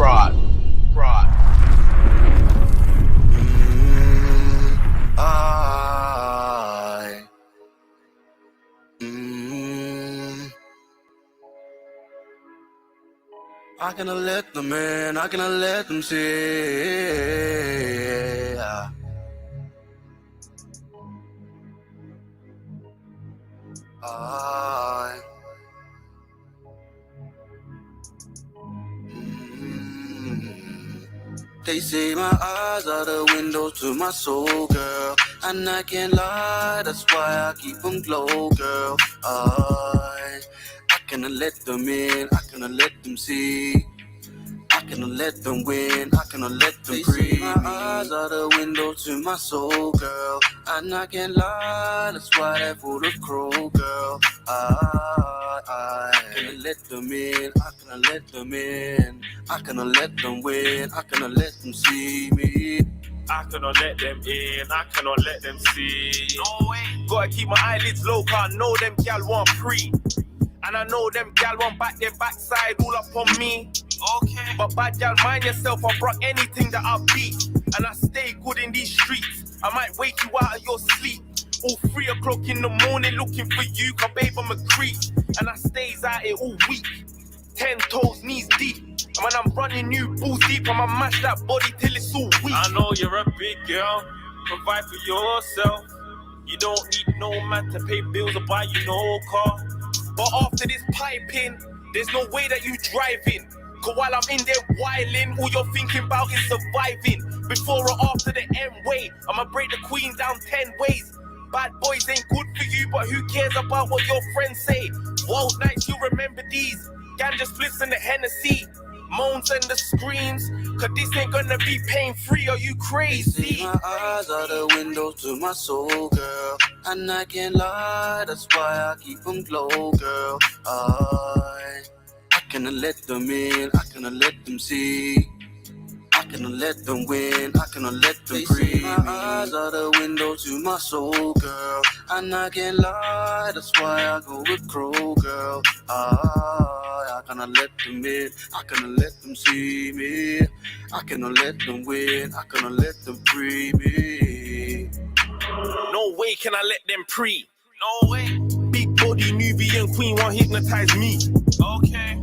Prod. I cannot let them in, I cannot let them see. They say my eyes are the windows to my soul, girl, and I can't lie, that's why I keep them glow, girl. I cannot let them in, I cannot let them see. I cannot let them win, I cannot let them breathe. My eyes are the window to my soul, girl, and I can't lie, that's why they're full of crow, girl. I cannot let them in, I cannot let them in. I cannot let them win, I cannot let them see me. I cannot let them in, I cannot let them see. No way. Gotta keep my eyelids low, cause I know them gal want pre. And I know them gal want back their backside all up on me. Okay. But bad gal, mind yourself, I brought anything that I beat. And I stay good in these streets. I might wake you out of your sleep. All 3 o'clock in the morning looking for you, cause babe I'm a creep. And I stays out here all week. 10 toes, knees deep. And when I'm running you balls deep, I'ma mash that body till it's all weak. I know you're a big girl, provide for yourself. You don't need no man to pay bills or buy you no car. But after this piping, there's no way that you driving. Cause while I'm in there wilding, all you're thinking about is surviving. Before or after the M way, I'ma break the queen down 10 ways. Bad boys ain't good for you, but who cares about what your friends say? Wild nights, you remember these. Ganja splits and the Hennessy. Moans and the screams. Cause this ain't gonna be pain-free, are you crazy? They say my eyes are the windows to my soul, girl, and I can't lie, that's why I keep them glow, girl. I cannot let them in, I cannot let them see. I cannot let them win, I cannot let them breathe. My eyes are the window to my soul, girl, and I can't lie, that's why I go with crow, girl. I cannot let them in, I cannot let them see me. I cannot let them win, I cannot let them free me. No way can I let them pre. No way. Big body Nubian queen won't hypnotize me. Okay.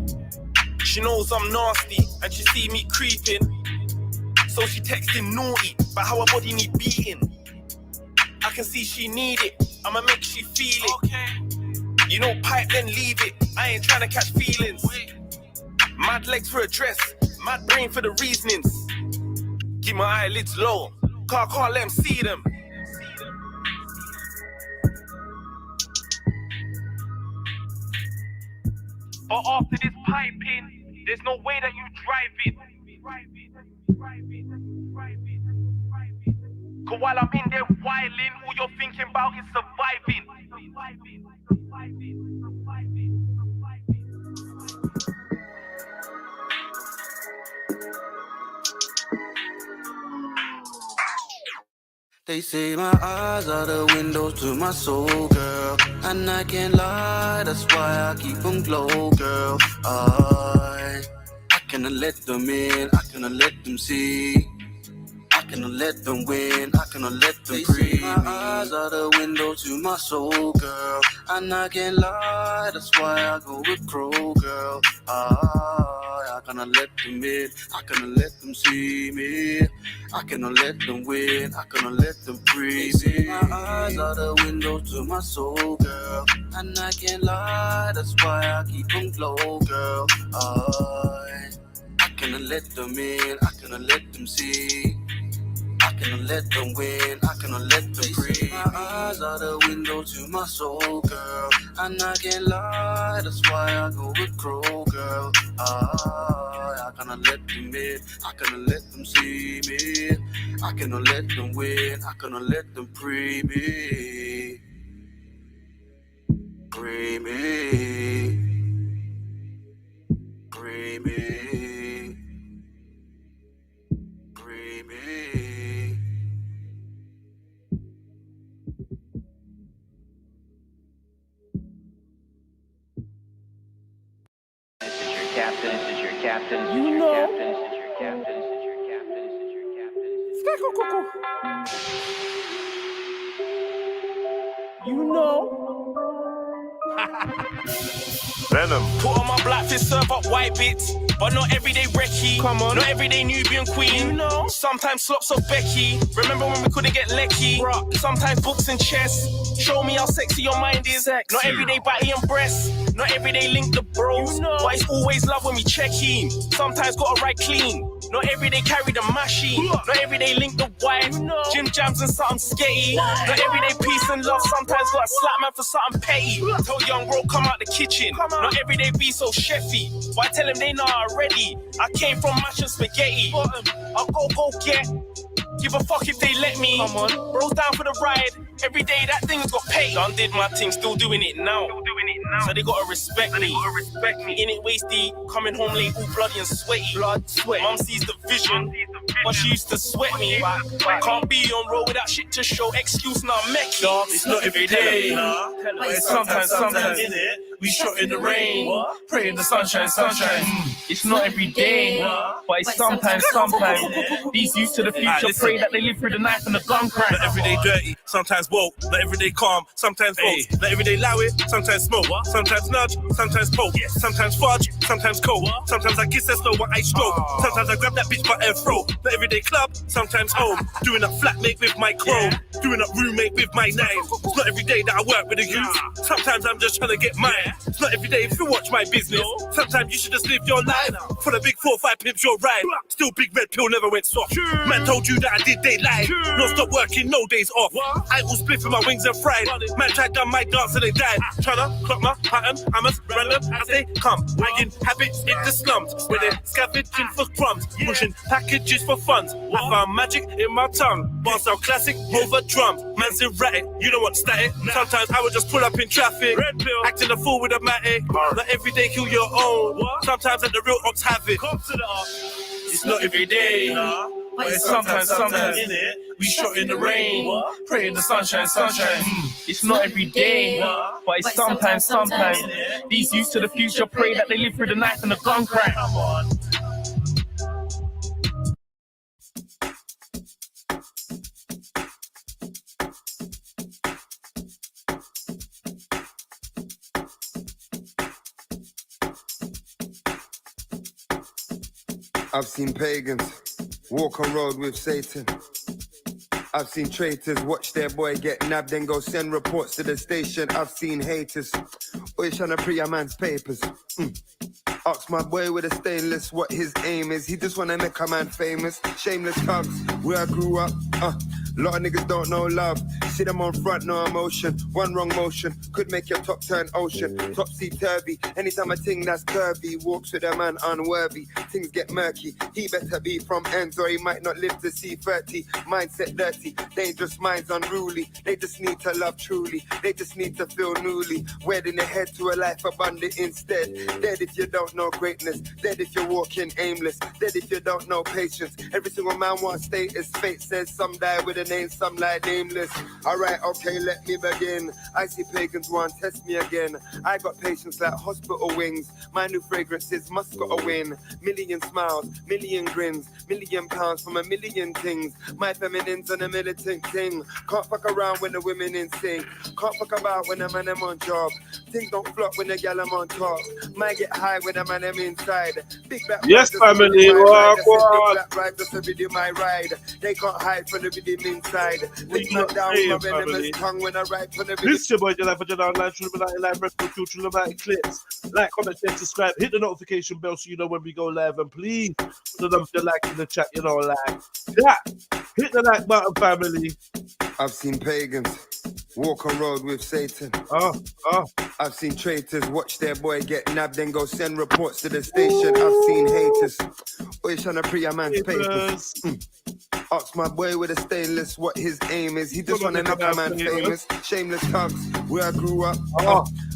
She knows I'm nasty and she see me creeping. So she texting naughty about how her body need beating. I can see she need it, I'ma make she feel it. Okay. You know pipe then leave it, I ain't trying to catch feelings. Wait. Mad legs for a dress, mad brain for the reasonings. Keep my eyelids low, cause I can't let them see them. But after this piping, there's no way that you drive it. Cause while I'm in there wilding, all you're thinking about is surviving. They say my eyes are the windows to my soul, girl, and I can't lie, that's why I keep them glow, girl. I cannot let them in, I cannot let them see. I cannot let them win, I cannot let them breathe. My eyes are the window to my soul, girl, and I can't lie, that's why I go with crow, girl. I cannot let them in, I cannot let them see me. I cannot let them win, I cannot let them breathe me. My eyes are the window to my soul, girl, and I can't lie, that's why I keep them glow, girl. I cannot let them in, I cannot let them see. I cannot let them win, I cannot let them breathe. My eyes are the window to my soul, girl, and I can't lie, that's why I go with crow, girl. I cannot let them in, I cannot let them see me. I cannot let them win, I cannot let them free me. Free me. Free me. Free me. captain, this is your captain, this is You your know. captain, this is your captain, this is your captain, this is your captain, this is your You know. Venom. Put on my black fist, serve up white bits. But not everyday Reki. Come on. Not everyday Nubian queen. You know. Sometimes slops of Becky. Remember when we couldn't get lecky? Bruh. Sometimes books and chess. Show me how sexy your mind is. Sexy. Not everyday body and breasts. Not everyday link the bros. You know. But it's always love when we check in. Sometimes gotta ride clean. Not everyday carry the machine. Not everyday link the wife. You know. Gym jams and something sketty. Not everyday peace and love. Sometimes gotta slap man for something petty. Tell young bro come out the kitchen. Not everyday be so chefy. But I tell him they know already. I came from mash and spaghetti. I'll go get. Give a fuck if they let me. Come on. Bros down for the ride. Every day that thing's got paid. Done did my thing, still doing it now. So they gotta respect me. In it wasty, coming home late, all bloody and sweaty. Blood, sweat. Mum sees the vision, but she used to sweat me. Can't be on road with that shit to show excuse, not make it. It's not every day, but it's sometimes in it. We shot in the rain, pray in the sunshine. It's not every day, but it's sometimes. These youths to the future pray that they live through the knife and the gun crack. Not every day dirty, sometimes woke. Not every day calm, sometimes vote. Not every day loud it, sometimes smoke. Sometimes nudge, sometimes poke. Sometimes fudge, sometimes cold. Sometimes I kiss her slow while I stroke. Sometimes I grab that bitch by her throat. Not every day club, sometimes home. Doing up flatmate with my chrome. Doing up roommate with my name. It's not every day that I work with a youth. Sometimes I'm just trying to get mine. It's not every day if you watch my business. Sometimes you should just live your life. For the big 4-5 pimps you're right. Still big red pill never went soft. Man told you that I did day live. No stop working, no days off. I was spliffing my wings and fried. Man tried done my dance and they died. Tryna clock my pattern, hammers, random as they come. I inhabit in the slums where they're scavenging for crumbs, pushing packages for funds. I found magic in my tongue. Bars sound classic over drums. Man's erratic, you don't want static. Sometimes I would just pull up in traffic, acting a fool with a matic. Not every day kill your own. Sometimes let the real ops have it. It's not every day, but it's sometimes in it. We shot in the rain, pray in the sunshine. It's not every day, but it's sometimes. These youths to the future pray that they live through the knife and the gun crack. Come on. I've seen pagans walk on road with Satan. I've seen traitors watch their boy get nabbed and go send reports to the station. I've seen haters always trying to pre a man's papers. Ask my boy with a stainless what his aim is. He just wanna make a man famous. Shameless thugs, where I grew up. Lot of niggas don't know love. See them on front, no emotion. One wrong motion could make your top turn ocean. Topsy-turvy, anytime a ting that's curvy walks with a man unworthy, things get murky. He better be from ends or he might not live to see 30. Mindset dirty, dangerous minds unruly. They just need to love truly. They just need to feel newly wed in the head to a life abundant instead. Dead if you don't know greatness. Dead if you're walking aimless. Dead if you don't know patience. Every single man wants status. Fate says some die with a name, some lie nameless. Alright, okay, let me begin. I see pagans want to test me again. I got patience like hospital wings. My new fragrances must got a win. Million smiles, million grins, £1,000,000 from a million things. My feminine's on a militant thing. Can't fuck around when the women in sync. Can't fuck about when the man am on job. Things don't flop when the gal am on top. Might get high when the man am inside. Big back Yes, family, walk on. Black ride just to video my ride. They can't hide from the video inside. They not cut down saying, my venomous family. tongue when I ride from the video. This is your boy, your life, your online, Trilluminati live, record, Trilluminati clips. Like, comment, share, subscribe, hit the notification bell so you know when we go live, and please put the like in the chat, you know, like that. Hit the like button, family. I've seen pagans walk on road with Satan. I've seen traitors watch their boy get nabbed and go send reports to the station. I've seen haters always trying to pre a man's papers. Ask my boy with a stainless what his aim is. He just wanna make a man famous. Shameless thugs, where I grew up.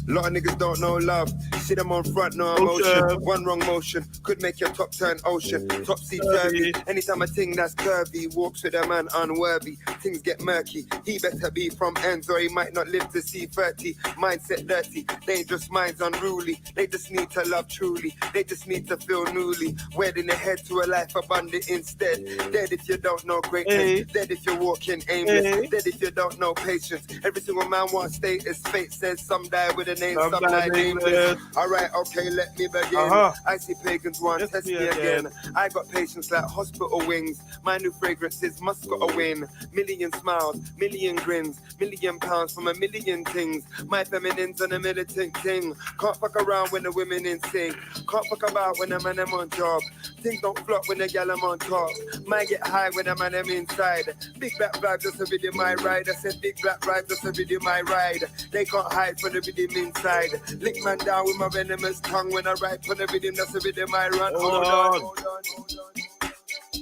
Lot of niggas don't know love. See them on front, no emotion. One wrong motion could make your top turn ocean. Topsy-turvy. Anytime a thing that's curvy walks with a man unworthy, things get murky. He better be from ends or he might not live to see 30. Mindset dirty, dangerous minds unruly. They just need to love truly. They just need to feel newly. Wedding ahead to a life abundant instead. Dead if you don't know greatness. Dead if you're walking aimless. Dead if you don't know patience. Every single man wants status. Fate says some die with a name, some die nameless. Alright, okay, let me begin. I see pagans want test me again. I got patience like hospital wings. My new fragrances must got a win. Million smiles, million grins, £1,000,000 from a million things. My feminine's on a militant thing. Can't fuck around when the women in sync. Can't fuck about when the man am on job. Things don't flop when the gal am on top. Might get high when the man am inside. Big black vibe just a video my ride. I said big black vibe just a video my ride. They can't hide from the rhythm inside. Lick man down with my venomous tongue. When I ride for the rhythm, that's a video my run. Hold on.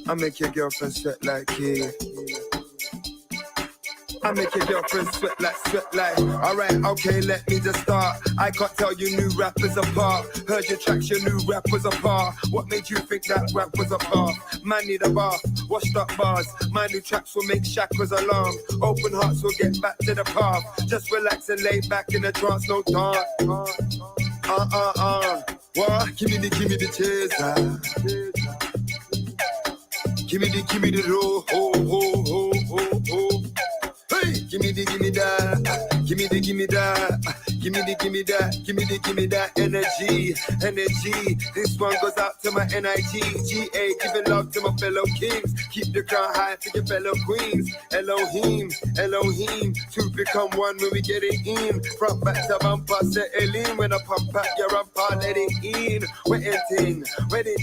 I make your girlfriend sweat like Keith. I make your girlfriend sweat like. Alright, okay, let me just start. I can't tell you new rappers apart. Heard your tracks, your new rappers apart. What made you think that rap was a path? Man need a bath, washed up bars. My new tracks will make chakras alarm. Open hearts will get back to the path. Just relax and lay back in a trance, no dance. What? Give me the chase. Give me the roll, ho. Hey, give me that, give me that, give me that energy. This one goes out to my NIG, giving love to my fellow kings. Keep the crown high for your fellow queens. Elohim, to become one when we get it in. Front back to bumper, set Elim. When I pump back your rumpa, let it in. Wedding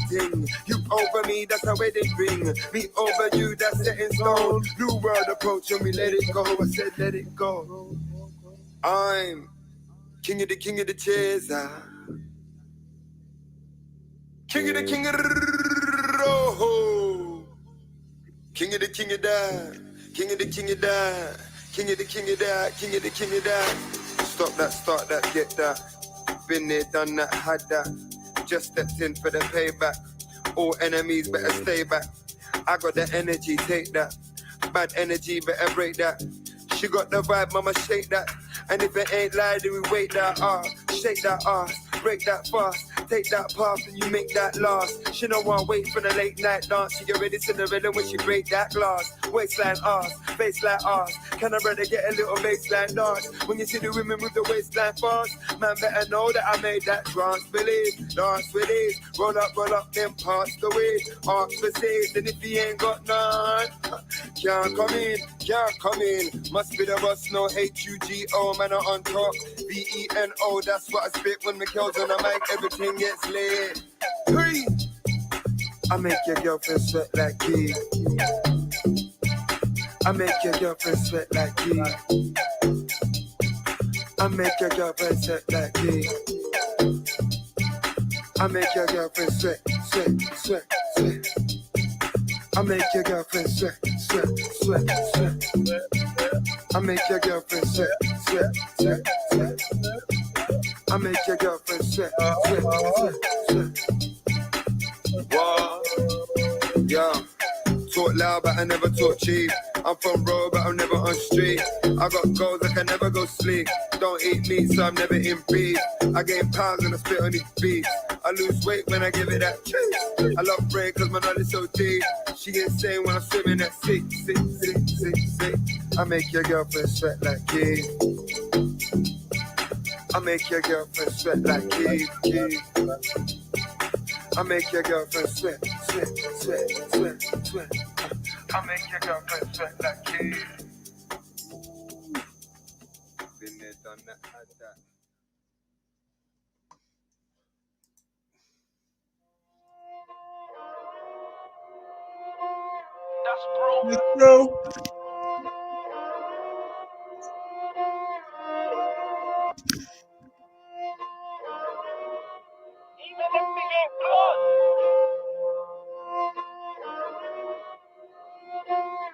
ting. You over me, that's a wedding ring. Me over you, that's set in stone. New world approach and we let it go. I said let it go. I'm king of the chairs. King of the roll. King of that. King of that. Stop that, start that, get that. Been there, done that, had that. Just stepped in for the payback. All enemies better stay back. I got the energy, take that. Bad energy, better break that. She got the vibe, mama, shake that. And if it ain't lie, then we wait that ass. Shake that ass, break that fast. Take that path and you make that last. She don't want to wait for the late night dance. She get ready Cinderella when she break that glass. Waistline ass, baseline ass. Can I brother get a little baseline dance? When you see the women with the waistline fast, man better know that I made that trance believe. Dance with ease, roll up, then pass the way. Ask for says, and if he ain't got none, can't come in. Must be the boss, no H-U-G-O, man are on top. V-E-N-O, that's what I spit when the girls on the mic, everything gets lit. Hey! I make your girlfriend sweat like Keith. I make your girlfriend sweat like Keith. I make your girlfriend sweat like Keith. I make your girlfriend sweat. I make your girlfriend sweat. I make your girlfriend sweat. I make your girlfriend sweat. Whoa, yeah. Talk loud, but I never talk cheap. I'm from road, but I'm never on street. I got goals, I can never go sleep. Don't eat meat, so I'm never in beef. I gain pounds and I spit on these beats. I lose weight when I give it that chase. I love brain cause my knowledge so deep. She insane when I'm swimming at six. I make your girlfriend sweat like Keith. I make your girlfriend sweat like Keith. I make your girlfriend sweat. I make your girlfriend sweat like Keith. Been there, done that, had that. That's broke. No. Even if we ain't blood.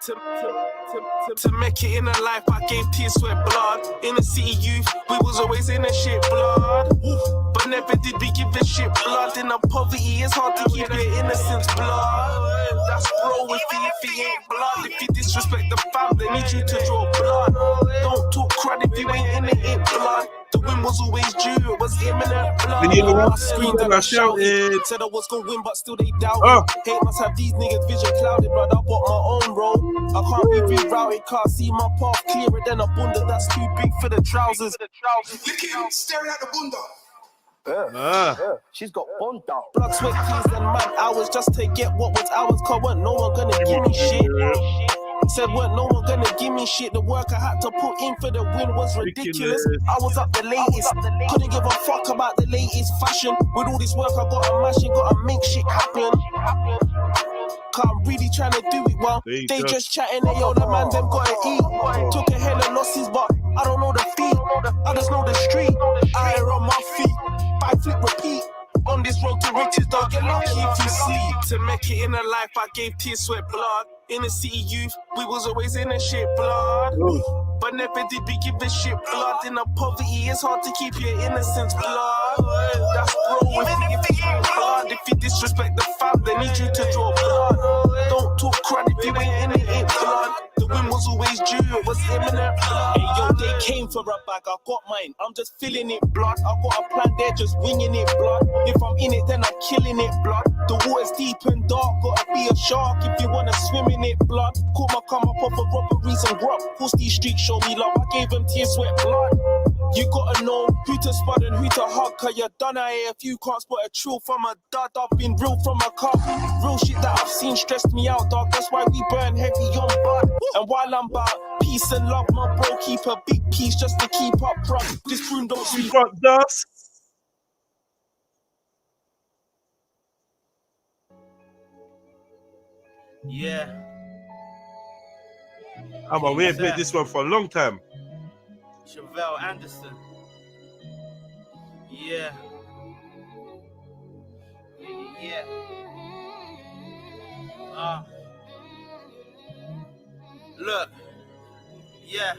To make it in a life, I gave tears, sweat, blood. In the city youth, we was always in the shit, blood. But never did we give a shit, blood. In the poverty, it's hard to keep your innocence, blood. That's bro, if he ain't blood. If you disrespect the fam, they need you to draw blood. Don't talk crud if you ain't in it, blood. The win was always due, it was imminent blood. I screamed and I shouted, said I was gonna win, but still they doubted. Hate must have these niggas vision clouded, but I bought my own role. I can't be rerouted, can't see my path clearer than a bunda that's too big for the trousers. Look at him staring at the bunda. She's got bunda. Blood, sweat, tears and man hours just to get what was ours. Cause weren't no one gonna give me shit. Said weren't no one gonna give me shit. The work I had to put in for the win was ridiculous. I was up the latest, couldn't give a fuck about the latest fashion. With all this work I gotta mash it, gotta make shit happen. Cause I'm really trying to do it well. They just chatting, they yo, the man them gotta eat. Took a hell of losses, but I don't know the feet. I just know the street. I ain't on my feet. Buy, flip, repeat. On this road to riches, don't get lucky if you sleep. To make it in a life, I gave tears, sweat, blood. In the city youth, we was always in the shit, blood. But never did we give a shit, blood. In the poverty, it's hard to keep your innocence, blood. That's bro, if you ain't blood. If you disrespect the fam, they need you to draw blood. Don't talk crud if you ain't in it, blood. The win was always due, it was imminent blood. Hey yo, they came for a bag, I got mine. I'm just feeling it, blood. I got a plan, they're just winging it, blood. If I'm in it, then I'm killing it, blood. The water's deep and dark, gotta be a shark if you wanna swim in it, blood. Call my come up off of robberies and grub. Cause these streets show me love, I gave them tears, sweat, blood. You gotta know who to spot and who to hug. Cause you're done out here if you can't spot a trill from a dud. I've been real from a cup. Real shit that I've seen stressed me out, dog. That's why we burn heavy on bud. And while I'm about peace and love, my bro keep a big piece just to keep up, bruh. This room don't sleep. Dust. Yeah. I'm aware of this one for a long time. Chevelle Anderson. Yeah. Yeah. Look. Yeah.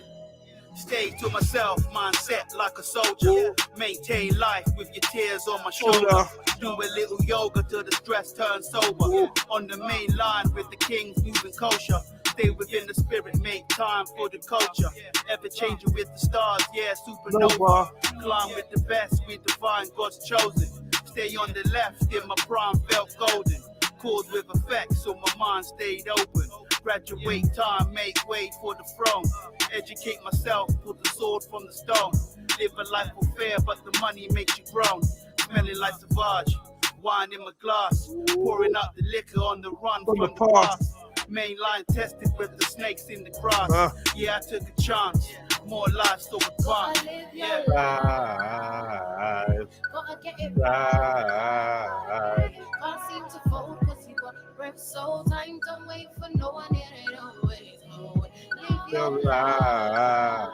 Stay to myself, mindset like a soldier. Maintain life with your tears on my shoulder. Do a little yoga till the stress turns sober. On the main line with the kings moving kosher. Stay within the spirit, make time for the culture. Ever changing with the stars, yeah, supernova. Climb with the best, we divine, God's chosen. Stay on the left, in my prime felt golden. Cause with effects, so my mind stayed open. Graduate time, make way for the throne. Educate myself, pull the sword from the stone. Live a life of fair, but the money makes you grown. Smelling like Savage, wine in my glass. Pouring out the liquor on the run from the past. Main line tested with the snakes in the grass. Yeah, I took a chance. More life so advanced. Yeah. Gotta get it right. Can't seem to focus. You got breath, so time. Don't wait for no one. It always go. Live your life.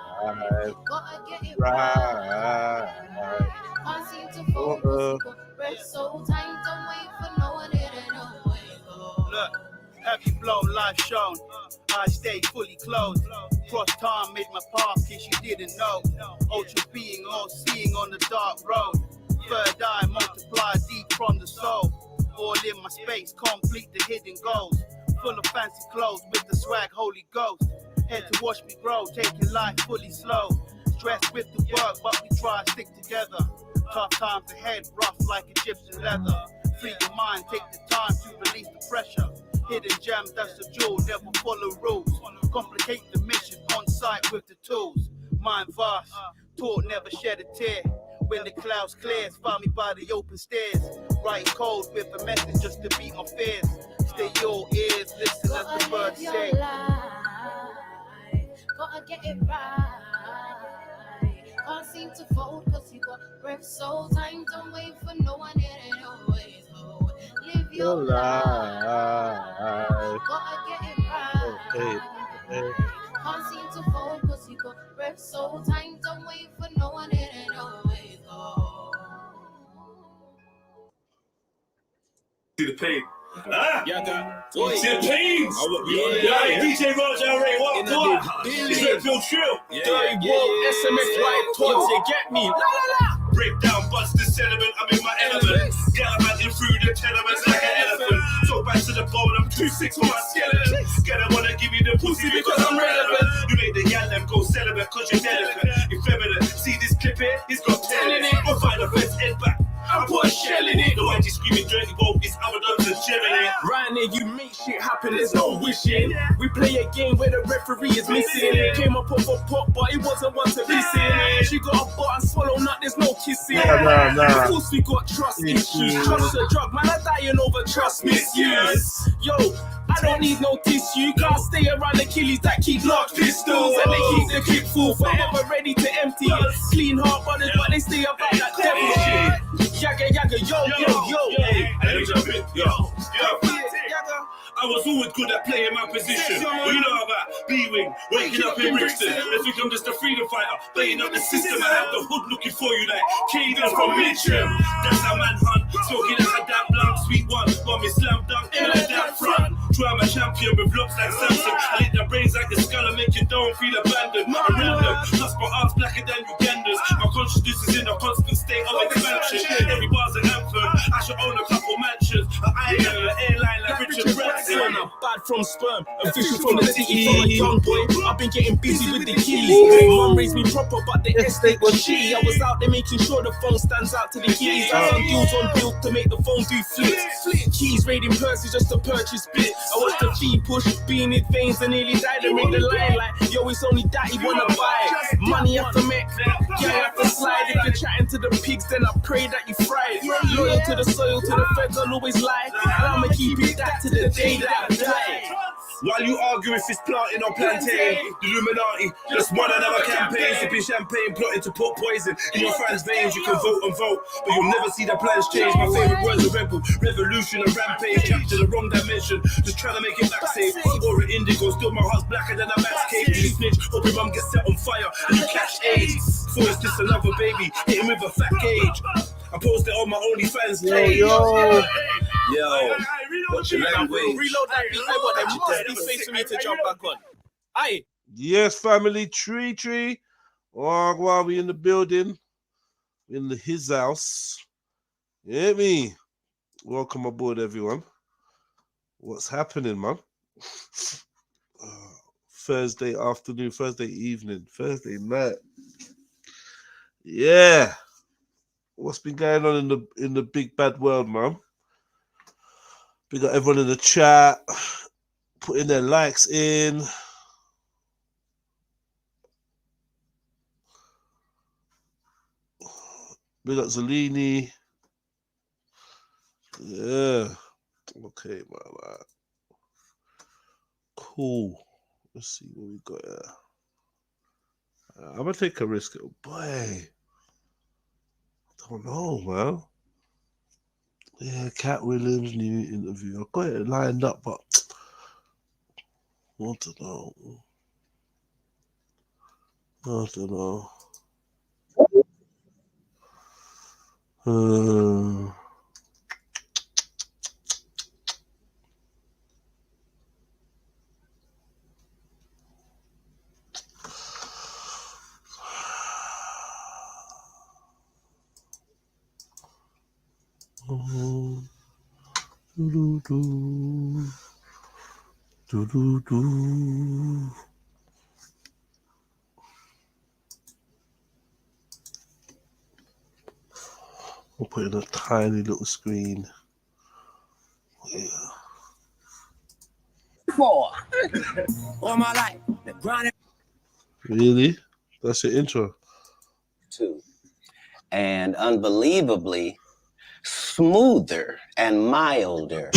Gotta get it right. Can't seem to focus. You got breath, so time. Don't wait for no one. It always go. Look. Have you blown life shown? I stay fully clothed. Cross time made my path, case you didn't know. Ultra being, all seeing on the dark road. Third eye multiply deep from the soul. All in my space, complete the hidden goals. Full of fancy clothes with the swag Holy Ghost. Head to watch me grow, taking life fully slow. Stressed with the work, but we try to stick together. Tough times ahead, rough like Egyptian leather. Free your mind, take the time to release the pressure. Hidden gems, that's the jewel, never follow rules. Complicate the mission, on site with the tools. Mind vast, taught never shed a tear. When the clouds clears, find me by the open stairs. Writing code with a message just to beat my fears. Stay your ears, listen as the birds say. Gotta get it right. Can't seem to fold, cause you got breath, so time. Don't wait for no one, it always go. Live your life. Gotta get it right. Can't seem to fold, cause you got breath, so time. Don't wait for no one, it always go. See the pain. Champagnes. Yeah, DJ Roger Ray, what? It's REDPILLTRILL. Dirty Wolf, SMX, Towards you get me. La la la. Breakdown, bust the sediment, I'm in my element. Gallivanting through the tenements like an elephant. So back to the bone, I'm 2'6" for my skeleton. Gotta wanna give you the pussy because I'm relevant. You make the gal them go celibate cause you're delicate. Effeminate, see this clip here? It's got telling it. Go find a best head back. I'm put a shell in it. The white is screaming dirty boat, this other dogs are chilling it. Right now, you make shit happen, there's no wishing. We play a game where the referee is missing. Came up off a pop, but it wasn't one to listen. She got a butt and swallow nut, there's no kissing. Of course, we got trust issues. Trust a drug, man, I'm dying over trust misuse. Yo, I don't need no tissue. Can't stay around the killies that keep locked pistols. And they keep the clip full, forever ready to empty it. Clean heart brothers, but they stay about that devil shit. Yaga, yaga, yo, yo, yo. Hey, jump in, yo. I was always good at playing my position. What you know about B-Wing, waking up in Brixton. They think I'm just a freedom fighter, playing up the system. I have the hood looking for you like Caden from Mitcham. That's how manhunt, smoking like a damn blunt, sweet one. Got me slam dunk in a damn front. Try my champion with looks like Samson. I lick the brains like a skull and make you don't feel abandoned. I'm random, plus my arms blacker than Uganda's. My consciousness is in a constant state of expansion. Every bar's an anthem, I should own a couple mansions. An island, an airline like Richard Branson. I'm bad from sperm, official from the city, from a young boy. I've been getting busy with the keys. Mum raised me proper, but the estate was she. I was out there making sure the phone stands out to the keys. I done deals on deals to make the phone do flips. Keys raiding purses just to purchase bits. I watched the fee push, being in veins and nearly died and make the line like, yo, it's only that he wanna buy. Money have to make, yeah, have to slide. If you're chatting to the pigs, then I pray that you fried. Loyal to the soil, to the feds, I'll always lie. And I'ma keep it that to the day that I die. While you argue if it's planting or plantain, the Illuminati, just one another campaign, sipping champagne, plotting to put poison in your fans' veins. You can vote and vote, but you'll never see the plans change. My favorite words are rebel, revolution, and rampage. Trapped to the wrong dimension, just trying to make it back safe. Or an indigo, still my heart's blacker than a match cake. You snitch, hope your mum gets set on fire and you catch AIDS. For it's just another baby, hitting with a fat gauge. I posted on my OnlyFans page. Yo. What's your language? Reload that beat, but there must be space for me to jump back on. Aye. Yes, family, tree. Oh, while we in the building, in his house. You hear me? Welcome aboard, everyone. What's happening, man? Thursday afternoon, Thursday evening, Thursday night. Yeah. What's been going on in the big bad world, man? We got everyone in the chat putting their likes in. We got Zellini. Yeah. Okay, man. Cool. Let's see what we got here. I'm gonna take a risk. Oh, boy. I don't know, man. Yeah, Cat Williams new interview. I got it lined up, but I don't know. I'll put in a tiny little screen. Yeah. All my life, the grinding. Really? That's your intro. Too. And unbelievably smoother and milder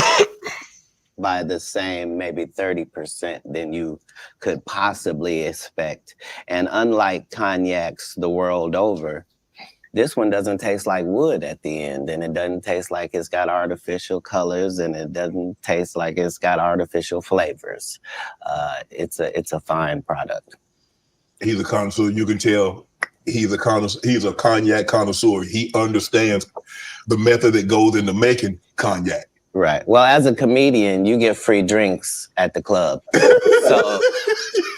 by the same maybe 30% than you could possibly expect. And unlike cognacs the world over, this one doesn't taste like wood at the end, and it doesn't taste like it's got artificial colors, and it doesn't taste like it's got artificial flavors. It's a fine product. He's a connoisseur. You can tell he's a cognac connoisseur. He understands the method that goes into making cognac. Right. Well, as a comedian, you get free drinks at the club. So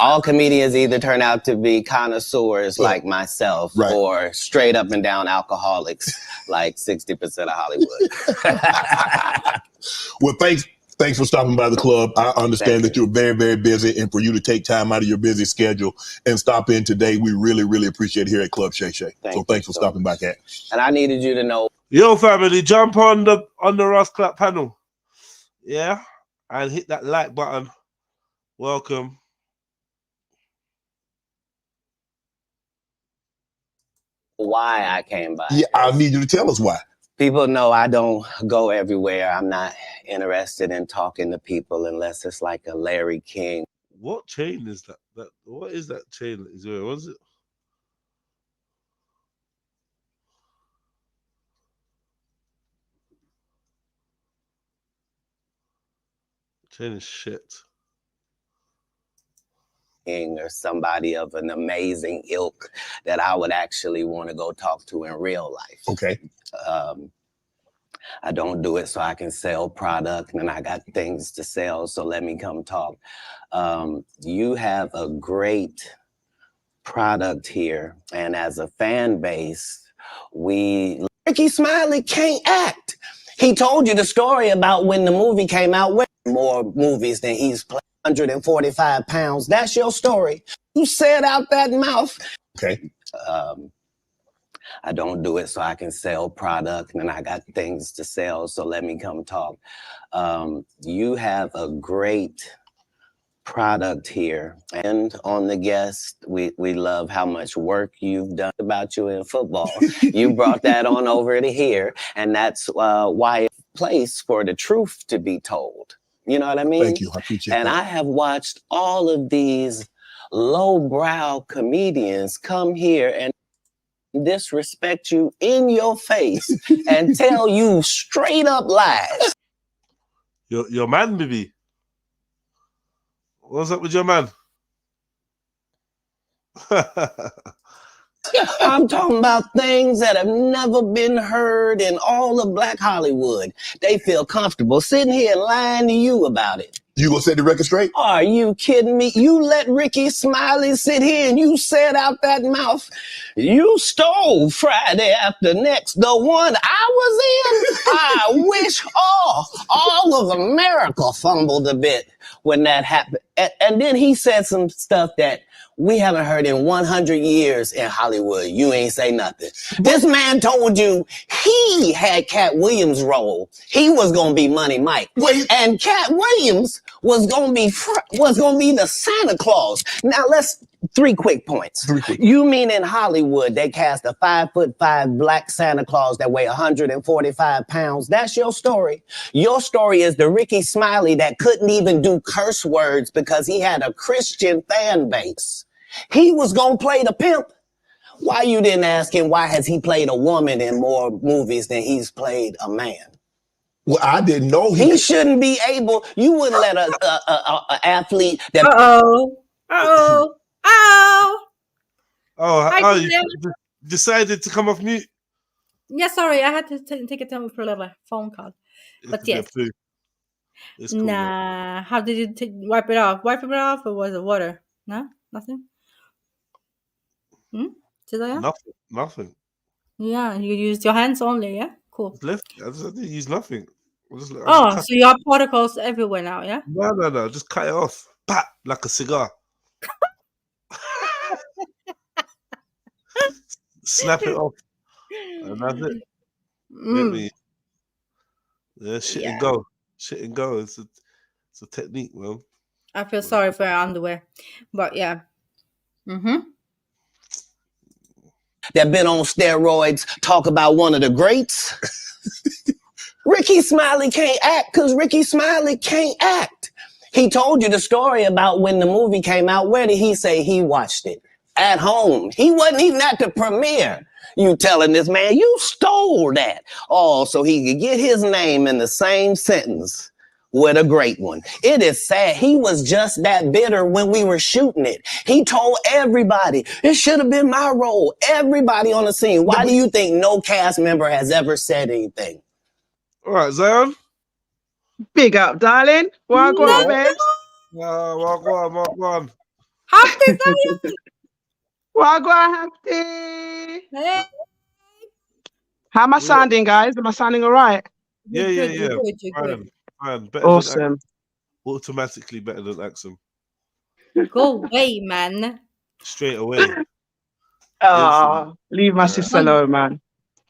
all comedians either turn out to be connoisseurs like myself or straight up and down alcoholics like 60% of Hollywood. Well, thanks for stopping by the club. I understand that you're very, very busy, and for you to take time out of your busy schedule and stop in today, we really, really appreciate it here at Club Shay Shay. So thanks for stopping by, Cat. And I needed you to know. Yo, family, jump on the Ross Clap panel. Yeah, and hit that like button. Welcome. Why I came by. Yeah, I need you to tell us why. People know I don't go everywhere. I'm not interested in talking to people unless it's like a Larry King. What chain is that? What is that chain? What is it? Chain is shit. Or somebody of an amazing ilk that I would actually want to go talk to in real life. Okay. I don't do it so I can sell product, and I got things to sell, so let me come talk. You have a great product here, and as a fan base, Ricky Smiley can't act. He told you the story about when the movie came out, more movies than he's played. 145 pounds. That's your story. You said out that mouth. Okay. I don't do it so I can sell product, and I got things to sell, so let me come talk. You have a great product here, and on the guest, we love how much work you've done about you in football. You brought that on over to here, and that's why it's a place for the truth to be told. You know what I mean? Thank you. I appreciate that. And I have watched all of these lowbrow comedians come here and disrespect you in your face and tell you straight up lies. Your man, baby. What's up with your man? I'm talking about things that have never been heard in all of Black Hollywood. They feel comfortable sitting here and lying to you about it. You gonna set the record straight? Are you kidding me? You let Ricky Smiley sit here and you said out that mouth, you stole Friday After Next, the one I was in. I wish all of America fumbled a bit when that happened. And then he said some stuff that we haven't heard in 100 years in Hollywood. You ain't say nothing. This man told you he had Cat Williams' role. He was gonna be Money Mike, and Cat Williams was gonna be the Santa Claus. Now three quick points. You mean in Hollywood they cast a 5'5" black Santa Claus that weigh 145 pounds? That's your story. Your story is the Ricky Smiley that couldn't even do curse words because he had a Christian fan base. He was gonna play the pimp. Why you didn't ask him why has he played a woman in more movies than he's played a man? Well, I didn't know he shouldn't be able. You wouldn't let a athlete that. You decided to come off mute. Yeah, sorry, I had to take a phone call. But yes. It's cool, nah, how did you wipe it off? Wipe it off, or was it water? No, nothing. Nothing. Yeah, you used your hands only. Yeah, cool. I didn't use nothing. So you have particles everywhere now. Yeah. No. Just cut it off. Pat like a cigar. Snap it off, and that's it. Yeah, shit and go. It's a technique, man. I feel sorry for your underwear, but yeah. That been on steroids talk about one of the greats. Ricky Smiley can't act because Ricky Smiley can't act. He told you the story about when the movie came out. Where did he say he watched it? At home. He wasn't even at the premiere. You telling this man, you stole that. So he could get his name in the same sentence with a great one. It is sad. He was just that bitter when we were shooting it. He told everybody, it should have been my role. Everybody on the scene. Why do you think no cast member has ever said anything? All right, Zion. Big up, darling. Walk on, babes. Walk on. Happy Zion. Walk on, happy. Hey. How am I sounding, guys? Am I sounding all right? Yeah. You're good. Fine. Better Awesome. Automatically better than Axum. Go away, man. Straight away. Oh, leave my sister alone, man.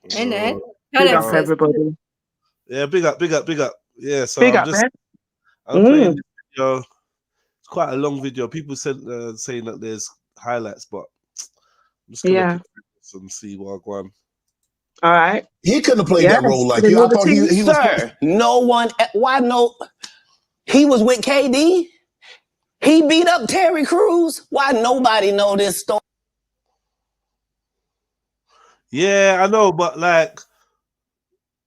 Innit? Big up, everybody. Yeah, big up. Yeah, so Big I'm up, just man. I'm playing this video. It's quite a long video. People said saying that there's highlights, but I'm just gonna pick this and see what I go on. All right. He couldn't have played that role like you. I thought he was. Sir, no one. Why no? He was with KD. He beat up Terry Crews. Why nobody know this story? Yeah, I know, but like,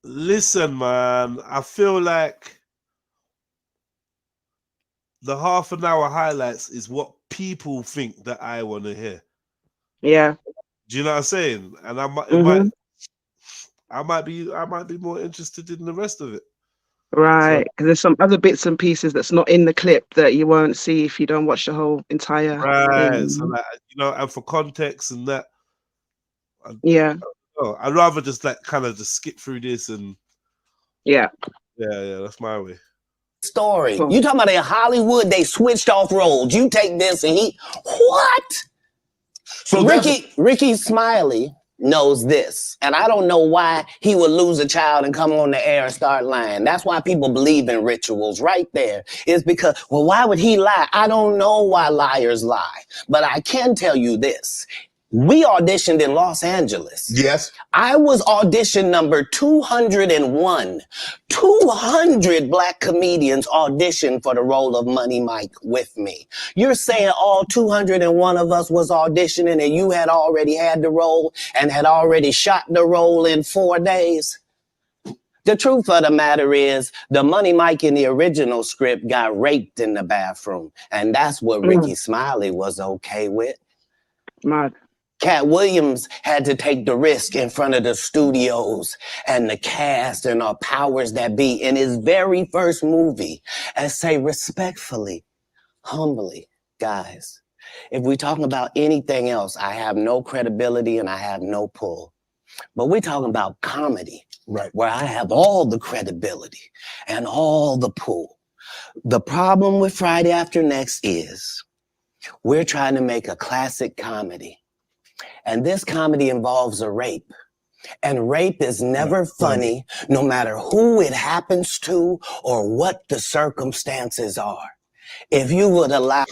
listen, man. I feel like the half an hour highlights is what people think that I want to hear. Yeah. Do you know what I'm saying? And I might be more interested in the rest of it. Right, because there's some other bits and pieces that's not in the clip that you won't see if you don't watch the whole entire thing. So like, and for context and that, I'd rather just like kind of just skip through this and yeah, that's my way. Story. You talking about in Hollywood? They switched off roles. You take this and he what? So Ricky Smiley knows this, and I don't know why he would lose a child and come on the air and start lying. That's why people believe in rituals right there. Is because, well, why would he lie? I don't know why liars lie, but I can tell you this. We auditioned in Los Angeles. Yes. I was audition number 201. 200 black comedians auditioned for the role of Money Mike with me. You're saying all 201 of us was auditioning and you had already had the role and had already shot the role in 4 days? The truth of the matter is, the Money Mike in the original script got raped in the bathroom. And that's what Ricky Smiley was okay with. Mad. Cat Williams had to take the risk in front of the studios and the cast and our powers that be in his very first movie and say respectfully, humbly, guys, if we're talking about anything else, I have no credibility and I have no pull. But we're talking about comedy, right, where I have all the credibility and all the pull. The problem with Friday After Next is we're trying to make a classic comedy. And this comedy involves a rape. And rape is never funny, no matter who it happens to or what the circumstances are. If you would allow...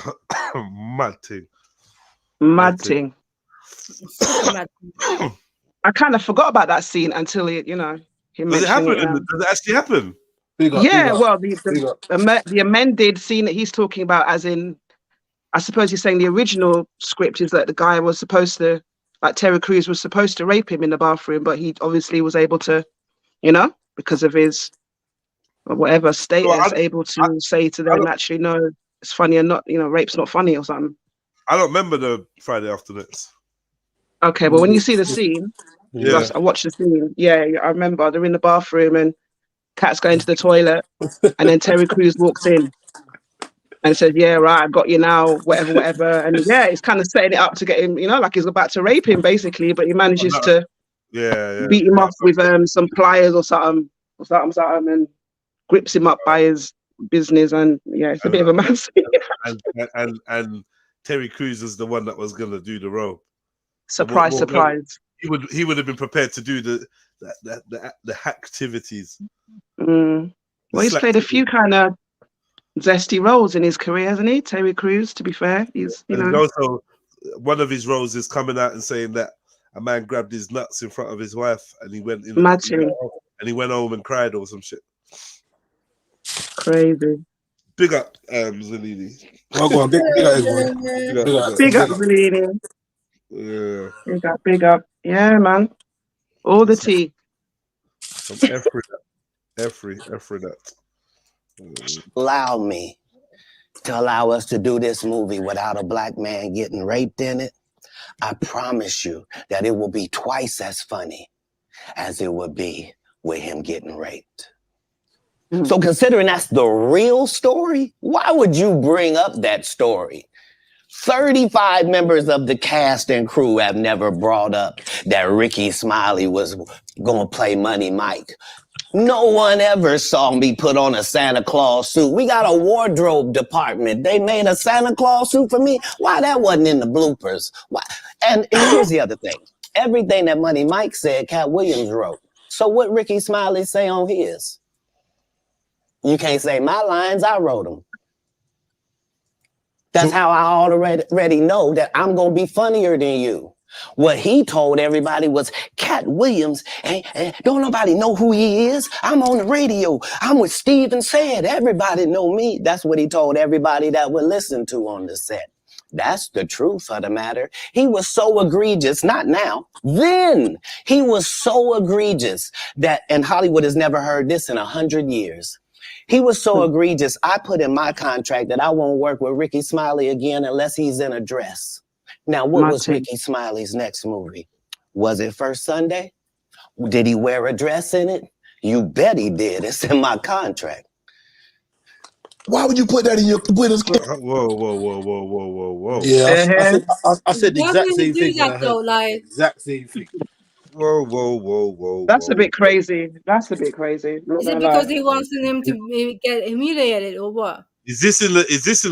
Mad thing. I kind of forgot about that scene until he mentioned Does it happen? Does it actually happen? Well, the amended scene that he's talking about, as in, I suppose he's saying the original script is that the guy was supposed to, like Terry Crews was supposed to rape him in the bathroom, but he obviously was able to, because of his whatever status, able to say to them, actually, no, it's funny or not, rape's not funny or something. I don't remember the Friday After Next. Okay, but when you see the scene, I watched the scene. Yeah, I remember they're in the bathroom and Kat's going to the toilet, and then Terry Crews walks in and says, "Yeah, right, I got you now, whatever." And yeah, he's kind of setting it up to get him, like he's about to rape him, basically. But he manages to beat him off with some pliers or something, and grips him up by his business. And yeah, it's a bit of a mad scene. and Terry Crews is the one that was gonna do the role. Surprise! He would have been prepared to do the activities. Well, he's played a few kind of zesty roles in his career, hasn't he? Terry Crews, to be fair, he's And also, one of his roles is coming out and saying that a man grabbed his nuts in front of his wife, and he went in, and he went home and cried or some shit. Crazy. Big up, Zanini. Big up, Zanini. Yeah. Big up. Yeah, man. All the tea. Every that. Allow me to allow us to do this movie without a black man getting raped in it. I promise you that it will be twice as funny as it would be with him getting raped. So considering that's the real story, why would you bring up that story? 35 members of the cast and crew have never brought up that Ricky Smiley was gonna play Money Mike. No one ever saw me put on a Santa Claus suit. We got a wardrobe department. They made a Santa Claus suit for me. Why that wasn't in the bloopers? Why? And here's the other thing. Everything that Money Mike said, Cat Williams wrote. So what Ricky Smiley say on his? You can't say my lines, I wrote them. That's how I already know that I'm going to be funnier than you. What he told everybody was, Cat Williams, don't nobody know who he is. I'm on the radio. I'm with Steven Said. Everybody know me. That's what he told everybody that would listen to on the set. That's the truth of the matter. He was so egregious, not now, then he was so egregious that, and Hollywood has never heard this in 100 years. He was so egregious, I put in my contract that I won't work with Ricky Smiley again unless he's in a dress. Now, what was Ricky Smiley's next movie? Was it First Sunday? Did he wear a dress in it? You bet he did. It's in my contract. Why would you put that in your winner's? Whoa. Yeah, I said the Why exact would same you do thing. that though? Like, Exact same thing. Whoa. That's a bit crazy. That's a bit crazy. Not is it gonna because lie. he wants him to get humiliated or what? Is this in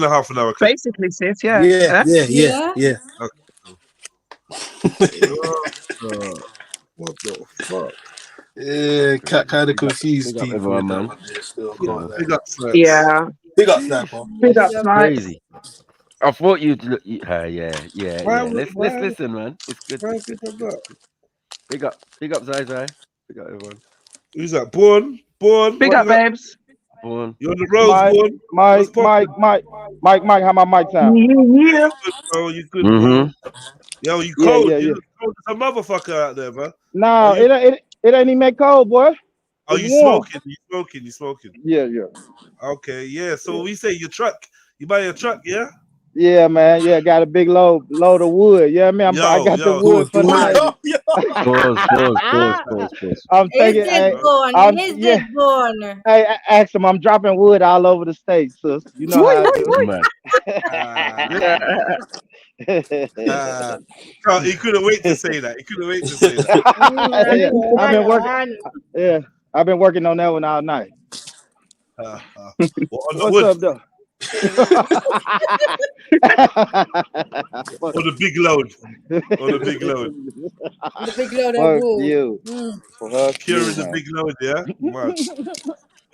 the half an hour clip? Basically, sis, yeah. Yeah. What the fuck? Yeah, kind of confused Big up people with everyone, that man. one. Yeah, still Big got that. up, Snipes. Yeah. Big up, Sniper. Big up, Snipes. Crazy. I thought you'd look. Yeah. Why- Let's listen, man. It's good. why It's good. people do that? Big up, Zai. Big up everyone. Who's that? Born. Big what up, you got? babes. Born. You're on the roads, Born. Mike, how my mic sound? Yeah. Bro, you good, bro. Yo, you cold. You look cold as a motherfucker out there, man. Nah, Oh, you- it ain't even make cold, boy. Oh, It's you warm. smoking. You smoking. Yeah. Okay, yeah. So we say your truck. You buy your truck, yeah? Yeah, man. Yeah, got a big load of wood. Yeah, man. I got the wood for the lady. Pause. I'm taking. Is it born? Is it born? Hey, ask him. I'm dropping wood all over the state, sis. You know how I do. He couldn't wait to say that. I've been working. Yeah, I've been working on that one all night. What's up, though? Or the big load. The big load of wood. You. Curing the big load, yeah? Man.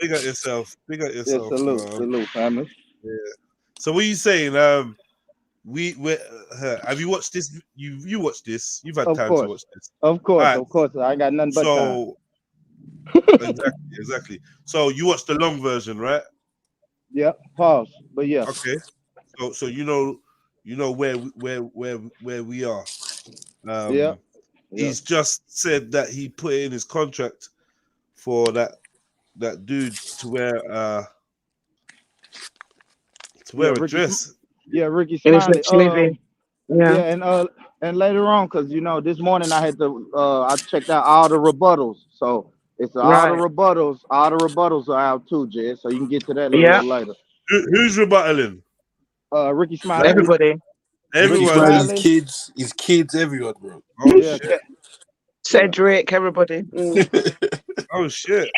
Big at yourself. Yeah, salute, family. Yeah. So what are you saying? We have you watched this? You watched this? You've had time to watch this. Of course. I ain't got nothing but time. Exactly. So you watched the long version, right? Yeah. Pause. But yeah. Okay. So you know where we are. Yeah. He's just said that he put in his contract for that dude to wear a dress. Yeah, Ricky Smiley. Yeah, and later on, because this morning I had to I checked out all the rebuttals. So it's all the rebuttals are out too, Jay. So you can get to that a little later. Who's rebuttaling? Ricky Smiley. Everybody. Everyone. His kids, everyone, bro. Oh shit. Cedric, everybody. Oh shit.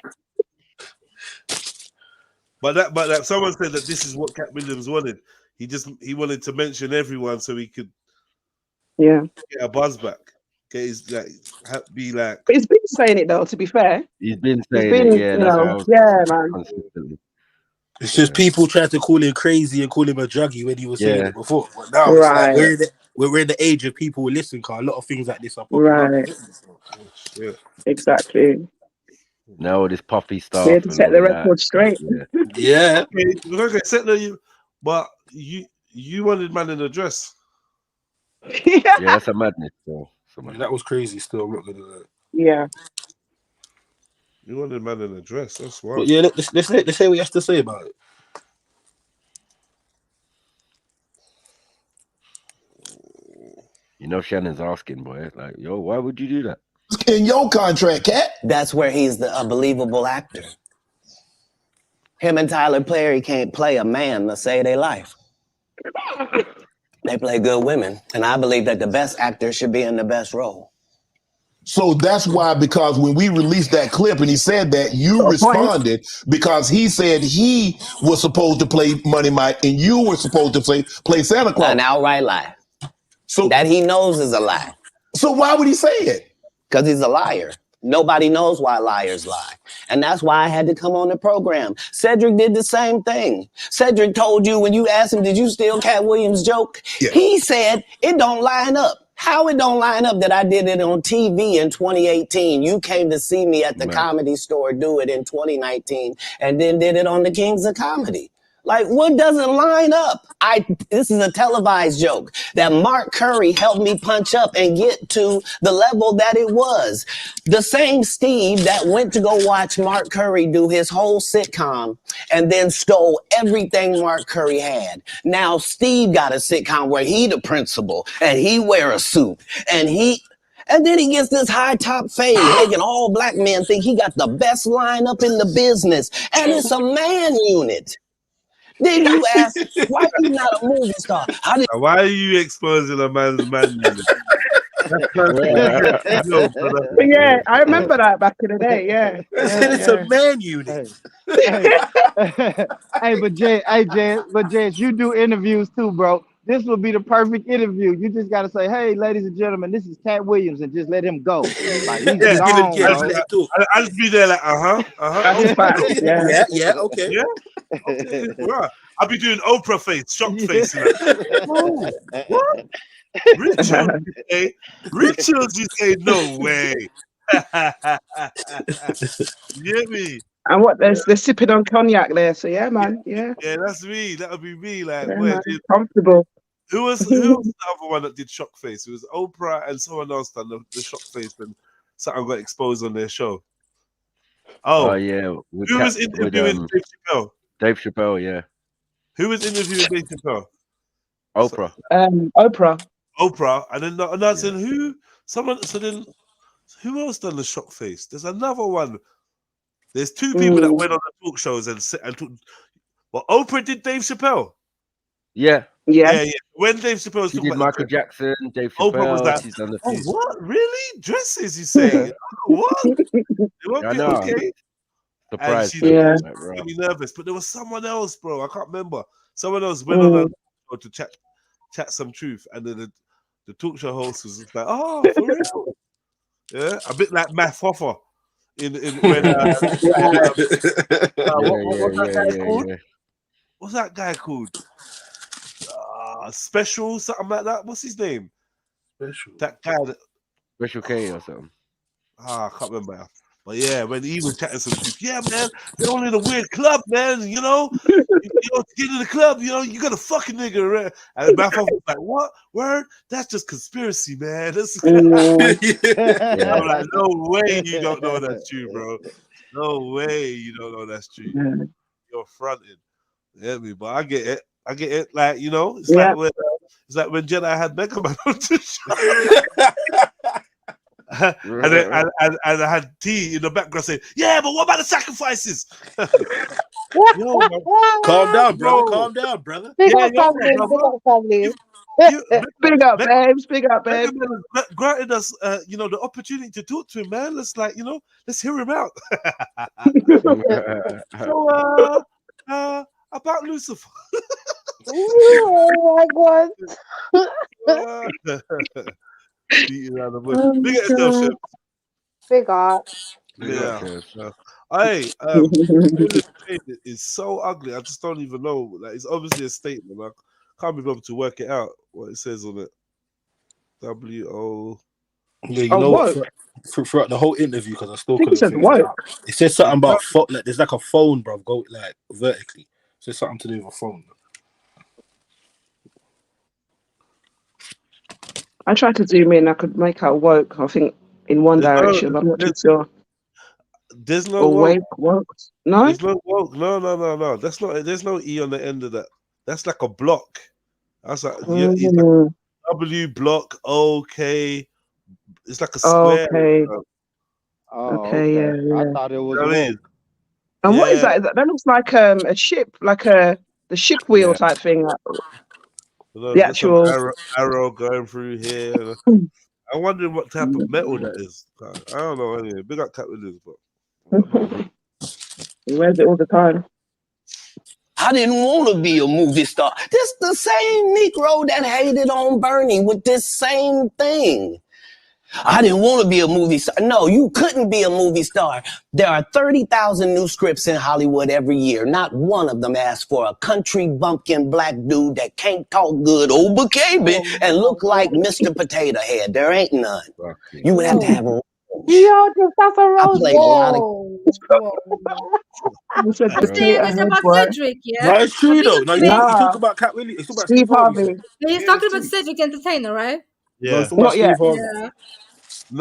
But that someone said that this is what Cat Williams wanted. He wanted to mention everyone so he could get a buzz back. Get his be like. But he's been saying it though. To be fair, he's been saying it. Yeah, man. Consistently. It's just people tried to call him crazy and call him a druggie when he was saying it before. But now it's like we're in the age of people who listen, because a lot of things like this are popular. Yeah. Exactly. Now this puffy stuff. Yeah, to set the record straight. Yeah. Okay, set the but you wanted man in a dress. Yeah, that's a madness. So that was crazy. Still, I'm not gonna lie. Yeah. You wanted man in a dress. That's why. But yeah, let's say what you have to say about it. Shannon's asking, boy, like, yo, why would you do that? In your contract, Cat. That's where he's the unbelievable actor. Him and Tyler Perry can't play a man to save their life. They play good women, and I believe that the best actor should be in the best role. So that's why, because when we released that clip and he said that, you responded because he said he was supposed to play Money Mike and you were supposed to play Santa Claus. An outright lie. So that he knows is a lie. So why would he say it? Because he's a liar. Nobody knows why liars lie. And that's why I had to come on the program. Cedric did the same thing. Cedric told you when you asked him, did you steal Cat Williams' joke? Yeah. He said, it don't line up. How it don't line up that I did it on TV in 2018. You came to see me at the Comedy Store do it in 2019 and then did it on the Kings of Comedy. Like, what doesn't line up? This is a televised joke that Mark Curry helped me punch up and get to the level that it was. The same Steve that went to go watch Mark Curry do his whole sitcom and then stole everything Mark Curry had. Now Steve got a sitcom where he the principal and he wear a suit and then he gets this high top fade, making all black men think he got the best lineup in the business. And it's a man unit. Then you ask, why you not a movie star? Why are you exposing a man's man unit? Yeah, I remember that back in the day. Yeah, it's a man unit. Hey, but Jay, you do interviews too, bro. This would be the perfect interview. You just gotta say, "Hey, ladies and gentlemen, this is Cat Williams," and just let him go. Like he's gone, bro. I'll just be there like, yeah, okay. Right. I'll be doing Oprah face, shock face. Like, oh, what? Richards, you say, no way. You get me? And what they're sipping on cognac there, so yeah, man, yeah. Yeah, that's me. That would be me. Like, yeah, man, comfortable. Who was the other one that did shock face? It was Oprah and someone else done the shock face, and something got exposed on their show. Oh yeah. Who was interviewing Dave Chappelle? Dave Chappelle, yeah. Who was interviewing Dave Chappelle? Oprah. Oprah, and then another saying who? Someone. So then, who else done the shock face? There's another one. There's two people that went on the talk shows and talk. Well, Oprah did Dave Chappelle. Yeah. When Dave Chappelle was he talking did about Michael Jackson, Dave Chappelle. Oprah was like, he's done the oh, what? Really? Dresses? You say? What? It won't be okay. Surprise! And she made me nervous, but there was someone else, bro. I can't remember. Someone else went on to chat some truth, and then the talk show host was like, "Oh, for real?" Yeah, a bit like Matt Hoffa in when what's that guy called? Special something like that. What's his name? Special. That guy. Special K or something. I can't remember. But yeah, when he was chatting some shit, yeah, man, they're only in a weird club, man. You know, to get in the club, you got a fucking nigga, right? And my phone was like, what? Word? That's just conspiracy, man. I'm like, no way you don't know that's true, bro. No way you don't know that's true. You're fronting. You get me? But I get it. Like, it's like when Jedi had Mega Man on the show. and I had T in the background saying, "Yeah, but what about the sacrifices?" Yo, calm down, brother. Calm down, brother. Big up, family. Big up, babes. Big up, babe. Granted us, the opportunity to talk to him, man. Let's let's hear him out. So, about Lucifer. Oh my God. Big at yourself, Chef. Big up. Yeah. Hey, it's so ugly. I just don't even know. Like, it's obviously a statement. I can't be able to work it out what it says on it. W-O. Yeah, you know what? Throughout the whole interview, because I still couldn't figure it out. It says something about like there's like a phone, bro, go like vertically. It says something to do with a phone. I tried to zoom in. I could make out woke. I think in one direction, but I'm not too sure. There's no woke. No. There's no woke. No. That's not. There's no E on the end of that. That's like a block. That's like, like W block OK. It's like a square. Okay. Okay. I thought it was woke. And what is that? That looks like a ship, like the ship wheel type thing. Like, the There's some actual. arrow going through here. I'm wondering what type of metal that is. I don't know. Anyway, big up Cat Williams, but He wears it all the time. I didn't want to be a movie star. This the same Negro that hated on Bernie with this same thing. I didn't want to be a movie star. No, you couldn't be a movie star. There are 30,000 new scripts in Hollywood every year. Not one of them asks for a country bumpkin black dude that can't talk good over KB and look like Mr. Potato Head. There ain't none. You would have to have a... Yo, that's a rose. played a lot of- Who said This thing is about Cedric, yeah? No, it's true though. No, he's Nah. talking about Cat Williams. He's talking about Steve Harvey. He's talking about Cedric Entertainer, right? No, he's talking about Steve Harvey.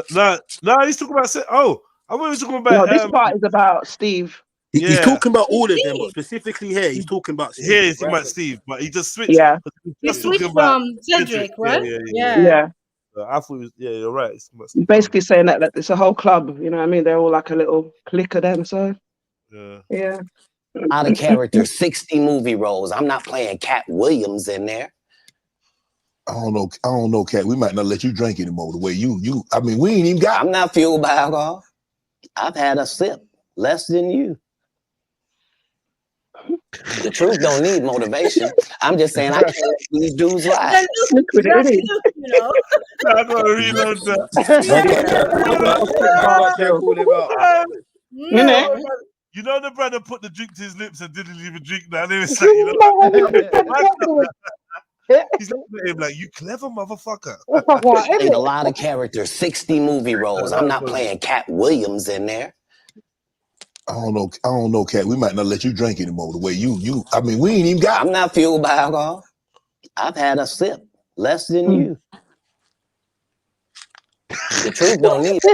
Yeah. No, he's talking about. Oh, I thought he was talking about. No, this part is about Steve. He's talking about all of them, but specifically here, he's talking about Steve. Here he's talking about Steve, but he just switched. Yeah. He switched from Cedric, right? Yeah. I thought it was, you're right. It's He's basically saying that it's a whole club. You know what I mean? They're all like a little clique of them. So yeah. Out of character, 60 movie roles. I'm not playing Cat Williams in there. I don't know, Cat. We might not let you drink anymore. The way you. I mean, we ain't even got. I'm not fueled by alcohol. I've had a sip, less than you. The truth don't need motivation. I'm just saying I can't let these dudes lie. I gotta reload that. You know the brother put the drink to his lips and didn't even drink that. And it's like, you know, he's looking at him like, you clever motherfucker. Played a lot of characters, 60 movie roles. I'm not playing Cat Williams in there. I don't know, Cat. We might not let you drink anymore. The way you. I mean, we ain't even got. I'm not fueled by alcohol. I've had a sip, less than you. The truth don't need. Yo,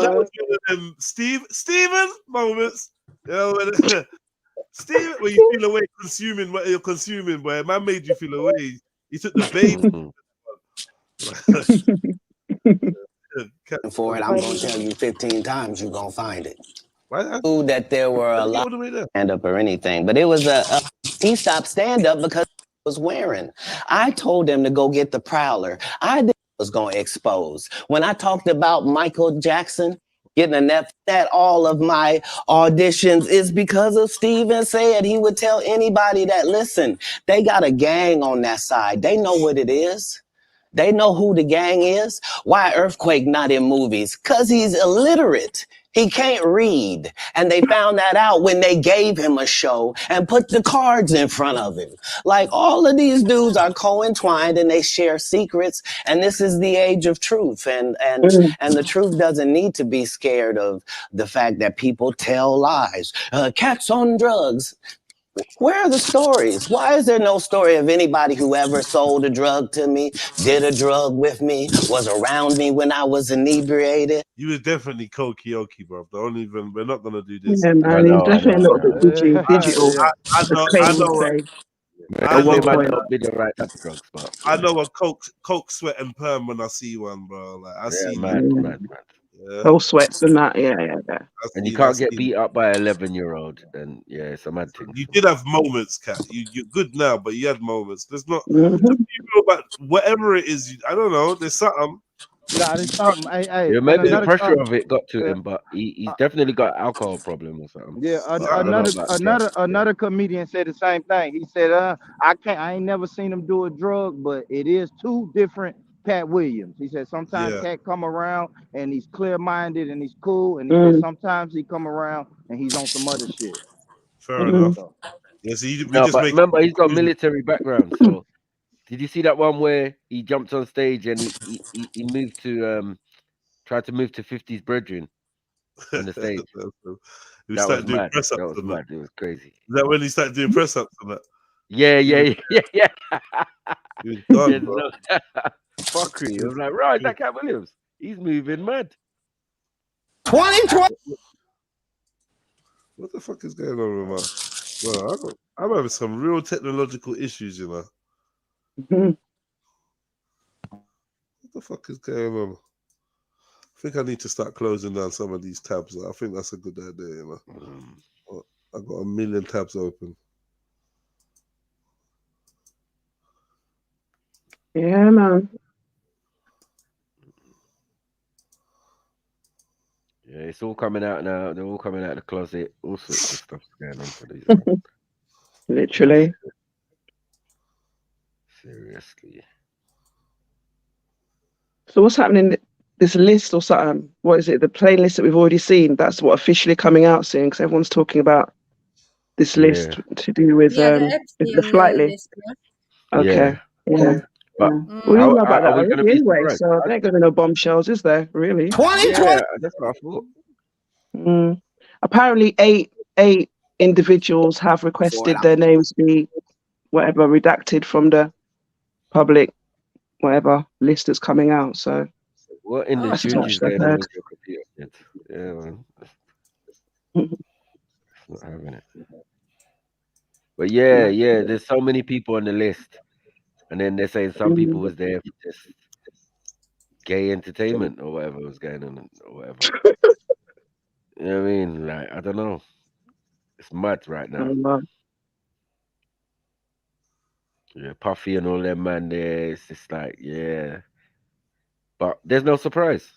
that was one of them Steven moments. Steve, when you feel away consuming what you're consuming, boy, man made you feel away. He took the baby. For it, I'm gonna tell you 15 times you're gonna find it. Knew that there were a lot of stand-up or anything, but it was he stopped stand-up because he was wearing. I told him to go get the Prowler. I was gonna expose. When I talked about Michael Jackson getting a net, that all of my auditions is because of Steven said he would tell anybody that, listen, they got a gang on that side. They know what it is. They know who the gang is. Why Earthquake not in movies? Because he's illiterate. He can't read. And they found that out when they gave him a show and put the cards in front of him. Like, all of these dudes are co-entwined and they share secrets. And this is the age of truth. And the truth doesn't need to be scared of the fact that people tell lies. Cats on drugs. Where are the stories? Why is there no story of anybody who ever sold a drug to me, did a drug with me, was around me when I was inebriated? You was definitely Kokioki, bro. We're not gonna do this. Yeah, man, he was definitely a little bit digital. I know a coke sweat and perm when I see one, bro. Like I see mad. Cold sweats and that, yeah. And you can't get beat up by an 11-year-old, and it's a mad thing. You did have moments, Kat. You're good now, but you had moments. There's not about whatever it is. I don't know. There's something. There's something. Yeah, maybe the pressure of it got to him, but he's definitely got an alcohol problem or something. Yeah, another comedian said the same thing. He said, I ain't never seen him do a drug, but it is two different Cat Williams. He said sometimes Cat come around and he's clear-minded and he's cool, and he said sometimes he come around and he's on some other shit. Fair enough. Yes, but remember he's got military background. So did you see that one where he jumped on stage and he moved to tried to move to 50's brethren on the stage? He started doing press ups. That was mad. It was crazy. Is that when he started doing press ups and that? Yeah. He was done, bro. Fuckery. I was like, right, that Cat Williams, he's moving mad. 2020. What the fuck is going on with Well, I'm having some real technological issues, you know. Mhm. What the fuck is going on? I think I need to start closing down some of these tabs. I think that's a good idea, you know. I've got a million tabs open. Yeah, man. Yeah, it's all coming out now. They're all coming out of the closet. All sorts of stuff's going on for these. Man. Literally. Seriously. So what's happening? This list or something? What is it? The playlist that we've already seen. That's what officially coming out soon because everyone's talking about this list to do with Yeah, the the Epstein flight list. list. Yeah. Okay. Yeah. But We all know about are that we going to already be anyway. surprised? So there ain't gonna be no bombshells, is there? Really? Yeah, that's what I thought. Apparently, eight individuals have requested their names be whatever redacted from the public whatever list that's coming out. So What in the that's as judge much is as I've going on heard. with your computer? Yeah, man. Not having it. But yeah, there's so many people on the list. And then they're saying some people was there for just gay entertainment or whatever was going on or whatever. You know what I mean? Like, I don't know. It's mad right now. Yeah, Puffy and all them man there. It's just like, yeah. But there's no surprise.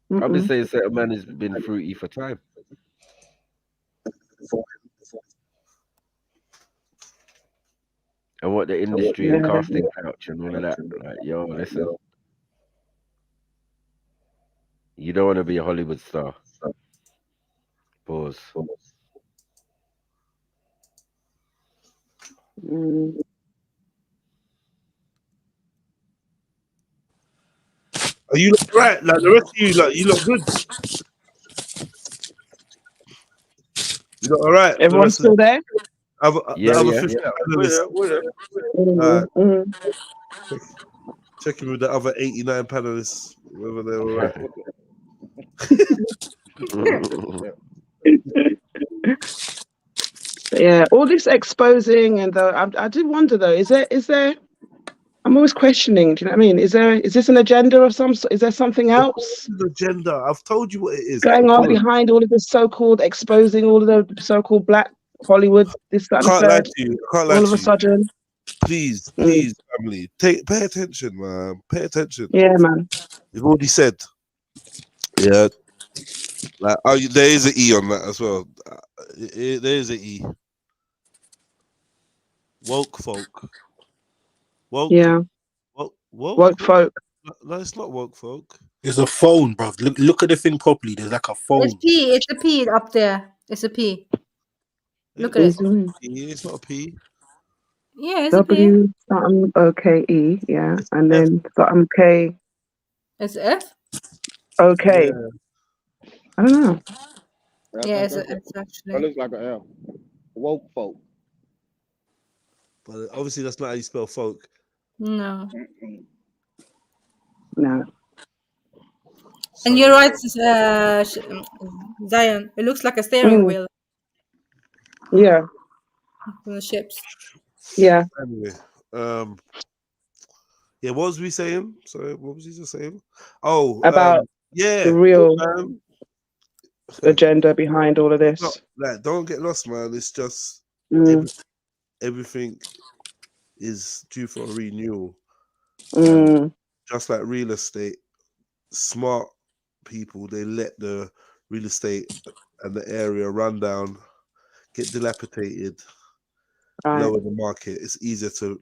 I've been saying certain man has been fruity for time. And what the industry and casting couch and all of that. Like, yo, listen. You don't want to be a Hollywood star. Pause. Are you look right? Like the rest of you, like you look good. You look all right. Everyone's still there? The other 50 panelists. Checking with the other 89 panelists whether they're all right. Yeah, all this exposing and I did wonder though, is there? I'm always questioning. Do you know what I mean? Is this an agenda of some sort? Is there something else? Agenda. I've told you what it is. Going on behind all of this so-called exposing all of the so-called black Hollywood, this, that, and the Can't lie third. to you. Can't lie All to of a you. sudden. Please, family, pay attention, man. Pay attention. Yeah, man. You've already said. Yeah. Like, there is an E on that as well. There is an E. Woke folk. Woke. Yeah. Woke folk. No, it's not woke folk. It's a phone, bro. Look at the thing properly. There's like a phone. It's a P up there. It's a P. Look at it. It's not a P. Yeah, it's a P. W something OKE, yeah, and then something K. It's F. Okay. Yeah. I don't know. Yeah, it's a F actually. That looks like an F. Woke folk. But obviously that's not how you spell folk. No. No. And you're right, Zion. It looks like a steering wheel. Yeah. From the ships. Yeah. Anyway, yeah, what was we saying? Sorry, what was he just saying? Oh, about the real agenda behind all of this. Don't get lost, man. It's just everything is due for a renewal. Just like real estate, smart people, they let the real estate and the area run down, get dilapidated, lower the market. It's easier to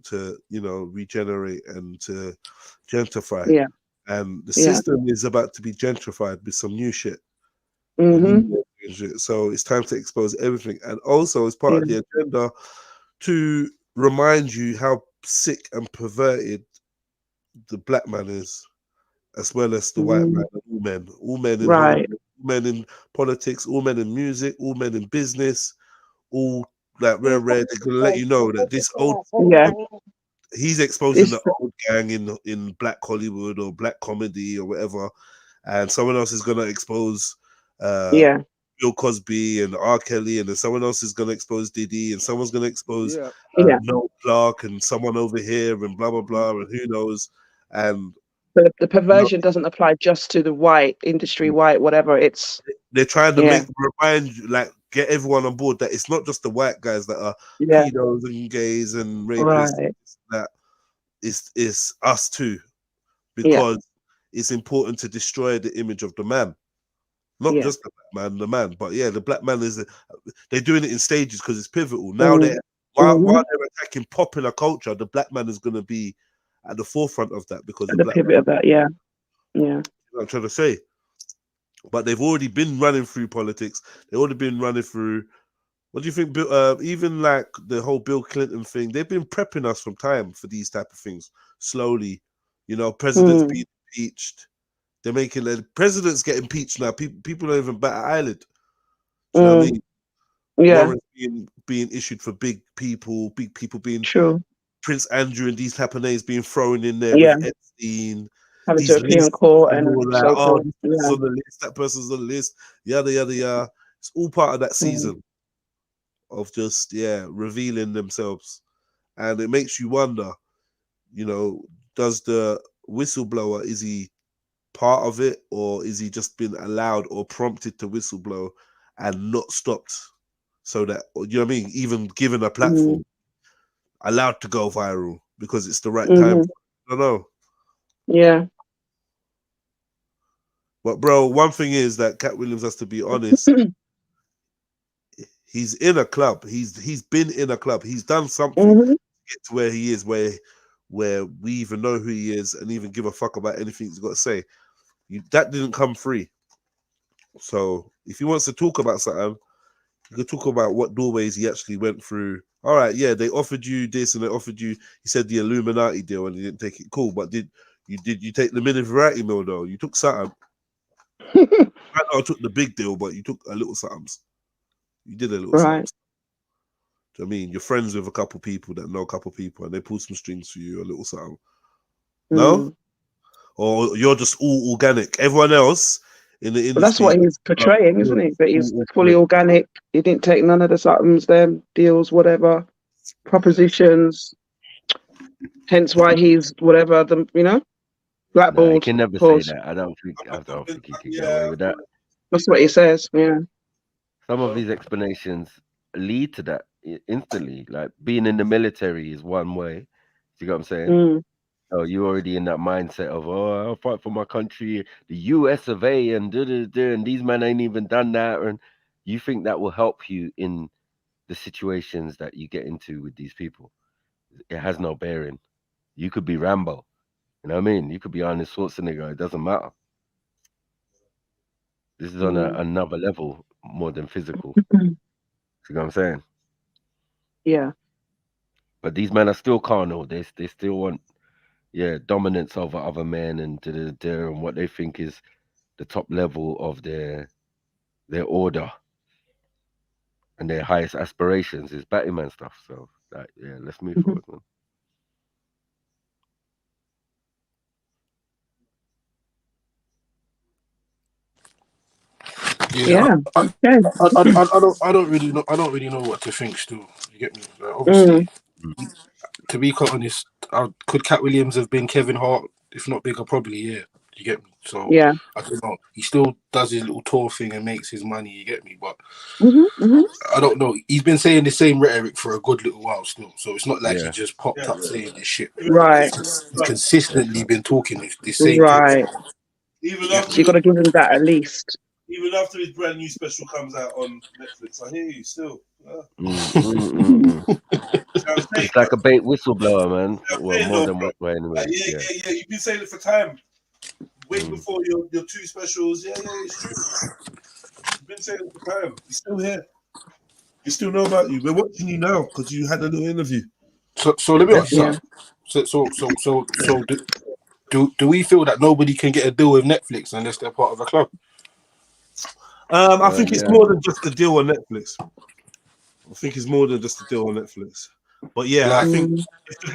regenerate and to gentrify. Yeah. And the system is about to be gentrified with some new shit. So it's time to expose everything. And also as part of the agenda to remind you how sick and perverted the black man is, as well as the white man, all men in Hollywood, all men in politics, all men in music, all men in business, all like rare. They're gonna let you know that this old he's exposing the old gang in black Hollywood or black comedy or whatever, and someone else is gonna expose real Bill Cosby and R. Kelly, and then someone else is going to expose Diddy, and someone's going to expose Yeah. Noel Clark, and someone over here, and blah blah blah, and who knows. And the perversion doesn't apply just to the white industry, white whatever. It's they're trying to remind you, like, get everyone on board that it's not just the white guys that are pedos and gays and rapists. Right. That it's us too, because it's important to destroy the image of the man, not just the black man, the man. But the black man is. They're doing it in stages because it's pivotal. Now while they're attacking popular culture, the black man is going to be at the forefront of that because the pivot of that. Yeah. You know what I'm trying to say. But they've already been running through politics. They've already been running through. What do you think? Even like the whole Bill Clinton thing, they've been prepping us from time for these type of things. Slowly, presidents being impeached. They're making the presidents get impeached now. People don't even bat an eyelid. Do you know what I mean? Yeah. Warrants being issued for big people being true. Prince Andrew and these type of names being thrown in there with Epstein. Having to appear in court and so forth. This person's on the list, that person's on the list, yada yada yada. It's all part of that season of just revealing themselves, and it makes you wonder. Does the whistleblower, is he part of it, or is he just been allowed or prompted to whistleblow and not stopped? So that, you know what I mean, even given a platform, allowed to go viral because it's the right time. I don't know. Yeah. But bro, one thing is that Cat Williams has to be honest. He's in a club. He's been in a club. He's done something to get to where he is, where we even know who he is and even give a fuck about anything he's got to say. That didn't come free. So if he wants to talk about something, he could talk about what doorways he actually went through. All right, they offered you this and they offered you. He said the Illuminati deal and he didn't take it. Cool, but did you take the mini variety meal though? You took something. I took the big deal, but you took a little something. You did a little something. Do you know what I mean? You're friends with a couple people that know a couple people, and they pull some strings for you, a little something. No, or you're just all organic. Everyone else in the industry. But that's what he's portraying, isn't he? That he's fully organic. He didn't take none of the somethings, them deals, whatever propositions. Hence why he's whatever blackballed. No, he can never say that. I don't think he can get away with that. That's what he says. Yeah. Some of these explanations lead to that instantly. Like being in the military is one way. You know what I'm saying? Oh, you're already in that mindset of, I'll fight for my country, the US of A, and and these men ain't even done that. And you think that will help you in the situations that you get into with these people. It has no bearing. You could be Rambo. You know what I mean? You could be Arnold Schwarzenegger. It doesn't matter. This is on another level more than physical. You know what I'm saying? Yeah. But these men are still carnal. They still want, dominance over other men and what they think is the top level of their order and their highest aspirations is Batman stuff. So let's move forward, man. Yeah. I don't really know. I don't really know what to think. Still, you get me? Like, obviously, to be quite honest, could Cat Williams have been Kevin Hart? If not bigger, probably. Yeah, you get me. So I don't know. He still does his little tour thing and makes his money. You get me? But I don't know. He's been saying the same rhetoric for a good little while still. So it's not like he just popped up saying this shit. Right. He's consistently been talking this same. Right. Even after you got to give him that at least. Even after his brand new special comes out on Netflix, I hear you still. It's like a bait whistleblower, man. Well, more than what way anyway. Yeah. You've been saying it for time. Way before your two specials. Yeah, it's true. You've been saying it for time. You're still here. We still know about you. We're watching you now because you had a little interview. So let me ask you something. So do we feel that nobody can get a deal with Netflix unless they're part of a club? I think it's more than just a deal on Netflix. I think it's more than just a deal on Netflix. But I think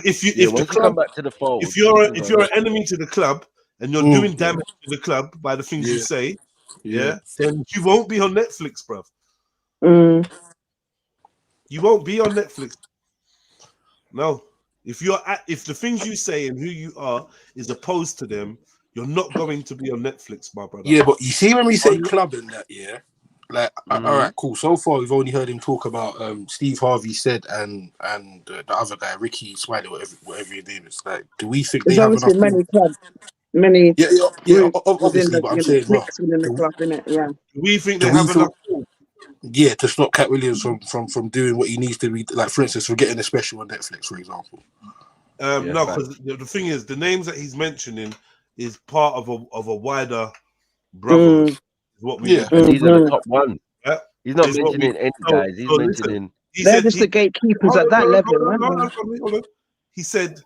if the club, come back to the fold, if you're an enemy to the club and you're doing damage to the club by the things you say, yeah, then you won't be on Netflix, bruv. You won't be on Netflix. No. If the things you say and who you are is opposed to them, you're not going to be on Netflix, my brother. Yeah, but you see when we say club and that, yeah, like all right, cool. So far, we've only heard him talk about Steve Harvey said and the other guy, Ricky Smiley, whatever his name is. Like, do we think they There's have enough? obviously many clubs, many groups within Obviously, the but I'm saying, well, mix within the club, innit? Yeah. Do we think do they we have feel? enough? Yeah, to stop Cat Williams from doing what he needs to be, like for instance, for getting a special on Netflix, for example. No, because the thing is, the names that he's mentioning is part of a wider brotherhood. Is what we and these are the top ones. Yeah. He's not Is what mentioning any guys. He's mentioning. He They're said just the gatekeepers at that level, aren't they? hold on. He said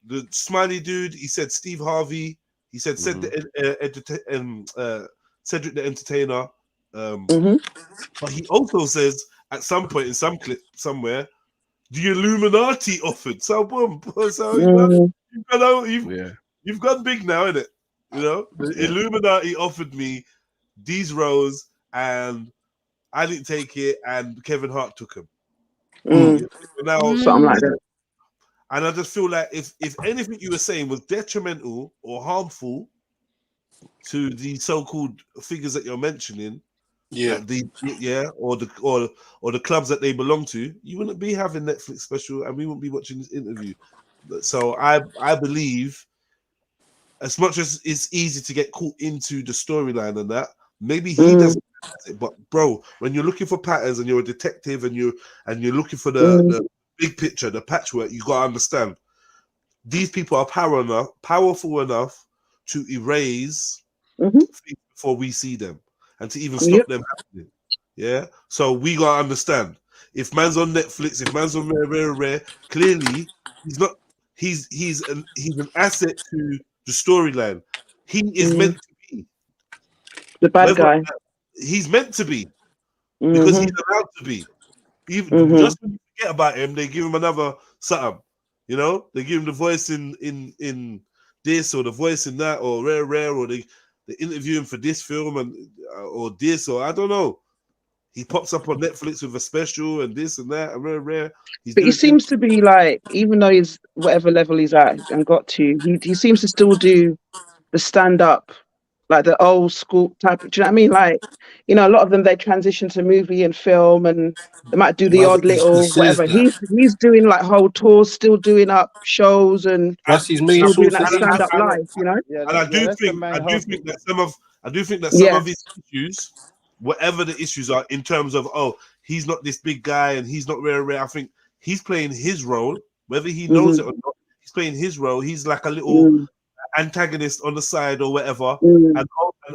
the Smiley dude. He said Steve Harvey. He said Cedric the Entertainer. But he also says at some point in some clip somewhere, the Illuminati offered. So boom, so you've gone big now, innit? You know, the Illuminati offered me these roles and I didn't take it, and Kevin Hart took him. Now, something like that. And I just feel like if anything you were saying was detrimental or harmful to the so-called figures that you're mentioning, or the clubs that they belong to, you wouldn't be having Netflix special, and we wouldn't be watching this interview. So I believe, as much as it's easy to get caught into the storyline and that, maybe he doesn't. But bro, when you're looking for patterns and you're a detective and you're looking for the big picture, the patchwork, you gotta understand these people are powerful enough to erase things before we see them and to even stop them happening. Yeah, so we gotta understand if man's on Netflix, if man's on rare, clearly he's not. He's an asset to the storyline. He is meant to be the bad guy. He's meant to be because he's allowed to be. Even just when you forget about him, they give him another something. You know, they give him the voice in this or the voice in that or rare or they interview him for this film and or this or I don't know. He pops up on Netflix with a special and this and that and rare. But he seems to be like, even though he's whatever level he's at and got to, he seems to still do the stand up, like the old school type. Do you know what I mean? Like, you know, a lot of them they transition to movie and film, and they might do the odd little whatever. He's doing like whole tours, still doing up shows, and that's his main still doing source that stand up live. You know, and I do think that some of his issues, whatever the issues are, in terms of he's not this big guy and he's not rare. I think he's playing his role, whether he knows it or not. He's playing his role. He's like a little antagonist on the side or whatever, and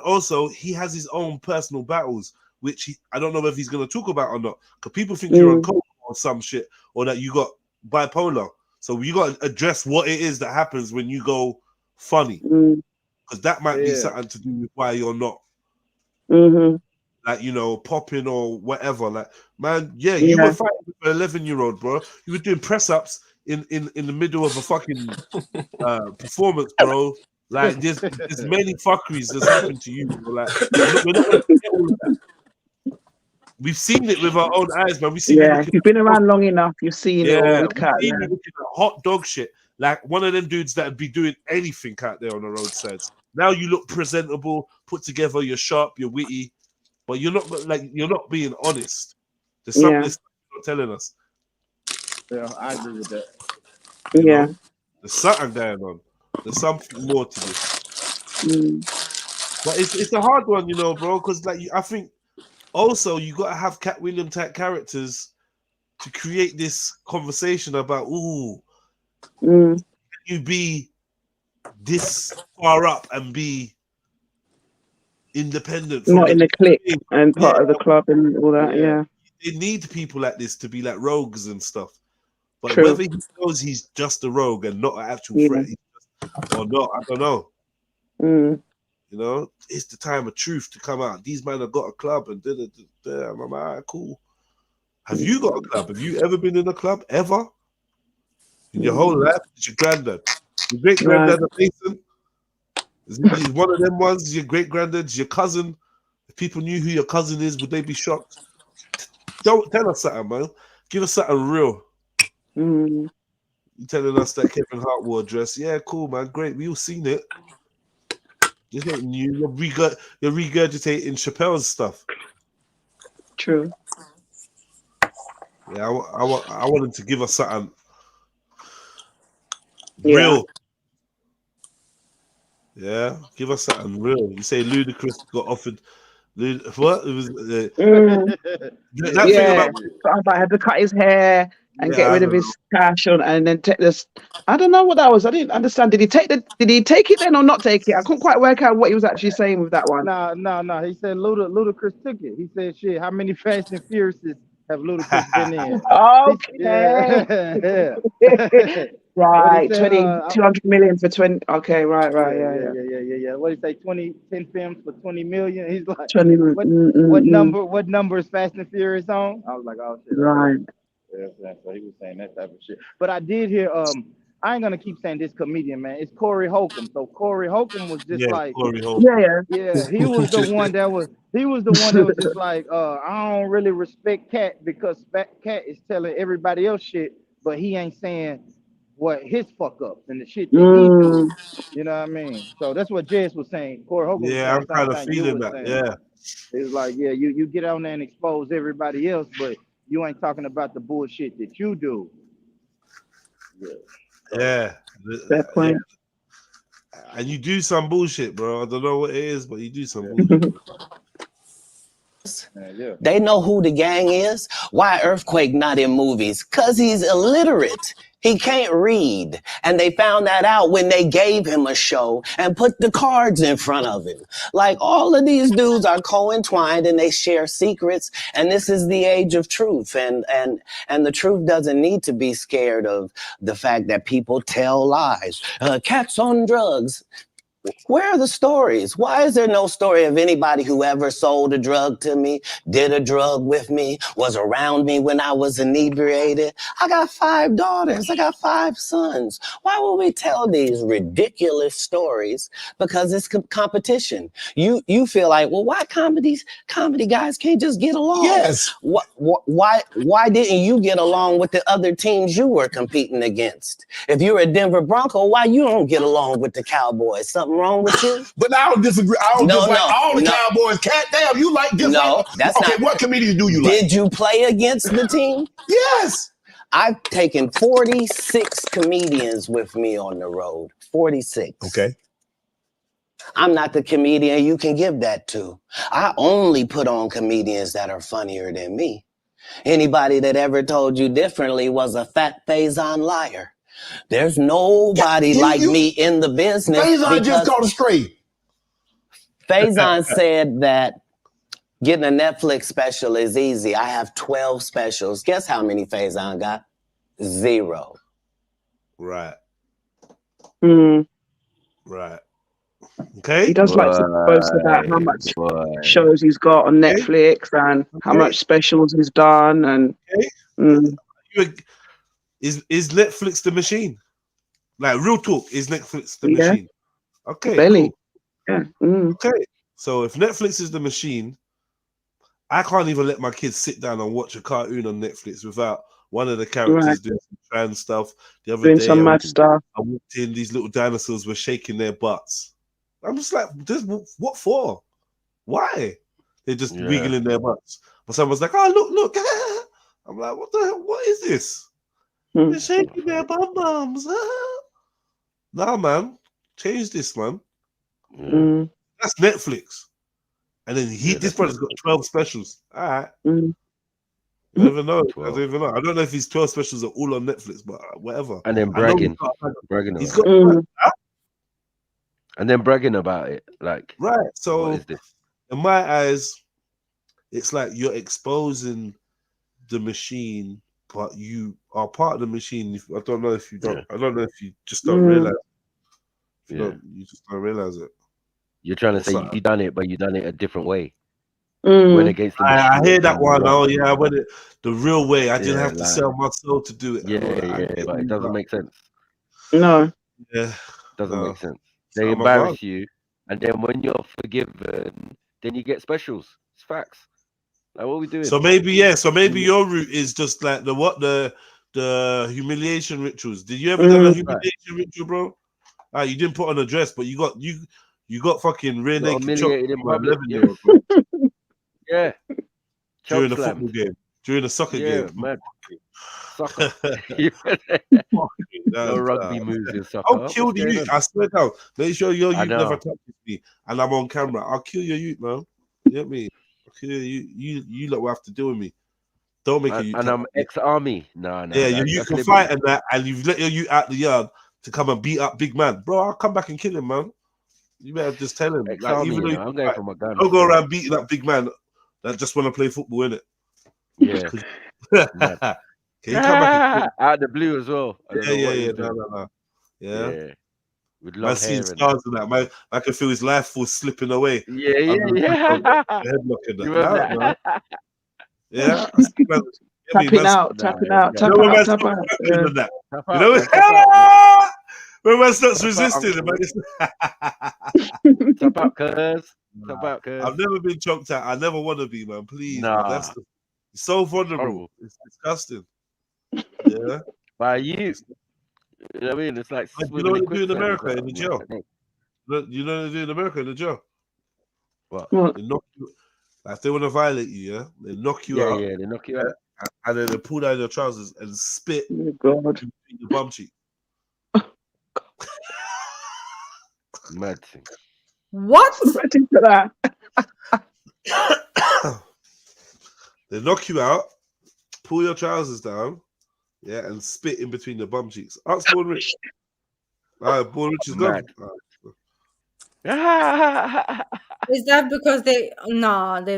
also he has his own personal battles, which I don't know if he's going to talk about or not, because people think you're on coke or some shit, or that you got bipolar. So you got to address what it is that happens when you go funny, because that might be something to do with why you're not like, you know, popping or whatever. Like, man, you were fighting with an 11-year-old, bro. You were doing press-ups in the middle of a fucking performance, bro. Like, there's many fuckeries that's happened to you, bro. Like, we're not gonna forget all of that. We've seen it with our own eyes, man. We've seen if you've been around long enough, you've seen it all with Cat. Looking at hot dog shit, like one of them dudes that'd be doing anything out there on the roadsides. Now you look presentable, put together, you're sharp, you're witty, but you're not being honest. There's something that's not telling us. Yeah, I agree with that. You know? There's something going on. There's something more to this. But it's a hard one, you know, bro, because like I think also you got to have Cat William type characters to create this conversation about can you be this far up and be independent from not in the clique and part of the club and all that. They need people like this to be like rogues and stuff. But True. whether he knows he's just a rogue and not an actual threat or not, I don't know. You know, it's the time of truth to come out. These men have got a club and I'm like, all right, cool. Have you got a club? Have you ever been in a club ever? In your whole life? It's your granddad. Your great granddad, Mason. Is one of them ones? Your great granddad, your cousin. If people knew who your cousin is, would they be shocked? Don't tell us something, man. Give us something real. Mm. You telling us that Kevin Hart wore a dress? Yeah, cool, man. Great. We all seen it. This ain't new. You're regurgitating Chappelle's stuff. True. Yeah, I want him to give us something Yeah. real. Yeah, give us something real. You say Ludacris got offered. What? It was that Yeah, thing I had to cut his hair and get I rid of don't his cash on, and then take this. I don't know what that was. I didn't understand. Did he take it then or not take it? I couldn't quite work out what he was actually saying with that one. No. He said Ludacris took it. He said, "Shit, how many Fast and Furiouses have Ludacris been in?" Okay. Yeah. Right, What he said, 200 million for 20. Okay, right, yeah. Yeah. What did he say? 10 films for 20 million. He's like, 20 what number is Fast and Furious on? I was like, oh shit. Right. Yeah, so he was saying that type of shit. But I did hear. I ain't gonna keep saying this comedian, man. It's Corey Holcomb. So Corey Holcomb was just like, Corey Holcomb. yeah. He was the one that was just like, I don't really respect Cat because Cat is telling everybody else shit, but he ain't saying what his fuck ups and the shit that he do. You know what I mean? So that's what Jess was saying. Corey Holcomb was Yeah, saying I'm kind of something you feeling was that. saying. Yeah. It's like, yeah, you get on there and expose everybody else, but you ain't talking about the bullshit that you do. Yeah. Fair point. And you do some bullshit, bro. I don't know what it is, but you do some bullshit. They know who the gang is. Why Earthquake not in movies? Cause he's illiterate. He can't read. And they found that out when they gave him a show and put the cards in front of him. Like, all of these dudes are co-entwined and they share secrets. And this is the age of truth. And the truth doesn't need to be scared of the fact that people tell lies. Cats on drugs. Where are the stories? Why is there no story of anybody who ever sold a drug to me, did a drug with me, was around me when I was inebriated? I got 5 daughters. I got 5 sons. Why would we tell these ridiculous stories? Because it's competition. You feel like, well, why comedy guys can't just get along? Yes. Why didn't you get along with the other teams you were competing against? If you're a Denver Bronco, why you don't get along with the Cowboys? Something wrong with you? But I don't disagree. I don't dislike all the Cowboys. Cat, damn, you like dislike. No, that's okay, not. What comedians do you like? Did you play against the team? Yes. I've taken 46 comedians with me on the road. 46. Okay. I'm not the comedian you can give that to. I only put on comedians that are funnier than me. Anybody that ever told you differently was a fat Faison liar. There's nobody like me in the business. Faison just caught a stray. Faison said that getting a Netflix special is easy. I have 12 specials. Guess how many Faison got? 0. Right. Right. Okay. He does like to boast about how much shows he's got on Netflix and how much specials he's done. And is Netflix the machine? Like, real talk, is Netflix the machine? Okay. Belly. Cool. Yeah. Okay. So if Netflix is the machine, I can't even let my kids sit down and watch a cartoon on Netflix without one of the characters doing some trans stuff. The other doing day, some mad stuff. I walked in, these little dinosaurs were shaking their butts. I'm just like, what for? Why? They're just wiggling their butts. But someone's like, oh, look. I'm like, what the hell? What is this? They're shaking their bum-bums. Nah, man. Change this, man. That's Netflix. And then this brother's got 12 specials. All right. I don't even know. I don't know if his 12 specials are all on Netflix, but whatever. And then bragging about it. Like, right. So what is this? In my eyes, it's like you're exposing the machine, but you are part of the machine. I don't know if you don't. I don't know if you just don't realize. You just don't realize it. You're trying to say you done it, but you done it a different way. Went against the I machine. hear that one. Oh yeah, I went it the real way. I didn't have to like, sell my soul to do it. But it doesn't make sense. No. Yeah. Doesn't make sense. They embarrass you, and then when you're forgiven, then you get specials. It's facts. Like, what are we doing? So maybe your route is just like the humiliation rituals. Did you ever do a humiliation ritual, bro? You didn't put on a dress, but you got fucking rear naked humiliated in public. 11-year-old, bro. Yeah. During a football game, during a soccer game. Man. Soccer. No rugby moves in soccer. I'll kill the youth. I swear down. Make sure your youth never touches me, and I'm on camera. I'll kill your youth, man. You get me? I'll kill you. You lot will have to deal with me. Don't make a youth. And I'm ex-army. No. Yeah, your youth can fight and that, and you've let your youth out the yard to come and beat up big man, bro. I'll come back and kill him, man. You better just tell him. Like, even though I'm going for my gun. Don't go around beating up big man that just want to play football, innit? Yeah. Can you come back out of the blue as well? Yeah. No. Yeah. With long hair and stars and that. Man, I can feel his life force slipping away. Yeah. Headlocking that. Yeah. Tapping out. When man starts resisting, Tap out, cuz. I've never been choked out. I never want to be, man. Please, man. That's so vulnerable. It's disgusting. Yeah. By you. You know what I mean? It's like you know what they do in America in the jail. You know what they do in America in the jail. What? They knock you. Like if they want to violate you, yeah, they knock you out. Yeah, they knock you out, and then they pull down your trousers and spit in your bum cheek. Mad thing. What? Ready for that? They knock you out, pull your trousers down, yeah, and spit in between the bum cheeks. Ask Born Rich. Born Rich is gone. Is that because they're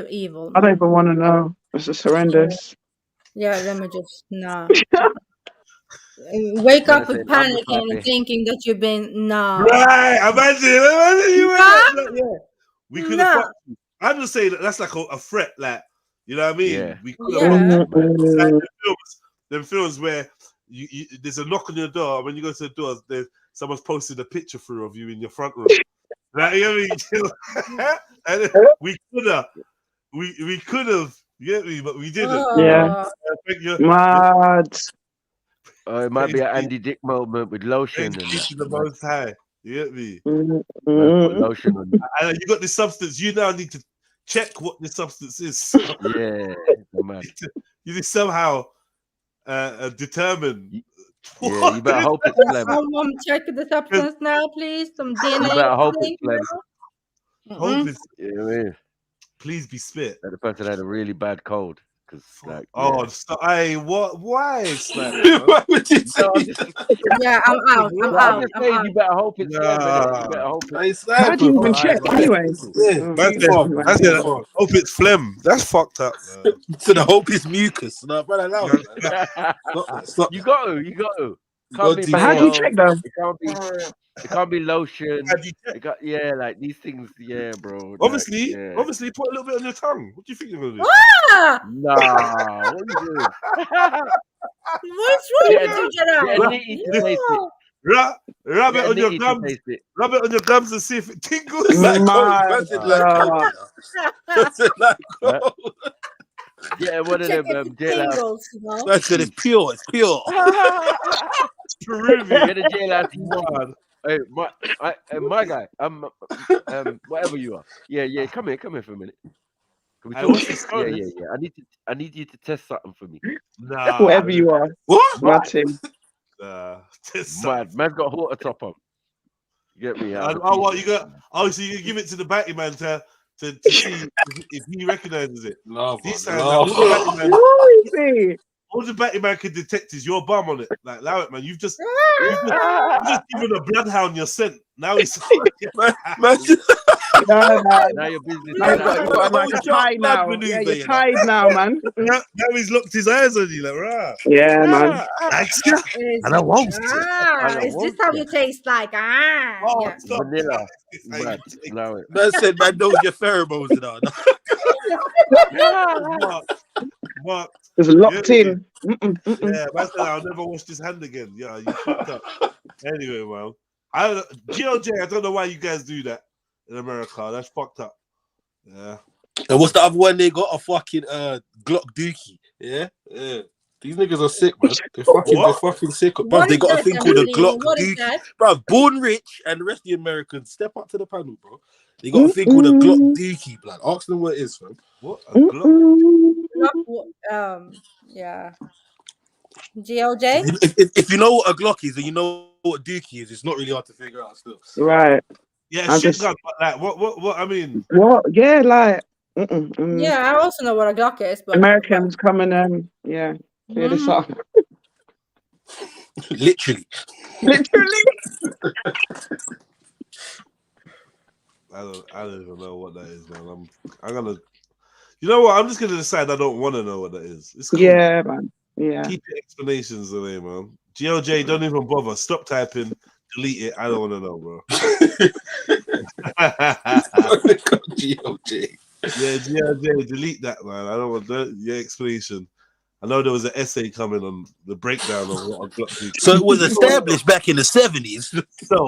evil? I don't even want to know. It's just horrendous. Yeah, let me just wake up with panic and thinking that you've been Right, imagine you we could have. I'm just saying that's like a threat, like you know what I mean. Yeah. We could have like them films where you there's a knock on your door. When you go to the door, someone's posted a picture through of you in your front room. Like, you know what I mean? And we could have, you get me, but we didn't. Yeah. Mad. It might be an Andy Dick moment with lotion. And the most high. You get me? Lotion on. And you got this substance. You now need to check what this substance is. Yeah. You need somehow determine. Yeah, you better hope it's phlegm. Someone check the substance now, please. Some DNA. You better hope it's phlegm. Hope it's. Yeah, please be spit. That the person had a really bad cold. Like, hey, what? Why? Why would you say yeah, I'm out. You better hope it's phlegm. You better hope it's. How do you even check anyway? Hope it's phlegm. That's fucked up. So the hope is mucus. No, brother, stop. You got to. Can't be. But how do you check though? It can't be lotion. Like these things. Yeah, bro. Obviously, put a little bit on your tongue. What do you think you're gonna do? Nah, what are you doing? What's wrong with you, Gerard? Rub it on your gums. Rub it on your gums and see if it tingles. Yeah, one of them jailhouse. That's it. It's pure. It's pure. It's Peruvian. Get a jailhouse. Hey, my guy. Whatever you are. Yeah. Come here for a minute. Can we talk? Yeah. I need you to test something for me. Nah. Whatever you are. What? Martin. Man's got water top on. You get me? What you got? So you give it to the Batty man to see if he recognizes it. All the Batty man can detect is your bum on it. Like, allow it, man. You've just given a bloodhound your scent. Now he's now your business. You're tied now. Yeah, you're tied now, man. Now he's locked his eyes on you, like, rah. Yeah, man. And I won't. Is this how you taste like? Vanilla. Man said, man knows your pheromones and all. Mark, it's locked in. Yeah, man said I'll never wash this hand again. Yeah, you fucked up. Anyway, well, GLJ, I don't know why you guys do that in America. That's fucked up. Yeah. And what's the other one? They got a fucking Glock Dookie. Yeah, yeah. These niggas are sick, man. They're fucking sick. Bruv, What they is got a that, thing called a Emily? Glock What is Dookie. that? Bruv, born rich and the rest of the Americans, step up to the panel, bro. They got a thing called a Glock Dookie, blood. Ask them what it is, fam. What? A Glock? Yeah. GLJ? If you know what a Glock is and you know what Dookie is, it's not really hard to figure out still. Right. Yeah, I shit just gun. But like, what? I mean, what? Yeah, like Yeah, I also know what a Glock is, but Americans come and clear this up. Literally. Literally. I don't even know what that is, man. I'm gonna. You know what? I'm just gonna decide I don't want to know what that is. It's cool. Yeah, man. Yeah. Keep your explanations away, man. GLJ, don't even bother. Stop typing. Delete it. I don't want to know, bro. GLJ. Yeah, GLJ, delete that, man. I don't want your explanation. I know there was an essay coming on the breakdown of what a Glock is. So it was established back in the 70s. So,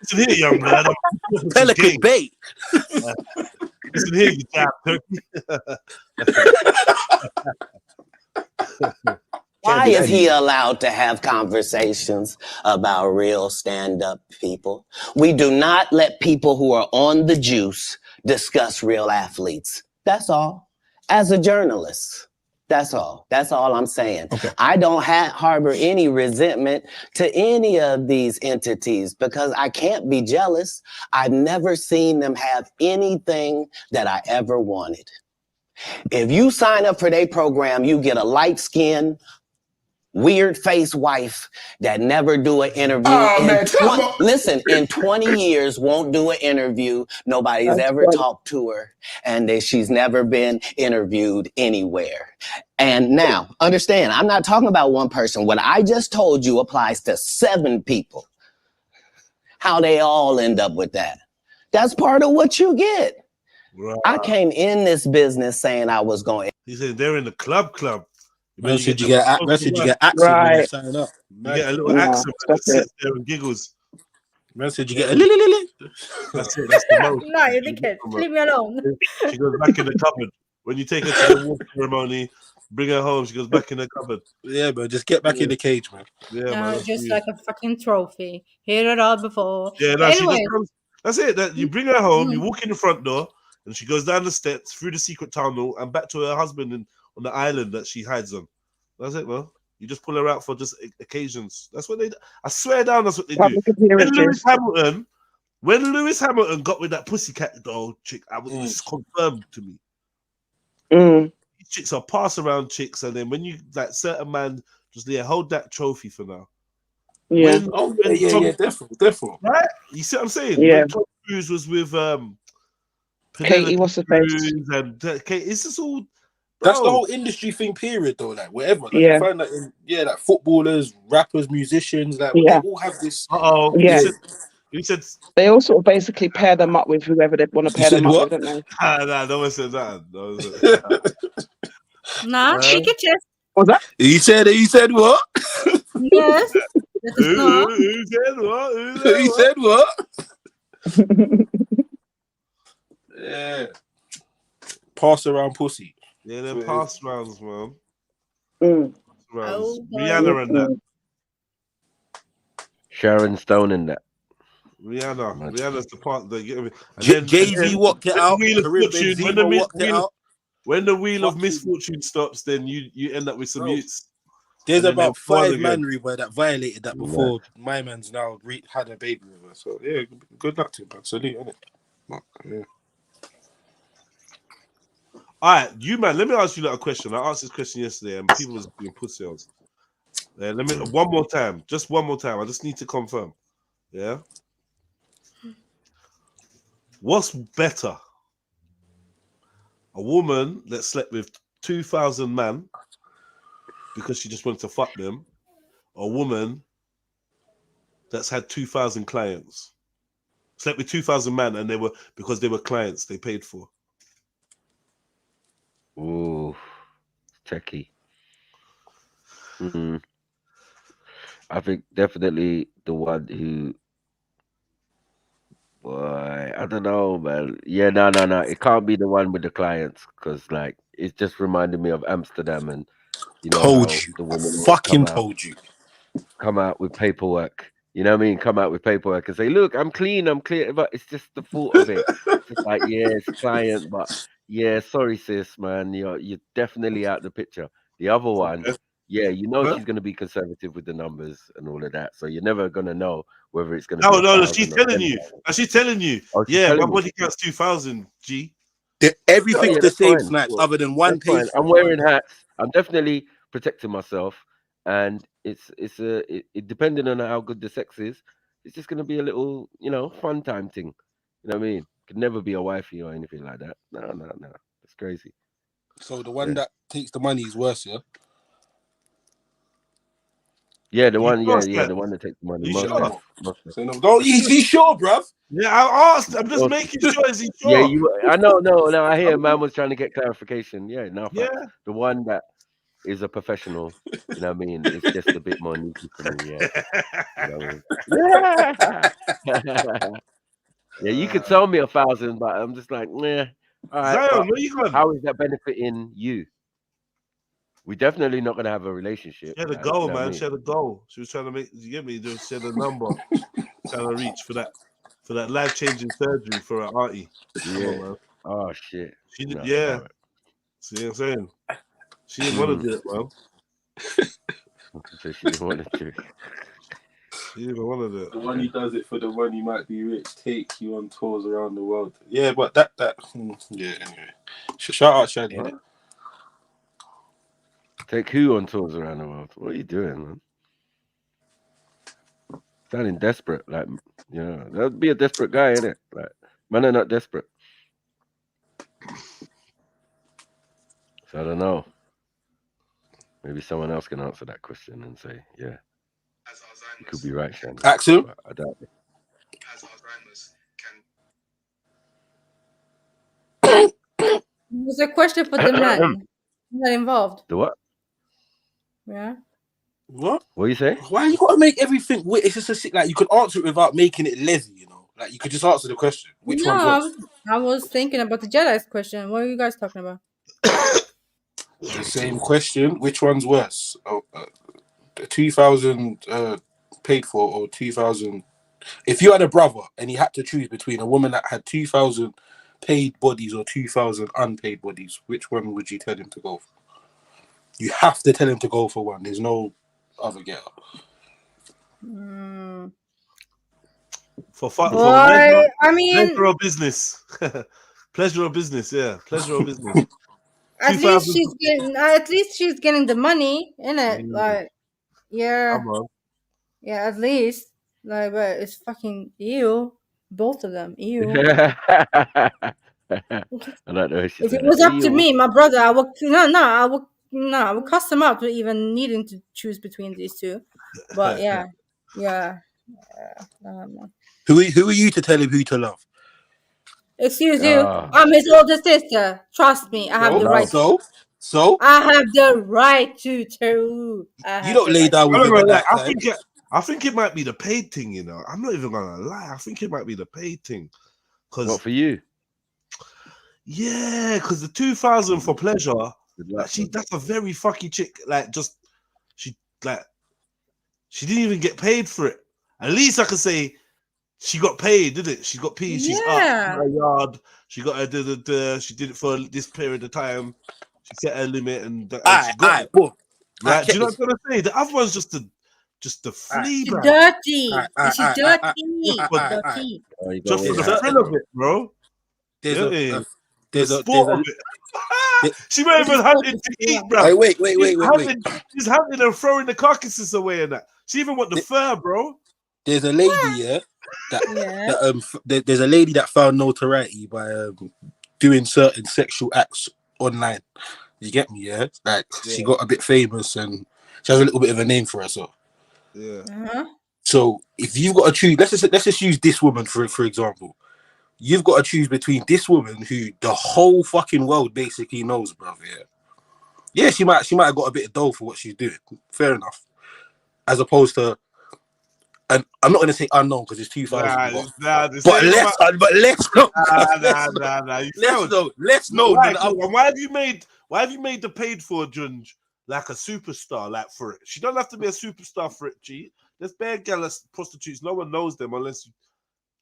listen here, young man. Pelican bait. Listen here, you damn turkey. Why is he allowed to have conversations about real stand-up people? We do not let people who are on the juice discuss real athletes. That's all. As a journalist, that's all. That's all I'm saying. Okay. I don't harbor any resentment to any of these entities because I can't be jealous. I've never seen them have anything that I ever wanted. If you sign up for their program, you get a light-skinned, weird-faced wife that never do an interview. Listen, in 20 years, won't do an interview. Nobody's ever talked to her, and she's never been interviewed anywhere. And now, understand, I'm not talking about one person. What I just told you applies to 7 people. How they all end up with that. That's part of what you get. Right. I came in this business saying I was going. He said they're in the club. Man, should you get accent when you sign up? You get a little accent that sits there and giggles. Man said you get a lily. That's it. That's the most. No, you dickhead. Leave me alone. She goes back in the cupboard. When you take her to the award ceremony, bring her home, she goes back in the cupboard. Yeah, but just get back in the cage, man. Yeah, No, man. just like a fucking trophy. Hear it all before. Yeah, no, anyway. she just comes. That's it. That you bring her home, you walk in the front door, and she goes down the steps through the secret tunnel and back to her husband on the island that she hides on. That's it, man. You just pull her out for just occasions. That's what they do. I swear down, that's what they do. When Lewis Hamilton got with that pussycat doll chick, it's confirmed to me. These chicks are pass around chicks, and then when you like certain man, just hold that trophy for now. Yeah. Definitely. Right? You see what I'm saying? Yeah. When Tom Cruise was with Katie, what's the face? And Kate, it's just all. That's the whole industry thing, period, though. Like, whatever. Like, Yeah. I find that like footballers, rappers, musicians, like, they all have this. Yeah. You said they all sort of basically pair them up with whoever they want to pair them up with, don't they? Nah, no one said that. Nah, shake your chest. What's that? He said what? Yes. Who said what? He said what? Yeah. Pass around pussy. Yeah, they're pass rounds, man. Oh, Rihanna and that. Sharon Stone and that. Rihanna's the part that get me. Jay-Z walked it out. When the wheel of misfortune stops, then you end up with some youths. There's about 5 man that violated that before my man's now had a baby with her. So yeah, good luck to him, man. Salute, innit? Yeah. All right, you man. Let me ask you a question. I asked this question yesterday, and people was being pussy on. Let me one more time. Just one more time. I just need to confirm. Yeah. What's better? A woman that slept with 2,000 men because she just wanted to fuck them, or a woman that's had 2,000 clients, slept with 2,000 men, and because they were clients they paid for. Ooh, techie. I think definitely the one who. Boy, I don't know, man. Yeah, no. It can't be the one with the clients because, like, it just reminded me of Amsterdam, and you know Told how you. the woman always Fucking told you. come out with paperwork. You know what I mean? Come out with paperwork and say, "Look, I'm clean, I'm clear." But it's just the thought of it. It's just like, yeah, it's client, but yeah, sorry, sis, man, you're definitely out the picture. The other one, yeah, you know Huh? she's gonna be conservative with the numbers and all of that, so you're never gonna know whether it's gonna be No, no, 1,000 she's or telling 10,000. you. She's telling you. Oh, she's Yeah, my telling me. body count's 2,000. G. Oh Everything's yeah, the that's same, fine. Snipes, Well, other than one that's fine. pays I'm for it. wearing hats. I'm definitely protecting myself, and it depending on how good the sex is, it's just gonna be a little, fun time thing. You know what I mean? Could never be a wifey or anything like that. No. That's crazy. So the one Yeah. that takes the money is worse, yeah? Yeah, the You one, sure, the one that takes the money. You Most sure? def, most def. So no, don't he's sure, bruv. Yeah, I asked. I'm just Most making def. sure. Is he Yeah, sure? I know, no. I hear man was trying to get clarification. Yeah, no Yeah. facts. The one that is a professional, you know what I mean? It's just a bit more neaty for me, yeah. You know what I mean? Yeah, you could sell me 1,000, but I'm just like, nah. All right, Zion, but where you gone? how is that benefiting you? We're definitely not gonna have a relationship. She had a Like, goal, you know what I man. mean? She had a goal. She was trying to make. You get me? She had a number trying to reach for that life changing surgery for her auntie. Come on, Yeah. man. Oh shit. She did, No, yeah. all right. See what I'm saying? She didn't want to do it, man. So she didn't want to do it. She didn't even want to do it. The one who does it for the money might be rich, take you on tours around the world. Yeah, but that yeah, anyway. Shout out Shadi, innit? Take who on tours around the world? What are you doing, man? Sounding desperate, like that'd be a desperate guy, innit? Like, man are not desperate. So I don't know. Maybe someone else can answer that question and say, yeah, you could be right, Shannon. Ask him. But I doubt it. Was a question for the man not involved. The what? Yeah. What? What you say? Why you gotta make everything weird? It's just like you could answer it without making it lazy, you know? Like you could just answer the question. Which one's worse? I was thinking about the Jedi's question. What are you guys talking about? The same question. Which one's worse? 2,000 paid for or 2,000? If you had a brother and he had to choose between a woman that had 2,000 paid bodies or 2,000 unpaid bodies, which one would you tell him to go for? You have to tell him to go for one. There's no other get up. For pleasure, I mean, pleasure or business. Pleasure or business, yeah. Pleasure or business. at least she's getting the money, innit? Like, yeah. Come on. Yeah, at least. Like, but it's fucking ew. Both of them, ew. I like the way she If said it was that. up to me, my brother, I would cuss him out to even needing to choose between these two. But yeah. Who are you to tell him who to love? Excuse you. I'm his older sister. Trust me, I have the right. So I have the right to tell. You don't lay down with I'm him not at gonna lie. that I think it might be the paid thing, you know. I'm not even gonna lie. I think it might be the paid thing. What for you? Yeah, because the 2,000 for pleasure, that's a very fucky chick. Like, she didn't even get paid for it. At least I could say she got paid, didn't it? She got paid. She's up her yard. She got her. She did it for this period of time. She set her limit and she got it. Right? Do you know what I'm gonna say? The other one's just the flea. She's dirty. She's dirty. Just for the thrill of it, bro. There's a sport of it. She not even hunting to eat, bro. Wait. She's hunting and throwing the carcasses away and that. She even want the fur, bro. There's a lady, there's a lady that found notoriety by doing certain sexual acts online. You get me, yeah? Like she got a bit famous and she has a little bit of a name for herself. Yeah. So if you've got to choose, let's just use this woman for example. You've got to choose between this woman who the whole fucking world basically knows, bruv. Yeah, she might have got a bit of dough for what she's doing. Fair enough. As opposed to and I'm not gonna say unknown because it's 2000. But let's know. You Let's know. Why have you made the paid for Junj like a superstar, like for it? She don't have to be a superstar for it, G. There's bare gallus prostitutes. No one knows them unless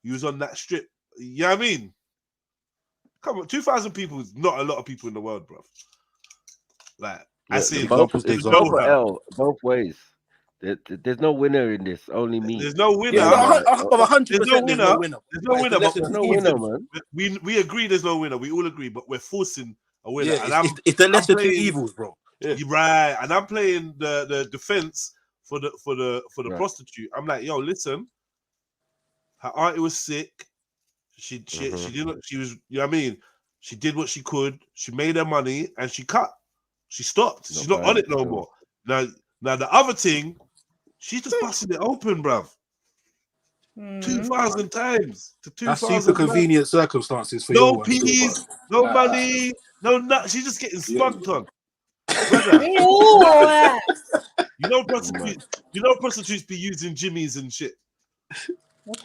you was on that strip. You know what I mean? Come on, 2,000 people is not a lot of people in the world, bro. Like, I see both ways. There's no winner in this. Only me. There's no winner. Yeah, 100%. There's no winner. There's no winner. There's no winner, man. We agree there's no winner. We all agree, but we're forcing a winner. Yeah, it's the lesser two evils, bro. Yeah. Right, and I'm playing the defense for the Right. prostitute. I'm like, yo, listen, her auntie was sick. She didn't. She was, you know what I mean? She did what she could. She made her money and she cut. She stopped. She's not on it no more. Now the other thing, she's just busting it open, bruv. 2,000 times to 2,000. That's super convenient circumstances for no your peas, no money, no nut. She's just getting spunked on. You know prostitutes be using jimmies and shit.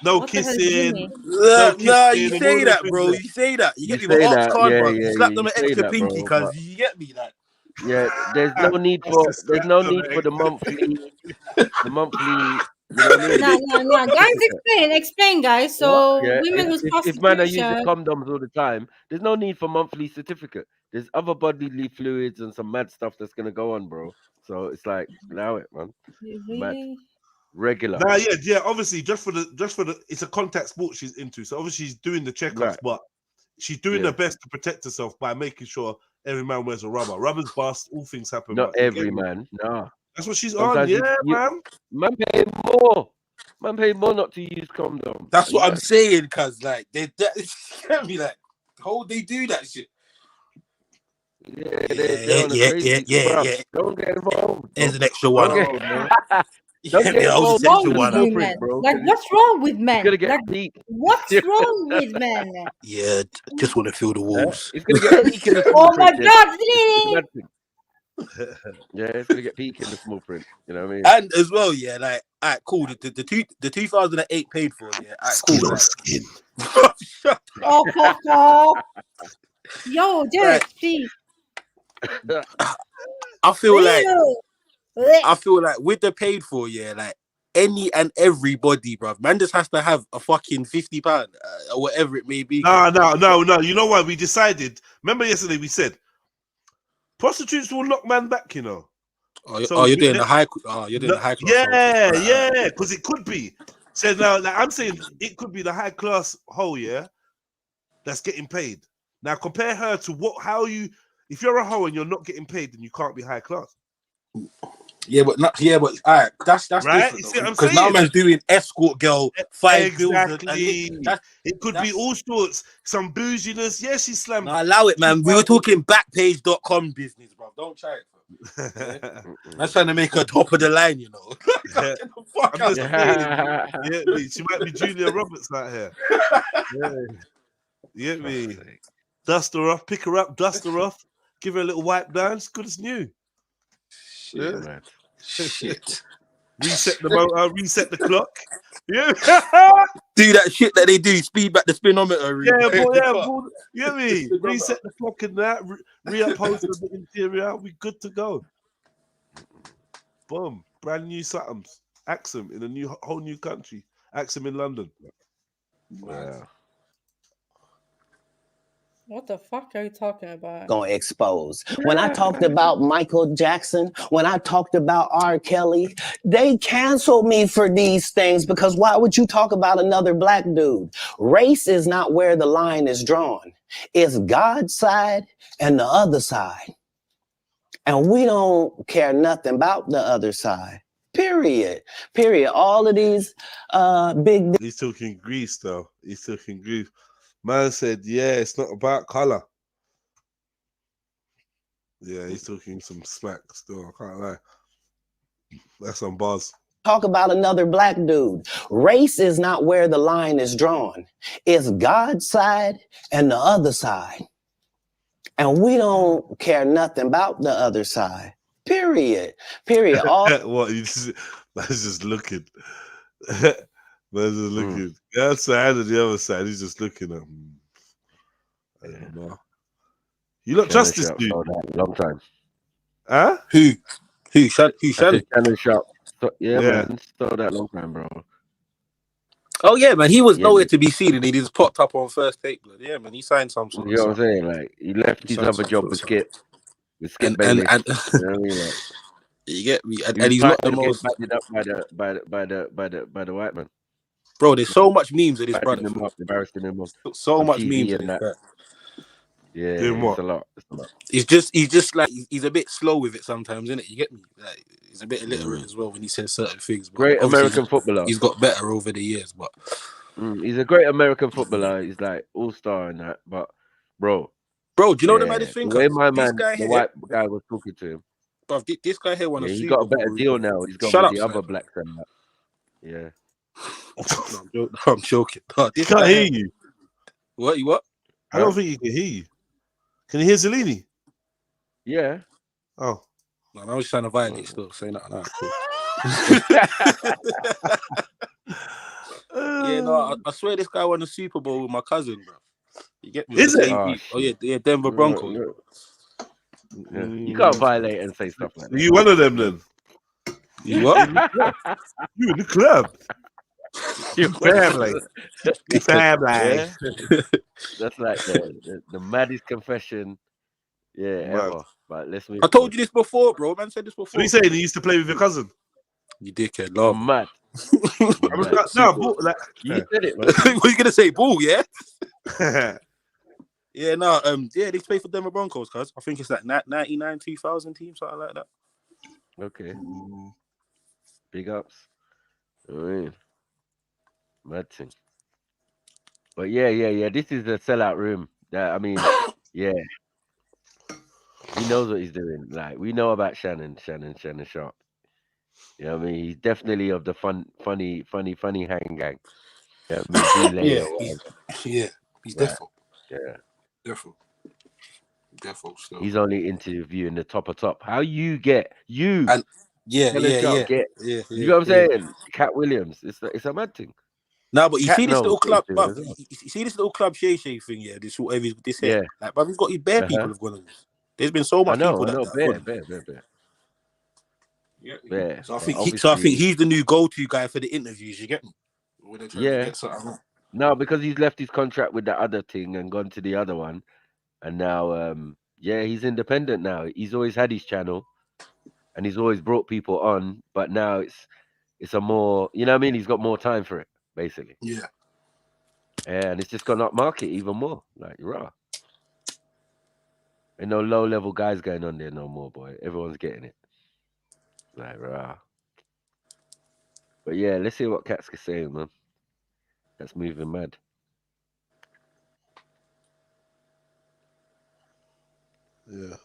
No kissing. No, you say that, bro. You say that. You get me? But Arts can't, bro. You slap them an extra pinky because you get me that. Yeah, there's no need for the monthly. You know what I mean? No. Guys, explain, guys. So Yeah, women with if man are using prostitution. condoms all the time, there's no need for monthly certificate. There's other bodily fluids and some mad stuff that's gonna go on, bro. So it's like, allow it, man. Mad. Regular. Nah, yeah. Obviously, just for the, it's a contact sport she's into. So obviously she's doing the checkups, Right. but she's doing her best to protect herself by making sure every man wears a rubber. Rubbers bust, all things happen. Not every man, nah. That's what she's Sometimes on. Man. Man pay more. Man pay more not to use condoms. That's what I'm saying, cuz like they be like, how they do that shit? Yeah. Don't get involved. There's an extra one. Don't get involved. Like, what's wrong with men? Gonna get Like, peak. what's wrong with men? Yeah, just want to feel the walls. It's gonna get peak in the Oh my print, god, yeah, it's gonna get peak in the small print. You know what I mean? And as well, yeah, like, alright, cool. The 2008 paid for, yeah, alright, cool. Skin. Oh, fuck off. Yo, Derek, please. I feel like with the paid for, yeah, like any and everybody, bruv, man just has to have a fucking £50 or whatever it may be. No. You know why we decided? Remember yesterday we said prostitutes will knock man back. You know. You're doing the high. You're doing the high class. Yeah, because it could be. So now, like, I'm saying it could be the high class hoe, yeah, that's getting paid. Now compare her to if you're a hoe and you're not getting paid, then you can't be high class. Yeah, but all right, that's right. different because now man's doing escort girl, 5 bills. It could be all sorts, some bouginess. Yeah, she slammed. No, allow it, man. We were talking backpage.com business, bro. Don't try it. Yeah? That's trying to make her top of the line, you know. I'm just saying, she might be Julia Roberts out here. You get me? Dust her off, pick her up, dust her off, give her a little wipe down. It's good as new. Shit, man. Shit. Reset the motor, reset the clock. Yeah. Do that shit that they do, speed back the spinometer. Boy. You get me? Reset the clock and that, reupholster the interior. We good to go. Boom. Brand new Satums. Axum in a whole new country. Axum in London. Wow. What the fuck are you talking about? Gonna expose. When I talked about Michael Jackson, when I talked about R. Kelly, they canceled me for these things because why would you talk about another black dude? Race is not where the line is drawn. It's God's side and the other side. And we don't care nothing about the other side. Period. All of these big... He's talking Greece, though. He's talking Greece. Man said, yeah, it's not about color. Yeah, he's talking some smack still. I can't lie. That's some buzz. Talk about another black dude. Race is not where the line is drawn. It's God's side and the other side. And we don't care nothing about the other side. Period. All What? That's just looking. Man's just looking. That side and the other side, he's just looking at. I don't know. You lot trust this dude? Long time. Huh? Who? I Shannon? said Shannon Sharp. Yeah. Man, stole that long time, bro. Oh yeah, man. He was nowhere to be seen, and he just popped up on First Take. Blood. Yeah, man. He signed some sort of. You know what I'm saying? Like he left his other job with Skip Bayless. And you know what I mean? Like, you get me. And he's he's not the trying to most. get batted up by the white man. Bro, there's so much memes of this Batting brother. him up, embarrassing him up. So on much TV memes of and this that. guy. Yeah, Doing it's what? a lot. He's just like he's a bit slow with it sometimes, isn't it? You get me? Like, he's a bit illiterate as well when he says certain things. But Great obviously American footballer. He's got better over the years, but he's a great American footballer. He's like all-star and that. But bro, do you know the maddest thing? The way my this man, guy the here, white guy was talking to him. Bro, this guy here won a He Super got a better Bowl. deal now. He's gone Shut with up, the other Simon. blacks and that. Yeah. No, I'm joking. No, He can't hear you. What? You what? I don't think he can hear you. Can you hear Zellini? Yeah. Oh. No, I was trying to violate still. Say nothing. Yeah, no, I swear this guy won the Super Bowl with my cousin, bro. You get me? Is it? Oh yeah, Denver Broncos. Yeah. You can't violate and say stuff like that. You one of them then? You what? You in the club. Your family. Your family. Yeah? That's like the maddest confession ever. But let's move I told you this before, bro. Man said this before. What are you saying? He used to play with your cousin? You dickhead, love. I'm mad. No, bull, like, You said it, man. What are you gonna say, bull? Yeah. Yeah, no. Yeah, they play for Denver Broncos, cuz I think it's like 99, 2000 team, something like that. Okay. Big ups. I mean, mad thing. But yeah. This is a sellout room. I mean, yeah. He knows what he's doing. Like, we know about Shannon Sharp. You know what I mean? He's definitely of the funny hang gang. You know what I mean? He's defo. Yeah. Defo still. He's only interviewing the top of top. How you get you? And You know what I'm saying? Cat Williams. It's a mad thing. No, but you Cat see this knows little what club, he's doing but as well. you see this little club Shay thing, yeah. This whatever this here, like, but we've got bare people have gone on this. There's been so much people that have gone. Bare. Yeah. So I think obviously- he's the new go-to guy for the interviews. You get me? Yeah. No, because he's left his contract with the other thing and gone to the other one, and now he's independent now. He's always had his channel, and he's always brought people on, but now it's a more, you know what I mean? He's got more time for it, basically. Yeah. And it's just gonna up market even more. Like, raw. Ain't no low level guys going on there no more, boy. Everyone's getting it. Like, rah. But yeah, let's see what Cat's saying, man. That's moving mad. Yeah.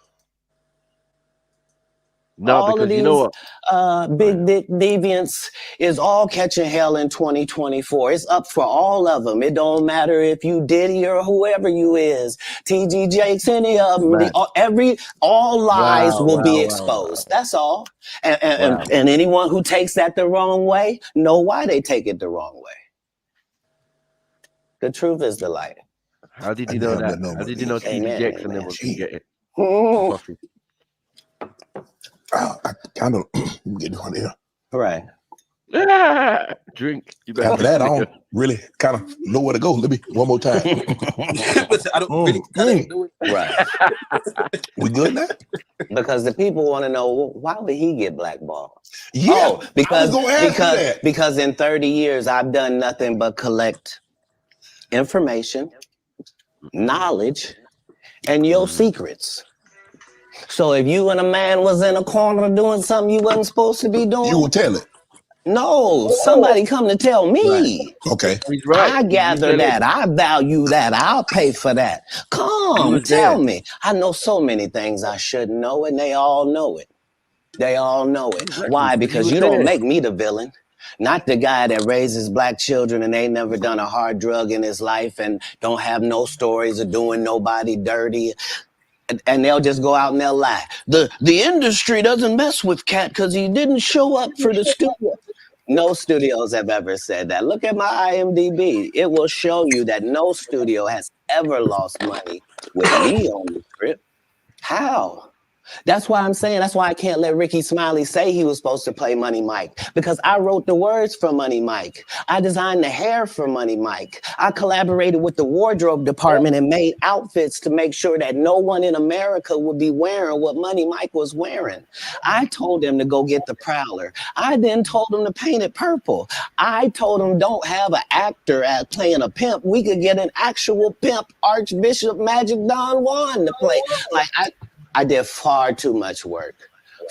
No, all because of these you know what? big dick deviants is all catching hell in 2024. It's up for all of them. It don't matter if you Diddy or whoever you is. TG Jakes, any of them. All lies will be exposed. That's all. And anyone who takes that the wrong way, know why they take it the wrong way. The truth is the light. How did you know that? How did you know TG Jakes and then was going to get it? Coffee. I kind of get this one here. Right. Drink. After that, I don't really kind of know where to go. Let me one more time. I don't really know it. Right. We good now? Because the people want to know, why would he get blackballed? Yeah, because in 30 years I've done nothing but collect information, knowledge, and your secrets. So if you and a man was in a corner doing something you wasn't supposed to be doing, you will tell it. No, somebody come to tell me. Right. Okay. He's right. I gather that. I value that. I'll pay for that. Come, tell me. I know so many things I shouldn't know, and they all know it. They all know it. Why? Because you don't make me the villain. Not the guy that raises black children and ain't never done a hard drug in his life and don't have no stories of doing nobody dirty. And they'll just go out and they'll lie. The industry doesn't mess with Cat because he didn't show up for the studio. No studios have ever said that. Look at my IMDb. It will show you that no studio has ever lost money with me on the script. How? That's why I'm saying, that's why I can't let Ricky Smiley say he was supposed to play Money Mike, because I wrote the words for Money Mike. I designed the hair for Money Mike. I collaborated with the wardrobe department and made outfits to make sure that no one in America would be wearing what Money Mike was wearing. I told him to go get the Prowler. I then told him to paint it purple. I told him don't have an actor at playing a pimp. We could get an actual pimp, Archbishop Magic Don Juan, to play. Like, I did far too much work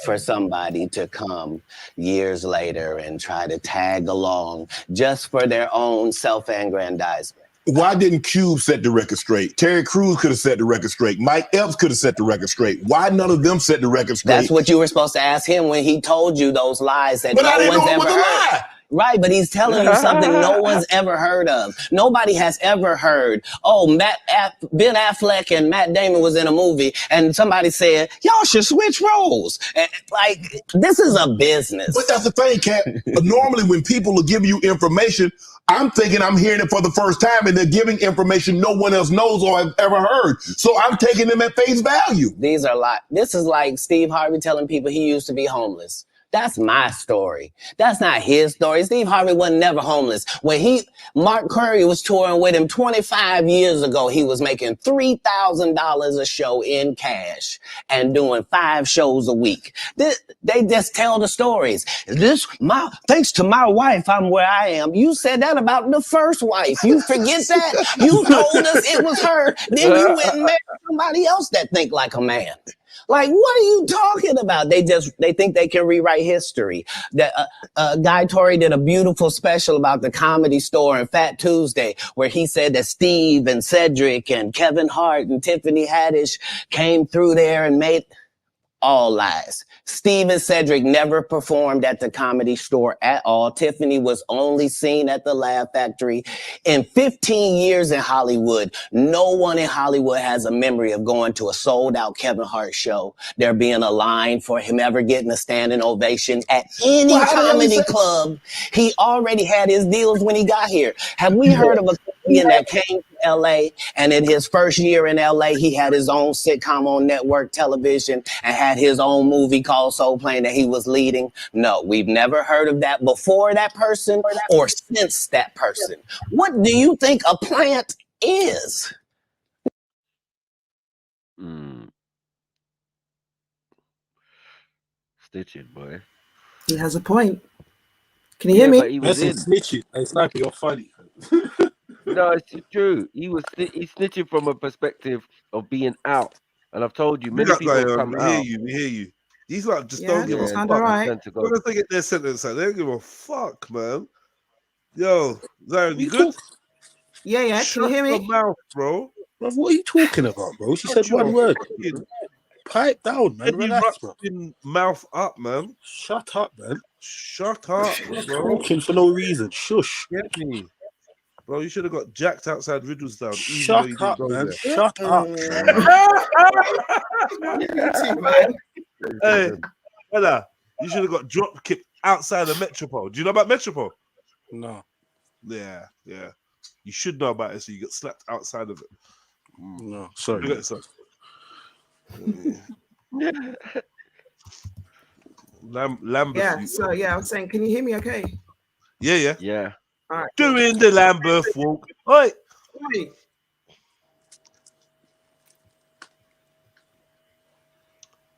for somebody to come years later and try to tag along just for their own self-aggrandizement. Why didn't Cube set the record straight? Terry Crews could have set the record straight. Mike Epps could have set the record straight. Why none of them set the record straight? That's what you were supposed to ask him when he told you those lies that But I no didn't one's know it ever was a heard. lie. Right, but he's telling you something no one's ever heard of. Nobody has ever heard, oh, Ben Affleck and Matt Damon was in a movie, and somebody said, y'all should switch roles. And, like, this is a business. But that's the thing, Cat. Normally when people are giving you information, I'm thinking I'm hearing it for the first time, and they're giving information no one else knows or has ever heard. So I'm taking them at face value. These are like, this is like Steve Harvey telling people he used to be homeless. That's my story. That's not his story. Steve Harvey wasn't never homeless. When Mark Curry was touring with him 25 years ago, he was making $3,000 a show in cash and doing 5 shows a week. They just tell the stories. Thanks to my wife, I'm where I am. You said that about the first wife. You forget that? You told us it was her. Then you went and married somebody else that think like a man. Like, what are you talking about? They think they can rewrite history. Guy Torrey did a beautiful special about the Comedy Store and Fat Tuesday, where he said that Steve and Cedric and Kevin Hart and Tiffany Haddish came through there and made all lies. Steve and Cedric never performed at the Comedy Store at all. Tiffany was only seen at the Laugh Factory. In 15 years in Hollywood, no one in Hollywood has a memory of going to a sold-out Kevin Hart show, there being a line for him ever getting a standing ovation at any comedy club. He already had his deals when he got here. Have we heard of a comedian that came to LA, and in his first year in LA, he had his own sitcom on network television and had his own movie called Soul Plane that he was leading? No, we've never heard of that before that person or since that person. What do you think a plant is? Snitching, boy. He has a point. Can you hear me? But he was in. Snitching. Hey, Sniper, you're funny. No, it's true. He's snitching from a perspective of being out. And I've told you, many people have come out. We hear you. These lot just don't give a fuck. Right. Once they get their sentence out, they don't give a fuck, man. Yo, Zion, you good? Yeah. Can you hear me? Shut your mouth, bro. Bro, what are you talking about, bro? She said one word. Pipe down, man. Relax, bro. Mouth up, man. Shut up, man. Shut up, bro. Talking for no reason. Shush. Get me. Bro, you should have got jacked outside Riddlesdown. Shut up, man. Shut up. Hey, Ella, you should have got drop kicked outside of Metropole. Do you know about Metropole? No. Yeah. You should know about it, so you get slapped outside of it. No, sorry. Lambeth. Yeah, I was saying, can you hear me okay? Yeah. All right. Doing the Lambeth walk. Oi.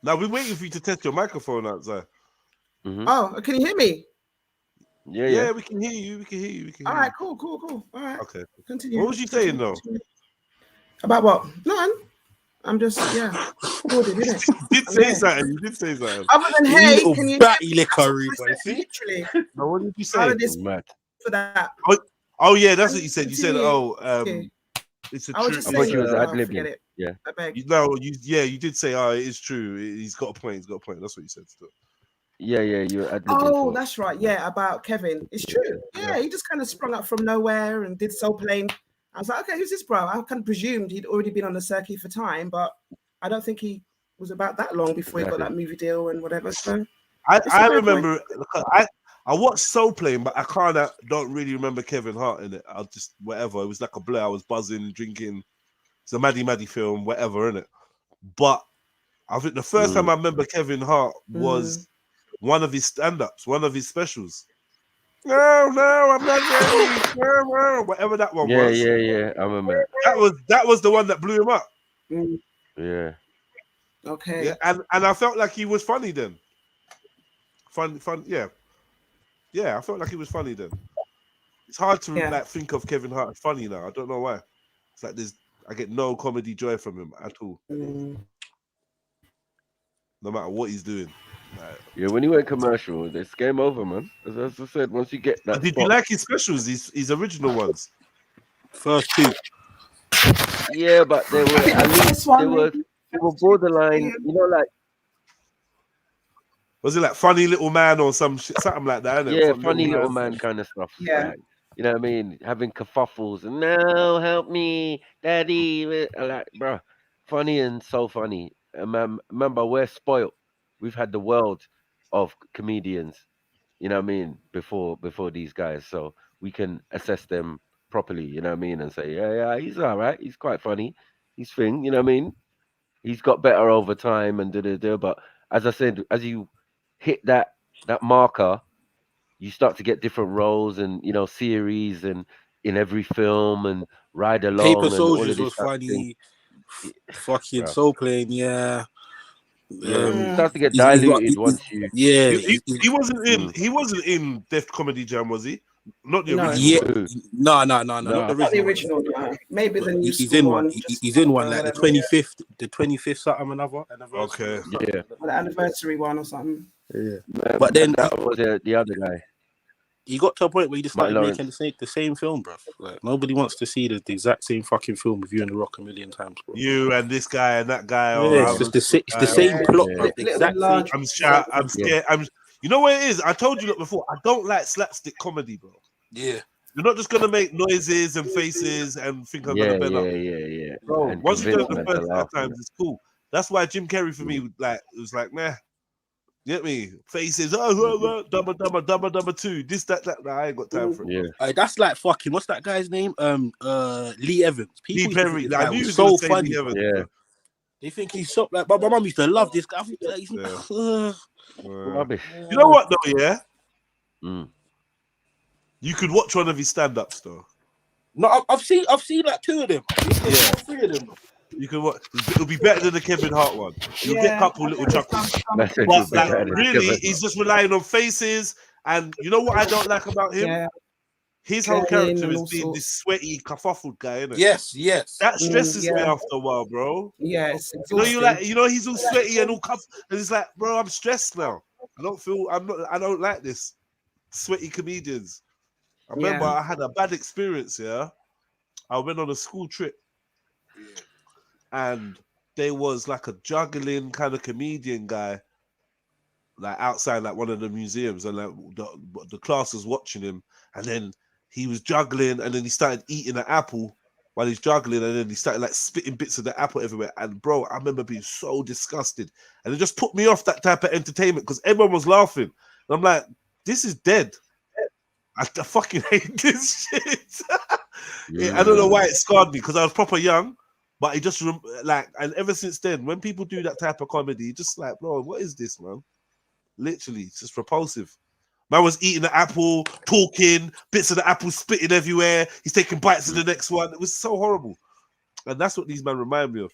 Now we're waiting for you to test your microphone outside. Oh, can you hear me? Yeah, we can hear you. All right, cool. All right. Okay. Continue. What was you saying though? About what? None. I'm just boarded, innit? You did say something. Other than hey, can you batty lickery, literally? No, what did you say? For that. Oh yeah, that's what you said. You said, it's a I was true. just I thought you was saying, ad-libbing. Yeah. I beg. You did say, it is true. He's got a point. That's what you said. Still. Yeah, you're ad-libbing. Oh, that's right. Yeah, about Kevin. It's true. Yeah, he just kind of sprung up from nowhere and did Soul Plane. I was like, okay, who's this bro? I kind of presumed he'd already been on the circuit for time, but I don't think he was about that long before he got that movie deal and whatever. So I remember. I watched Soul Plane, but I don't really remember Kevin Hart in it. I just whatever. It was like a blur. I was buzzing, drinking. It's a Maddie film, whatever, in it. But I think the first time I remember Kevin Hart was one of his stand-ups, one of his specials. No, I'm not ready. No, whatever that one was. Yeah. I remember that was the one that blew him up. Yeah. Okay. Yeah, and I felt like he was funny then. Fun, yeah. Yeah, I felt like he was funny then. It's hard to like think of Kevin Hart as funny now. I don't know why. It's like I get no comedy joy from him at all. No matter what he's doing. Like, yeah, when he went commercial, it's game over, man. As I said, once you get that. Did you like his specials? His original ones? First two. Yeah, but they were at least they were borderline. You know, like. Was it like Funny Little Man or something like that? Isn't it? Yeah, funny little man kind of stuff. Yeah. Like, you know what I mean? Having kerfuffles and no, help me, daddy. Like, bro, funny and so funny. Remember, we're spoiled. We've had the world of comedians, you know what I mean, before these guys. So we can assess them properly, you know what I mean? And say, yeah, he's all right. He's quite funny. He's thing, you know what I mean? He's got better over time and but as I said, as you hit that marker, you start to get different roles and series and in every film and ride along. Paper and all Soldiers of this was funny. Fucking Bro. Soul Plane, yeah. It starts to get diluted once you. Yeah, he wasn't in Def Comedy Jam, was he? Not the original. Yeah, no, not the Not the original. Maybe the new He's in one. He's in one, like whatever. the 25th something another. Okay. Yeah. Or the anniversary one or something. Yeah. But then that was the other guy. He got to a point where he just started Lawrence. making the same film, bro. Like nobody wants to see the exact same fucking film with you and The Rock a million times, bro. You and this guy and that guy. Yeah, it's just the same plot, bro. The exact same. I'm scared. You know what it is? I told you before. I don't like slapstick comedy, bro. Yeah. You're not just gonna make noises and faces and think I'm gonna bend up. Yeah. Bro, And once you do it convince the man to first laugh, times, it's cool. That's why Jim Carrey for me, like, it was like, nah. You get me? Faces, dumber two, this, that. Nah, I ain't got time for it. Yeah. That's like fucking. What's that guy's name? Lee Evans. Lee Perry. Like, I knew he was so gonna say funny. Lee Evans. Yeah. They think he's so like. My mum used to love this guy. Rubbish. You know what though? Yeah. Mm. You could watch one of his stand-ups though. No, I've seen like two of them. Yeah. Three of them. You can watch. It'll be better than the Kevin Hart one. You'll get a couple little chuckles. That's But better like, than really, Kevin he's just relying on faces. And you know what I don't like about him? Yeah. His whole Getting character is all being sorts. this sweaty, kerfuffled guy, isn't it? Yes. That stresses me yeah. after a while, bro. Yeah, it's You know, exhausting. he's all sweaty and all cuff, and it's like, bro, I'm stressed now. I don't like this. Sweaty comedians. I remember I had a bad experience, yeah. I went on a school trip and there was like a juggling kind of comedian guy, like outside like one of the museums, and like the class was watching him, and then he was juggling, and then he started eating an apple while he's juggling, and then he started like spitting bits of the apple everywhere. And bro, I remember being so disgusted, and it just put me off that type of entertainment because everyone was laughing. And I'm like, this is dead. I fucking hate this shit. I don't know why it scarred me because I was proper young, but it just and ever since then, when people do that type of comedy, just like, bro, what is this, man? Literally, it's just repulsive. Man was eating the apple, talking, bits of the apple spitting everywhere. He's taking bites of the next one. It was so horrible, and that's what these men remind me of.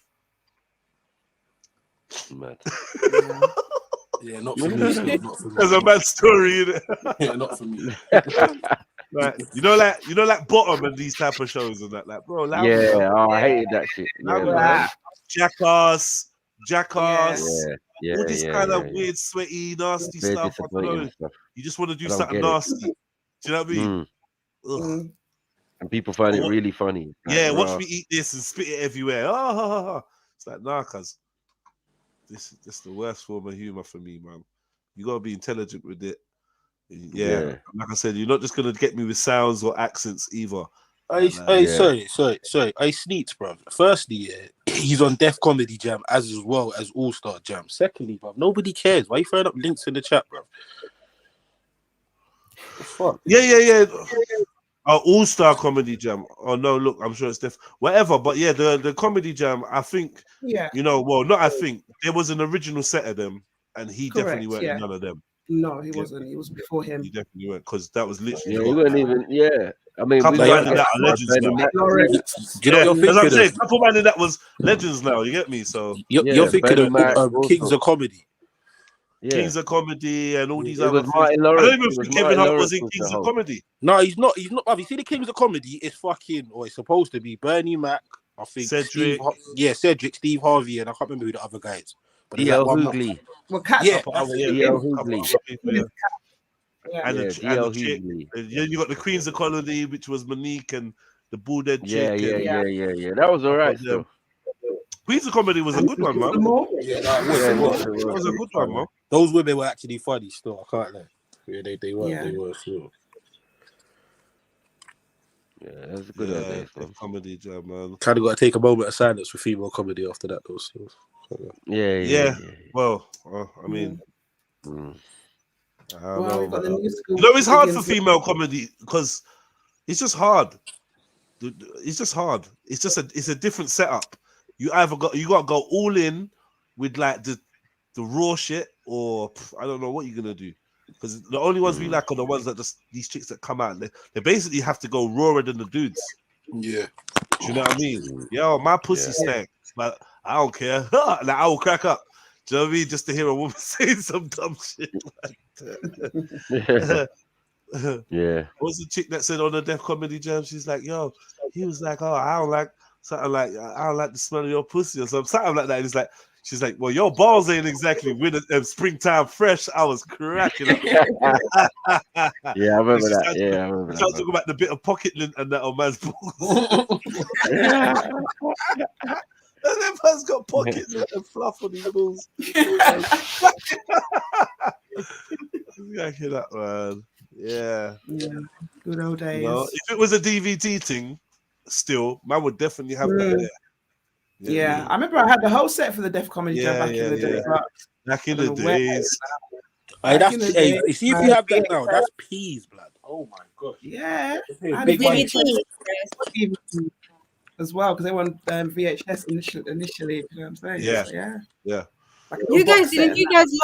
Mad. Yeah, not for me. There's a mad story in it. Yeah, not for me. Right, you know, like Bottom and these type of shows and that, like, bro. I hated that shit. Jackass. Yeah, all this kind of weird, sweaty, nasty very stuff. I don't know. stuff. You just want to do I don't something get it. nasty. Do you know what I mean? Ugh. And people find it really funny. Like, Yeah, watch raw. me eat this and spit it everywhere. It's like, nah, cuz. This is the worst form of humor for me, man. You gotta be intelligent with it. Yeah. Like I said, you're not just gonna get me with sounds or accents either. Sorry. I sneaked, bruv. Firstly, he's on Def Comedy Jam as well as All Star Jam. Secondly, bruv, nobody cares. Why are you throwing up links in the chat, bruv? Fuck. Yeah. All-Star Comedy Jam. Oh no, look, I'm sure it's whatever. But yeah, the Comedy Jam. I think. Yeah. Well, not I think there was an original set of them, and he definitely Correct, weren't in yeah. none of them. No, he wasn't. He was before him. He definitely weren't, because that was literally. Yeah, he wasn't even. Yeah, I mean, Couple we man got in that are legends now. Do you know what you're As thinking I'm of? saying, couple man in that was legends now. You get me? So You're thinking of Kings of Comedy. Yeah. Kings of Comedy and all these It other was things. Martin I Lawrence. don't even think Kevin Hart was in Kings of Comedy. No, he's not. He's not. Have you seen the Kings of Comedy? It's fucking, or it's supposed to be Bernie Mac. I think Cedric. Cedric, Steve Harvey, and I can't remember who the other guy is. But there's D.L. that one. Hughley. Well, Cat's Yeah, D.L. Hughley. And the D.L. chick. Hughley. Yeah, you got the Queens of Comedy, which was Monique and the bald-head Yeah, chick. yeah. That was all right still. Queens of Comedy was a good one, man. Yeah, It was a good one, man. Those women were actually funny still. I can't lie. Yeah, they were. Yeah. They were still. Yeah, that's a good idea. Comedy Jam, man. Kind of got to take a moment of silence for female comedy after that, though. So. Yeah. Well, I mean, I don't know, we've got the man. new school. It's hard for female comedy because it's just hard. It's just hard. It's a different setup. You either got to go all in with like the raw shit, or I don't know what you're gonna do. Because the only ones we like are the ones that these chicks that come out. They basically have to go rawer than the dudes. Yeah. Do you know what I mean? Yo, my pussy stank, but I don't care. Like, I will crack up. Do you know what I mean? Just to hear a woman saying some dumb shit like that. Yeah. What was the chick that said on the Def Comedy Jam? She's like, yo, he was like, oh, I don't like something like, I don't like the smell of your pussy or something like that. And he's like, she's like, well, your balls ain't exactly winter springtime fresh. I was cracking up. Yeah, I remember that. Yeah, I remember I that. talking about the bit of pocket lint and that on man's balls. And that man's got pocket lint and fluff on his balls. Cracking up, man. Yeah. Good old days. You know, if it was a DVD thing, still, man would definitely have that there. Yeah, I remember I had the whole set for the Def Comedy Jam back in the day. But back in the days. You see if you have that now, that's peas, blood. Oh my god. Yeah. I had a big money. DVD as well, because they were on VHS initially. You know what I'm saying? Yeah. So, yeah. Like You guys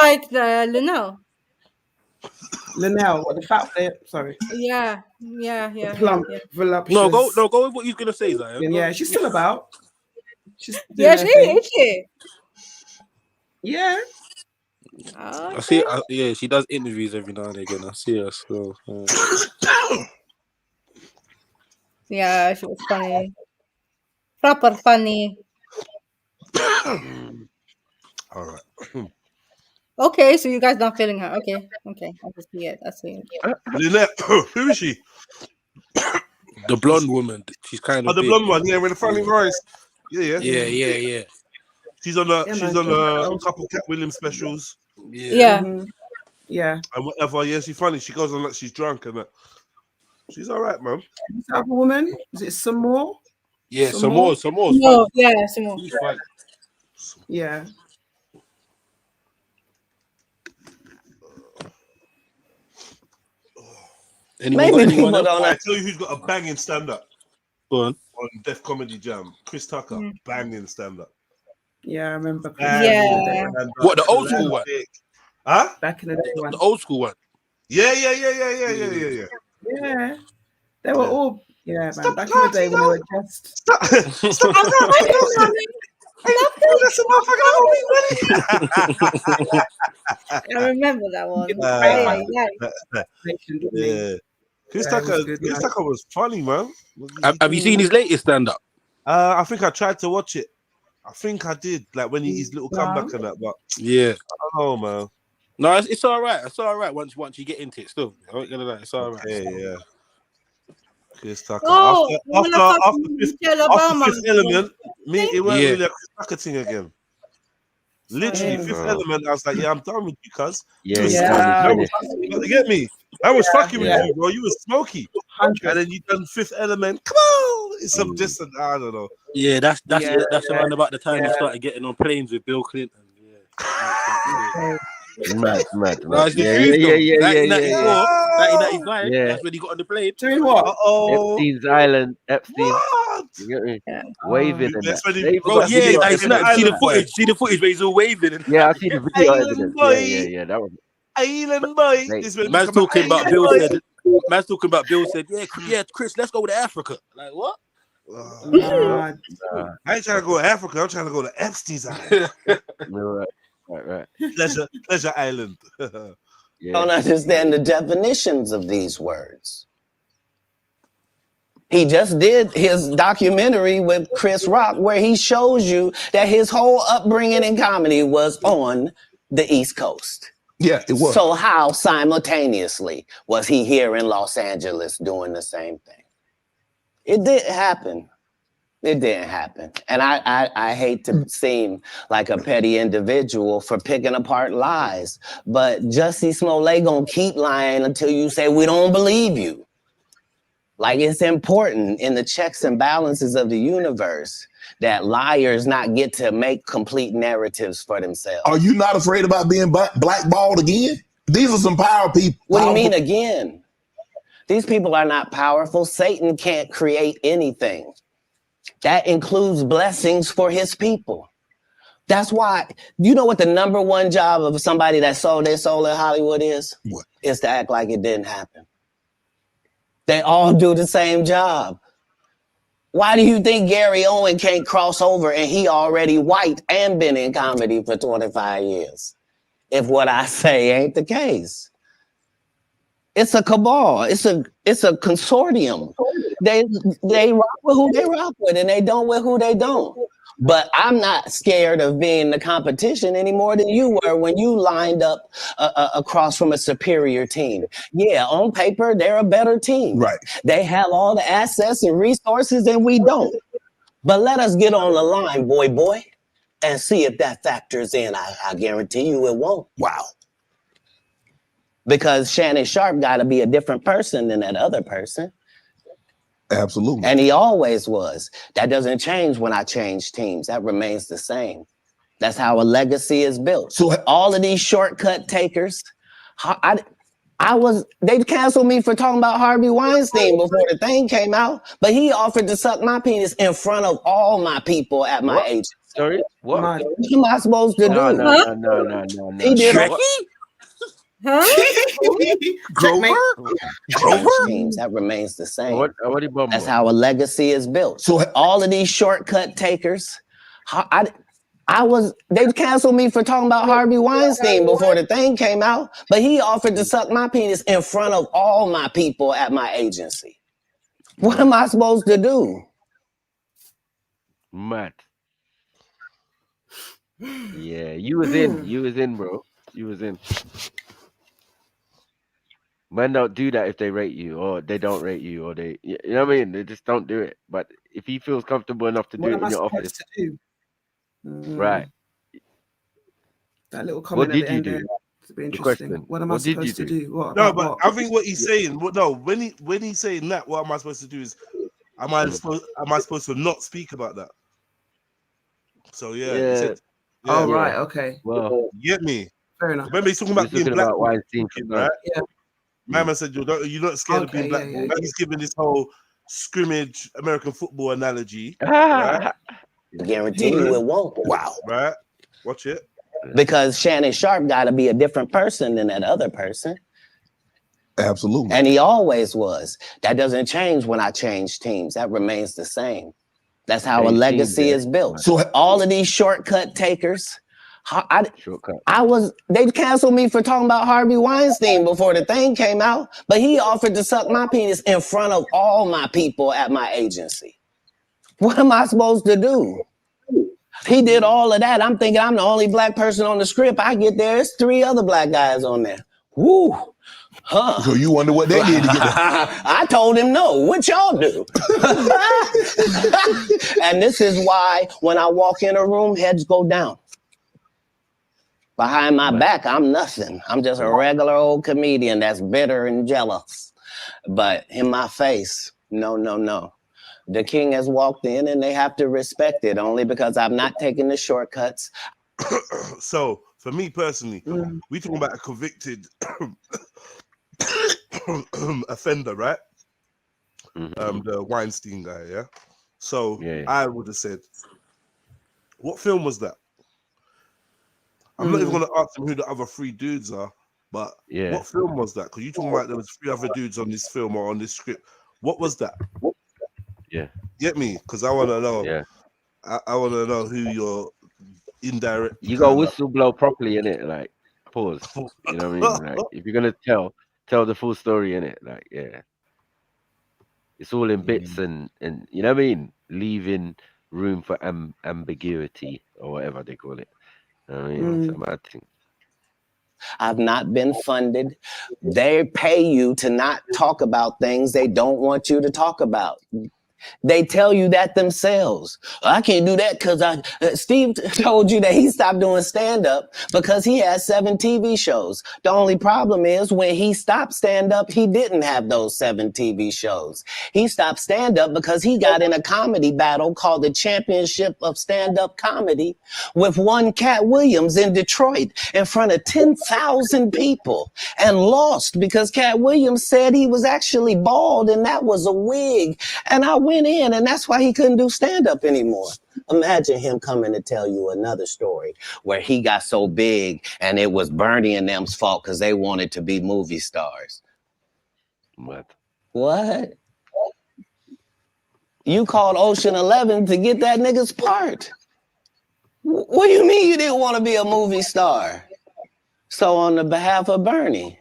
like the Linnell? Linnell, the fat sorry. Yeah. The plump, voluptuous. No, go with what you're gonna say, Zion. Yeah, she's still about. She's Yeah, she is. She. Yeah. I see. Yeah, she does interviews every now and again. I see her still. Yeah, she was funny. Proper funny. All right. Okay, so you guys not feeling her. Okay. I see it. Lynette, who is she? The blonde woman. She's kind of the blonde one, yeah, with the funny voice. Yeah. She's on a couple Cat Williams specials. Yeah. Yeah. And whatever. Yeah, she's funny. She goes on like she's drunk and that. She's all right, man. Is that a woman? Is it some more? Yeah, some more. No, yeah, some more. Yeah. Maybe people don't. I tell you who's got a banging stand-up. Go on Def Comedy Jam. Chris Tucker, banging stand-up. Yeah, I remember. What, the old school one? Huh? Back in the day one. The old school one. Yeah. Yeah. They were all man. Back in the day when they were just Stop. I remember that one. Yeah. Chris Tucker was funny, man. Have you seen his latest stand-up? I think I tried to watch it. I think I did, like when his little comeback and that, but yeah, I don't know, man. No, it's all right. It's all right once you get into it. Still, I ain't gonna lie, it's all right. Yeah. Chris Tucker. Oh, after Fifth Element, it wasn't really a Chris Tucker thing again. Literally, Fifth Element, I was like, I'm done with you, cuz. You get me? I was fucking with you, bro. You was smoky. And then you done Fifth Element. Come on! It's some distant, I don't know. Yeah, that's around about the time you started getting on planes with Bill Clinton. Mad. No, it's the Yeah. truth though. 1994, 1995. Yeah. That's when he got on the plane. Doing what? Epstein's Island. Epstein. What? You get me? Yeah. Waving and that. That's when he, They even Bro, got yeah, video I evidence see the of that. footage. See the footage where he's all waving. And Yeah, I see the video Island evidence. boy. Yeah. That was Island boy. mate. This when man's become talking about Island Bill boy. said. Man's talking about Bill said, yeah, Chris, let's go to Africa. Like what? Nah, I ain't trying to go to Africa. I'm trying to go to Epstein's Island. Right. Pleasure Island. I don't understand the definitions of these words. He just did his documentary with Chris Rock where he shows you that his whole upbringing in comedy was on the East Coast. Yeah, it was. So how simultaneously was he here in Los Angeles doing the same thing? It didn't happen. It didn't happen. And I hate to seem like a petty individual for picking apart lies, but Jussie Smollett gonna keep lying until you say we don't believe you. Like it's important in the checks and balances of the universe that liars not get to make complete narratives for themselves. Are you not afraid about being blackballed again? These are some power people. What do you mean again? These people are not powerful. Satan can't create anything. That includes blessings for his people. That's why, you know what the number one job of somebody that sold their soul in Hollywood is? What? Is to act like it didn't happen. They all do the same job. Why do you think Gary Owen can't cross over and he already white and been in comedy for 25 years? If what I say ain't the case. It's a cabal. It's a consortium. They rock with who they rock with and they don't with who they don't. But I'm not scared of being the competition any more than you were when you lined up across from a superior team. Yeah, on paper, they're a better team. Right. They have all the assets and resources and we don't. But let us get on the line, boy, and see if that factors in. I guarantee you it won't. Wow. Because Shannon Sharp got to be a different person than that other person. Absolutely. And he always was. That doesn't change when I change teams. That remains the same. That's how a legacy is built. So all of these shortcut takers, they canceled me for talking about Harvey Weinstein before the thing came out, but he offered to suck my penis in front of all my people at my agency. Sorry? What? What am I supposed to do? No. He did Grover? Teams, that remains the same. What That's how a legacy is built. So all of these shortcut takers, they canceled me for talking about Harvey Weinstein before the thing came out, but he offered to suck my penis in front of all my people at my agency. What am I supposed to do? Mad. Yeah, you was in, bro. You was in. Men don't do that if they rate you, or they don't rate you, or they, you know what I mean? They just don't do it. But if he feels comfortable enough to do it in your office, right? That little comment What did at the you end do? there, to be The interesting. question. What am I What did supposed you to do? What? No, About but what? I think what he's saying, when he's saying that, what am I supposed to do is, am I supposed to not speak about that? So yeah. He said, oh right, okay. Well, you get me? Fair enough. Remember he's talking about being black, Weinstein, right? Yeah. Mama said you're not scared of being black. Yeah. He's giving this whole scrimmage American football analogy. Right? I guarantee you it won't. Wow. Right? Watch it. Because Shannon Sharp got to be a different person than that other person. Absolutely. And he always was. That doesn't change when I change teams. That remains the same. That's how a legacy is built. So all of these shortcut takers, they canceled me for talking about Harvey Weinstein before the thing came out, but he offered to suck my penis in front of all my people at my agency. What am I supposed to do? He did all of that. I'm thinking I'm the only black person on the script. I get there, there's 3 other black guys on there. Woo. Huh. So you wonder what they did to get there. I told him no. What y'all do? And this is why when I walk in a room, heads go down. Behind my back, I'm nothing. I'm just a regular old comedian that's bitter and jealous. But in my face, no. The king has walked in and they have to respect it only because I'm not taking the shortcuts. So for me personally, we talking about a convicted offender, right? The Weinstein guy, yeah. So I would have said, what film was that? I'm not even gonna ask him who the other 3 dudes are, but what film was that? Because you talking about there was 3 other dudes on this film or on this script. What was that? Yeah. Get me? Because I want to know. Yeah. I want to know who your indirect. You got whistleblow properly in it, like pause. You know what I mean? Like if you're gonna tell the full story in it, like it's all in bits and you know what I mean, leaving room for ambiguity or whatever they call it. I mean, it's a mad thing. I've not been funded. They pay you to not talk about things they don't want you to talk about. They tell you that themselves. I can't do that because Steve told you that he stopped doing stand-up because he had 7 TV shows. The only problem is when he stopped stand-up, he didn't have those 7 TV shows. He stopped stand-up because he got in a comedy battle called the Championship of Stand-Up Comedy with one Cat Williams in Detroit in front of 10,000 people and lost because Cat Williams said he was actually bald and that was a wig. And I went in, and that's why he couldn't do stand-up anymore. Imagine him coming to tell you another story where he got so big and it was Bernie and them's fault because they wanted to be movie stars. What? You called Ocean 11 to get that nigga's part. What do you mean you didn't want to be a movie star? So on the behalf of Bernie,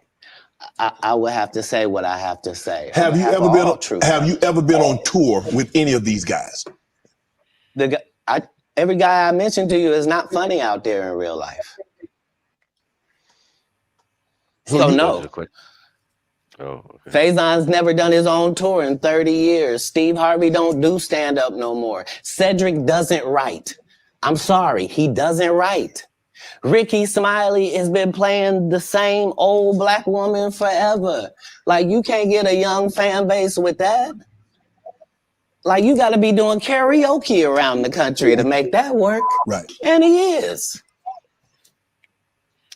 I would have to say what I have to say. Have you ever been on tour with any of these guys? Every guy I mentioned to you is not funny out there in real life. So no. Faison's never done his own tour in 30 years. Steve Harvey don't do stand-up no more. Cedric doesn't write. I'm sorry, he doesn't write. Ricky Smiley has been playing the same old black woman forever. Like, you can't get a young fan base with that. Like, you got to be doing karaoke around the country to make that work. Right. And he is.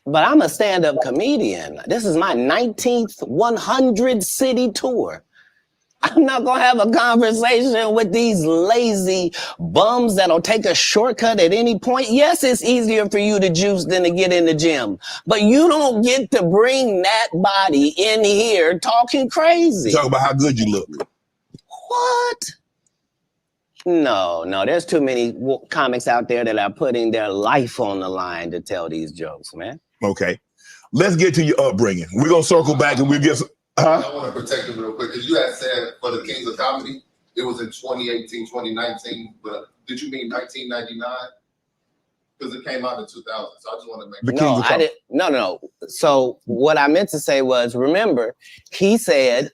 But I'm a stand-up comedian. This is my 19th 100-city tour. I'm not going to have a conversation with these lazy bums that'll take a shortcut at any point. Yes, it's easier for you to juice than to get in the gym, but you don't get to bring that body in here talking crazy. Talk about how good you look. What? No, there's too many comics out there that are putting their life on the line to tell these jokes, man. Okay. Let's get to your upbringing. We're going to circle back and we'll get some... I want to protect him real quick because you had said for the Kings of Comedy, it was in 2018, 2019, but did you mean 1999? Because it came out in 2000, so I just want to make sure. No. So what I meant to say was, remember, he said,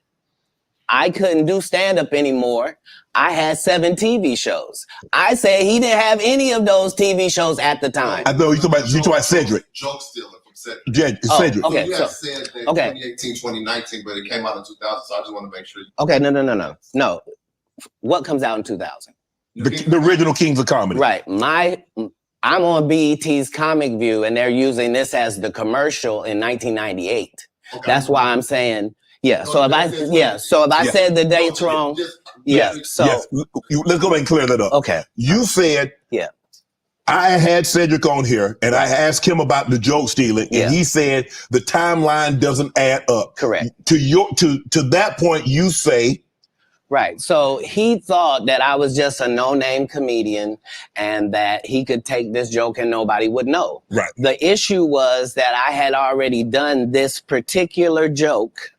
I couldn't do stand-up anymore. I had 7 TV shows. I said he didn't have any of those TV shows at the time. I know you talking about Cedric. Joke stealing. Cedric. Okay, so you had said that 2018, 2019, but it came out in 2000, so I just want to make sure. Okay, no. What comes out in 2000? The original Kings of Comedy. Right. I'm on BET's Comic View, and they're using this as the commercial in 1998. Okay. That's why I'm saying, So if I said the dates wrong, let's go back and clear that up. Okay. You said, I had Cedric on here and I asked him about the joke stealing and he said the timeline doesn't add up. Correct. To that point, you say. Right. So he thought that I was just a no-name comedian and that he could take this joke and nobody would know. Right. The issue was that I had already done this particular joke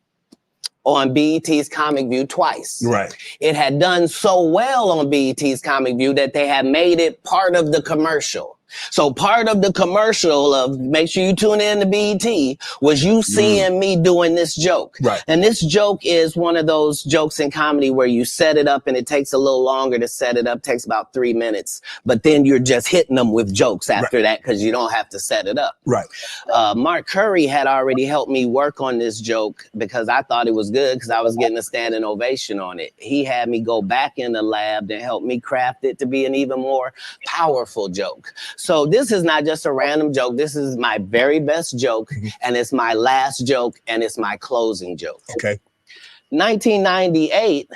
on BET's Comic View twice. Right. It had done so well on BET's Comic View that they had made it part of the commercial. So part of the commercial of make sure you tune in to BET was you seeing me doing this joke. Right. And this joke is one of those jokes in comedy where you set it up and it takes a little longer to set it up, takes about 3 minutes, but then you're just hitting them with jokes after that because you don't have to set it up. Right. Mark Curry had already helped me work on this joke because I thought it was good because I was getting a standing ovation on it. He had me go back in the lab and help me craft it to be an even more powerful joke. So this is not just a random joke. This is my very best joke, and it's my last joke, and it's my closing joke. Okay. 1998,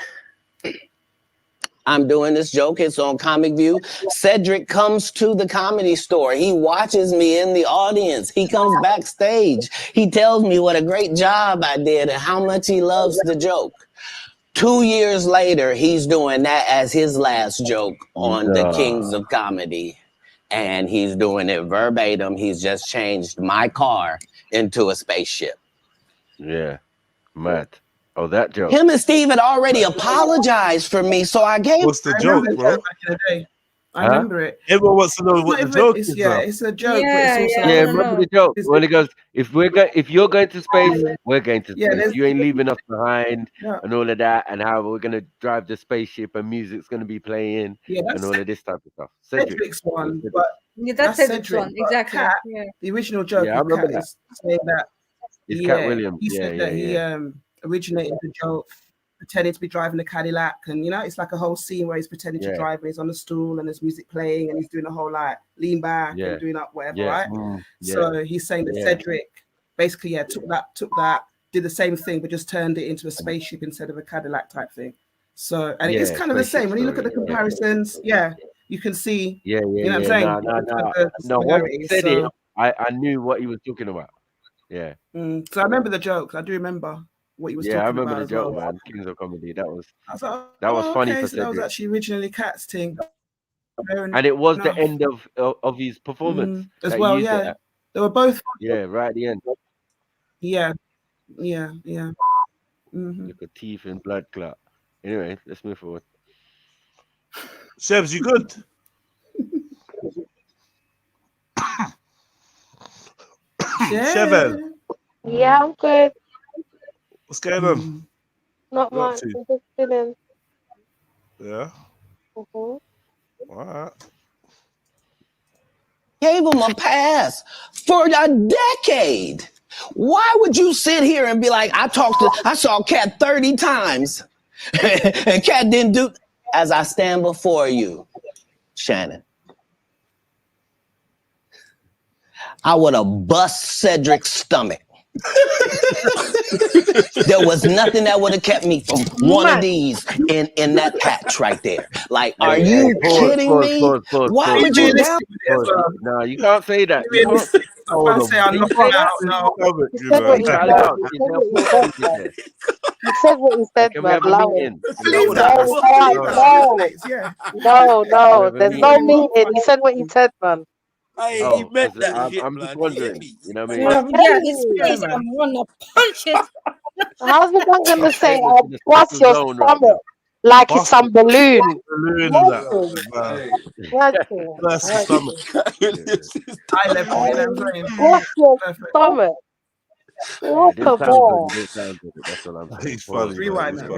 I'm doing this joke. It's on Comic View. Cedric comes to the Comedy Store. He watches me in the audience. He comes backstage. He tells me what a great job I did and how much he loves the joke. 2 years later, he's doing that as his last joke on the Kings of Comedy. And he's doing it verbatim. He's just changed my car into a spaceship. Yeah, mad. Oh, that joke. Him and Steve had already apologized for me, so I gave. What's the joke, bro? Back in the day. I remember it. Everyone wants to know what the joke is. Yeah, it's a joke. Yeah, but it's also Yeah, remember the joke when it goes, if you're going to space, we're going to space. You ain't leaving us behind, and all of that, and how we're gonna drive the spaceship and music's gonna be playing, and all of this type of stuff. Cedric's one, but that's Cedric's one, but exactly. Cat, Yeah. the original joke Yeah, I of remember Cat that. is saying that. It's Cat Williams. He said that he originated the joke, pretending to be driving a Cadillac, and it's like a whole scene where he's pretending to drive, and he's on the stool, and there's music playing, and he's doing a whole like lean back and doing up whatever, right? So he's saying that Cedric basically took that, did the same thing, but just turned it into a spaceship instead of a Cadillac type thing. So and it's kind of the same when you look at the comparisons. You can see. You know what I'm saying? No, when he said it, I knew what he was talking about. Yeah. So I remember the jokes. I do remember what he was talking about. I remember the joke, well. man. Kings of Comedy. That was like, funny for so that was Cedric. actually originally Cat's thing. And it was the end of his performance as well. Yeah, they were both. Yeah, right at the end. Yeah. Mm-hmm. Look at teeth and blood clot. Anyway, let's move forward. Sebs, you good? Chevel, Yeah, I'm good. what's going on? Not What up much. to? I'm just chilling. Yeah. Mhm. All right. Gave him a pass for a decade. Why would you sit here and be like, I saw Cat 30 times and Cat didn't do as I stand before you, Shannon. I would have bust Cedric's stomach. There was nothing that would have kept me from one of these in that patch right there. Like, are you kidding me? Why would you down? No, you can't say that. You can't say He said what he said, Can we man. have a Allow meeting? it. No. There's no meeting. He said what he said, man. He meant that shit, I'm just wondering. You know what I mean? Yeah, his face, I wanna punch it. How's the man gonna say, "I'll bust your stomach like it's some balloon"? That's the stomach. High level, you know what I'm saying? Bust your stomach. What a ball. That's all I'm saying. He's funny. Rewind that.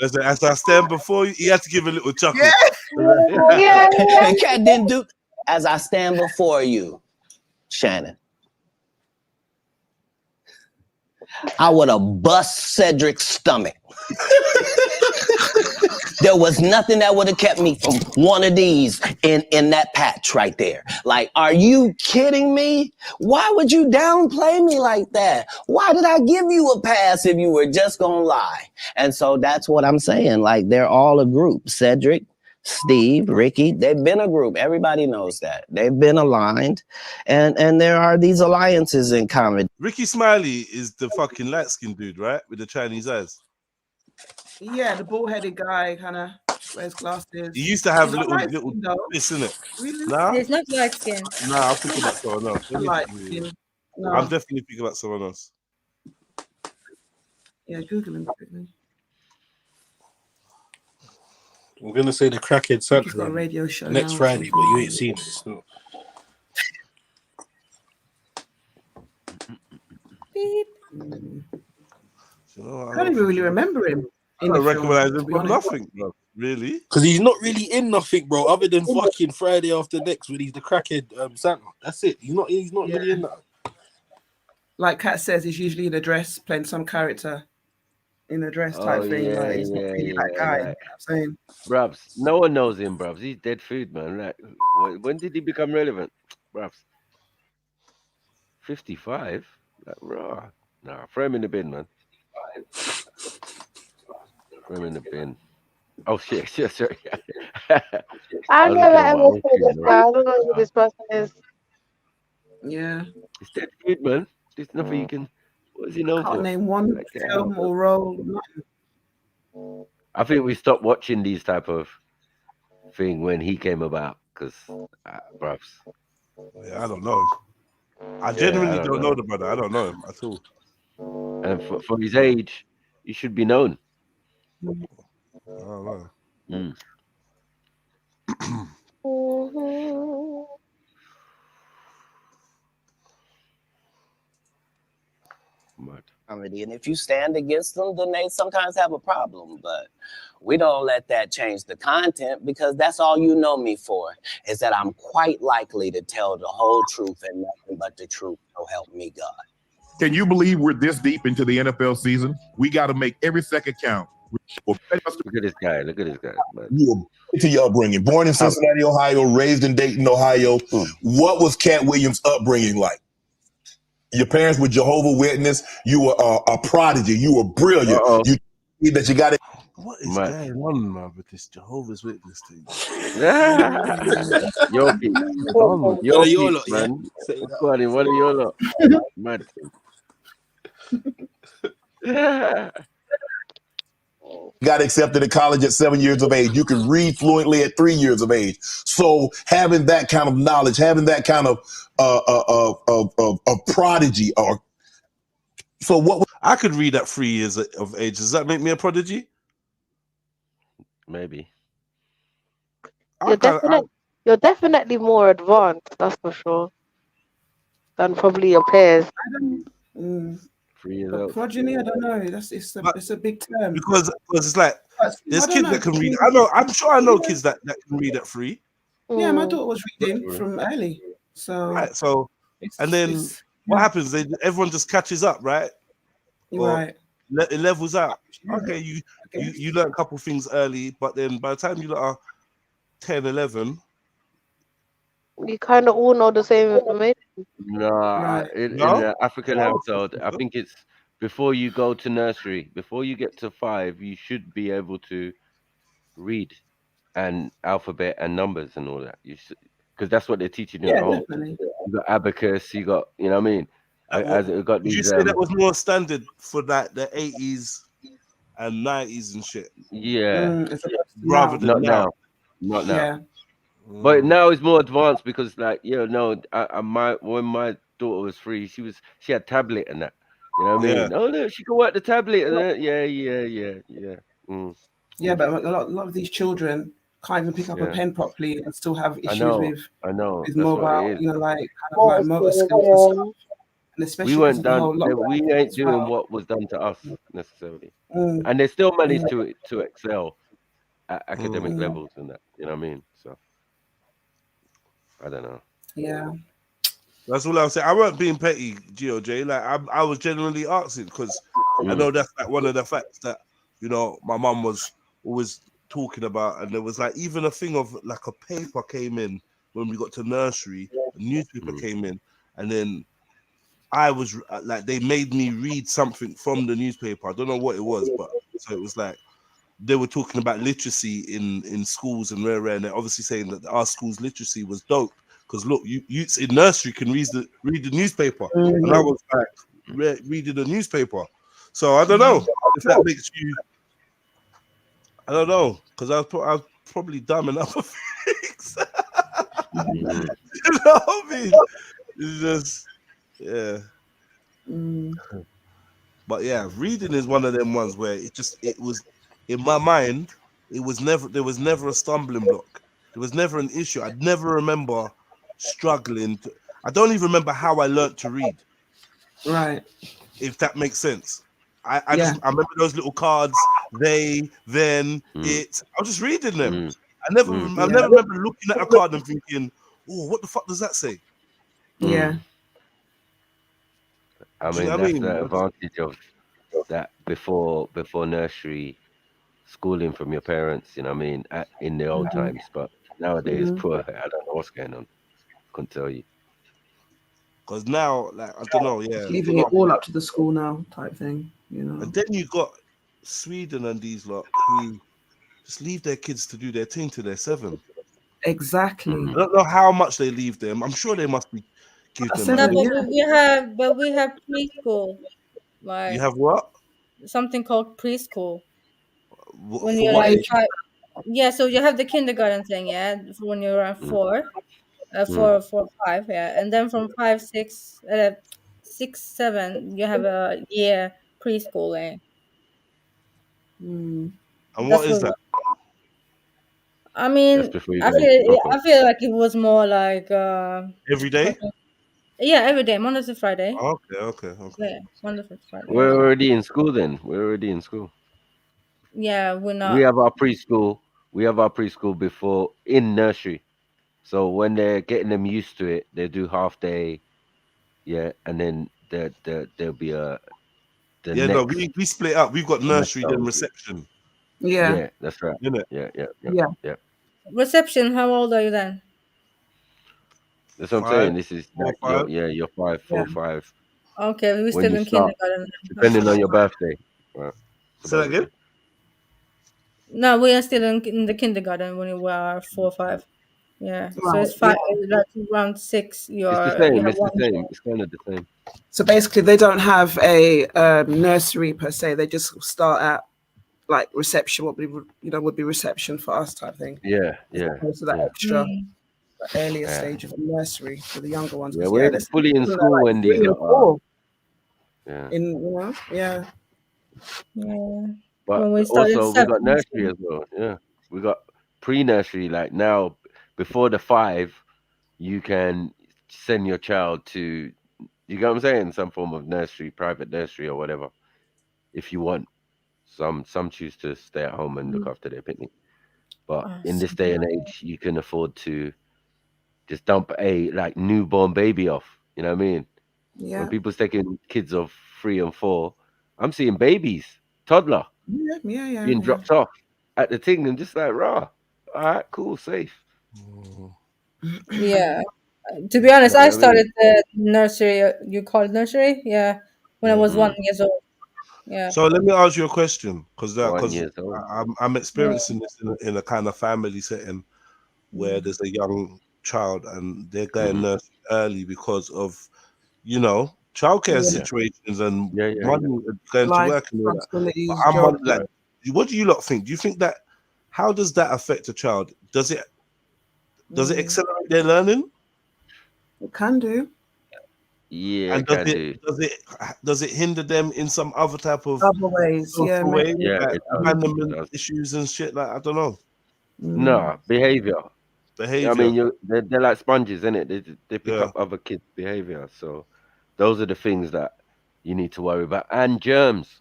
Listen, as I stand before you, he had to give a little chuckle. And Cat didn't do as I stand before you, Shannon. I would have bust Cedric's stomach. There was nothing that would have kept me from one of these in that patch right there. Like, are you kidding me? Why would you downplay me like that? Why did I give you a pass if you were just gonna lie? And so that's what I'm saying. Like, they're all a group. Cedric, Steve, Ricky, they've been a group. Everybody knows that. They've been aligned. And there are these alliances in comedy. Ricky Smiley is the fucking light-skinned dude, right? With the Chinese eyes. Yeah, the bald-headed guy kind of wears glasses. He used to have He's little this in it. Really? Nah? It's not light skin. Nah, I'm thinking about someone else. No. I'm definitely thinking about someone else. Yeah, Google him quickly. I'm gonna say the Crackhead Santa He's got a radio show next now. Friday, but you ain't seen it. So. Beep. You know, I don't even really remember him. I don't recognize him from nothing, bro. Really? Because he's not really in nothing, bro, other than fucking Friday After Next when he's the Crackhead Santa. That's it. He's not really in that. Like Kat says, he's usually in a dress playing some character. in a dress type thing. Like he's not really that guy. You know what I'm saying? Bruvs, no one knows him, bruvs. He's dead food, man. Like, when did he become relevant, bruvs? 55? Like, raw. Nah, throw him in the bin, man. Throw him in the bin. Oh shit, sorry. I've I was never looking at my ever own seen this screen, guy. right? I don't know who this person is. Yeah. It's dead food, man. There's nothing you can. What is he known Can't for? name one Like, get out, film bro. or role. Nothing. I think we stopped watching these type of thing when he came about, because, bruvs. Yeah, I don't know. I I genuinely don't don't know know. the brother. I don't know him at all. And for his age, he should be known. I don't know. Mm. Comedy. And if you stand against them, then they sometimes have a problem. But we don't let that change the content, because that's all you know me for, is that I'm quite likely to tell the whole truth and nothing but the truth. So help me God. Can you believe we're this deep into the NFL season? We got to make every second count. Look at this guy. Look at this guy. Man. You were to your upbringing. Born in Cincinnati, Ohio, raised in Dayton, Ohio. What was Cat Williams' upbringing like? Your parents were Jehovah's Witness. You were a prodigy. You were brilliant. You that you got it. What is going on, man, with this Jehovah's Witness thing? Your peak. Your peak, man. What's going on? What are your lot? Mad. Got accepted to college at 7 years of age. You can read fluently at 3 years of age. So having that kind of knowledge, having that kind of prodigy, or so what? I could read at 3 years of age. Does that make me a prodigy? Maybe. You're definitely more advanced, that's for sure, than probably your peers. 3 years old. Progeny, I don't know. It's a big term. Because it's like there's kids that can read. I'm sure I know kids that can read at 3. Yeah, my daughter was reading from early. So right. So and then what happens? Everyone just catches up, right? Right. It levels out. Okay, you learn a couple things early, but then by the time you are 10, 11, you kind of all know the same information. No, in an African household, I think it's before you go to nursery, before you get to 5, you should be able to read and alphabet and numbers and all that. You should, because that's what they're teaching you at home. Definitely. You got abacus, you got, you know what I mean? As it got would you these. say that was more standard for that the 80s and 90s and shit? Yeah. Rather than now. Not now. Yeah. But now it's more advanced because, like, when my daughter was 3, she had tablet and that. You know what I mean? Oh no, she can work the tablet and that. Yeah. Yeah, but a lot of these children can't even pick up a pen properly and still have issues with mobile, like motor skills and stuff. And especially we weren't because of the done. whole We lockdown ain't as doing well. what was done to us necessarily, and they still managed to excel at academic levels and that. You know what I mean? So I don't know. Yeah. That's all I was saying. I weren't being petty, GOJ. Like I was genuinely asking because I know that's like one of the facts that my mum was always talking about, and there was like even a thing of like a paper came in when we got to nursery, a newspaper came in, and then I was like they made me read something from the newspaper. I don't know what it was, but so it was like they were talking about literacy in schools and and they're obviously saying that our school's literacy was dope. Because look, you in nursery can read the newspaper, and I was like reading the newspaper. So I don't know if that makes you. I don't know because I was probably dumb enough for things. You know what I mean? It's just But yeah, reading is one of them ones where it was in my mind. There was never a stumbling block. There was never an issue. I'd never remember struggling. I don't even remember how I learned to read. Right. If that makes sense. I remember those little cards. They, then, it. I was just reading them. I never remember looking at a card and thinking, "Oh, what the fuck does that say?" Yeah. I mean, that's the advantage of that before nursery schooling from your parents, you know what I mean, in the old times. But nowadays, poor, I don't know what's going on. Couldn't tell you. Because now, like, I don't know, yeah. Leaving it all up to the school now, type thing, you know. And then you got Sweden and these lot who just leave their kids to do their thing till they're 7. Exactly. I don't know how much they leave them. I'm sure they must be give them. No, but we have preschool. Like, You have what? Something called preschool. When For you're what like age? 5, yeah. So you have the kindergarten thing, yeah, for when you're around 4, 5, yeah, and then from 5, 6, 6, 7, you have a year preschooling. And what That's is what. that? I mean, That's before you I go into proper. feel like it was more like Every day. Yeah, every day, Monday to Friday. Okay. Yeah, Monday to Friday. We're Yeah. already in school then. We're already in school. Yeah, we're not. We have our preschool. We have our preschool before in nursery. So when they're getting them used to it, they do half day, yeah, and then there'll be the Yeah, no, next we split up. We've got nursery semester. then reception. Yeah, that's right. Isn't it? Yeah. Reception. How old are you then? That's what I'm 5, saying. This is 4, like 5. you're 5, 4, 5. Okay, we're When still you in start, kindergarten. depending on your birthday. Right. Say that again. No, we are still in the kindergarten when we were 4, 5. Yeah, so Right, it's 5, yeah. like around 6. You It's the have same. It's the 1 same. year. It's kind of the same. So basically, they don't have a nursery per se. They just start at like reception. What would be reception for us type thing. Yeah. So that extra earlier stage of nursery for the younger ones. Yeah, Because we're fully in school like when 3 these and are. 4. Yeah. Yeah. But When we started also we 7. got nursery as well. Yeah, we got pre-nursery. Like now, before the 5, you can send your child to. You get what I'm saying? Some form of nursery, private nursery or whatever, if you want. Some choose to stay at home and look after their picnic. But in this day and age, you can afford to just dump a like newborn baby off. You know what I mean? Yeah. When people's taking kids of 3 and 4, I'm seeing babies, toddler, Yeah. being dropped off at the thing and just like, rah, all right, cool, safe. Yeah. To be honest, You know I what I mean? started the nursery. You call it nursery? Yeah. When I was 1 years old. Yeah. So let me ask you a question, because 1 years old. I'm experiencing this in a kind of family setting where there's a young child and they're going nursery early because of, childcare situations and money going to work and all that. But I'm wondering, like, what do you lot think? Do you think that how does that affect a child? Does it accelerate their learning? It can do. Yeah, And does it hinder them in some other type of other ways? Yeah, way, Yeah, like it does. abandonment issues and shit? Like, I don't know. No, behavior. I mean, they're like sponges, isn't it? They pick up other kids' behavior. So those are the things that you need to worry about, and germs,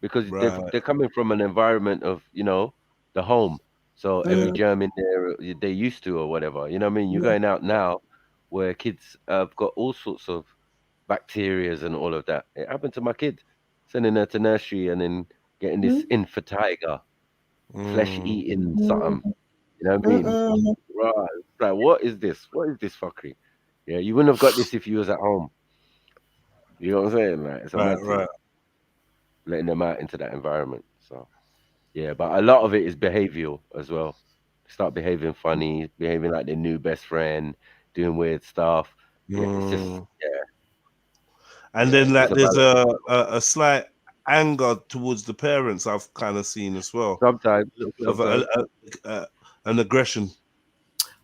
because they're coming from an environment of the home. So every germ in there they're used to or whatever. You know what I mean? You're going out now where kids have got all sorts of bacterias and all of that. It happened to my kid, sending her to nursery and then getting this infatiga, flesh eating something. You know what I mean? Right. Like, what is this? What is this fuckery? Yeah, you wouldn't have got this if you was at home. You know what I'm saying? Like, it's a mad thing. Letting them out into that environment. So, yeah, but a lot of it is behavioral as well. Start behaving funny, behaving like their new best friend, doing weird stuff. Yeah, it's just And then like there's a slight anger towards the parents I've kind of seen as well. Sometimes of an aggression.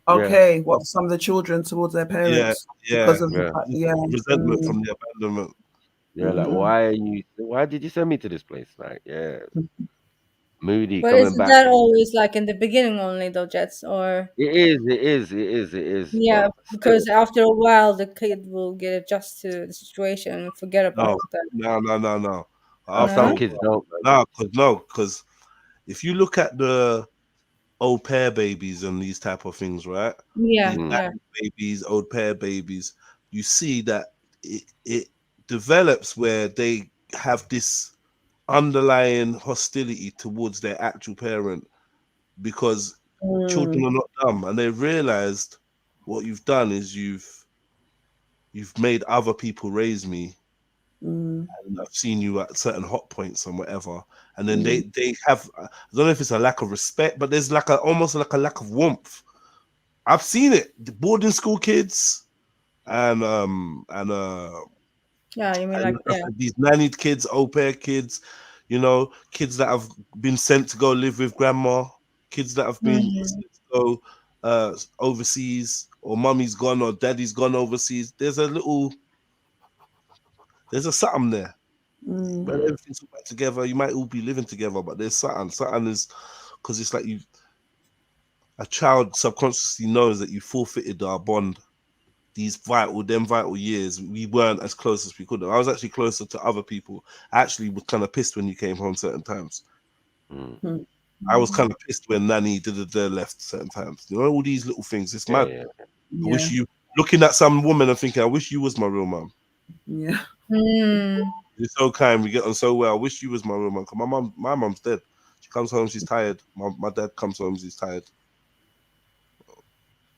Okay, what some of the children towards their parents because of resentment from the abandonment. Yeah, like why did you send me to this place? Like, moody But coming isn't back. that always like in the beginning only though, Jets? Or It is. Yeah, but because still. after a while the kid will get adjusted to the situation and forget about that. No. Some kids don't. Because if you look at the au pair babies and these type of things, right? Yeah, Latin babies, au pair babies, you see that it develops where they have this underlying hostility towards their actual parent, because children are not dumb, and they realized what you've done is you've made other people raise me, and I've seen you at certain hot points and whatever, and then they have, I don't know if it's a lack of respect, but there's like almost like a lack of warmth. I've seen it, the boarding school kids and Yeah, you mean like these nannied kids, au pair kids, you know, kids that have been sent to go live with grandma, kids that have been sent to go overseas, or mummy's gone or daddy's gone overseas. There's a something there. But everything's all back together. You might all be living together, but there's something. Something is, because it's like a child subconsciously knows that you forfeited our bond. These vital years, we weren't as close as we could have. I was actually closer to other people. I actually was kind of pissed when you came home certain times. I was kind of pissed when Nanny left certain times. You know, all these little things. It's mad. Yeah. I wish you, looking at some woman and thinking, I wish you was my real mum. Yeah. You're so kind. We get on so well. I wish you was my real mum. Cause my mum's dead. She comes home, she's tired. My dad comes home, he's tired.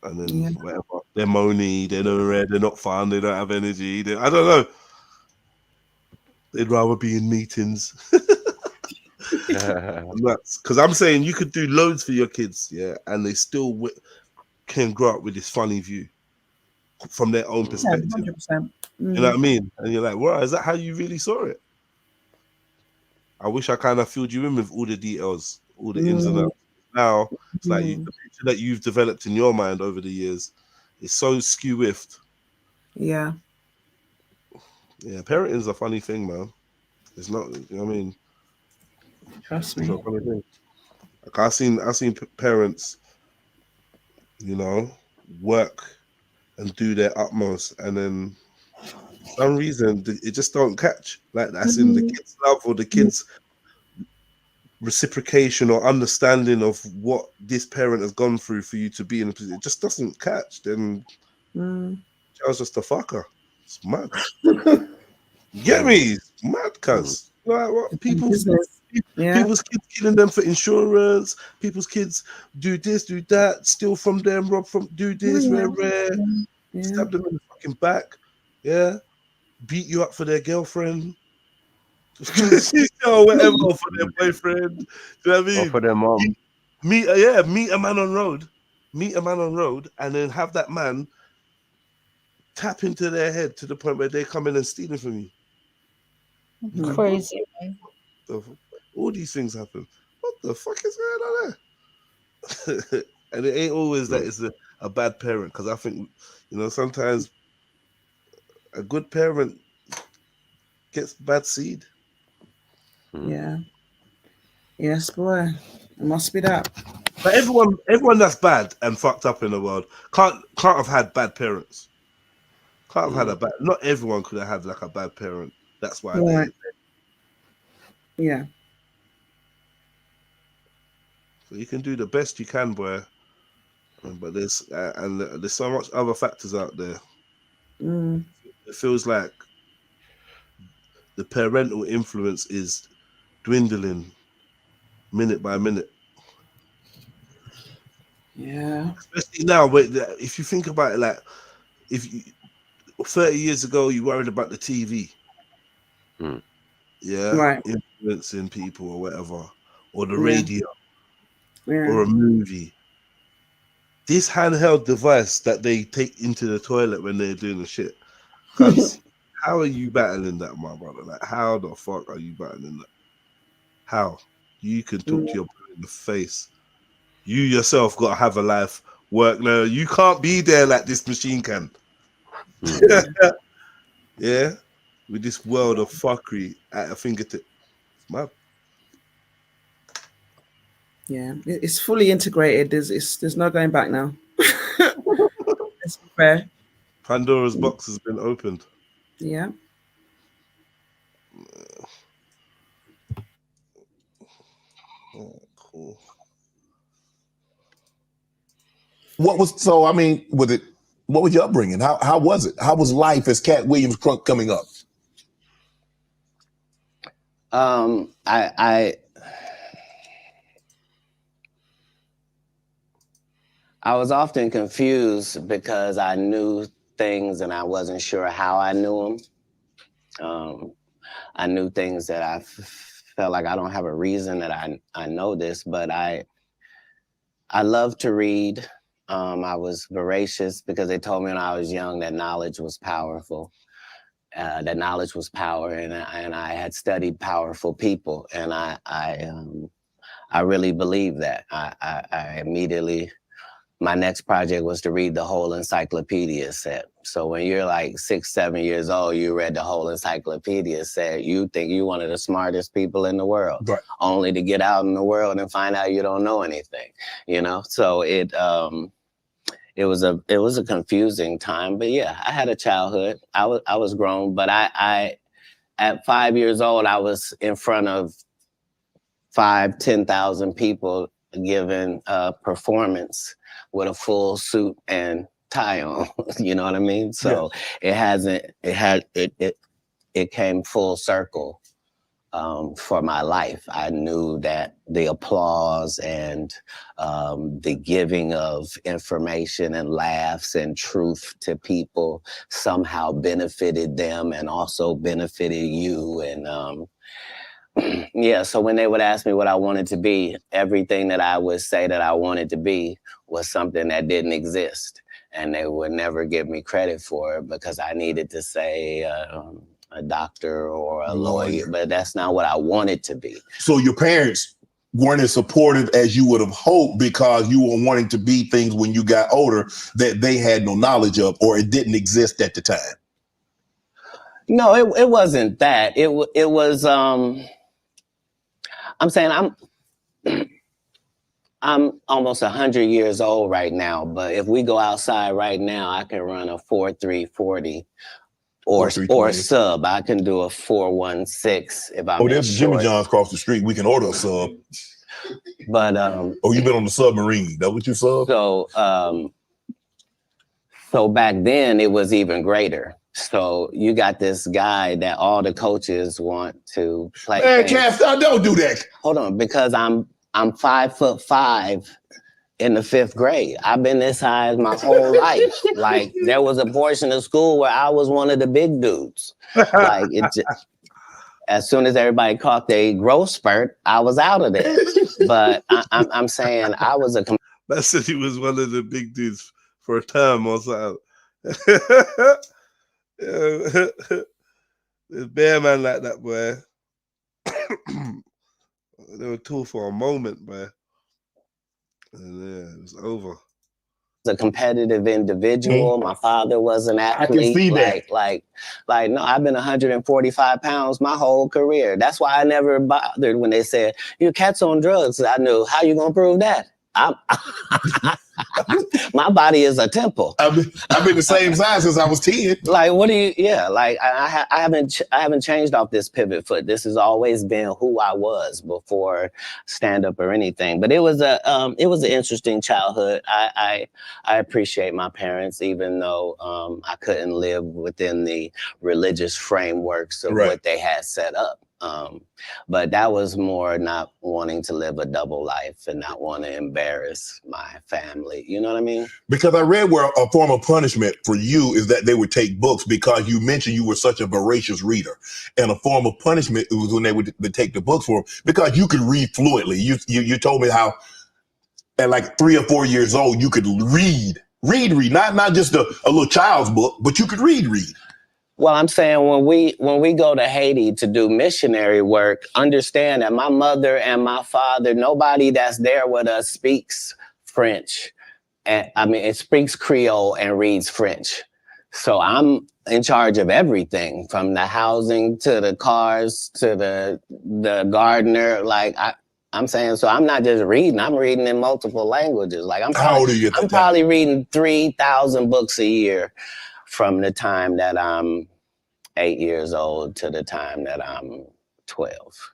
And then whatever, they're moany, they're no red, they're not fun, they don't have energy. I don't know. They'd rather be in meetings. Because I'm saying you could do loads for your kids, yeah, and they still can grow up with this funny view from their own perspective. 100%. You know what I mean? And you're like, wow, is that how you really saw it? I wish I kind of filled you in with all the details, all the ins and outs. Now it's like the picture that you've developed in your mind over the years is so skew-whiffed. Yeah. Yeah, parenting is a funny thing, man. It's not, you know what I mean? Trust me. It's not a funny thing. Like I've seen parents, you know, work and do their utmost, and then for some reason it just don't catch. Like that's in the kids' love or the kids' reciprocation or understanding of what this parent has gone through for you to be in a position. It just doesn't catch. Then I was just a fucker. It's mad. You get me? It's mad, cuz. Like what people's kids killing them for insurance, people's kids do this, do that, steal from them, rob from, do this, rare, stab them in the fucking back, beat you up for their girlfriend. Or whatever, for their boyfriend. Do you know what I mean? Or for their mom. Meet a man on road. Meet a man on road, and then have that man tap into their head to the point where they come in and stealing from you. Crazy. All these things happen. What the fuck is going on there? And it ain't always that it's a bad parent, because I think, you know, sometimes a good parent gets bad seed. Yeah. Yes, boy. It must be that. But everyone that's bad and fucked up in the world can't have had bad parents. Can't have had a bad. Not everyone could have had like a bad parent. That's why they. Yeah. So you can do the best you can, boy. But there's so much other factors out there. It feels like the parental influence is dwindling minute by minute. Yeah. Especially now, if you think about it, like 30 years ago, you worried about the TV. Yeah. Right. Influencing people or whatever. Or the radio. Or a movie. This handheld device that they take into the toilet when they're doing the shit. Because how are you battling that, my brother? Like, how the fuck are you battling that? How? You can talk to your brother in the face. You yourself got to have a life, work. No, you can't be there like this machine can. Yeah? With this world of fuckery at a fingertip. It's mad. Yeah, it's fully integrated. There's no going back now. It's fair. Pandora's box has been opened. Yeah. Oh, cool. What was so? I mean, with it, what was your upbringing? How was it? How was life as Cat Williams Crunk coming up? I was often confused because I knew things and I wasn't sure how I knew them. I knew things that I felt like I don't have a reason that I know this, but I love to read. I was voracious because they told me when I was young that knowledge was powerful. That knowledge was power, and I had studied powerful people, and I really believe that. I immediately, my next project was to read the whole encyclopedia set. So when you're like 6, 7 years old, you read the whole encyclopedia set, you think you're one of the smartest people in the world, right, only to get out in the world and find out you don't know anything, you know? So it was a confusing time, but yeah, I had a childhood. I was grown, but I at 5 years old, I was in front of 10,000 people giving a performance with a full suit and tie on. You know what I mean? So it came full circle for my life. I knew that the applause and the giving of information and laughs and truth to people somehow benefited them and also benefited you. And yeah, so when they would ask me what I wanted to be, everything that I would say that I wanted to be was something that didn't exist. And they would never give me credit for it because I needed to say a doctor or a lawyer, but that's not what I wanted to be. So your parents weren't as supportive as you would have hoped because you were wanting to be things when you got older that they had no knowledge of, or it didn't exist at the time. No, it wasn't that. It was, I'm saying I'm almost 100 years old right now, but if we go outside right now, I can run a 4.340 or sub. I can do a 4.16 if I'm there's Jimmy John's across the street. We can order a sub. But you've been on the submarine. That what you sub? So back then it was even greater. So you got this guy that all the coaches want to play. Man, Cass, don't do that. Hold on, because I'm 5'5" in the 5th grade. I've been this high my whole life. Like there was a portion of school where I was one of the big dudes. Like as soon as everybody caught their growth spurt, I was out of there. But I'm saying I was a. That said he was one of the big dudes for a time or something. There's bear man like that, boy. They were tall for a moment, man. And yeah, it was over. A competitive individual. My father was an athlete. I can see that. Like, no, I've been 145 pounds my whole career. That's why I never bothered when they said, your cat's on drugs. I knew, how you gonna prove that? My body is a temple. I've been the same size since I was 10. Like, what do you? Yeah, like I haven't changed off this pivot foot. This has always been who I was before stand up or anything. But it was an interesting childhood. I appreciate my parents, even though I couldn't live within the religious frameworks of what they had set up. But that was more not wanting to live a double life and not want to embarrass my family. You know what I mean? Because I read where a form of punishment for you is that they would take books because you mentioned you were such a voracious reader. And a form of punishment was when they would take the books for them because you could read fluently. You told me how at like 3 or 4 years old, you could read, not just a little child's book, but you could read. Well, I'm saying when we go to Haiti to do missionary work, understand that my mother and my father, nobody that's there with us speaks French. And I mean, it speaks Creole and reads French. So I'm in charge of everything from the housing to the cars to the gardener. Like I'm saying, so I'm not just reading, I'm reading in multiple languages. Like how old are you? I'm probably reading 3,000 books a year. From the time that I'm 8 years old to the time that I'm 12.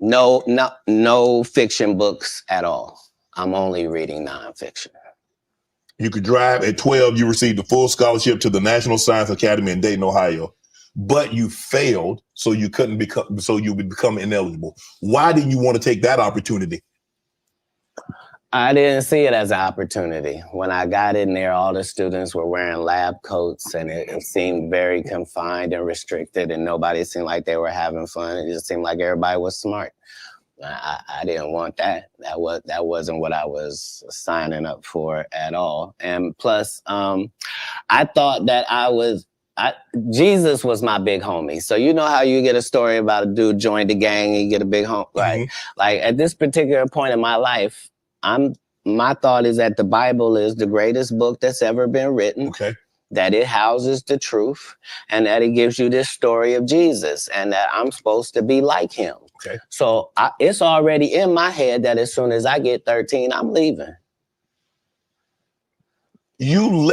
No fiction books at all. I'm only reading nonfiction. You could drive at 12. You received a full scholarship to the National Science Academy in Dayton, Ohio. but you failed, so you couldn't become, so you would become ineligible. Why didn't you want to take that opportunity? I didn't see it as an opportunity. When I got in there, all the students were wearing lab coats, and it seemed very confined and restricted, and nobody seemed like they were having fun. It just seemed like everybody was smart. I didn't want that. That wasn't what I was signing up for at all. And plus, I thought that Jesus was my big homie. So you know how you get a story about a dude joined the gang and you get a big homie, right? Like at this particular point in my life, my thought is that the Bible is the greatest book that's ever been written. Okay. That it houses the truth, and that it gives you this story of Jesus, and that I'm supposed to be like him. Okay. So it's already in my head that as soon as I get 13, I'm leaving. You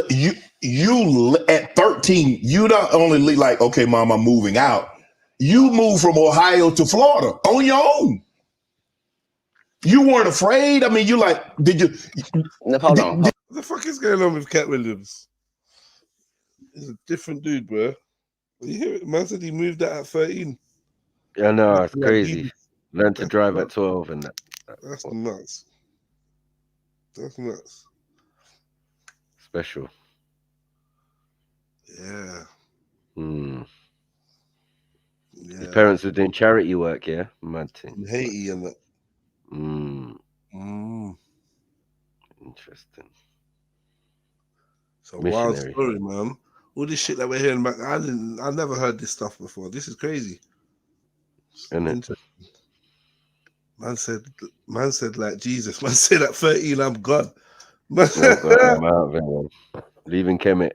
at 13, you not only like, okay, mom, I'm moving out. You moved from Ohio to Florida on your own. You weren't afraid. I mean, you like, did you? Hold on. What the fuck is going on with Cat Williams? He's a different dude, bro. You hear it? Man said he moved out at 13. Yeah, no, it's crazy. Learned to drive at 12 and that. That's nuts. That's nuts. Special. Yeah. His parents were doing charity work, yeah? Mad thing. In Haiti and that. Interesting. It's a wild story, man. All this shit that we're hearing about, I never heard this stuff before. This is crazy. Interesting. Man said like Jesus. Man said at 13, I'm gone. Man, I'm out of it, man. Leaving Kemet.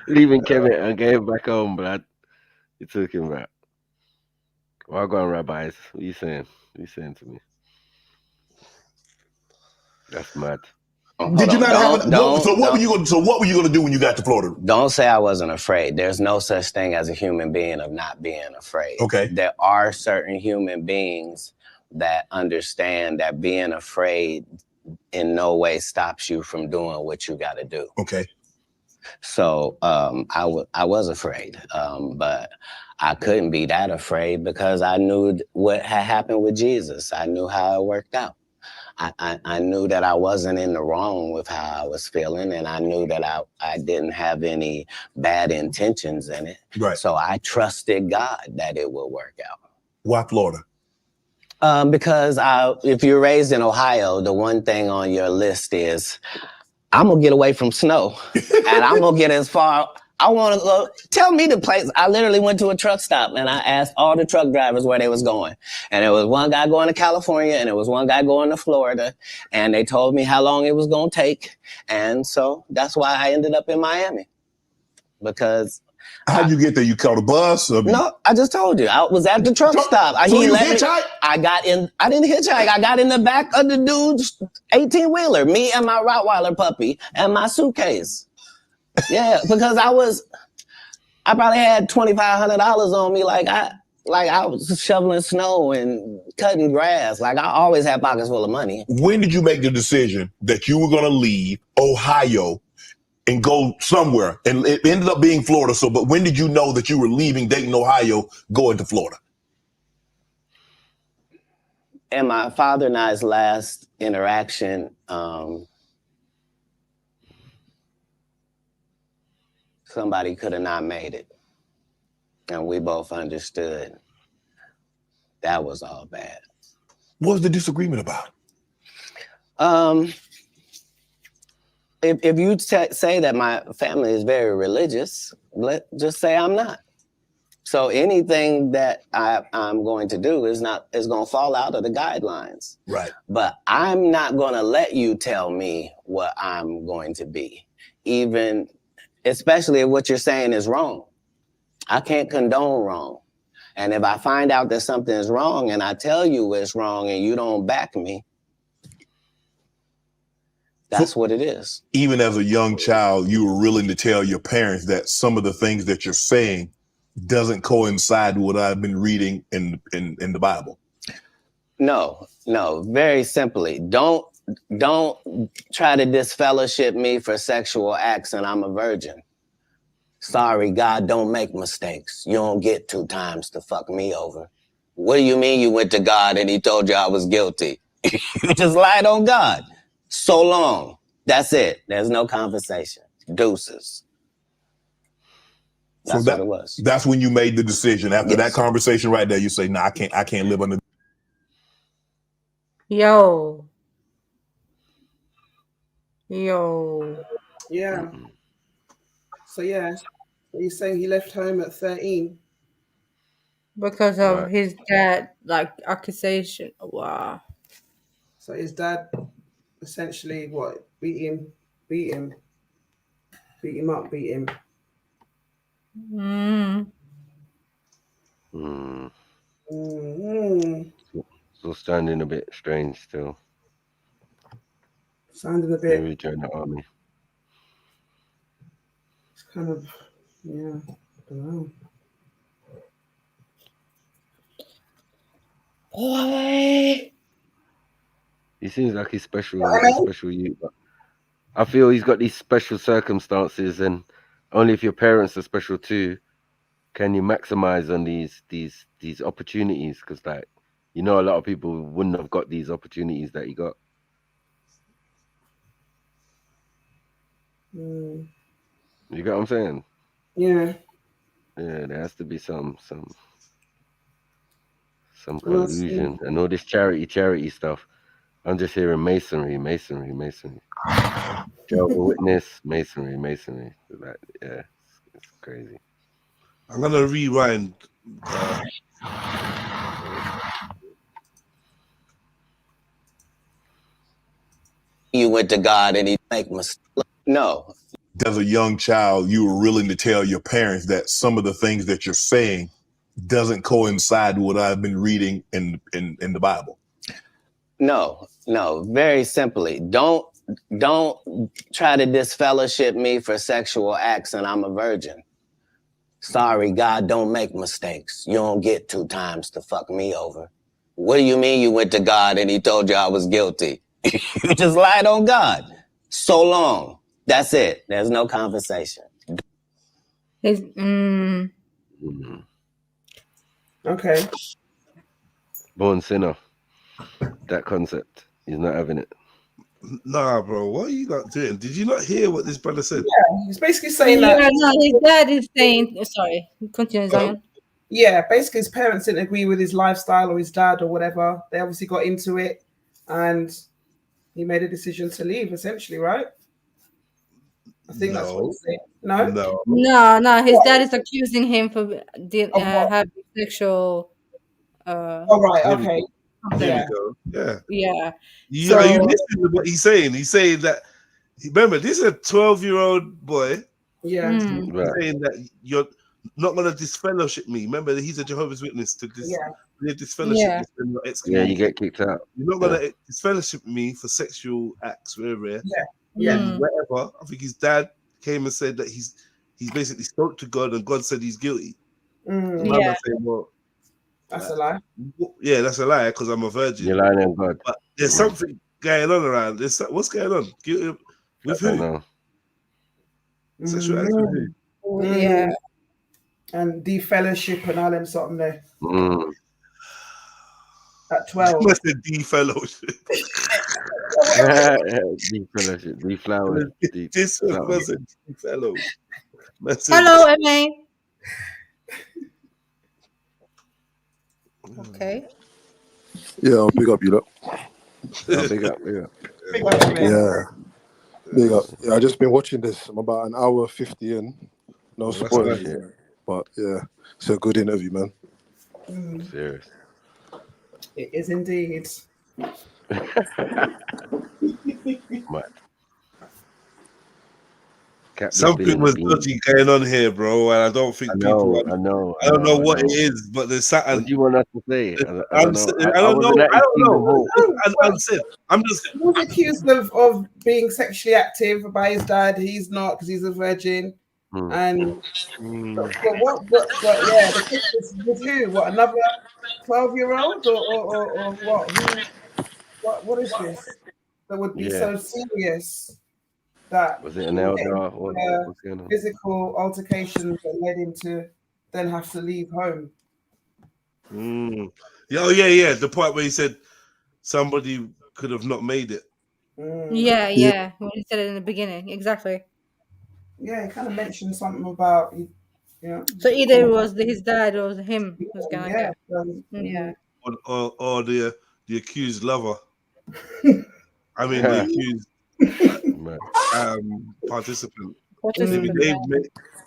Leaving Kemet and getting back home, but you took him back. Well, go on, rabbis. What are you saying? What are you saying to me? That's mad. Did you not have what were you going to do when you got to Florida? Don't say I wasn't afraid. There's no such thing as a human being of not being afraid. Okay. There are certain human beings that understand that being afraid in no way stops you from doing what you got to do. Okay. So I was afraid, but I couldn't be that afraid because I knew what had happened with Jesus. I knew how it worked out. I knew that I wasn't in the wrong with how I was feeling, and I knew that I didn't have any bad intentions in it. Right. So I trusted God that it would work out. Why Florida? Because if you're raised in Ohio, the one thing on your list is, I'm going to get away from snow, and I'm going to get as far. I want to go. Tell me the place. I literally went to a truck stop and I asked all the truck drivers where they was going. And there was one guy going to California and there was one guy going to Florida. And they told me how long it was going to take. And so that's why I ended up in Miami. Because how'd you get there? You caught a bus? No, I just told you. I was at the truck stop. So you hitchhiked? I didn't hitchhike. I got in the back of the dude's 18-wheeler, me and my Rottweiler puppy and my suitcase. Yeah, because I probably had $2,500 on me. Like I was shoveling snow and cutting grass. Like I always had pockets full of money. When did you make the decision that you were going to leave Ohio and go somewhere? And it ended up being Florida. So, but when did you know that you were leaving Dayton, Ohio, going to Florida? In my father and I's last interaction, somebody could have not made it. And we both understood that was all bad. What was the disagreement about? If you say that my family is very religious, just say I'm not. So anything that I'm going to do is going to fall out of the guidelines. Right. But I'm not going to let you tell me what I'm going to be, especially if what you're saying is wrong. I can't condone wrong. And if I find out that something is wrong and I tell you it's wrong and you don't back me, that's what it is. Even as a young child, you were willing to tell your parents that some of the things that you're saying doesn't coincide with what I've been reading in the Bible. No, very simply. Don't try to disfellowship me for sexual acts and I'm a virgin. Sorry, God don't make mistakes. You don't get 2 times to fuck me over. What do you mean you went to God and he told you I was guilty? You just lied on God. So long. That's it. There's no conversation. Deuces. So That's what it was. That's when you made the decision. After that conversation right there, you say, "No, I can't live under." Yo. Yeah. So yeah, he's saying he left home at 13 because of his dad, like accusation. Wow. So his dad essentially beat him up. Still standing a bit strange still. Sounding a bit. Maybe join the army. It's kind of, yeah, I don't know. Boy. He seems like he's special youth. I feel he's got these special circumstances, and only if your parents are special too can you maximize on these opportunities. Because, like, you know, a lot of people wouldn't have got these opportunities that he got. You get what I'm saying? Yeah. Yeah, there has to be some collusion and all this charity stuff. I'm just hearing masonry. Jehovah's Witness, masonry. Like, yeah, it's crazy. I'm gonna rewind. You went to God and he make mistakes. No. As a young child, you were willing to tell your parents that some of the things that you're saying doesn't coincide with what I've been reading in the Bible. No. Very simply, don't try to disfellowship me for sexual acts and I'm a virgin. Sorry, God don't make mistakes. You don't get 2 times to fuck me over. What do you mean you went to God and he told you I was guilty? You just lied on God. So long. That's it. There's no conversation. Okay. Born sinner. That concept. He's not having it. Nah, bro. What are you not doing? Did you not hear what this brother said? Yeah, he's basically saying that. No, his dad is saying. Sorry, continue, Zion. Yeah, basically his parents didn't agree with his lifestyle or his dad or whatever. They obviously got into it, and he made a decision to leave. Essentially, right? I think that's what he's saying. No. His dad is accusing him for having sexual. Oh right, okay. There we go. Yeah. Yeah. Are you listening to what he's saying? He's saying that. Remember, this is a 12-year-old boy. Yeah. He's saying that you're not going to disfellowship me. Remember, he's a Jehovah's Witness. To disfellowship. Yeah, you get kicked out. You're not going to disfellowship me for sexual acts, whatever. Yeah. Whatever. I think his dad came and said that he's basically spoke to God and God said he's guilty. And Mama saying, well, that's a lie. Yeah, that's a lie because I'm a virgin. You're lying on God. But there's something going on around. What's going on? Guilty with who? Sexual acts with who? Yeah. And defellowship and all them something there. At 12. What's the defellowship? Defellowship, deflower. This was a defellowship. Hello, MA. Okay. Yeah, I'll pick up you lot. Big up. Yeah. Big up. Yeah, I've just been watching this. I'm about an hour 50 in. No spoilers. Nice. But yeah, it's a good interview, man. Serious. It is indeed. Something was dodgy going on here, bro, and I don't think I don't know what it is, but there's something. What do you want us to say? I don't know. I'm just. He was accused of being sexually active by his dad. He's not because he's a virgin. And but the kid was with who? What, another 12-year-old or what? What is this? that would be so serious that was it an elder or what's going on? physical altercations that led him to then have to leave home. Yeah, oh yeah. The part where he said somebody could have not made it. Yeah. When he said it in the beginning, exactly. Yeah, he kind of mentioned something about So either it was his dad or it was him who's gonna get. Yeah. Or the accused lover. I mean the accused participant.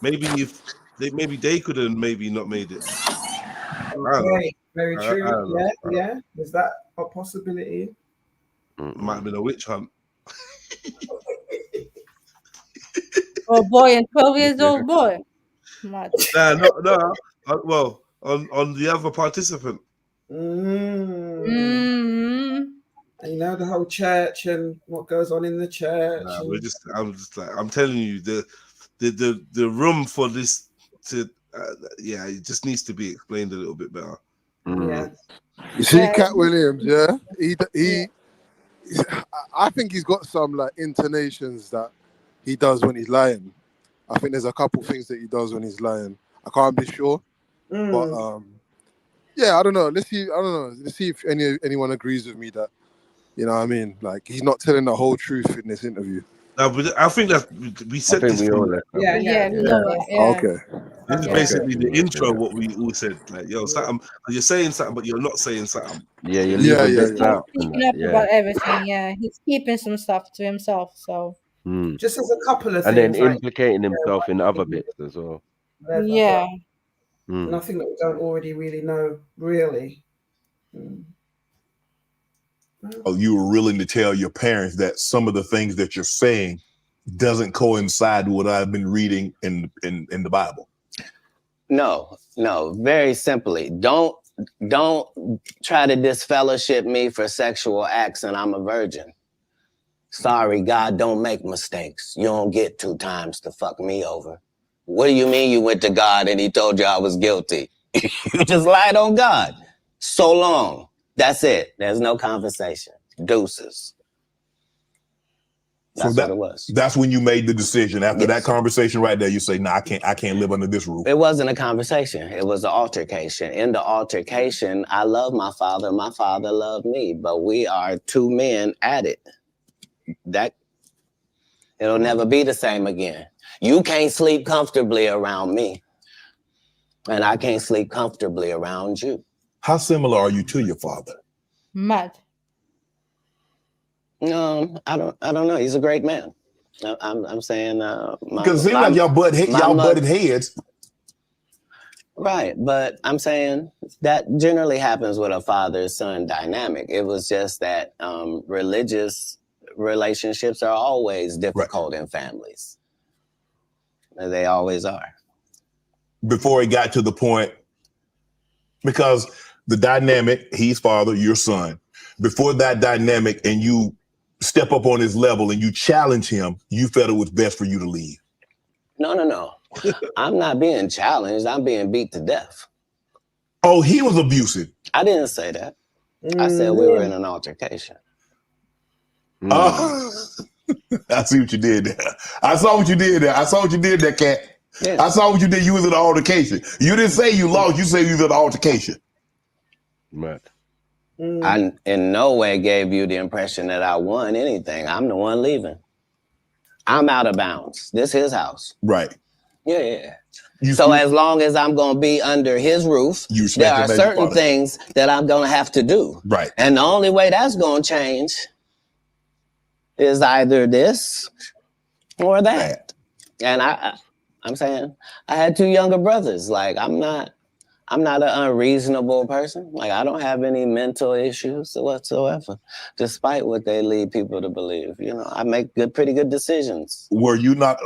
Maybe they could have maybe not made it. Very true. Yeah. Is that a possibility? Might have been a witch hunt. Oh boy, and 12 years old boy. Mad. No. Well, on the other participant. And you know the whole church and what goes on in the church. I'm telling you, the room for this to it just needs to be explained a little bit better. Yeah. You see, Cat Williams, he I think he's got some like intonations that he does when he's lying. I think there's a couple things that he does when he's lying. I can't be sure, but I don't know. Let's see. I don't know. Let's see if anyone agrees with me that, you know what I mean, like he's not telling the whole truth in this interview. No, but I think that we said this. Okay. This is basically the intro. What we all said, like, yo, something. You're saying something, but you're not saying something. Yeah, you're leaving this out. Speaking up about everything. Yeah, he's keeping some stuff to himself. So just as a couple of and things, then implicating himself in other bits as well. Yeah. Nothing that we don't already really know, really. Oh, you were willing to tell your parents that some of the things that you're saying doesn't coincide with what I've been reading in the Bible. No. Very simply, don't try to disfellowship me for sexual acts and I'm a virgin. Sorry, God don't make mistakes. You don't get 2 times to fuck me over. What do you mean you went to God and he told you I was guilty? You just lied on God. So long. That's it. There's no conversation. Deuces. That's what it was. That's when you made the decision. After that conversation right there, you say, "Nah, I can't live under this roof." It wasn't a conversation. It was an altercation. In the altercation, I love my father. My father loved me. But we are 2 men at it. It'll never be the same again. You can't sleep comfortably around me. And I can't sleep comfortably around you. How similar are you to your father? Mad. No, I don't know. He's a great man. I'm saying because it seems like y'all butted heads. Right, but I'm saying that generally happens with a father-son dynamic. It was just that religious relationships are always difficult in families. They always are. Before it got to the point, because the dynamic, he's father, you're son. Before that dynamic and you step up on his level and you challenge him, you felt it was best for you to leave. No. I'm not being challenged. I'm being beat to death. Oh, he was abusive. I didn't say that. I said we were in an altercation. I see what you did there. I saw what you did there, Cat. Yeah. I saw what you did. You was in an altercation. You didn't say you lost. You said you was in an altercation. Right. I in no way gave you the impression that I won anything. I'm the one leaving. I'm out of bounds. This is his house. Right. Yeah. So as long as I'm going to be under his roof, there are certain things that I'm going to have to do. Right. And the only way that's going to change is either this or that. And I'm saying I had 2 younger brothers. Like I'm not an unreasonable person. Like I don't have any mental issues whatsoever, despite what they lead people to believe. You know, I make pretty good decisions. Were you not?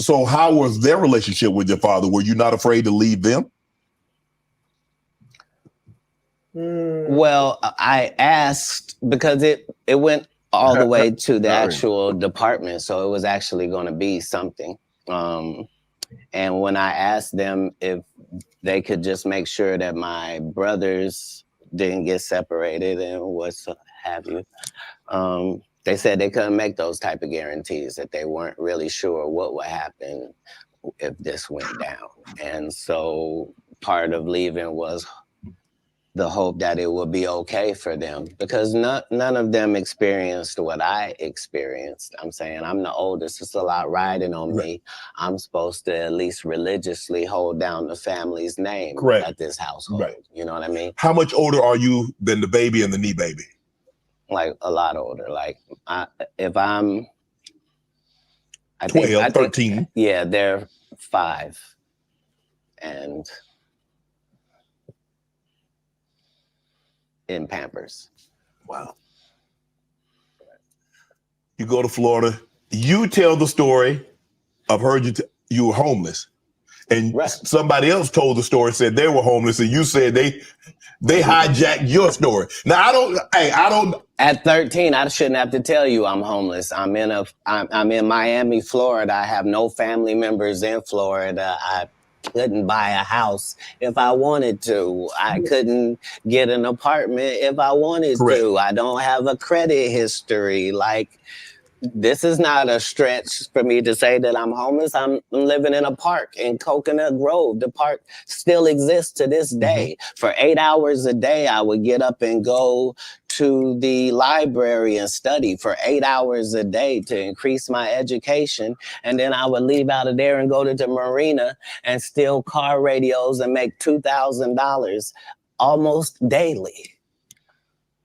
So how was their relationship with your father? Were you not afraid to leave them? Well, I asked because it went all the way to the actual department. So it was actually going to be something. And when I asked them if they could just make sure that my brothers didn't get separated and what have you, They said they couldn't make those type of guarantees, that they weren't really sure what would happen if this went down. And so part of leaving was the hope that it would be okay for them, because none of them experienced what I experienced. I'm saying I'm the oldest. It's a lot riding on me. I'm supposed to at least religiously hold down the family's name at this household. Right. You know what I mean? How much older are you than the baby and the knee baby? Like a lot older. Like if I'm 12, 13. Yeah, they're 5 and in Pampers. Wow. You go to Florida. You tell the story. I've heard you were homeless, and somebody else told the story, said they were homeless, and you said they hijacked your story. Now I don't. At 13, I shouldn't have to tell you I'm homeless. I'm in Miami, Florida. I have no family members in Florida. I couldn't buy a house if I wanted to. I couldn't get an apartment if I wanted to. I don't have a credit history. Like, this is not a stretch for me to say that I'm homeless. I'm living in a park in Coconut Grove. The park still exists to this day. For 8 hours a day, I would get up and go to the library and study for 8 hours a day to increase my education. And then I would leave out of there and go to the marina and steal car radios and make $2,000 almost daily.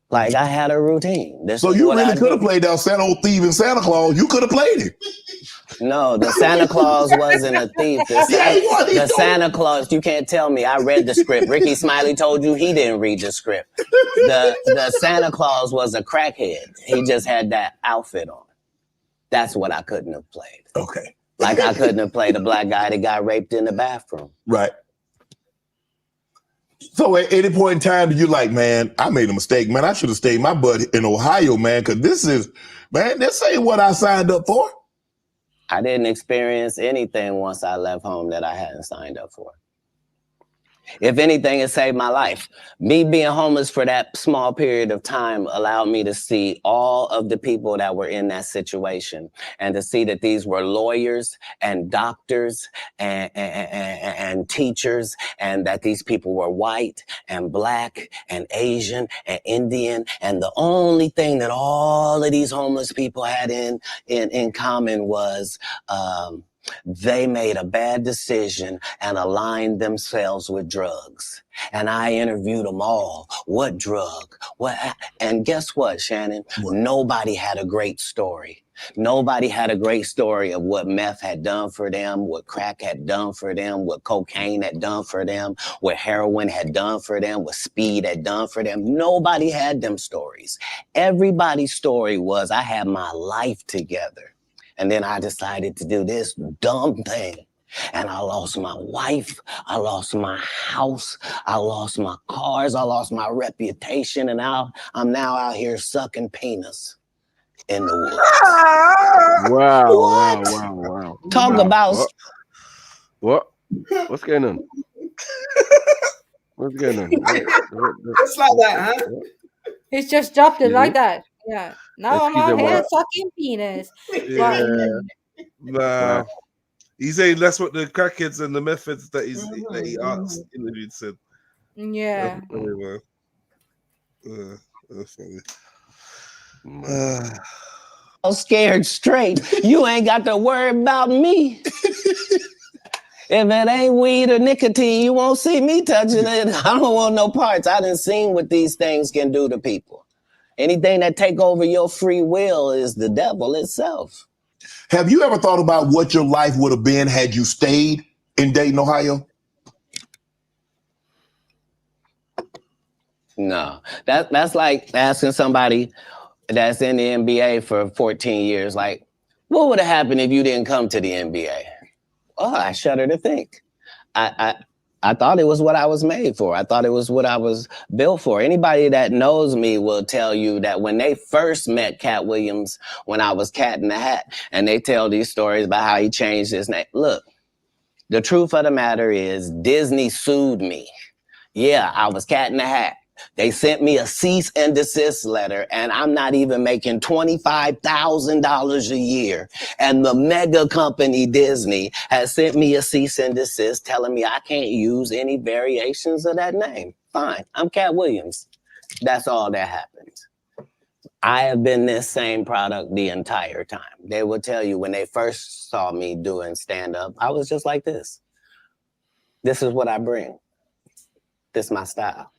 Like, I had a routine. So you really could have played that Santa old thief and Santa Claus. You could have played it. No, the Santa Claus wasn't a thief. The Santa Claus, you can't tell me. I read the script. Ricky Smiley told you he didn't read the script. The Santa Claus was a crackhead. He just had that outfit on. That's what I couldn't have played. Okay. Like, I couldn't have played a black guy that got raped in the bathroom. Right. So at any point in time, you're like, man, I made a mistake, man. I should have stayed my butt in Ohio, man, because this ain't what I signed up for. I didn't experience anything once I left home that I hadn't signed up for. If anything, it saved my life. Me being homeless for that small period of time allowed me to see all of the people that were in that situation, and to see that these were lawyers and doctors and teachers, and that these people were white and black and Asian and Indian. And the only thing that all of these homeless people had in common was they made a bad decision and aligned themselves with drugs. And I interviewed them all. What drug? What? And guess what, Shannon? Nobody had a great story. Nobody had a great story of what meth had done for them, what crack had done for them, what cocaine had done for them, what heroin had done for them, what speed had done for them. Nobody had them stories. Everybody's story was, I had my life together. And then I decided to do this dumb thing. And I lost my wife. I lost my house. I lost my cars. I lost my reputation. And I'm now out here sucking penis in the woods. Wow. Talk about... What's going on? What's going on? Just like that, huh? He's just dropped it like that. Yeah. Now I'm out here what? sucking penis. Yeah. Nah. He's saying that's what the crackheads and the methods that he asked interviewed said. Yeah. Anyway. That's funny. I'm scared straight. You ain't got to worry about me. If it ain't weed or nicotine, you won't see me touching it. I don't want no parts. I done seen what these things can do to people. Anything that take over your free will is the devil itself. Have you ever thought about what your life would have been had you stayed in Dayton, Ohio? No, that's like asking somebody that's in the NBA for 14 years, like, what would have happened if you didn't come to the NBA? Oh, I shudder to think. I thought it was what I was made for. I thought it was what I was built for. Anybody that knows me will tell you that when they first met Cat Williams, when I was Cat in the Hat, and they tell these stories about how he changed his name. Look, the truth of the matter is Disney sued me. Yeah, I was Cat in the Hat. They sent me a cease and desist letter, and I'm not even making $25,000 a year. And the mega company Disney has sent me a cease and desist telling me I can't use any variations of that name. Fine, I'm Cat Williams. That's all that happened. I have been this same product the entire time. They will tell you when they first saw me doing stand-up, I was just like this. This is what I bring. This is my style.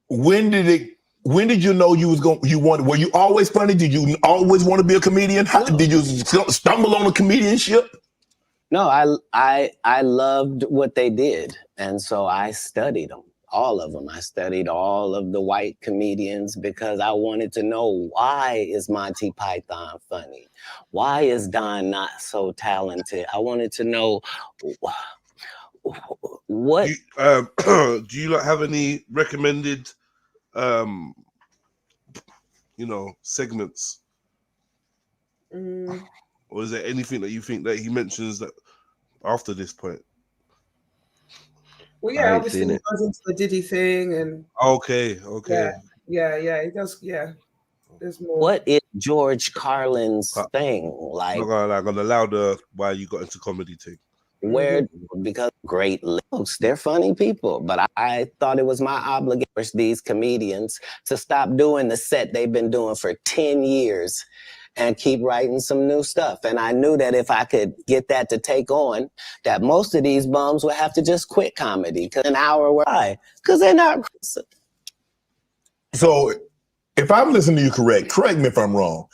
When did you know were you always funny? Did you always want to be a comedian? Did you stumble on a comedianship? No, I loved what they did. And so I studied them, all of them. I studied all of the white comedians because I wanted to know, why is Monty Python funny? Why is Don not so talented? I wanted to know what. Do you like have any recommended segments? Or is there anything that you think that he mentions that after this point? Well, yeah, obviously he goes into the Diddy thing and okay. Yeah, he does, yeah. There's more. What is George Carlin's thing? Like, I'm gonna allow the why you got into comedy thing. Where, because great looks, they're funny people, but I thought it was my obligation for these comedians to stop doing the set they've been doing for 10 years and keep writing some new stuff. And I knew that if I could get that to take on, that most of these bums would have to just quit comedy because an hour why? Because they're not. So if I'm listening to you correct me if I'm wrong.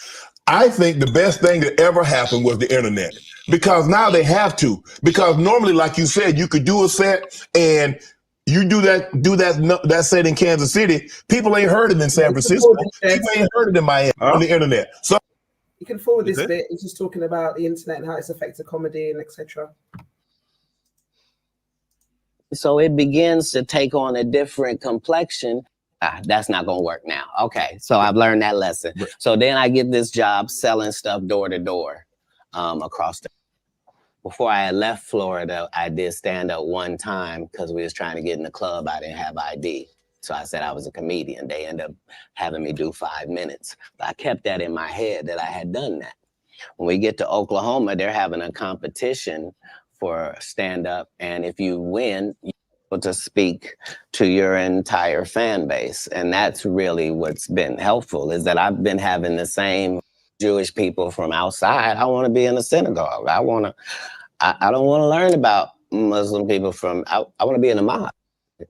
I think the best thing that ever happened was the internet, because now they have to. Because normally, like you said, you could do a set and you do that set in Kansas City. People ain't heard it in San Francisco. People ain't heard it in Miami on the internet. So you can forward this bit. He's just talking about the internet and how it's affected comedy and etc. So it begins to take on a different complexion. That's not going to work now. Okay, so I've learned that lesson. So then I get this job selling stuff door to door across the. Before I had left Florida, I did stand up one time because we was trying to get in the club. I didn't have ID. So I said I was a comedian. They ended up having me do 5 minutes. But I kept that in my head that I had done that. When we get to Oklahoma, they're having a competition for stand up. And if you win, to speak to your entire fan base. And that's really what's been helpful, is that I've been having the same Jewish people from outside. I want to be in a synagogue. I don't want to learn about Muslim people from, I want to be in a mosque.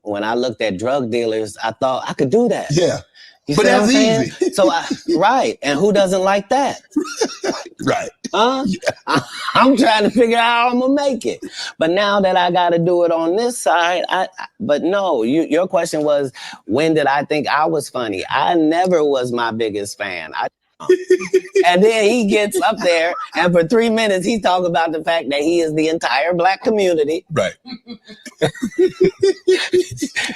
When I looked at drug dealers, I thought I could do that. Yeah. You but that's easy. So right. And who doesn't like that? Right. Yeah. I'm trying to figure out how I'm gonna make it. But now that I got to do it on this side, but no, your question was, when did I think I was funny? I never was my biggest fan. And then he gets up there and for 3 minutes, he talks about the fact that he is the entire Black community. Right.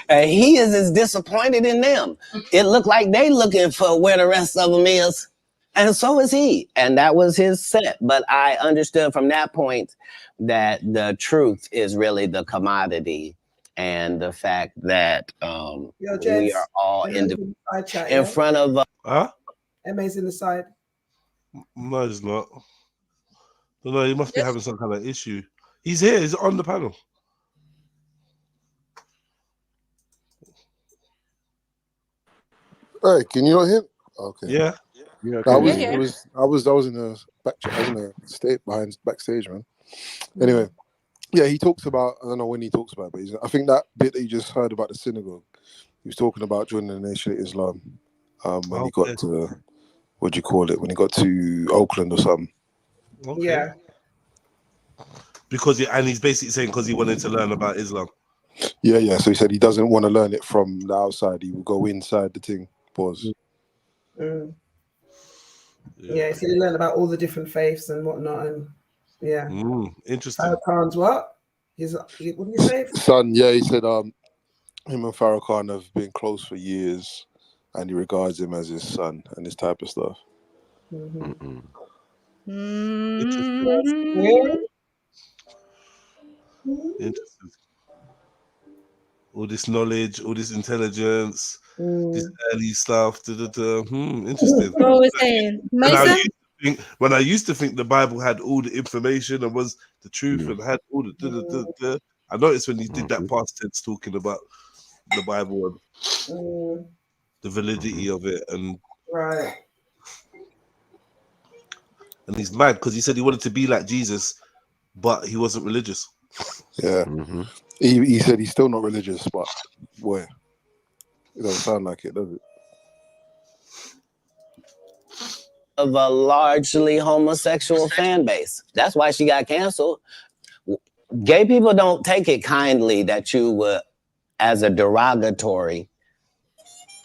And he is as disappointed in them. It looked like they looking for where the rest of them is. And so is he. And that was his set. But I understood from that point that the truth is really the commodity, and the fact that we are all in front of... Emma's in the side. No, he's not. No, he must be having some kind of issue. He's here. He's on the panel. Hey, can you not hear? Okay. Yeah. I was in the state backstage, man. Anyway, yeah, he talks about, I don't know when he talks about, but I think that bit that you just heard about the synagogue, he was talking about joining the Nation of Islam when he got to, what do you call it, when he got to Oakland or something. Okay. Yeah. Because he's basically saying because he wanted to learn about Islam. Yeah. So he said he doesn't want to learn it from the outside. He will go inside the thing. Pause. Yeah, so you learn about all the different faiths and whatnot, and yeah. Interesting. Khan's what? What do you say? Son, yeah, he said him and Farrakhan Khan have been close for years, and he regards him as his son and this type of stuff. Interesting. all this knowledge, all this intelligence, this Mm. early stuff. Interesting. What was saying? When I used to think the Bible had all the information and was the truth and had all the. I noticed when you did that past tense talking about the Bible and the validity of it, and Right. and he's mad because he said he wanted to be like Jesus, but he wasn't religious. Yeah. He said he's still not religious, but boy, it doesn't sound like it, does it? Of a largely homosexual fan base. That's why she got canceled. Gay people don't take it kindly that you would, as a derogatory,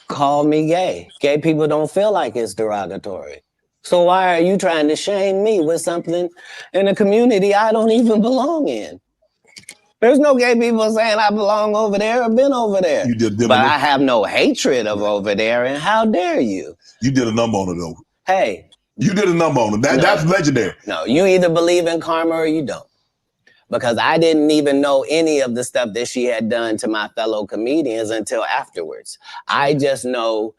call me gay. Gay people don't feel like it's derogatory. So why are you trying to shame me with something in a community I don't even belong in? There's no gay people saying I belong over there or been over there. You did, but I have no hatred of over there, and how dare you? You did a number on it though. Hey. You did a number on it. That's legendary. No, you either believe in karma or you don't. Because I didn't even know any of the stuff that she had done to my fellow comedians until afterwards. I just know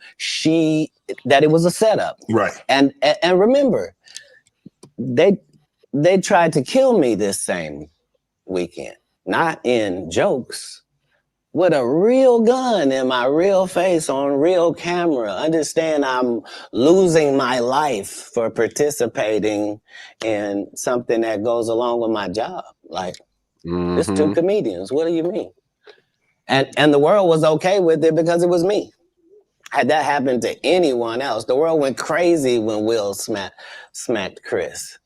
that it was a setup. Right. And remember, they tried to kill me this same weekend. Not in jokes, with a real gun in my real face on real camera. Understand I'm losing my life for participating in something that goes along with my job. Like, it's two comedians. What do you mean? And the world was okay with it because it was me. Had that happened to anyone else, the world went crazy when Will smacked Chris.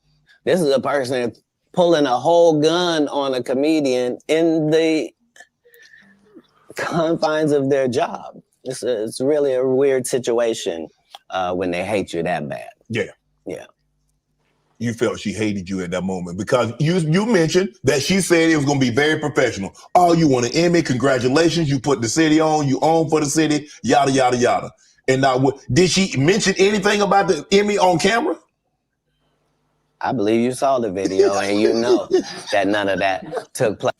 This is a person pulling a whole gun on a comedian in the confines of their job. It's really a weird situation when they hate you that bad. Yeah. Yeah. You felt she hated you at that moment because you mentioned that she said it was going to be very professional. Oh, you want an Emmy? Congratulations. You put the city on. You own for the city. Yada, yada, yada. And now, did she mention anything about the Emmy on camera? I believe you saw the video and you know that none of that took place.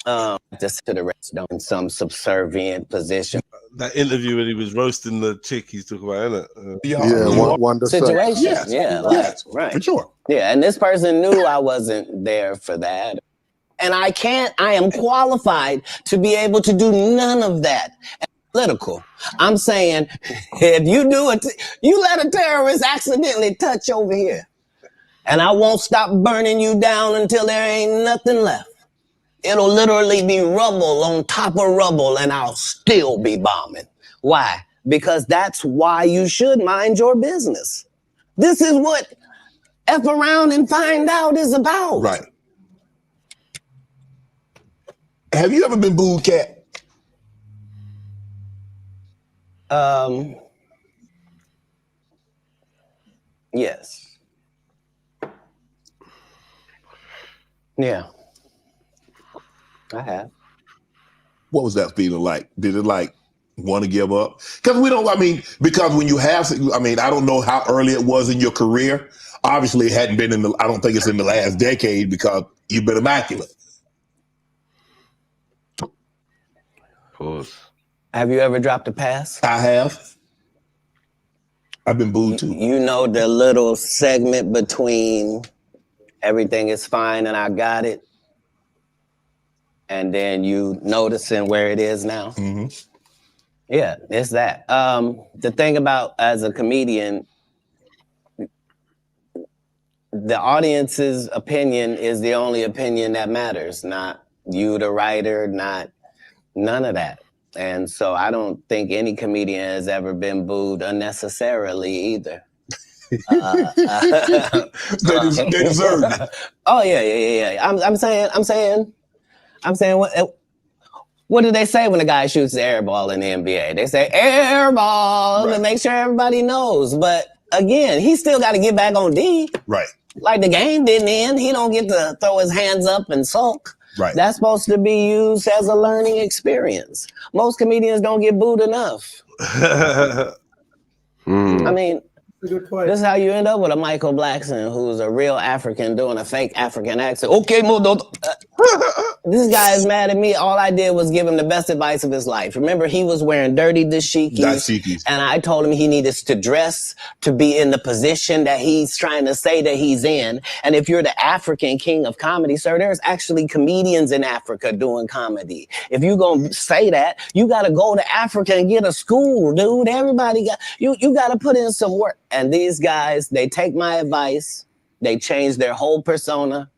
Just to the rest, in some subservient position. That interview when he was roasting the chick he's talking about, isn't Yeah, one situation. Yes. Yeah, Yes. right. For sure. Yeah, and this person knew I wasn't there for that. And I am qualified to be able to do none of that. Political. I'm saying, if you do it, you let a terrorist accidentally touch over here. And I won't stop burning you down until there ain't nothing left. It'll literally be rubble on top of rubble and I'll still be bombing. Why? Because that's why you should mind your business. This is what F around and find out is about. Right. Have you ever been booed, Cat? Yes. Yeah. I have. What was that feeling like? Did it want to give up? Because because when you have, I don't know how early it was in your career. Obviously, it hadn't been I don't think it's in the last decade because you've been immaculate. Of course. Have you ever dropped a pass? I have. I've been booed too. You know the little segment between everything is fine and I got it, and then you noticing where it is now? Mm-hmm. Yeah, it's that. The thing about as a comedian, the audience's opinion is the only opinion that matters, not you, the writer, none of that. And so I don't think any comedian has ever been booed unnecessarily either. They deserve it. Oh yeah. I'm saying what do they say when a guy shoots the air ball in the NBA? They say air ball to make sure everybody knows. But again, he still got to get back on D. Right. Like the game didn't end. He don't get to throw his hands up and sulk. Right. That's supposed to be used as a learning experience. Most comedians don't get booed enough. I mean, That's a good point. This is how you end up with a Michael Blackson who's a real African doing a fake African accent. Okay, this guy is mad at me. All I did was give him the best advice of his life. Remember, he was wearing dirty dashikis, and I told him he needed to dress to be in the position that he's trying to say that he's in. And if you're the African king of comedy, sir, there's actually comedians in Africa doing comedy. If you're gonna say that, you gotta go to Africa and get a school, dude. Everybody got you gotta put in some work. And these guys, they take my advice, they change their whole persona,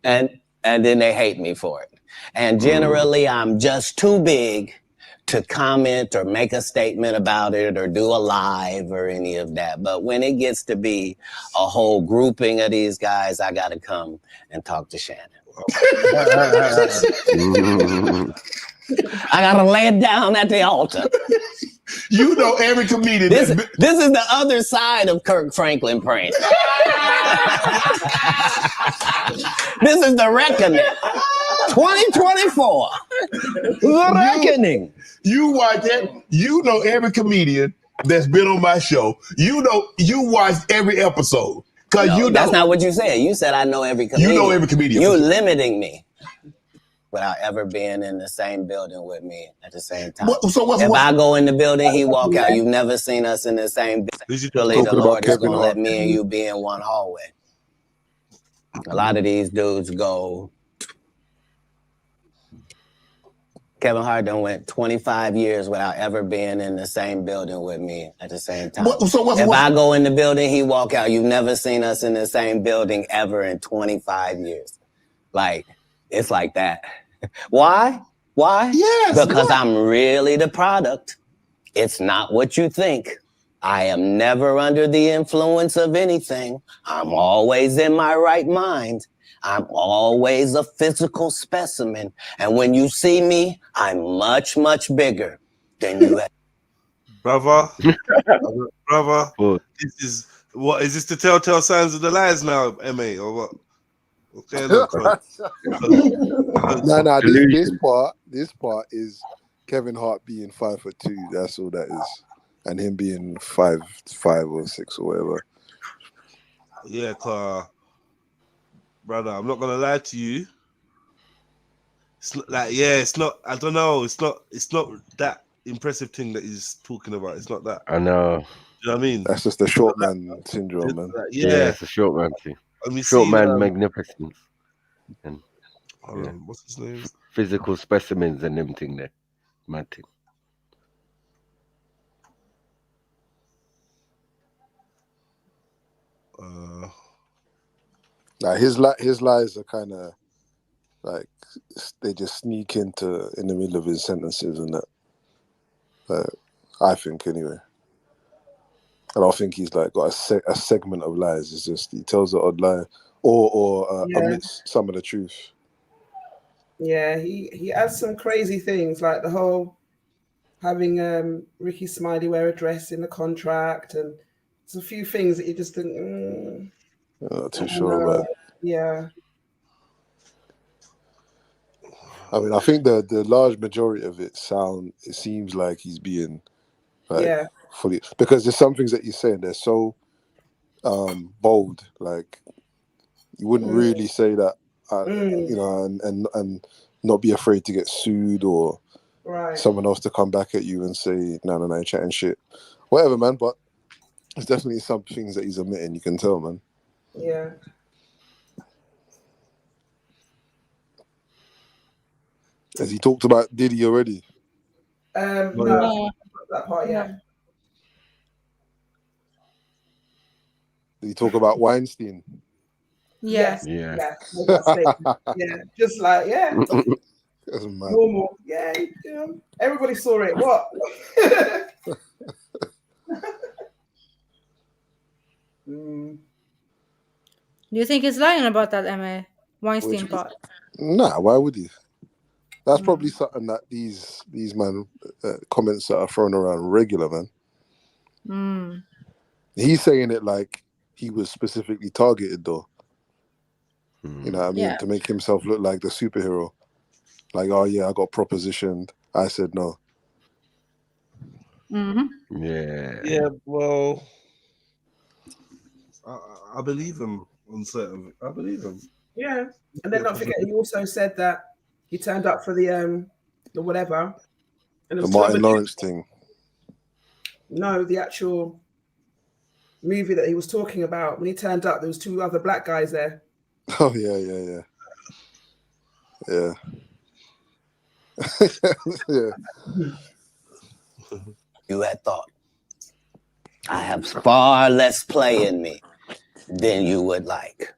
and then they hate me for it. And generally, I'm just too big to comment or make a statement about it or do a live or any of that. But when it gets to be a whole grouping of these guys, I got to come and talk to Shannon. I got to lay it down at the altar. You know every comedian. This is the other side of Kirk Franklin praying. This is the reckoning. 2024. The reckoning. You watch it. You know every comedian that's been on my show. You watched every episode. No, that's not what you said. You said I know every comedian. You know every comedian. You're limiting me without ever being in the same building with me at the same time. If I go in the building, he walk out. You've never seen us in the same building. Surely the Lord is going to let me and you be in one hallway. A lot of these dudes go. Kevin Hart done went 25 years without ever being in the same building with me at the same time. If I go in the building, he walk out. You've never seen us in the same building ever in 25 years. Like, it's like that. Why? Yes. Because I'm really the product. It's not what you think. I am never under the influence of anything. I'm always in my right mind. I'm always a physical specimen. And when you see me, I'm much, much bigger than you. Brother, this is the telltale signs of the lies now, MA, or what? Okay, look. No, this part is Kevin Hart being 5'2". That's all that is. And him being 5'5" or 6" or whatever. Yeah, brother, I'm not gonna lie to you. It's not like, it's not. I don't know. It's not that impressive thing that he's talking about. It's not that. I know. You know what I mean? That's just the short man syndrome, man. Yeah, it's a short man thing. And Short man magnificence. And what's his name? Physical specimens and them thing there. Mad thing. Like his lies are kind of like they just sneak in the middle of his sentences and that. I think anyway. I don't think he's like got a segment of lies. It's just he tells an odd lie or omits some of the truth. Yeah, he has some crazy things like the whole having Ricky Smiley wear a dress in the contract, and there's a few things that you just think. I'm not too sure about. Yeah. I mean, I think the large majority of it seems like he's being fully, because there's some things that he's saying they're so bold, like you wouldn't really say that, you know, and not be afraid to get sued or someone else to come back at you and say, no, you're chatting shit, whatever, man. But there's definitely some things that he's omitting. You can tell, man. Yeah. Has he talked about Diddy already? No, that part, yeah. Did he talk about Weinstein? Yes. Yeah. Yeah. Just like, That's mad. normal. Yeah. Everybody saw it. What? Do you think he's lying about that, MA? Weinstein part? Nah, why would he? That's probably something that these man comments that are thrown around regular, man. He's saying it like he was specifically targeted, though. You know what I mean? Yeah. To make himself look like the superhero. Like, oh yeah, I got propositioned. I said no. Yeah. Yeah, well, I believe him on certain. I believe him. Yeah, and then don't forget, he also said that he turned up for the whatever, and there The was two Martin other Lawrence thing. No, the actual movie that he was talking about. When he turned up, there was two other black guys there. Oh yeah. Yeah. You had thought I have far less play in me than you would like.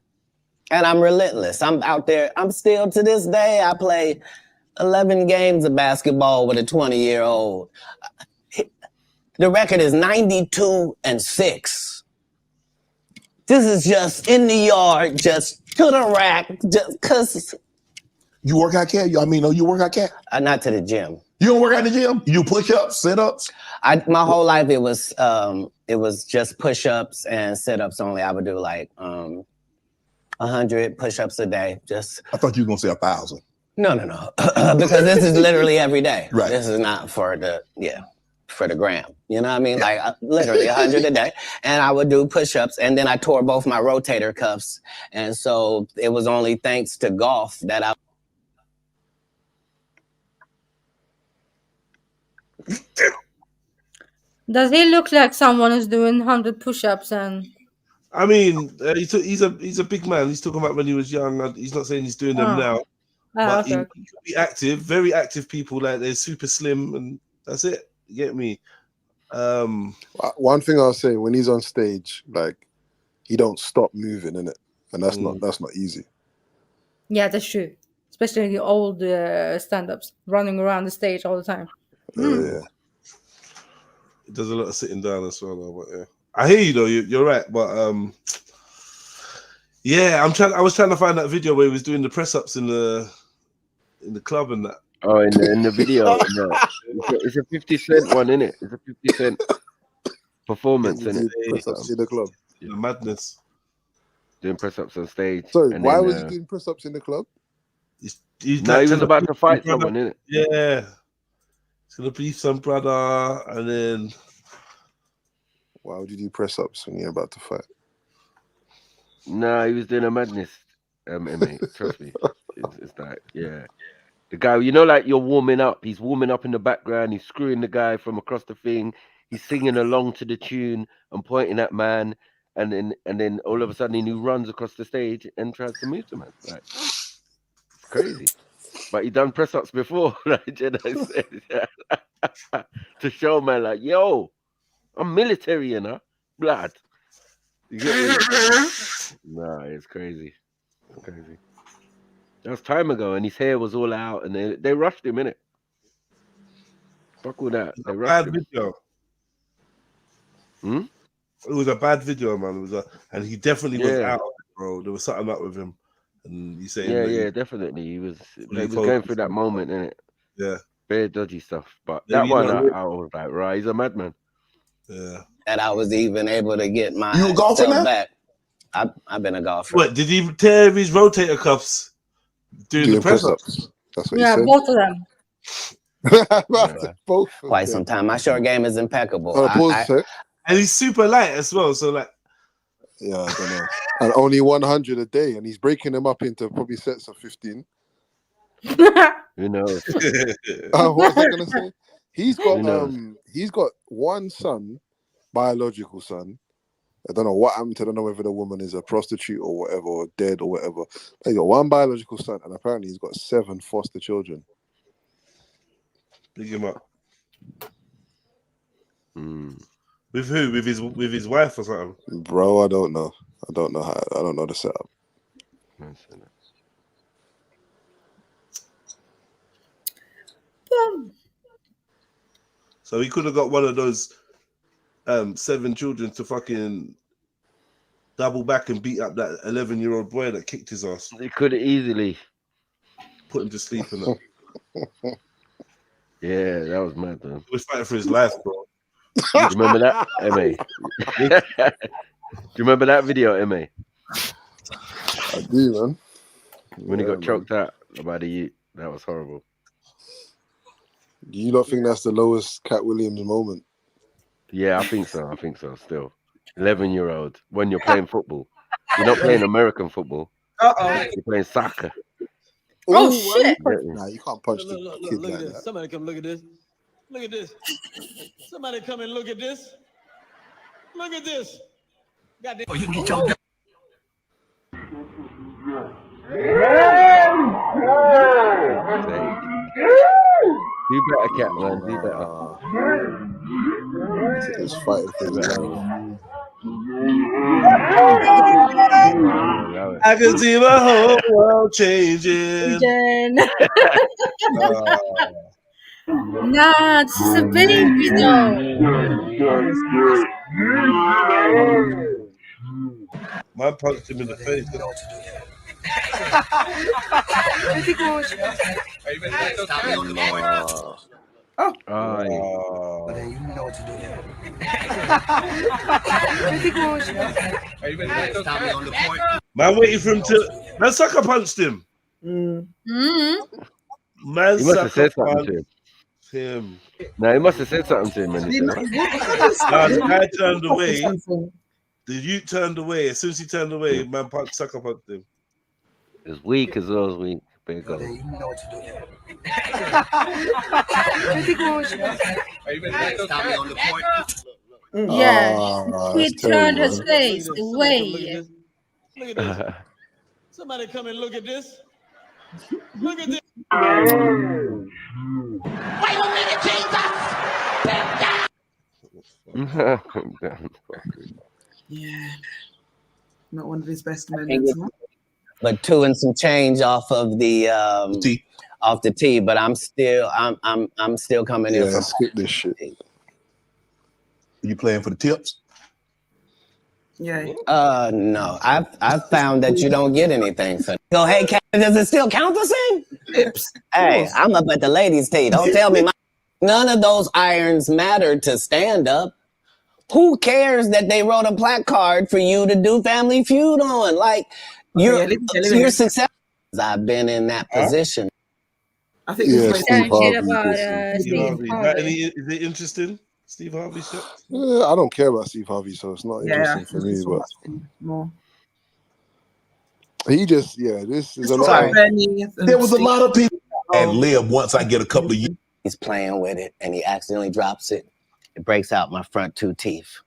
And I'm relentless. I'm out there. I'm still, to this day, I play 11 games of basketball with a 20-year-old. The record is 92-6. This is just in the yard, just to the rack, just because. You work out, Cat? You work out, Cat? Not to the gym. You don't work out in the gym? You do push-ups, sit-ups? My whole life, it was just push-ups and sit-ups only. I would do like 100 push-ups a day. Just. I thought you were going to say 1,000. No. Because this is literally every day. Right. This is not for the gram. You know what I mean? Like literally 100 a day. And I would do push-ups, and then I tore both my rotator cuffs. And so it was only thanks to golf that I. Does he look like someone who's doing 100 push-ups and? I mean, he's a big man. He's talking about when he was young. He's not saying he's doing them now, but okay. he could be active, very active people. Like they're super slim, and that's it. You get me? One thing I'll say, when he's on stage, like he don't stop moving, innit? And that's not easy. Yeah, that's true. Especially the old stand-ups, running around the stage all the time. Yeah. He does a lot of sitting down as well, though, but yeah. I hear you though. You're right, but yeah, I was trying to find that video where he was doing the press ups in the club and that. Oh, in the video, no. It's a 50 Cent one, innit? It's a 50 Cent performance, innit? Press ups in the club. The madness. Doing press ups on stage. Sorry, why was he doing press ups in the club? He was about to fight someone, innit? Yeah. He's gonna beef some brother, and then. Why would you do press ups when you're about to fight? Nah, he was doing a madness, mate. Trust me. It's like, yeah. The guy, like you're warming up. He's warming up in the background. He's screwing the guy from across the thing. He's singing along to the tune and pointing at man. And then all of a sudden he runs across the stage and tries to move the man. Like, it's crazy. But he done press ups before, like Jedi said, to show man, like, yo, I'm military, blood. You get me? Nah, it's crazy. It's crazy. That was time ago, and his hair was all out, and they rushed him, innit? Fuck all that. They rushed him. Video. It was a bad video, man. And he definitely was out, bro. There was something up with him, and he's saying, yeah, definitely. He was going through that moment, innit? Yeah, very dodgy stuff. But that one, I was like, right, he's a madman. Yeah, and I was even able to get my You a golfer now? back. I've been a golfer. What did he tear his rotator cuffs doing the press ups? That's what he said. Both of them. Both. Quite some time. My short game is impeccable. And he's super light as well. So like, yeah, I don't know. And only 100 a day, and he's breaking them up into probably sets of 15. Who knows? What was I gonna say? He's got one son, biological son. I don't know what happened to. I don't know whether the woman is a prostitute or whatever, or dead or whatever. He got one biological son, and apparently he's got 7 foster children. Big him up. With who? With his wife or something? Bro, I don't know. I don't know the setup. So he could have got one of those 7 children to fucking double back and beat up that 11-year-old boy that kicked his ass. He could have easily put him to sleep in it. Yeah, that was mad, though. He was fighting for his life, bro. You remember that, MA? Do you remember that video, MA? I do, man. When he got choked out by the youth. That was horrible. Do you not think that's the lowest Cat Williams moment? Yeah, I think so. Still. 11-year-old when you're playing football. You're not playing American football. You're playing soccer. Oh shit! Nah, you can't punch the kid Look like at this. that. Somebody come look at this. Look at this. Somebody come and look at this. Look at this. Goddamn. Oh, you can get your Do better, Cat, man. Do better. It's fighting for his life. I can see my whole world changing. Nah, this is a baby though. Man punched him in the face. Man waiting for him to. Man sucker punched him. Man He must have said something to him. No, he must have said something to him when he said that. Nah, the guy turned away. The youth turned away. As soon as he turned away, man sucker punched him. It's weak as well as weak. Big go. Yeah, he turned his face away. Look at this. Somebody come and look at this. Look at this. Yeah. Not one of his best moments. Huh? But 2 and some change off of the off the tee, but I'm still coming in from skip this shit. You playing for the tips? Yeah. No. I've found that you don't get anything for go, hey, does it still count the same? Tips. Hey, I'm up at the ladies' tee. Don't tell me none of those irons matter to stand up. Who cares that they wrote a placard for you to do Family Feud on? Like, you're successful. I've been in that position. I think Steve Harvey. Is it interesting? Steve Harvey shit? I don't care about Steve Harvey, so it's not interesting for me. But more. He just, this is a lot. There was a lot of people and live once I get a couple of years. He's playing with it and he accidentally drops it. It breaks out my front 2 teeth.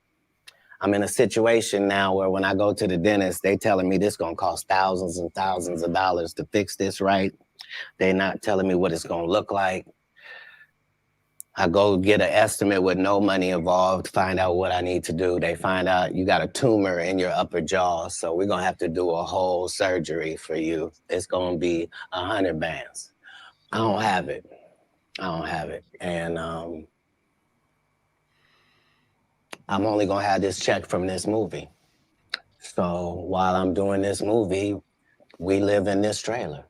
I'm in a situation now where when I go to the dentist, they telling me this gonna cost thousands and thousands of dollars to fix this right. They're not telling me what it's gonna look like. I go get an estimate with no money involved, find out what I need to do. They find out you got a tumor in your upper jaw, so we're gonna have to do a whole surgery for you. It's gonna be 100 bands. I don't have it. And I'm only gonna have this check from this movie. So while I'm doing this movie, we live in this trailer.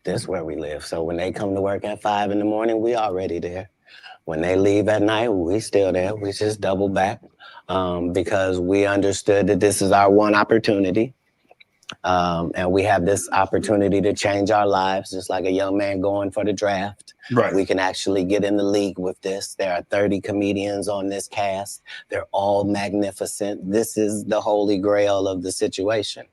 This is where we live. So when they come to work at 5 in the morning, we already there. When they leave at night, we still there. We just double back because we understood that this is our one opportunity. And we have this opportunity to change our lives, just like a young man going for the draft. Right. We can actually get in the league with this. There are 30 comedians on this cast. They're all magnificent. This is the holy grail of the situation.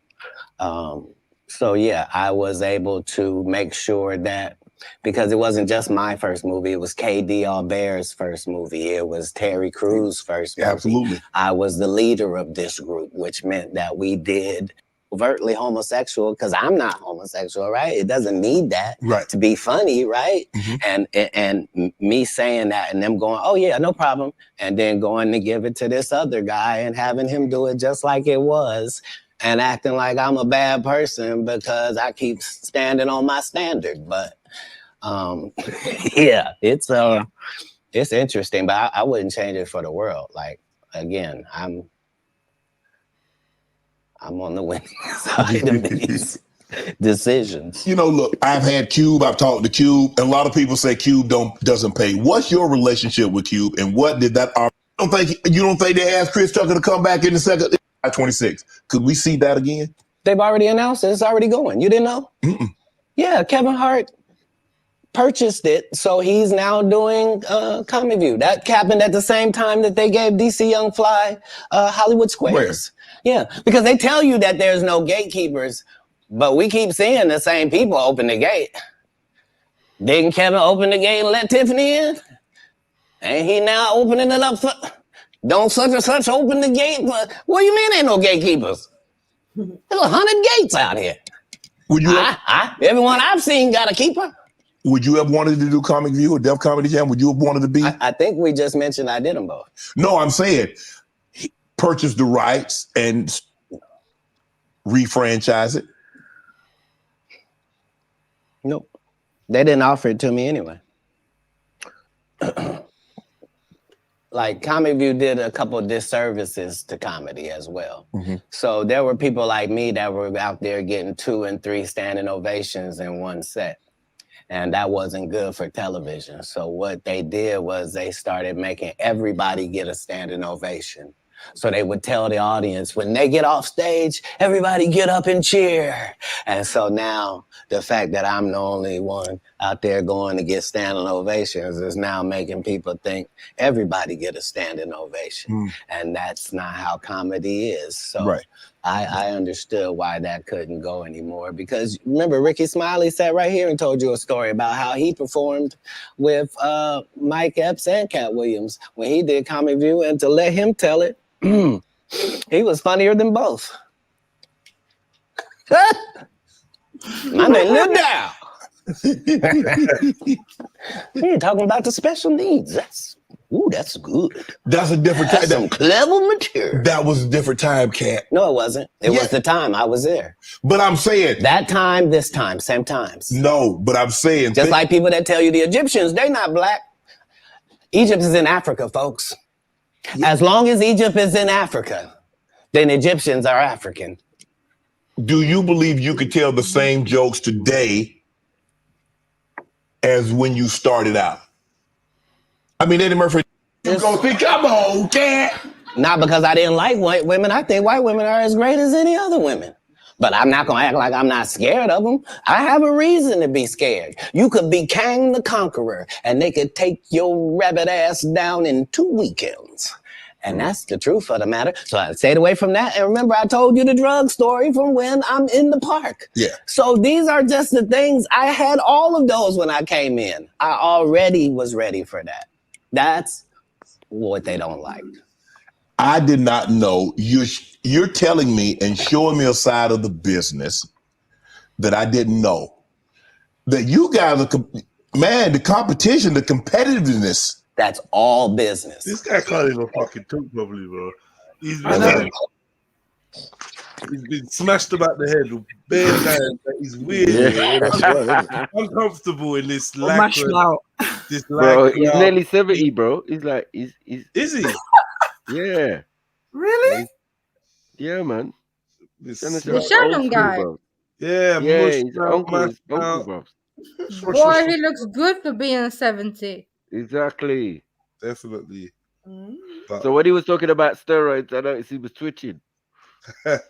So yeah, I was able to make sure that, because it wasn't just my first movie, it was KD Albert's first movie. It was Terry Crews' first movie. Absolutely. I was the leader of this group, which meant that we did overtly homosexual, because I'm not homosexual, right? It doesn't need that to be funny, right? And me saying that and them going, oh yeah, no problem. And then going to give it to this other guy and having him do it just like it was and acting like I'm a bad person because I keep standing on my standard. But yeah, it's interesting, but I wouldn't change it for the world. Like, again, I'm on the winning side of these decisions. You know, look, I've had Cube, I've talked to Cube, and a lot of people say Cube doesn't pay. What's your relationship with Cube, and what did that? You don't think they asked Chris Tucker to come back in the second 26? Could we see that again? They've already announced it. It's already going. You didn't know? Mm-mm. Yeah, Kevin Hart purchased it, so he's now doing Comic View. That happened at the same time that they gave DC Young Fly Hollywood Squares. Yeah, because they tell you that there's no gatekeepers, but we keep seeing the same people open the gate. Didn't Kevin open the gate and let Tiffany in? Ain't he now opening it up for... Don't such and such open the gate? What do you mean ain't no gatekeepers? There's 100 gates out here. Would you? Everyone I've seen got a keeper. Would you have wanted to do Comic View or Def Comedy Jam? Would you have wanted to be? I think we just mentioned I did them both. No, I'm saying purchase the rights and refranchise it. Nope. They didn't offer it to me anyway. Like Comic View did a couple of disservices to comedy as well. Mm-hmm. So there were people like me that were out there getting 2 and 3 standing ovations in one set. And that wasn't good for television. So what they did was they started making everybody get a standing ovation. So they would tell the audience, when they get off stage, everybody get up and cheer. And so now the fact that I'm the only one out there going to get standing ovations is now making people think everybody get a standing ovation. And that's not how comedy is. So I understood why that couldn't go anymore, because remember, Ricky Smiley sat right here and told you a story about how he performed with Mike Epps and Cat Williams when he did Comic View, and to let him tell it, he was funnier than both. My man lived down. You're talking about the special needs. That's good. That's a different time. Some clever material. That was a different time, Cat. No, it wasn't. It was the time I was there. But I'm saying that time, this time, same times. No, but I'm saying just like people that tell you the Egyptians, they're not black. Egypt is in Africa, folks. As long as Egypt is in Africa, then Egyptians are African. Do you believe you could tell the same jokes today as when you started out? I mean, Eddie Murphy, you gonna think, come on, Cat. Not because I didn't like white women. I think white women are as great as any other women. But I'm not gonna act like I'm not scared of them. I have a reason to be scared. You could be Kang the Conqueror, and they could take your rabbit ass down in 2 weekends. And that's the truth of the matter. So I stayed away from that. And remember, I told you the drug story from when I'm in the park. Yeah. So these are just the things. I had all of those when I came in. I already was ready for that. That's what they don't like. I did not know. You're telling me and showing me a side of the business that I didn't know. That you guys are, man, the competition, the competitiveness. That's all business. This guy can't even fucking talk properly, bro. He's been smashed about the head with bare lines. He's weird. Yeah. Uncomfortable in this Bro, he's nearly 70, bro. He's like, he's is he? Yeah. Really? Yeah, man. The Sherman guy. Bro. Yeah, he's uncle, bro. Boy, he looks good for being 70. Exactly. Definitely. But So when he was talking about steroids, I noticed he was twitching. Trust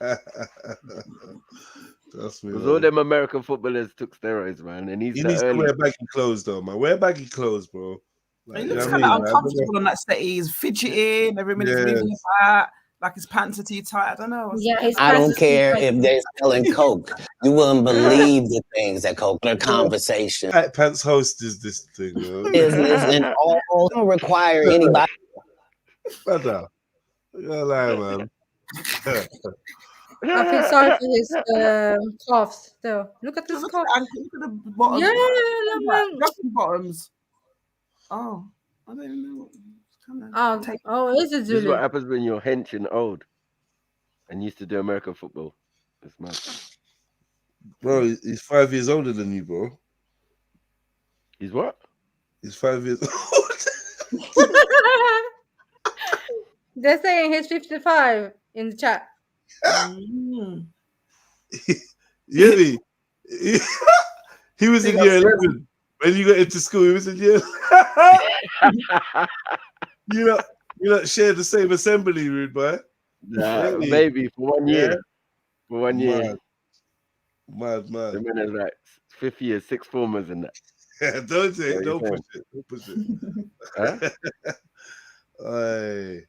me, Because all them American footballers took steroids, man. And he needs to wear baggy clothes, though, man. Wear baggy clothes, bro. Like, He looks kind of uncomfortable on that set. He's fidgeting every minute. He's moving his hat, like his pants are too tight. I don't know. Yeah, I don't care if they're selling Coke. You wouldn't believe the things that Coke are conversation. Tight pants host is this thing, yo. Business and all don't require anybody. Brother, you're lying, man. I feel sorry for his coughs, though. Look at this cough. Look at the bottom. Yeah, man. Bottoms. Oh, I don't even know. Is it This is what Zulu? happens when you're hench and old and used to do American football. It's mad. Bro, he's 5 years older than you, bro. He's what? He's 5 years old. They're saying he's 55 in the chat. Really? He was in year 11. When you got into school, he was in year. You not share the same assembly, rude boy. Nah, maybe for 1 year. Yeah. For 1 year. Mad. The men are like 5th year, 6th formers and that. Don't say What it. you Don't push saying? it. Don't push it. Huh? Aye,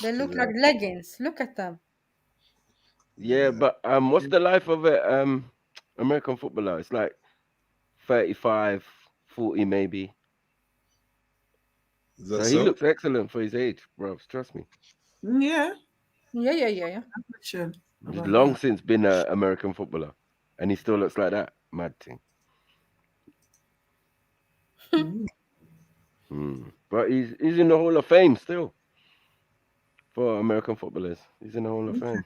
They look fucking like hell. leggings. Look at them. Yeah, but what's the life of a American footballer? It's like 35, 40 maybe. Is that So he so? looks excellent for his age, bro. Trust me. Yeah. Yeah. Sure. He's long since been an American footballer, and he still looks like that. Mad thing. But he's in the Hall of Fame still for American footballers. He's in the Hall of Fame.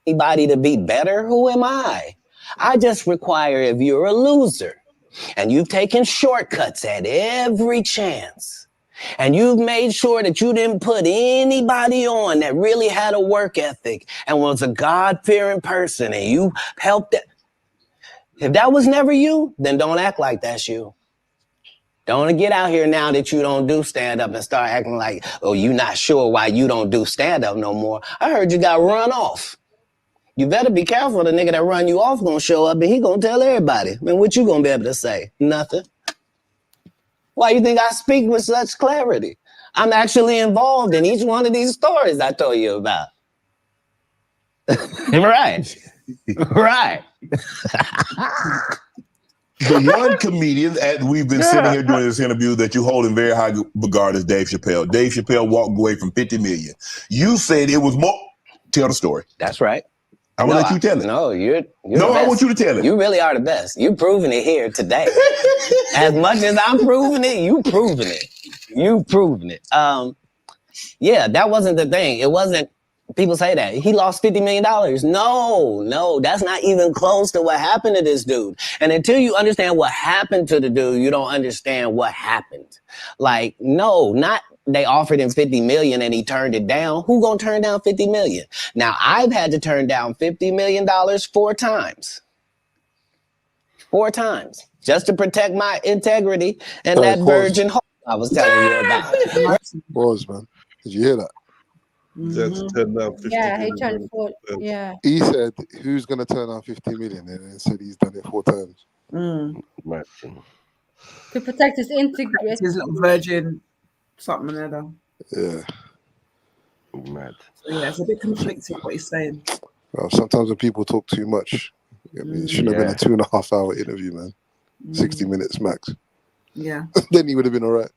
Anybody to be better? Who am I? I just require if you're a loser and you've taken shortcuts at every chance and you've made sure that you didn't put anybody on that really had a work ethic and was a God-fearing person and you helped it. If that was never you, then don't act like that's you. Don't get out here now that you don't do stand-up and start acting like, oh, you not sure why you don't do stand-up no more. I heard you got run off. You better be careful. The nigga that run you off gonna show up and he gonna tell everybody. Man, what you gonna be able to say? Nothing. Why you think I speak with such clarity? I'm actually involved in each one of these stories I told you about. Right. Right. The one comedian that we've been sitting here doing this interview that you hold in very high regard is Dave Chappelle. Dave Chappelle walked away from 50 million. You said it was more. Tell the story. That's right. I'm gonna let you tell it. No, you're no, the best. I want you to tell it. You really are the best. You've proven it here today. As much as I'm proving it, you proving it. You've proven it. Yeah, that wasn't the thing. It wasn't. People say that he lost $50 million. No, that's not even close to what happened to this dude. And until you understand what happened to the dude, you don't understand what happened. Like, no, not they offered him 50 million and he turned it down. Who gonna turn down 50 million? Now, I've had to turn down $50 million 4 times. 4 times. Just to protect my integrity and that virgin hope I was telling you about. Pause, man. Did you hear that? That's turned down 50 Yeah, he million. turned 4. Yeah. He said, who's going to turn down 50 million? And then said he's done it 4 times. Mad. To protect his integrity. His little virgin something or other. Yeah. Mad. So yeah, it's a bit conflicting what he's saying. Well, sometimes when people talk too much, I mean, it shouldn't have been a 2.5 hour interview, man. 60 minutes max. Yeah. Then he would have been all right.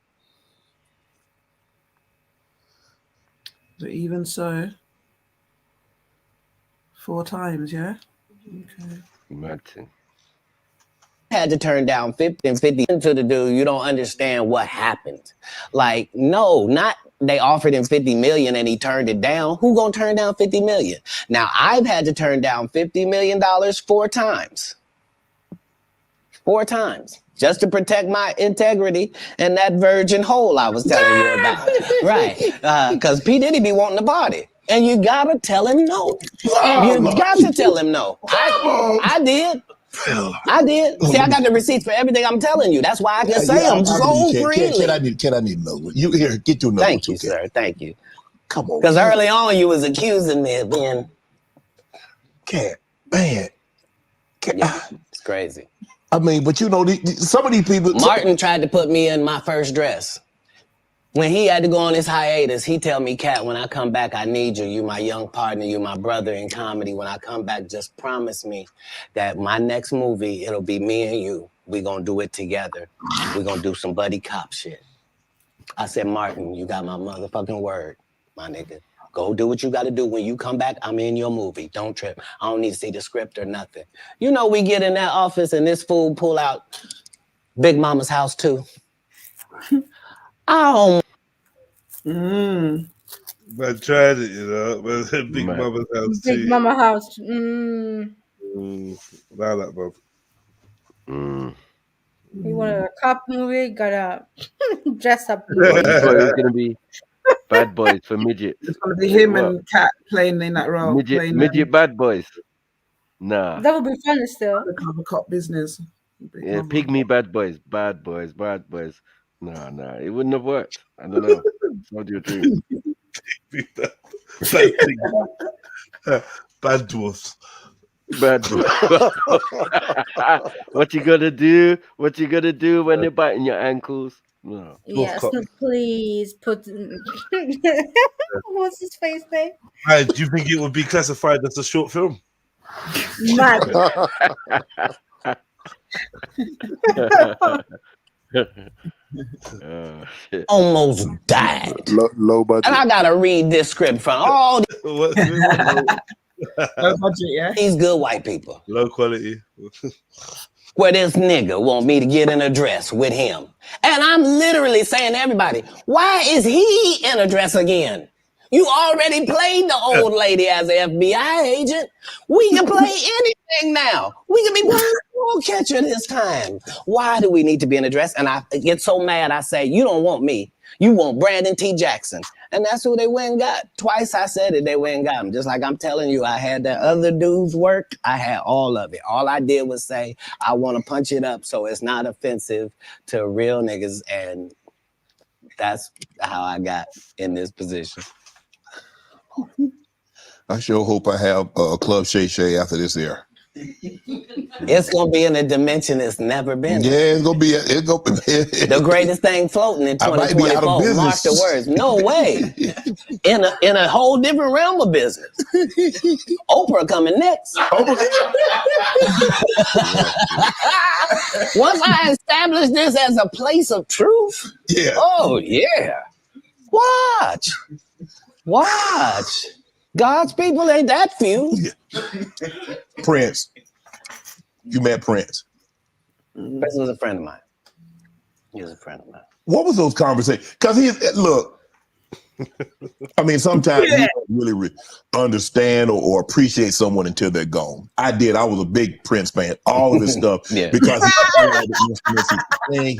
But even so, 4 times, yeah? Okay. Mad thing. Had to turn down 50 and 50 to the dude. You don't understand what happened. Like, no, not they offered him 50 million and he turned it down. Who gonna turn down 50 million? Now, I've had to turn down $50 million 4 times. 4 times. Just to protect my integrity and that virgin hole I was telling you about. Right. Because P. Diddy be wanting to party. And you gotta tell him no. You got to tell him no. I did. I did. See, I got the receipts for everything I'm telling you. That's why I can say them so freely. Can I need another one? You here, get your number. Thank you, sir. Thank you. Come on. Because early on you was accusing me of being... Cat, man. Yeah, it's crazy. I mean, but you know, some of these people... Martin tried to put me in my first dress. When he had to go on his hiatus, he tell me, Cat, when I come back, I need you. You my young partner. You my brother in comedy. When I come back, just promise me that my next movie, it'll be me and you. We gonna do it together. We gonna do some buddy cop shit. I said, Martin, you got my motherfucking word, my nigga. Go do what you gotta do. When you come back, I'm in your movie. Don't trip. I don't need to see the script or nothing. You know, we get in that office and this fool pull out Big Mama's House 2. Oh. I tried it, you know. But Big Mama's House too. Big Mama House. Nah, that Bob. He wanted a cop movie, got a dress up. Well, you thought it was gonna be Bad Boys for midgets. It's gonna be him and Cat playing in that role. Midget Bad Boys. Nah. That would be fun still. Undercover cop business. Yeah, pygmy bad boys. Nah, it wouldn't have worked. I don't know. What do you think? Bad dwarfs. Bad boy. What you gonna do? What you gonna do when they're biting your ankles? No. Yes, please put. What's his face name? Hey, do you think it would be classified as a short film? Mad. Almost died. Low budget. And I gotta read this script from all Low budget, yeah. these good white people. Low quality. Where this nigga want me to get in a dress with him. And I'm literally saying to everybody, why is he in a dress again? You already played the old lady as an FBI agent. We can play anything now. We can be a catcher this time. Why do we need to be in a dress? And I get so mad, I say, you don't want me. You want Brandon T. Jackson. And that's who they went and got. Twice I said it, they went and got him. Just like I'm telling you, I had that other dude's work. I had all of it. All I did was say, I want to punch it up so it's not offensive to real niggas. And that's how I got in this position. I sure hope I have Club Shay Shay after this year. It's gonna be in a dimension it's never been. Yeah, it's gonna be. The greatest thing floating in 2024. Mark the words. No way. In a whole different realm of business. Oprah coming next. Once I establish this as a place of truth. Yeah. Oh yeah. Watch. God's people ain't that few. Prince. You met Prince. Prince was a friend of mine. He was a friend of mine. What was those conversations? Because look, I mean, sometimes you don't really understand or appreciate someone until they're gone. I did. I was a big Prince fan. All of his stuff. Yeah. Because he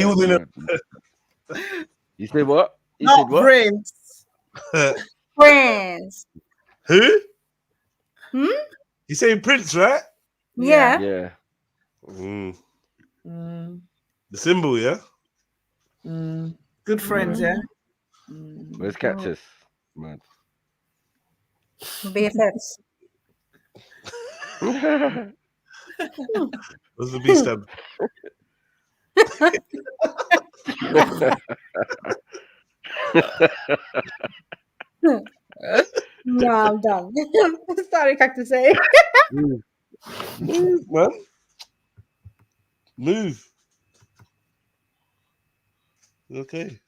was in it. You said what? You Not said what? Prince. Prince. Who? Hmm? You saying Prince, right? Yeah. Yeah. The symbol, yeah? Good friends, yeah. Where's Cactus? Man. BFFs. What's the beast stand? No, I'm done. Sorry, Cactus. Say. Move, man. Move. Okay.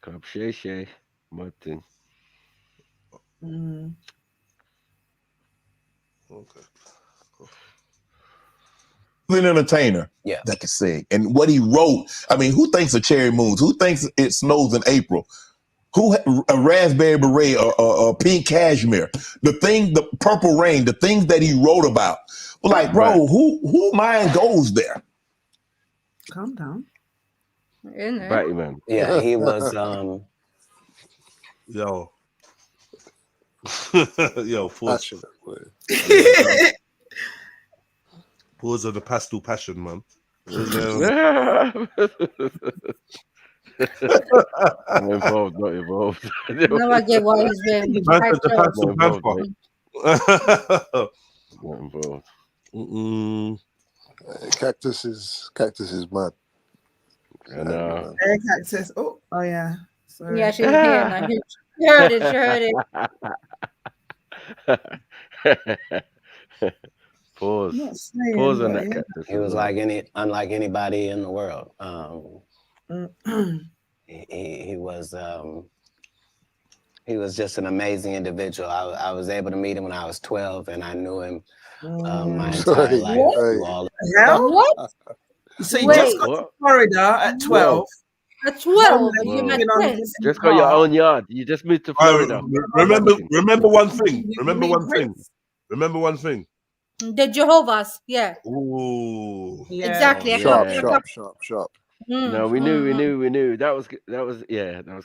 Club Shay Shay. Martin. Okay. An entertainer that can sing. And what he wrote, I mean, who thinks of Cherry Moons? Who thinks it snows in April? Who a raspberry beret or pink cashmere? The purple rain, the things that he wrote about. Like, bro, who mind goes there? Calm down. Batty man. Yeah, he was Yo, pause. Pause on the pastel passion, man. Not involved. No idea why he's been. Not involved. Cactus is mad. I know. Cactus. Oh yeah. Sorry. Yeah, she's here now. She heard it. Pause. Pause on that Cactus. He was unlike anybody in the world. He was just an amazing individual. I was able to meet him when I was 12, and I knew him my entire life. Through all of What? So you just got to Florida at 12. At 12, you met Prince. Just got your own yard. You just moved to Florida. Remember one thing. Remember one thing. The Jehovah's, yeah. Ooh. Yeah. Exactly. Sharp. No, we knew. That was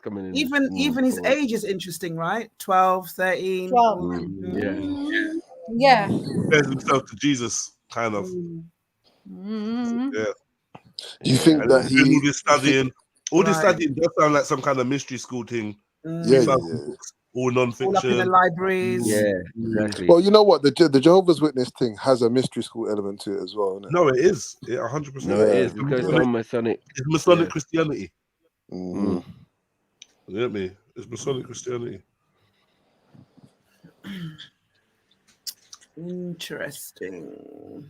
coming in. Even his age is interesting, right? 12, 13. 12. Yeah. Compares himself to Jesus, kind of. Yeah. You think and that all this studying does sound like some kind of mystery school thing. Yeah. all non-fiction. All up in the libraries. Yeah, exactly. Well, you know what? The Jehovah's Witness thing has a mystery school element to it as well, isn't it? No, it is. It 100%. No, it is because it's on Masonic. It's Masonic Christianity. Mm. You get me? It's Masonic Christianity. Interesting.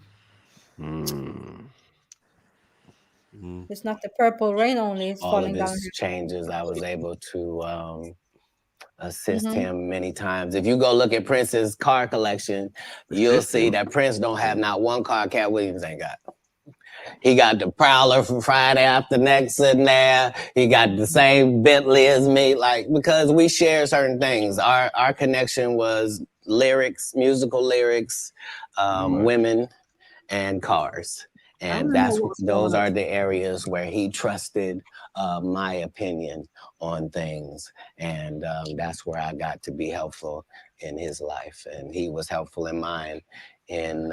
It's not the purple rain only, it's All falling of down his here. changes, I was able to assist Mhm. him many times. If you go look at Prince's car collection, you'll see that Prince don't have not one car Cat Williams ain't got. He got the Prowler from Friday After Next in there. He got the same Bentley as me, like, because we share certain things. Our connection was lyrics, musical lyrics, women, and cars. And those are the areas where he trusted my opinion on things. And that's where I got to be helpful in his life. And he was helpful in mine in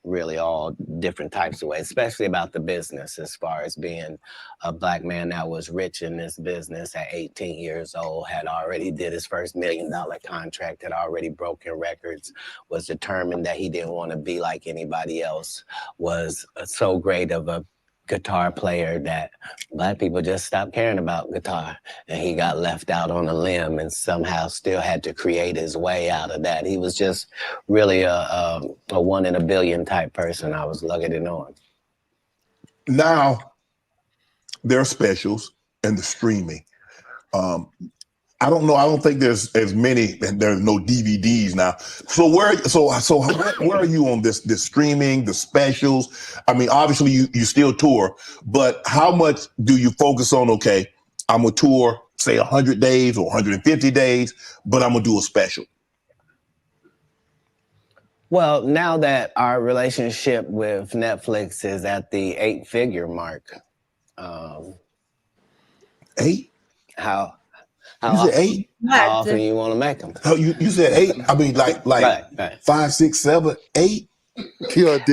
really all different types of ways, especially about the business, as far as being a Black man that was rich in this business at 18 years old, had already did his first $1 million contract, had already broken records, was determined that he didn't want to be like anybody else, was so great of a guitar player that Black people just stopped caring about guitar, and he got left out on a limb and somehow still had to create his way out of that. He was just really a 1 in a billion type person. I was lucky to know him. Now there are specials and the streaming. I don't know. I don't think there's as many, and there's no DVDs now. So where are you on this streaming, the specials? I mean, obviously you still tour, but how much do you focus on? Okay, I'm gonna tour, say 100 days or 150 days, but I'm gonna do a special. Well, now that our relationship with Netflix is at the 8-figure mark, 8? How you said 8? How often you want to make them? Oh, you said 8? I mean, like right. 5, 6, 7, 8?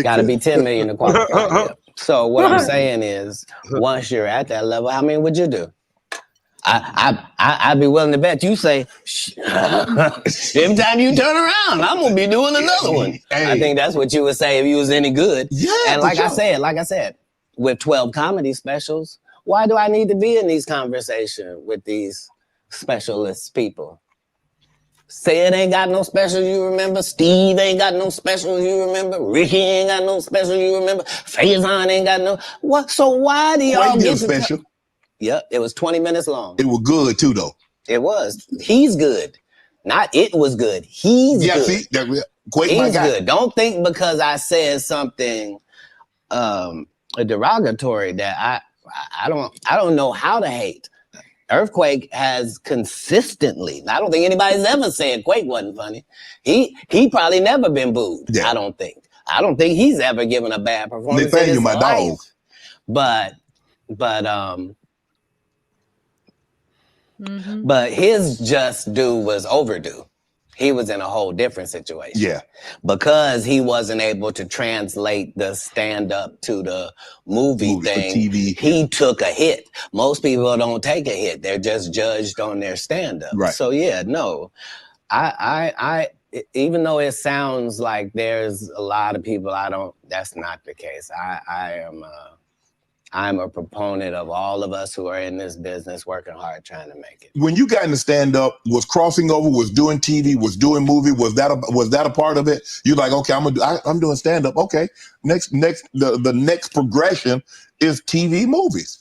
Got to be 10 million to qualify. Yeah. So what I'm saying is, once you're at that level, how many would you do? I'd be willing to bet you say, every time you turn around, I'm gonna be doing another one. I think that's what you would say if you was any good. Yeah. And like I said, with 12 comedy specials, why do I need to be in these conversations with these specialist people? Sid ain't got no specials you remember. Steve ain't got no specials you remember. Ricky ain't got no specials you remember. Faison ain't got no. What? So why do y'all get special? Yep, it was 20 minutes long. It was good too, though. It was. He's good. Not it was good. He's good. See, he's good. Don't think because I said something derogatory that I don't know how to hate. Earthquake has consistently, I don't think anybody's ever said Quake wasn't funny. He probably never been booed. Yeah. I don't think he's ever given a bad performance in his my life. Dog. But his just due was overdue. He was in a whole different situation. Yeah. Because he wasn't able to translate the stand-up to the movie thing, TV. He took a hit. Most people don't take a hit. They're just judged on their stand-up. Right. So yeah, no. I even though it sounds like there's a lot of people that's not the case. I'm a proponent of all of us who are in this business working hard trying to make it. When you got into stand-up, was crossing over, was doing TV, was doing movie, was that a part of it? You're like, okay, I'm doing stand-up. Okay, the next progression is TV movies.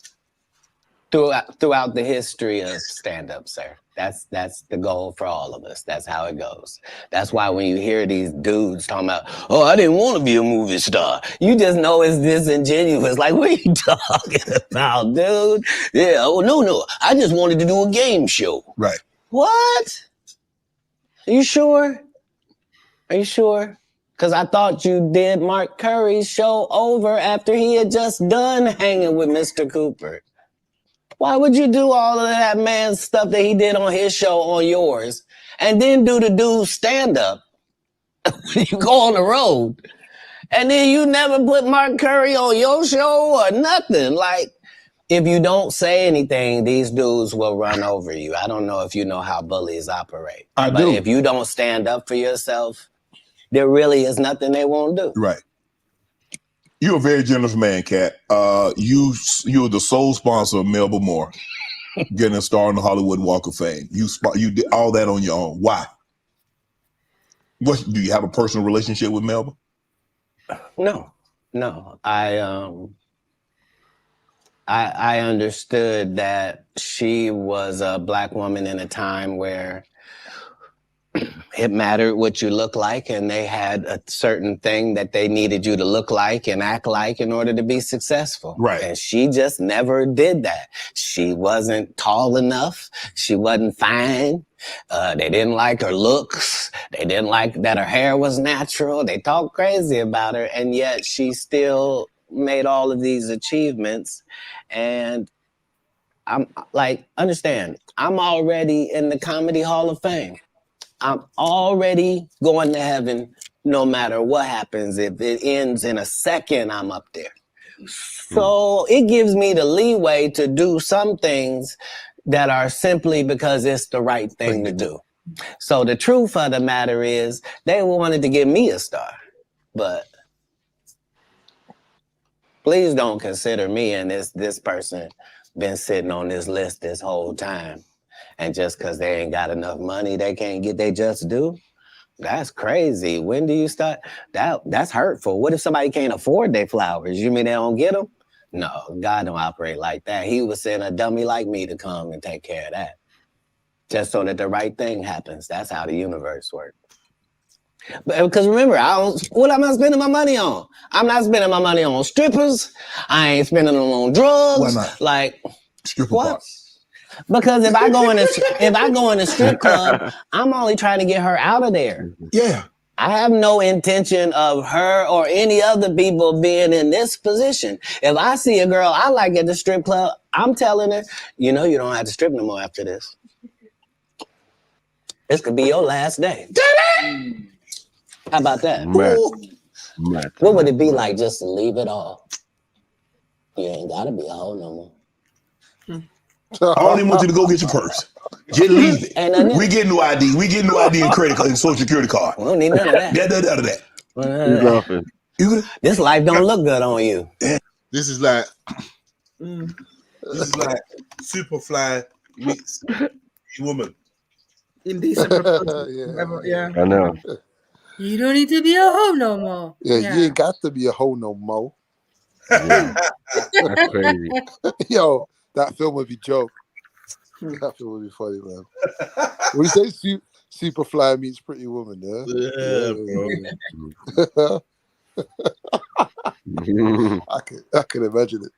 Throughout the history of stand-up, sir. That's the goal for all of us. That's how it goes. That's why when you hear these dudes talking about, oh, I didn't want to be a movie star, you just know it's disingenuous. Like, what are you talking about, dude? Yeah, oh, no, I just wanted to do a game show. Right. What? Are you sure? Because I thought you did Mark Curry's show over after he had just done hanging with Mr. Cooper. Why would you do all of that man's stuff that he did on his show on yours and then do the dude's stand-up when you go on the road? And then you never put Mark Curry on your show or nothing. Like, if you don't say anything, these dudes will run over you. I don't know if you know how bullies operate. I but do. if you don't stand up for yourself, there really is nothing they won't do. Right. You're a very generous man, Cat. You're the sole sponsor of Melba Moore getting a star on the Hollywood Walk of Fame. You did all that on your own. Why? Do you have a personal relationship with Melba? No. I understood that she was a Black woman in a time where it mattered what you look like, and they had a certain thing that they needed you to look like and act like in order to be successful. Right. And she just never did that. She wasn't tall enough. She wasn't fine. They didn't like her looks. They didn't like that her hair was natural. They talked crazy about her, and yet she still made all of these achievements. And I'm like, understand, I'm already in the Comedy Hall of Fame. I'm already going to heaven no matter what happens. If it ends in a second, I'm up there. So it gives me the leeway to do some things that are simply because it's the right thing to do. So the truth of the matter is they wanted to give me a star, but please don't consider me and this person been sitting on this list this whole time. And just because they ain't got enough money, they can't get they just due. That's crazy. When do you start? That's hurtful. What if somebody can't afford their flowers? You mean they don't get them? No, God don't operate like that. He would send a dummy like me to come and take care of that. Just so that the right thing happens. That's how the universe works. But because remember, what am I spending my money on? I'm not spending my money on strippers. I ain't spending them on drugs. Why not? Like, stripper what? parts. Because if I go in a strip club, I'm only trying to get her out of there. Yeah. I have no intention of her or any other people being in this position. If I see a girl I like at the strip club, I'm telling her, you know, you don't have to strip no more after this. This could be your last day. How about that? What would it be like just to leave it all? You ain't gotta be a hoe no more. I don't even want you to go get your purse. Just leave it. We get new ID. We get new ID and credit card and social security card. We don't need none of that. None of that. He's laughing. This life don't look good on you. This is like Superfly meets woman. Indecent proposal. Yeah. I know. You don't need to be a hoe no more. Yeah, you ain't got to be a hoe no more. Yeah. That's crazy. Yo, that film would be joke. That film would be funny, man. When you say Superfly meets Pretty Woman, yeah? Bro. I can imagine it.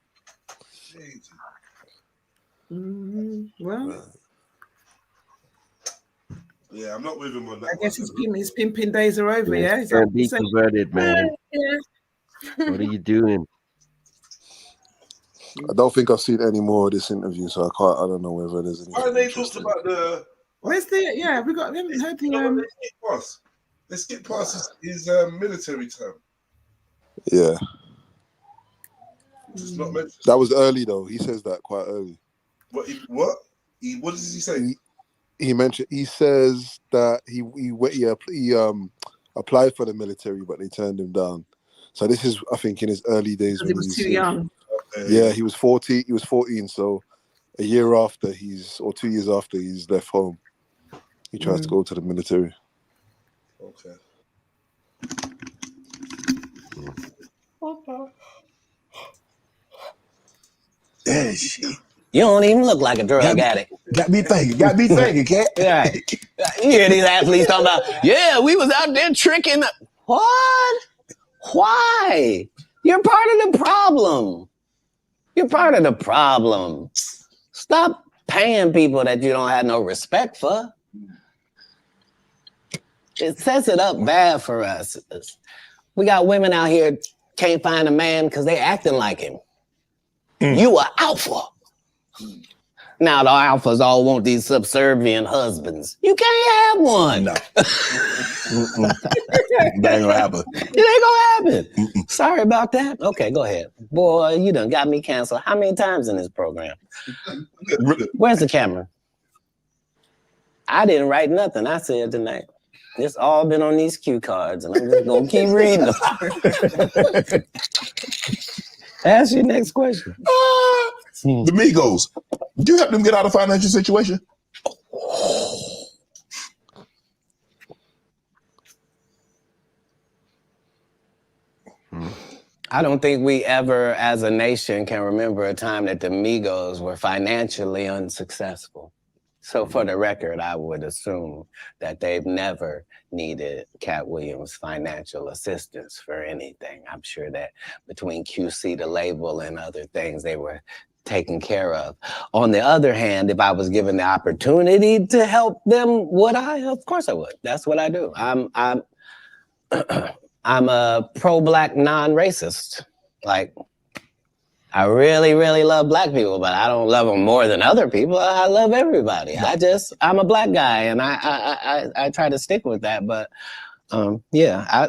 Well, yeah, I'm not with him on that. I guess his pimping days are over, yeah? He's Can't be converted, man. What are you doing? I don't think I've seen any more of this interview, so I don't know whether there's any. Why they talked about the? Where's the? Yeah, we haven't heard the. Let's get past his military term. Yeah. It's not mentioned. That was early though. He says that quite early. What does he say? He says that he applied for the military, but they turned him down. So this is, I think, in his early days Because he was too young. Yeah, he was 40. He was 14. So a year after 2 years after he's left home, he tries to go to the military. Okay. Yeah, shit. You don't even look like a drug addict. Got me thinking, Cat. Right. You hear these athletes talking about, yeah, we was out there tricking. What? Why? You're part of the problem. You're part of the problem. Stop paying people that you don't have no respect for. It sets it up bad for us. We got women out here can't find a man because they acting like him. You are alpha. Now the alphas all want these subservient husbands. You can't have one. No. That ain't gonna happen. It ain't gonna happen. Sorry about that. Okay, go ahead. Boy, you done got me canceled. How many times in this program? Where's the camera? I didn't write nothing I said tonight. It's all been on these cue cards, and I'm just gonna keep reading them. Ask your next question. The Migos. Do you help them get out of financial situation? I don't think we ever, as a nation, can remember a time that the Migos were financially unsuccessful. So for the record, I would assume that they've never needed Cat Williams' financial assistance for anything. I'm sure that between QC, the label, and other things, they were taken care of. On the other hand, if I was given the opportunity to help them, would I? Of course I would. That's what I do. I'm a pro-Black non-racist. Like, I really, really love Black people, but I don't love them more than other people. I love everybody. I'm a Black guy, and I try to stick with that. But yeah,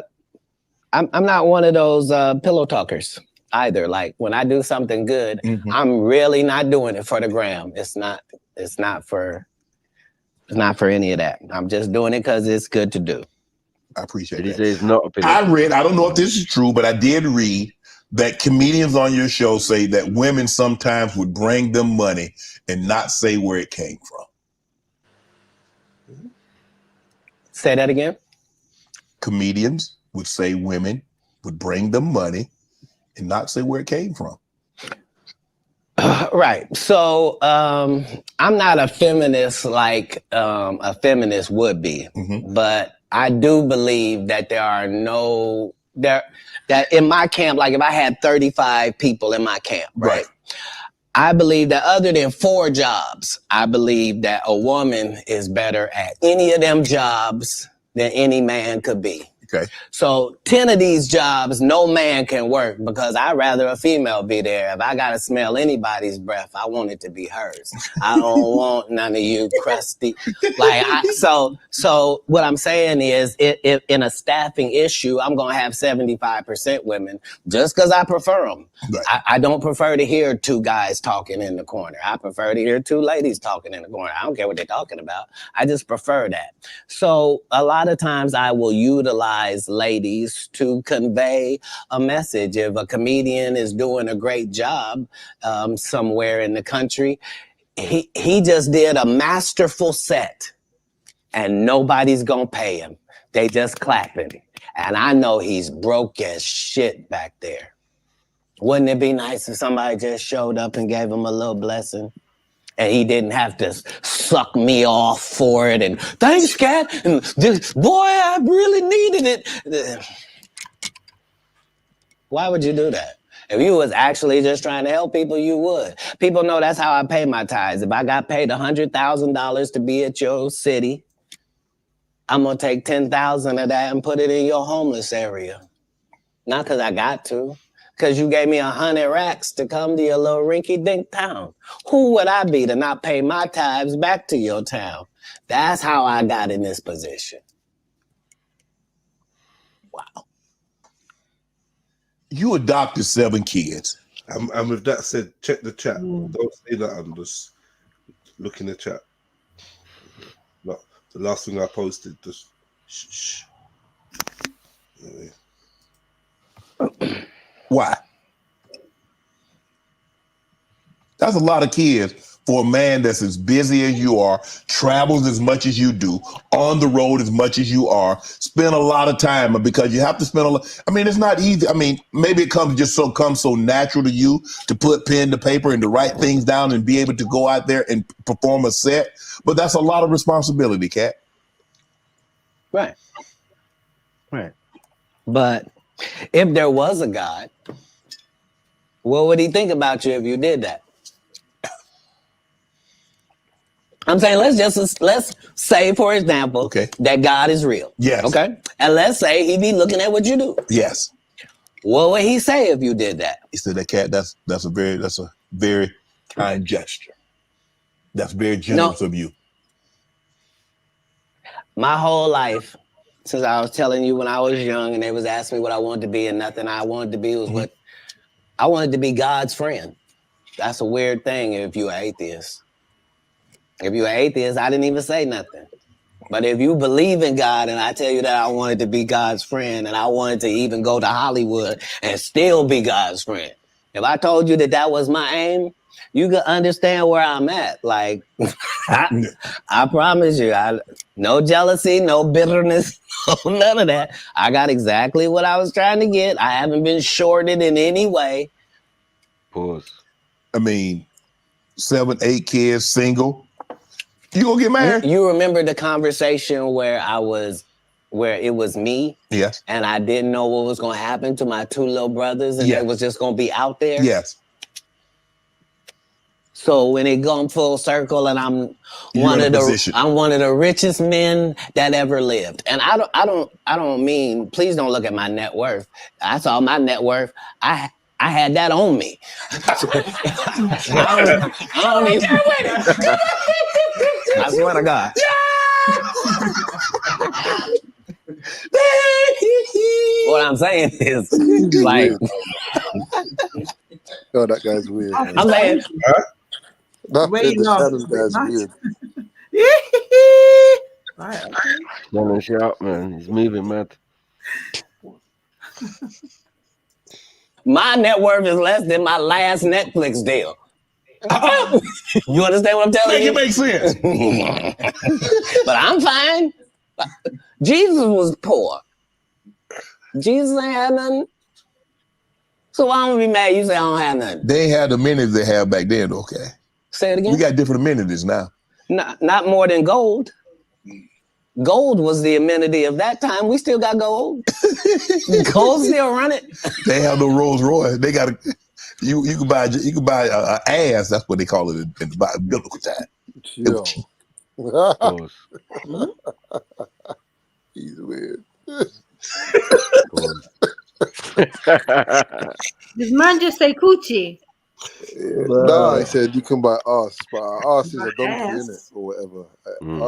I'm not one of those pillow talkers either. Like, when I do something good, I'm really not doing it for the gram. It's not for any of that. I'm just doing it because it's good to do. I appreciate Did he that. say it's not a pillow? I don't know if this is true, but I did read that comedians on your show say that women sometimes would bring them money and not say where it came from. Say that again? Comedians would say women would bring them money and not say where it came from. Right. So I'm not a feminist like a feminist would be, but I do believe that that in my camp, like if I had 35 people in my camp, right? I believe that other than 4 jobs, I believe that a woman is better at any of them jobs than any man could be. Okay. So 10 of these jobs, no man can work because I'd rather a female be there. If I got to smell anybody's breath, I want it to be hers. I don't want none of you crusty. So what I'm saying is if in a staffing issue, I'm going to have 75% women just because I prefer them. Right. I don't prefer to hear 2 guys talking in the corner. I prefer to hear 2 ladies talking in the corner. I don't care what they're talking about. I just prefer that. So a lot of times I will utilize ladies to convey a message. If a comedian is doing a great job somewhere in the country, he just did a masterful set and nobody's gonna pay him. They just clapping. And I know he's broke as shit back there. Wouldn't it be nice if somebody just showed up and gave him a little blessing? And he didn't have to suck me off for it. And thanks, Cat. And this, boy, I really needed it. Why would you do that? If you was actually just trying to help people, you would. People know that's how I pay my tithes. If I got paid $100,000 to be at your city, I'm going to take 10,000 of that and put it in your homeless area. Not because I got to. Because you gave me 100 racks to come to your little rinky-dink town. Who would I be to not pay my tithes back to your town? That's how I got in this position. Wow. You adopted 7 kids. And with that said, check the chat. Don't say that and just look in the chat. Look, the last thing I posted, just shh. Why? That's a lot of kids for a man that's as busy as you are, travels as much as you do, on the road as much as you are, spend a lot of time because you have to spend a lot. I mean, it's not easy. I mean, maybe it comes so natural to you to put pen to paper and to write things down and be able to go out there and perform a set. But that's a lot of responsibility, Cat. Right. But if there was a God, what would he think about you if you did that? I'm saying let's say, for example, that God is real. Yes. Okay. And let's say he be looking at what you do. Yes. What would he say if you did that? He said, "That Cat, that's a very kind gesture." That's very generous of you. My whole life, since I was telling you when I was young and they was asking me what I wanted to be, and nothing I wanted to be was what I wanted to be God's friend. That's a weird thing if you're an atheist. If you're an atheist, I didn't even say nothing. But if you believe in God and I tell you that I wanted to be God's friend and I wanted to even go to Hollywood and still be God's friend, if I told you that that was my aim, you could understand where I'm at. Like, I promise you, no jealousy, no bitterness, none of that. I got exactly what I was trying to get. I haven't been shorted in any way. Pause. I mean, 7, 8 kids, single. You gonna get married? You remember the conversation where it was me? Yes. And I didn't know what was gonna happen to my 2 little brothers and they was just gonna be out there? Yes. So when it gone full circle and I'm one of the richest men that ever lived. And I don't mean, please don't look at my net worth. I saw my net worth. I had that on me. I don't even. I swear to God. What I'm saying is, like, oh, that guy's weird. I'm saying, the guy's weird. Smelling shit man. He's moving mad. My net worth is less than my last Netflix deal. You understand what I'm telling you? It makes sense. But I'm fine. Jesus was poor. Jesus ain't had nothing. So why don't we be mad you say I don't have nothing? They had the amenities they had back then, okay? Say it again? We got different amenities now. Not more than gold. Gold was the amenity of that time. We still got gold. Gold still running. They have no Rolls Royce. They got you can buy an ass. That's what they call it in the biblical time. He's weird. This man just say coochie. No, he said you can buy ass, but ass is a donkey, isn't it, or whatever.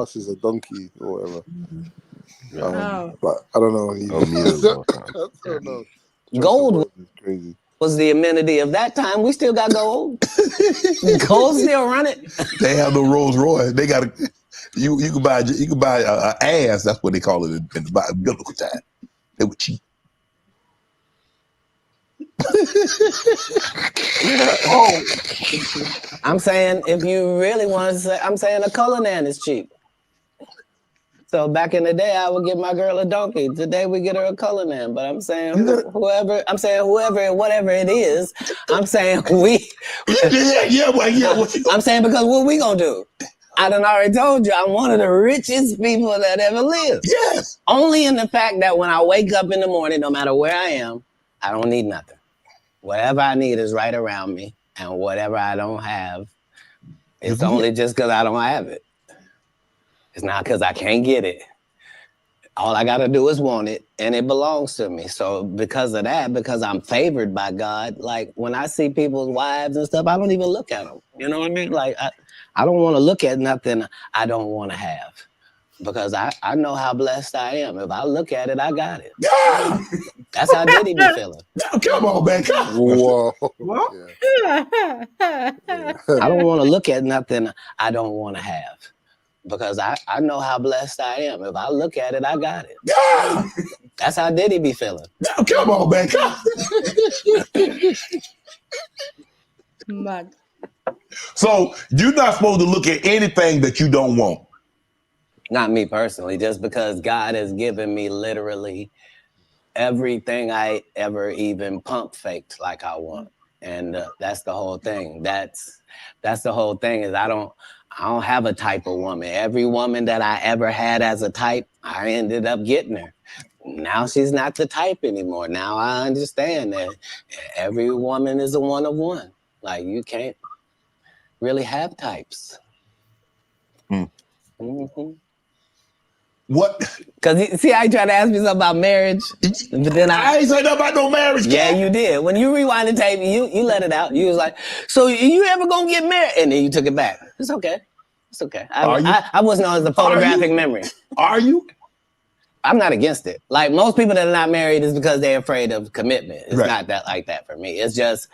Ass is a donkey or whatever. But I don't know. I don't know. Gold was the amenity of that time. We still got gold. Gold still running. They have no Rolls Royce. They got you can buy an ass. That's what they call it in the biblical time. They were cheap. I'm saying if you really want to say, I'm saying a color nan is cheap. So back in the day, I would give my girl a donkey. Today we get her a color nan. But I'm saying whoever and whatever it is, I'm saying we. I'm saying because what we gonna do? I done already told you I'm one of the richest people that ever lived. Yes. Only in the fact that when I wake up in the morning, no matter where I am, I don't need nothing. Whatever I need is right around me, and whatever I don't have, it's only just because I don't have it. It's not because I can't get it. All I got to do is want it, and it belongs to me. So because of that, because I'm favored by God, like when I see people's wives and stuff, I don't even look at them. You know what I mean? Like I don't want to look at nothing I don't want to have. Because I know how blessed I am. If I look at it, I got it. That's how Diddy be feeling. Come on, man. Whoa. I don't want to look at nothing I don't want to have. Because I know how blessed I am. If I look at it, I got it. That's how Diddy be feeling. Come on, man. Mad. So you're not supposed to look at anything that you don't want. Not me personally, just because God has given me literally everything I ever even pump faked like I want. And that's the whole thing. That's the whole thing is I don't have a type of woman. Every woman that I ever had as a type, I ended up getting her. Now she's not the type anymore. Now I understand that every woman is a one of one. Like you can't really have types. Mm-hmm. What? Because see, I tried to ask me something about marriage, but then I ain't say nothing about no marriage. Yeah, you did. When you rewind the tape, you let it out. You was like, "So you ever gonna get married?" And then you took it back. It's okay. It's okay. Are you? I wasn't on the photographic memory. Are you? I'm not against it. Like most people that are not married is because they're afraid of commitment. It's Right. not that like that for me. It's just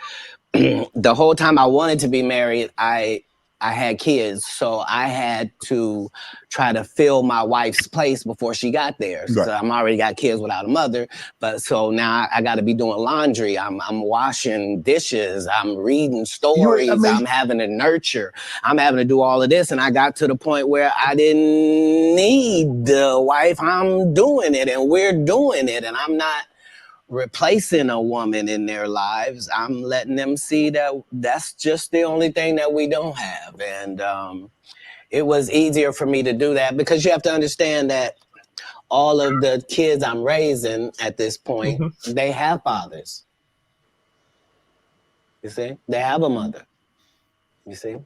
the whole time I wanted to be married, I had kids, so I had to try to fill my wife's place before she got there. Right. So I'm already got kids without a mother, but so now I got to be doing laundry. I'm washing dishes. I'm reading stories. I'm having to nurture. I'm having to do all of this, and I got to the point where I didn't need the wife. I'm doing it, and we're doing it, and I'm not replacing a woman in their lives. I'm letting them see that that's just the only thing that we don't have. And it was easier for me to do that because you have to understand that all of the kids I'm raising at this point, they have fathers. You see? They have a mother. You see?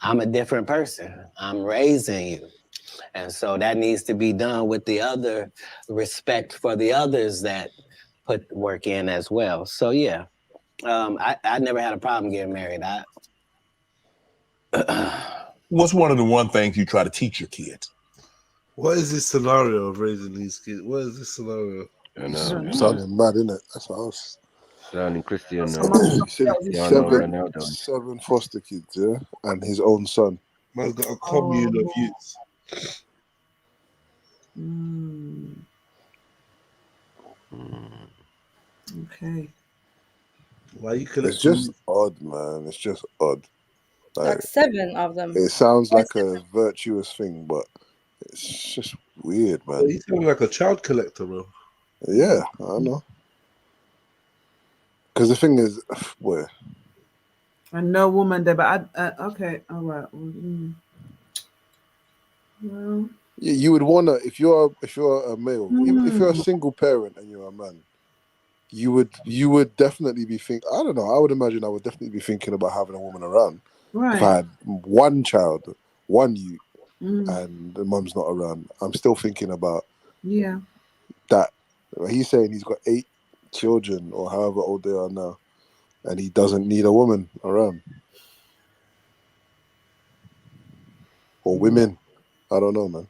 I'm a different person. I'm raising you. And so that needs to be done with the other respect for the others that put work in as well. So yeah, I never had a problem getting married. What's one of the one things you try to teach your kids? What is this scenario of raising these kids? What is this scenario? I know. Sounding mad, isn't it? That's what I was. Sounding Christian. Seven foster kids, yeah, and his own son. Man's got a commune of youths. Okay. Why you It's just odd, man. It's just odd. Like 7 of them. It sounds like a virtuous thing, but it's just weird, man. You sound like a child collector, bro. Yeah, I know. Because the thing is, boy. And no woman there, but okay, all right. Well, Yeah, you would wanna if you're a male, if you're a single parent and you're a man, you would definitely be thinking. I don't know. I would imagine I would definitely be thinking about having a woman around. Right. If I had one child, one youth, and the mum's not around, I'm still thinking about that. He's saying he's got 8 children or however old they are now, and he doesn't need a woman around or women. I don't know, man.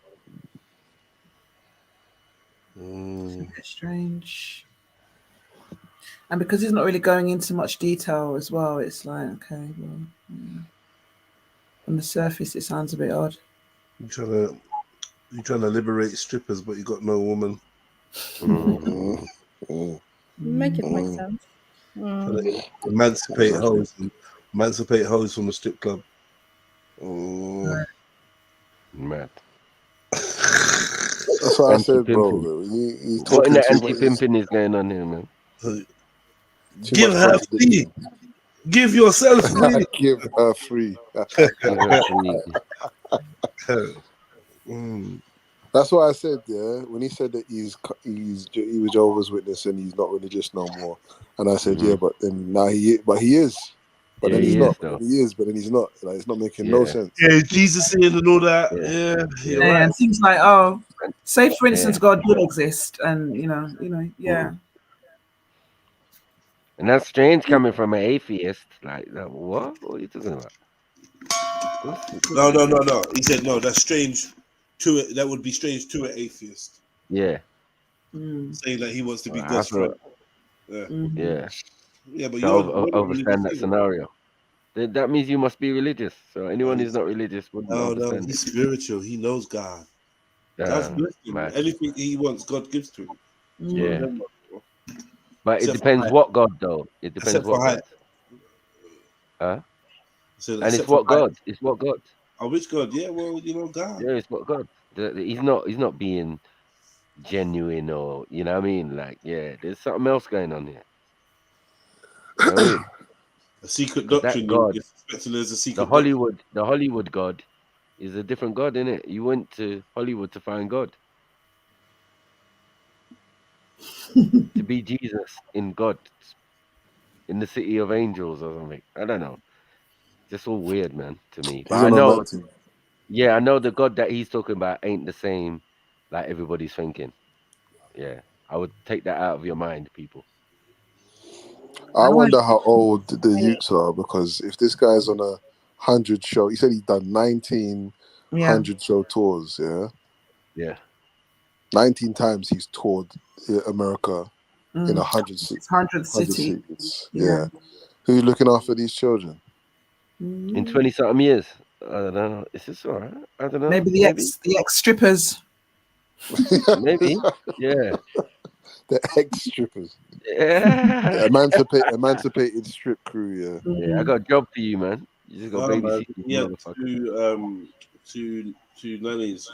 It's a bit strange. And because he's not really going into much detail as well, it's like, okay, well, on the surface, it sounds a bit odd. You're trying to liberate strippers, but you got no woman. Make it make sense. Emancipate hoes from the strip club. Mad. That's what I said, bro. What in the anti-pimping is going on here, man? Give her free. Give yourself free. Give her free. That's what I said, yeah. When he said that he was Jehovah's Witness and he's not religious no more, and I said, yeah, but then now he is. But then he's not. But he is. But then he's not. Like, it's not making no sense. Yeah, Jesus in and all that. Yeah, right. And things like, say for instance, God did exist, and you know, And that's strange coming from an atheist. Like, what? What are you talking about? No. He said no. That's strange. To it, that would be strange to an atheist. Yeah. Saying that he wants to be God's friend. Yeah. Yeah, but so overstand that scenario. That means you must be religious. So anyone who's not religious wouldn't understand. He's spiritual. He knows God. God's blessed him. Anything he wants, God gives to him. Yeah. But it depends what God, though. It depends what God. Huh? And it's what God. It's what God. Oh, which God? Yeah, well, God. Yeah, it's what God. He's not being genuine or, you know what I mean? Like, yeah, there's something else going on here. You know what I mean? A secret doctrine. God, there's a secret the Hollywood God is a different God, isn't it? You went to Hollywood to find God. To be Jesus in God. In the city of angels or something. I don't know. Just all weird, man, to me. But I know the God that he's talking about ain't the same like everybody's thinking. Yeah. I would take that out of your mind, people. I wonder how old the youths are, because if this guy's on 100 show, he said he's done 19 100 show tours. Yeah. 19 times he's toured America in 100 It's 100 city. cities. Yeah. Who's looking after these children? In 20-something years. I don't know. Is this all right? I don't know. Maybe the ex strippers. Maybe. Yeah. The ex strippers. Yeah. Emancipated strip crew. Yeah, I got a job for you, man. You just got babysit these Yeah, motherfuckers. two nannies,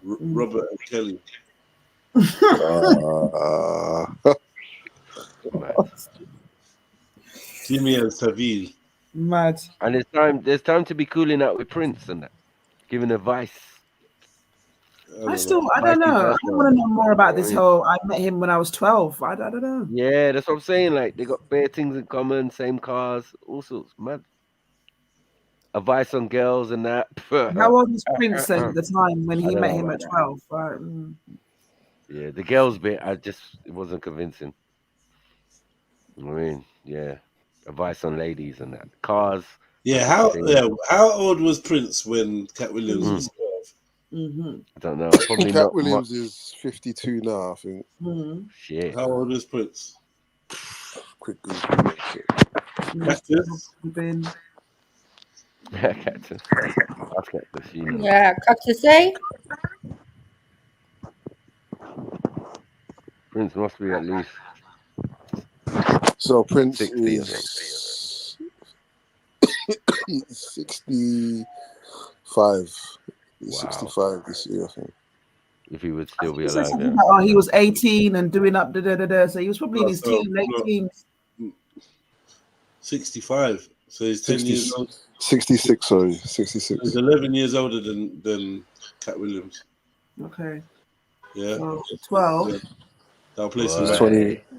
Robert and Kelly. Jimmy and Savile. Mad. And there's time to be cooling out with Prince and that. Giving advice. I don't know. I want to know more about this whole. I met him when I was 12. I don't know. Yeah, that's what I'm saying. Like they got bare things in common, same cars, all sorts. Mad. Advice on girls and that. How old was Prince at the time when he met him at 12? Right. Yeah, the girls bit, it wasn't convincing. I mean, yeah, advice on ladies and that. Cars. Yeah, how old was Prince when Cat Williams was 12? I don't know. Probably Cat not Williams much. is 52 now, I think. Shit. How old is Prince? Quick Google. Cactus? Cactus. That's Cactus, you know. Yeah, Cactus, say? Prince must be at least. So Prince 60, is 65. He's 65 this year, I think. If he would still be alive, Like, oh, he was 18 and doing up so he was probably in his late teens. 65. So he's 10 years old. 66, sorry, 66. He's 11 years older than Cat Williams. Okay. Yeah. So 12. Yeah. That'll place him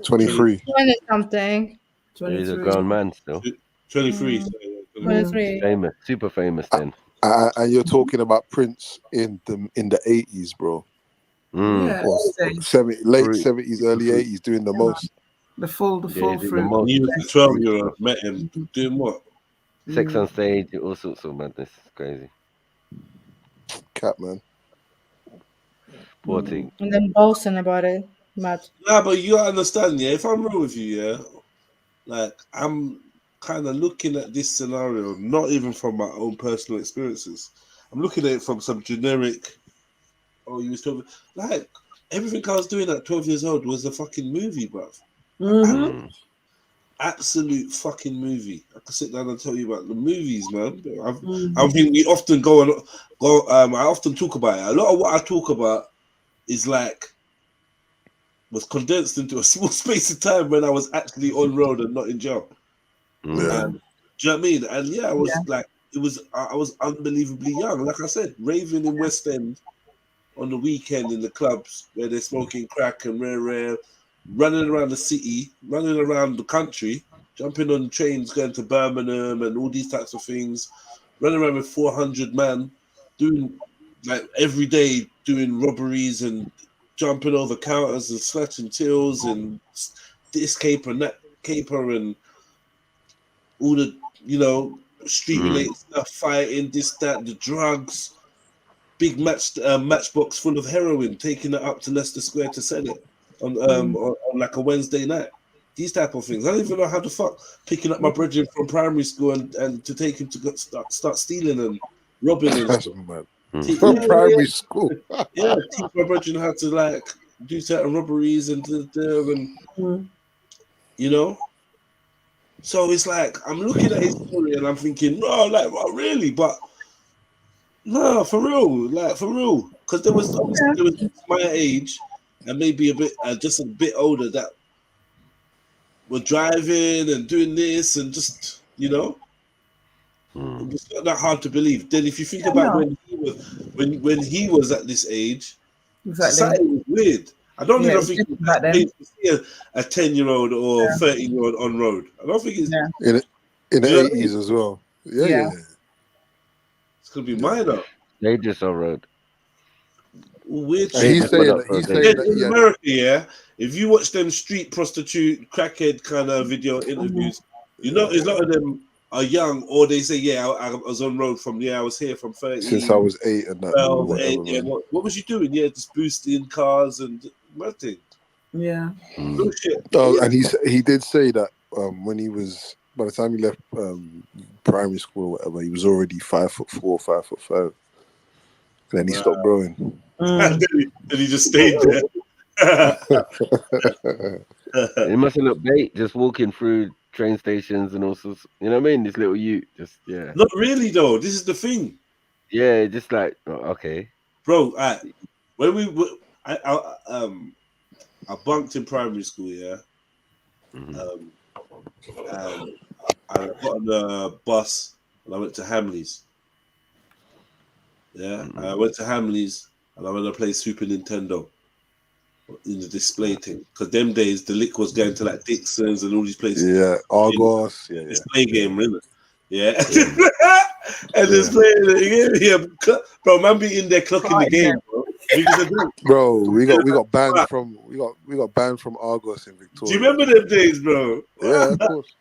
23. 20 something. He's a grown man still. 23. 23. Famous, super famous then. And you're talking about Prince in the 80s, bro. Yeah, Or late 70s, early 80s, doing the most. The full fruit. He was a 12-year-old, met him doing what? Sex on stage, all sorts of madness. Crazy. Cat, man. Poor thing. And then boasting about it. Mad. Nah, but you gotta understand, yeah, if I'm real with you, yeah, like I'm kind of looking at this scenario, not even from my own personal experiences. I'm looking at it from some generic, you was talking, like, everything I was doing at 12 years old was a fucking movie, bruv. Absolute fucking movie. I can sit down and tell you about the movies, man. I think we often I often talk about it. A lot of what I talk about is like, was condensed into a small space of time when I was actually on road and not in jail. Do you know what I mean? And yeah, I was like, I was unbelievably young. Like I said, raving in West End on the weekend in the clubs where they're smoking crack and rare, running around the city, running around the country, jumping on trains going to Birmingham and all these types of things, running around with 400 man, doing like every day doing robberies and jumping over counters and slashing tills and this caper and that caper and all the, street related stuff, fighting, this, that, the drugs, big matchbox full of heroin, taking it up to Leicester Square to sell it on like a Wednesday night. These type of things. I don't even know how the fuck picking up my brethren from primary school and to take him to start stealing and robbing and stuff. From primary school. Yeah, teach my brethren how to like do certain robberies and So it's like I'm looking at his story and I'm thinking, no, like really, but no, for real, because there was my age and maybe a bit just a bit older that were driving and doing this and just it's not that hard to believe. Then if you think about when he was at this age, society was weird. I don't even think it's to see a 10-year-old or 13-year-old on road. I don't think it's in the 80s as well. Yeah. It's gonna be minor. They just on road. Weird shit. He's saying that in America, yeah. If you watch them street prostitute, crackhead kind of video interviews, a lot of them are young, or they say, yeah, I was on road from, I was here from 30. Since I was 8 and that. 12, whatever, 8, yeah. man. What was you doing? Yeah, just boosting cars and nothing. Yeah. Bullshit. Oh, and he did say that when he was, by the time he left primary school or whatever, he was already 5'4", 5'5". And then he stopped growing. And then he just stayed there. It must have looked bait just walking through train stations and all sorts. You know what I mean? This little youth, just Not really though. This is the thing. Yeah, just like okay, bro. When I bunked in primary school, yeah. And I got on the bus and I went to Hamleys. Yeah, I went to Hamleys and I went to play Super Nintendo in the display thing. Because them days the lick was going to like Dixon's and all these places. Yeah, Argos. Yeah, display game, really. Yeah. And display, bro, man, be in there clocking the game, bro. We got banned from Argos in Victoria. Do you remember them days, bro? Yeah, of course.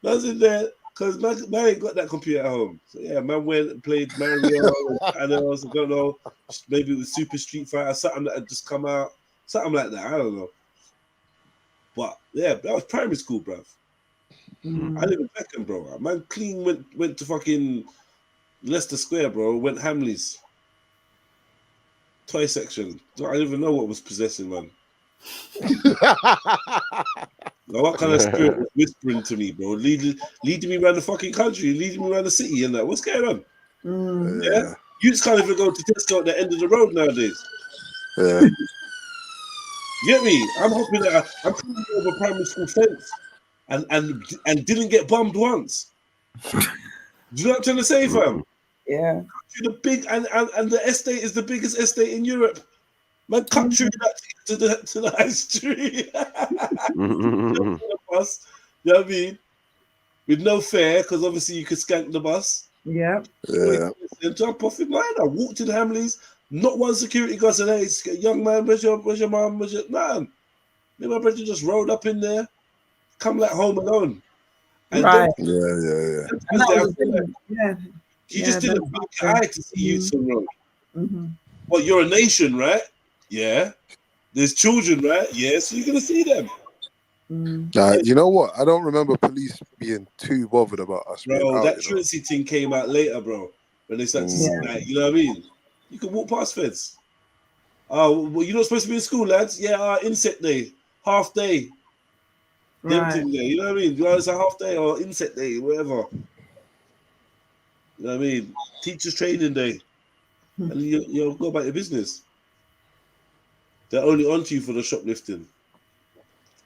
I was in there because man ain't got that computer at home. So yeah, man went and played Mario and I was, I don't know, maybe it was Super Street Fighter, something that had just come out, something like that. I don't know. But yeah, that was primary school, bruv. I live in Peckham, bro. Man clean went to fucking Leicester Square, bro. Went Hamleys. Toy section. I don't even know what was possessing, man. Now, what kind of spirit was whispering to me, bro? Leading me around the fucking country, leading me around the city and that. What's going on? Yeah. You just can't even go to Tesco at the end of the road nowadays. Yeah. You get me? I'm hoping that I'm coming over primary school fence and didn't get bummed once. Do you know what I'm trying to say, fam? Yeah. The big and the estate is the biggest estate in Europe. Man, cut through that to the high street. Bus, you know what I mean? With no fare, because obviously you could skank the bus. Yeah. And jump off in mine. I walked to the Hamleys. Not one security guard said, "Hey, young man, where's your mom? Where's your man?" Me and my brother just rode up in there, come like home alone. And right. He just didn't blink an eye to see you some road. Well, you're a nation, right? Yeah. There's children, right? Yeah. So you're gonna see them. Nah, you know what? I don't remember police being too bothered about us. Bro, that truancy thing came out later, bro. When they started to see that, you know what I mean? You can walk past feds. Oh, well, you're not supposed to be in school, lads. Yeah, insect day, half day. Them thing there, you know what I mean? It's a half day or insect day, whatever. You know what I mean? Teachers training day. And you go about your business. They're only onto you for the shoplifting.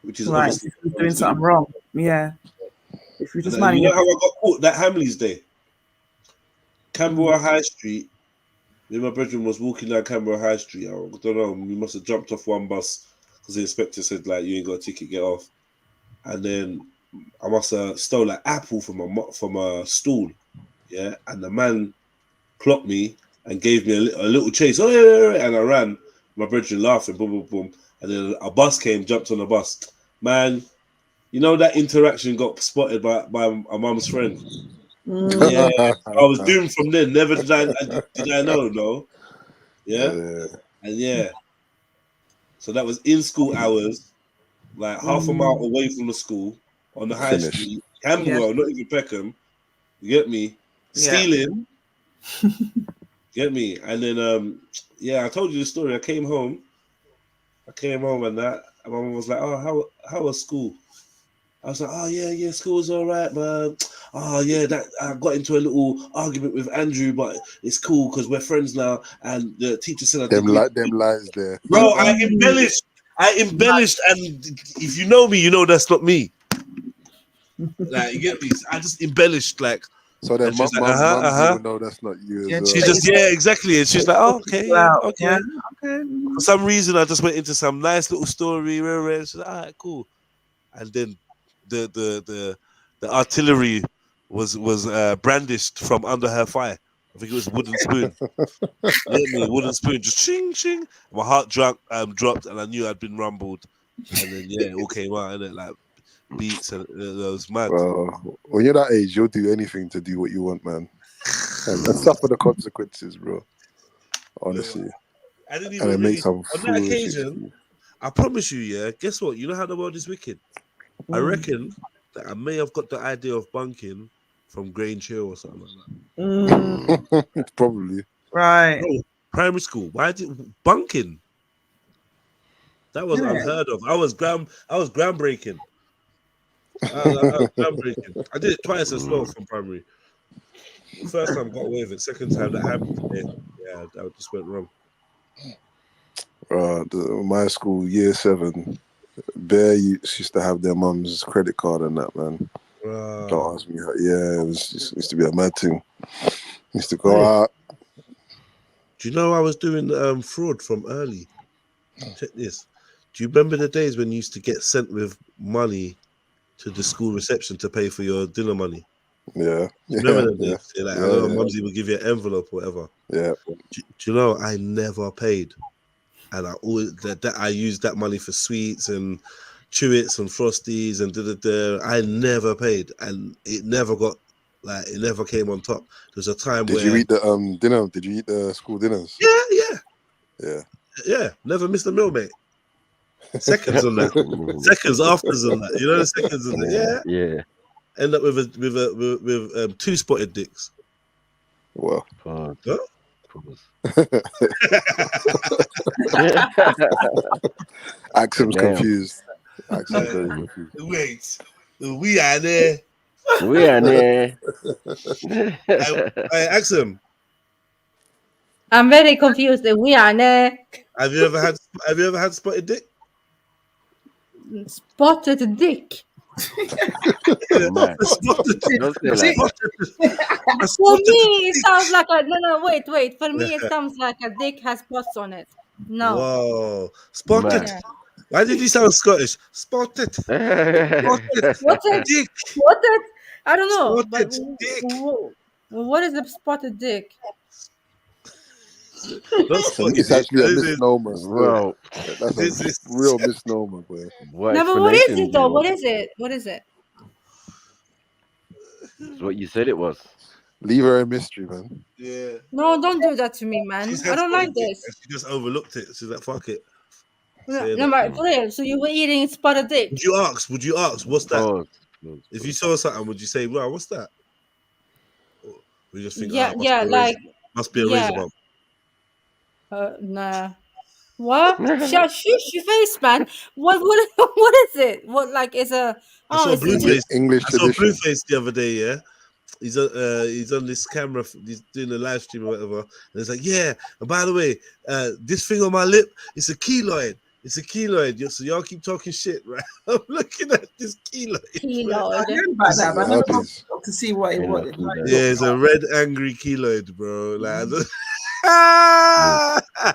Which is right. If you're doing something wrong. Yeah. If you just you know how I got caught that Hamleys day? Canberra High Street. Me and my brethren was walking down Canberra High Street. I don't know, we must have jumped off one bus because the inspector said, like, you ain't got a ticket, get off. And then I must have stole an apple from a stool. Yeah. And the man clocked me and gave me a little chase. Oh, yeah, and I ran. My brethren laughing, boom, boom, boom. And then a bus came, jumped on the bus. Man, you know that interaction got spotted by a mum's friend. Yeah, I was doomed from then. Never did I know, no. Yeah? And so that was in school hours, like half a mile away from the school on the high street. Camberwell, not even Peckham. You get me? Stealing. Get me? And then I told you the story. I came home and that, and my mom was like, "Oh, how was school?" I was like, "Oh yeah, school's all right, man. Oh yeah, that I got into a little argument with Andrew, but it's cool because we're friends now." And the teacher said, "Them lies there, bro." I embellished, and if you know me, you know that's not me. Like, you get me? I just embellished, like. So then, mum even know that's not you. As well. She just exactly, and she's like, "Oh, okay, okay." For some reason, I just went into some nice little story. She's like, "All right, cool." And then the artillery was brandished from under her thigh. I think it was a wooden spoon. Wooden spoon, just ching ching. My heart dropped, and I knew I'd been rumbled. And then it all came out, and like beats and those mad. When you're that age, you'll do anything to do what you want, man, and suffer the consequences, bro. Honestly, I didn't and even it really, makes some on that foolish occasion. I promise you, yeah. Guess what? You know how the world is wicked. I reckon that I may have got the idea of bunking from Grange Hill or something like that. Probably. Right. Bro, primary school. Why did bunking? That was unheard of. I was groundbreaking. I was groundbreaking. I did it twice as well from primary. The first time I got away with it. Second time that happened to me, yeah, that just went wrong. My school, year 7, bare youths used to have their mum's credit card and that, man. Don't ask me how. Yeah, it used to be a mad thing. Used to go out. Do you know I was doing fraud from early? Check this. Do you remember the days when you used to get sent with money to the school reception to pay for your dinner money? Yeah. Remember them days? I don't know, Mumsy would give you an envelope or whatever. Yeah. Do you know I never paid, and I always that I used that money for sweets and chewits and frosties and I never paid, and it never got it never came on top. There's a time Did where you eat the dinner? Did you eat the school dinners? Yeah. Never missed a meal, mate. Seconds on that. Seconds afters on that. You know the seconds on that. Yeah. End up with 2 spotted dicks. Well. Huh? Axum's confused. Axum's very confused. Wait, we are there. We are there. Hey, Axum. I'm very confused. We are there. Have you ever had spotted dick? Spotted dick. For me, it sounds like a no. Wait. For me, it sounds like a dick has spots on it. No. Whoa, spotted. Yeah. Why did you sound Scottish? Spotted. Spotted dick. Spotted. I don't know. Spotted dick. What is a spotted dick? It's actually a misnomer. Bro. That's a real misnomer, boy. No, but what is it though? What is it? What is it? It's what you said it was. Leave her a mystery, man. Yeah. No, don't do that to me, man. I don't like this. She just overlooked it. She's like, fuck it. No, but for real. So you were eating spotted dick. Would you ask, what's that? If you saw something, would you say, wow, what's that? Or we just think, must be a razor bump. Nah. What? Shush your face, man. What is it? What is a? I saw Blueface. English I saw tradition. Blueface the other day. Yeah, he's on this camera. He's doing a live stream or whatever, and it's like, yeah. And by the way, this thing on my lip, it's a keloid. It's a keloid. So y'all keep talking shit, right? I'm looking at this keloid. I heard about that, but I never got to see what it was. Yeah, it's a red angry keloid, bro. Like,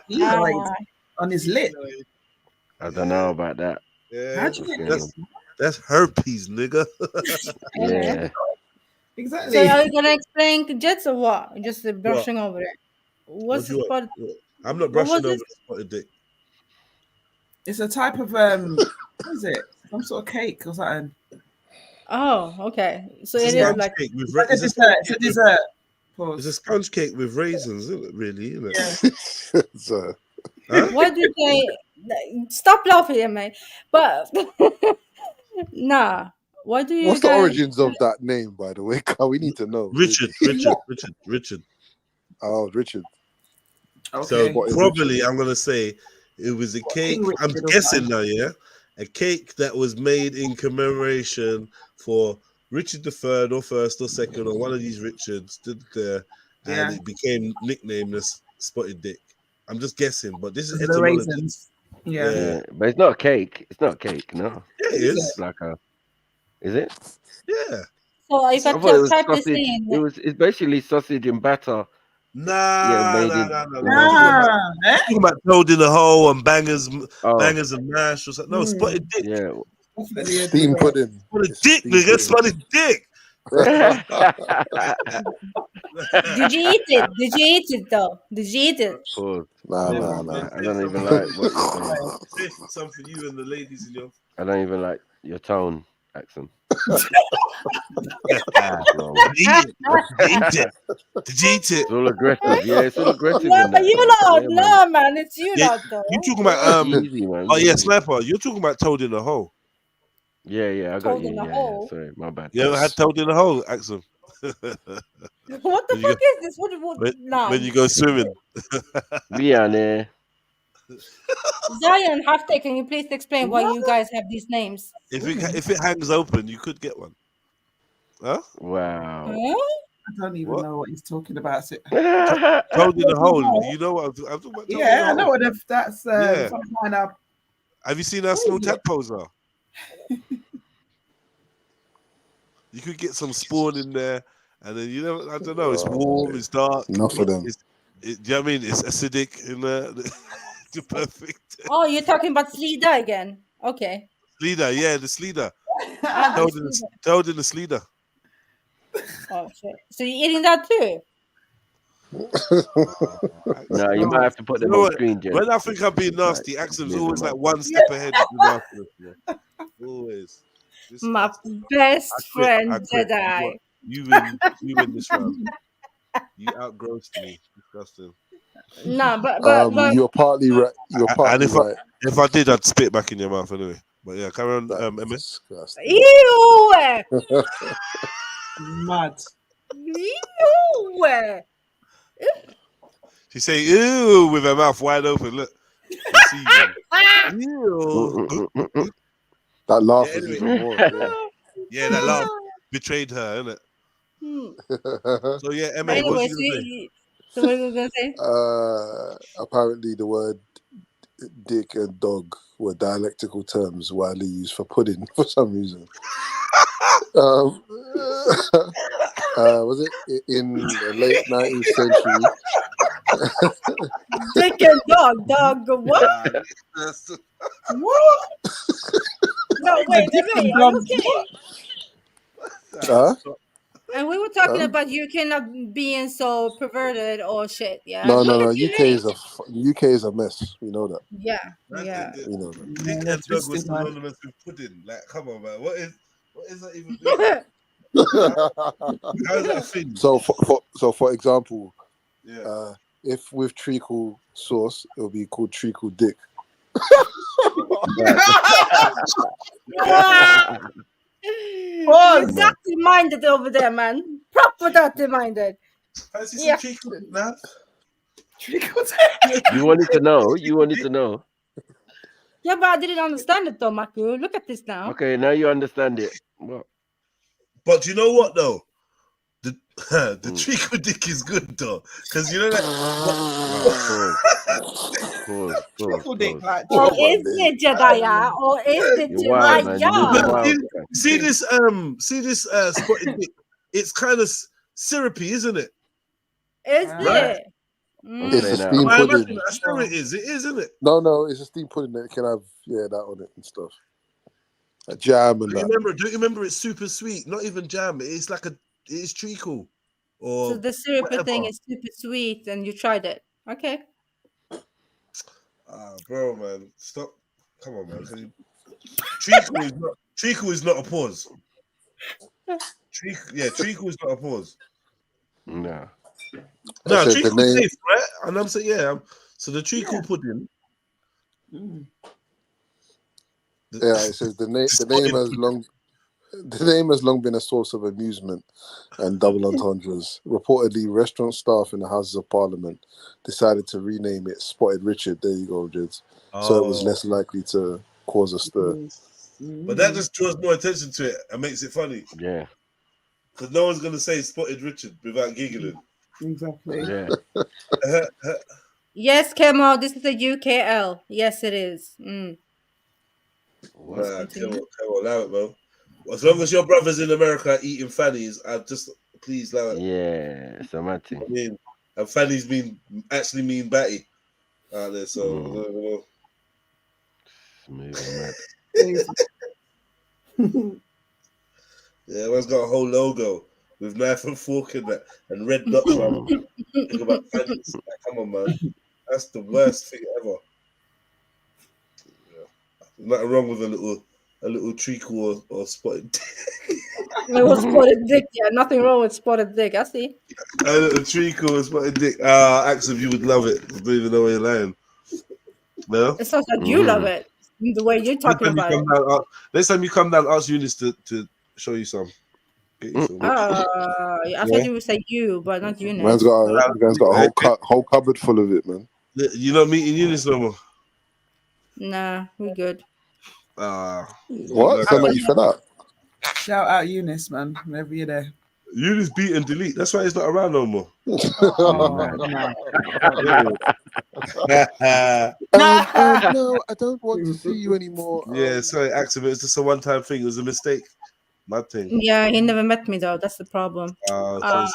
keloid on his lip. I don't know about that. Yeah, how'd you get this? That's herpes, nigga. Yeah. Exactly. So are you gonna explain Jets or what? Just brushing over it. What's the spot? I'm not brushing over the spotted dick. It's a type of what is it? Some sort of cake or something. Oh, okay. So it is like it's a dessert. It's a sponge cake with raisins, isn't it? Really, isn't it? So, what do they? Stop laughing, man. But nah. What do you? What's the origins of that name, by the way? We need to know. Richard. Oh, Richard. So Okay. probably I'm gonna say it was a cake. I'm guessing now, yeah, a cake that was made in commemoration for Richard III or first or second or one of these Richards did there, and it became nicknamed as Spotted Dick. I'm just guessing, but this is the raisins. Yeah, but it's not a cake. It's not a cake, no. Yeah, it is. It's like a. Is it? Yeah. So if I type this in, it's basically sausage and batter. Nah. Talking about toad in the hole and bangers and mash or something. No, Spotted Dick. Yeah. Steam pudding. Spotted dick, nigga. Spotted dick. Did you eat it? Did you eat it though? Did you eat it? Nah. I don't even like what you're saying. Some for you and the ladies in your. I don't even like your tone. Axum. Eat it. It's all aggressive. Yeah, it's all aggressive No, in that, you man. lot, Yeah, man. no, man, it's you Yeah, lot, though. you talking about Easy, man. Oh yeah, Easy. Sniper. You're talking about Toad in the Hole. Yeah, I got Told you. in a Yeah. hole. Sorry, my bad. You ever had Toad in the Hole, Axel? What the When you fuck go, is this? What? Nah. when you go swimming. Yeah, nah. Zion, Hafte, can you please explain why you guys have these names? If it hangs open, you could get one. Huh? Wow. Huh? I don't even know what he's talking about. Toad in the Hole. You know what I'm talking about? Toad in the Yeah, I Hole. know what that's Yeah. some kind of. Have you seen how small tadpoles are? You could get some spawn in there, and then I don't know. It's warm. It's dark. Enough of them. Do you know what I mean? It's acidic in there. It's perfect. Oh, you're talking about Slida again. Okay. Sleeder, yeah, the Sleeder. Ah, Toad in the Sleeder. Oh, shit. So you're eating that too? No, you might have to put You them know on what? screen, Jen. When I think I'm being nasty, Like, Axel's move always them like up. one step ahead of the marvelous. Yeah. Always. My best I friend quit. Jedi. You win this round. You outgrossed me. Disgusting. No, but You're partly right. You're And partly if right. if I did, I'd spit back in your mouth anyway. But yeah, carry on, MS. Ew! Mad. Ew! She say ew with her mouth wide open. Look. You see them. Ew. That laugh Yeah, was anyway. even more. Yeah. Yeah, that laugh betrayed her, innit? So yeah, But MA, what anyway, was you gonna say? so what are you gonna say? Apparently, the word dick and dog were dialectical terms widely used for pudding for some reason. Was it in the late 19th century? Dick and dog, what? What? No, wait, are you kidding? Huh? And we were talking about UK not being so perverted or shit, yeah? No. Look at you. UK is a mess. We know that. Yeah. We know that. Dick and dog was synonymous with pudding. Like, come on, man. What is that even doing? How is that a thing? So for example, Yeah. if with treacle sauce, it will be called treacle dick. You're dirty minded over there, man. Proper dirty minded. Yeah. Treacle dick now. Treacle dick. You wanted to know. You wanted to know. Yeah, but I didn't understand it though, Maku. Look at this now. Okay, now you understand it. What? But you know what though? The treacle dick is good though, because you know that. Treacle dick, like. Or is it Jedaya? Or is it Jedaya? See this spotted dick. It's kind of syrupy, isn't it? Is Right? it? It's a steamed I pudding. imagine that's how it is. It is, isn't it? No, it's a steamed pudding that can have that on it and stuff. A jam and that. Don't you remember it's super sweet? Not even jam. It's like it's treacle. Or So the syrupy whatever. thing is super sweet, and you tried it. Okay. Bro, man, stop! Come on, man. Treacle is not a pause. Treacle is not a pause. No. No, treacle is safe, right? And I'm saying, so the treacle pudding. Yeah, it says the name has long been a source of amusement and double entendres. Reportedly, restaurant staff in the Houses of Parliament decided to rename it Spotted Richard. There you go, Jids. So it was less likely to cause a stir. But that just draws more attention to it and makes it funny. Yeah. Because no one's going to say Spotted Richard without giggling. Exactly. Yeah. Yes, Kemo, this is the UKL. Yes, it is. Come on, allow it, bro. As long as your brothers in America are eating fannies, please allow it. Yeah, Samati. I mean, and fannies actually mean batty out there, so Smooth and mad. Yeah, one's got a whole logo with knife and fork in that and red dots around. Think about fannies. Like, come on, man. That's the worst thing ever. Yeah. There's nothing wrong with a a little treacle or spotted. It was spotted dick. Yeah, nothing wrong with spotted dick. I see. A little treacle or spotted dick. Axel, you would love it. I don't even know where you're lying. No? It sounds like you love it. The way you're talking about it. Next time you come down, ask Eunice to show you some. Get you some. I thought you would say you, but not you. Man's got a whole cupboard full of it, man. You're not meeting Eunice no more? Nah, we good. What? Sound like you fed up. Shout out Eunice, man. Whenever you're there. Eunice beat and delete. That's why he's not around no more. No. No, I don't want to see you anymore. Yeah, sorry, accident. It's just a one-time thing. It was a mistake. My thing. Yeah, he never met me though. That's the problem. So is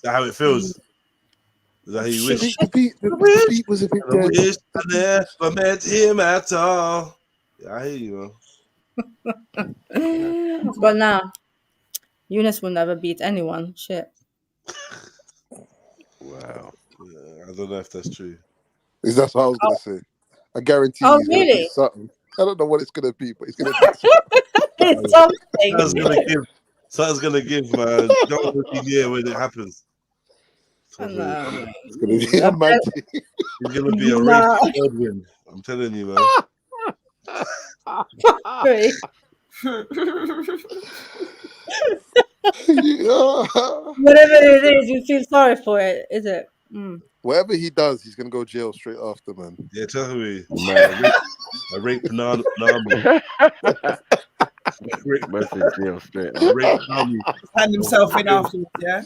that how it feels? Is that how you wish? The beat was a bit I wish I never met him at all. Yeah, I hear you, man. But nah, Eunice will never beat anyone. Shit. Wow. Yeah, I don't know if that's true. Is that what I was gonna say? I guarantee he's gonna beat something. I don't know what it's gonna be, but it's gonna be something. Something's gonna give, man. Don't want to be near when it happens. It's gonna be a mad thing. It's gonna be a race whirlwind. I'm telling you, man. Whatever it is, you feel sorry for it, is it? Whatever he does, he's gonna go jail straight after, man. Yeah, tell me, man. I rape Nami. Hand himself in afterwards, yeah?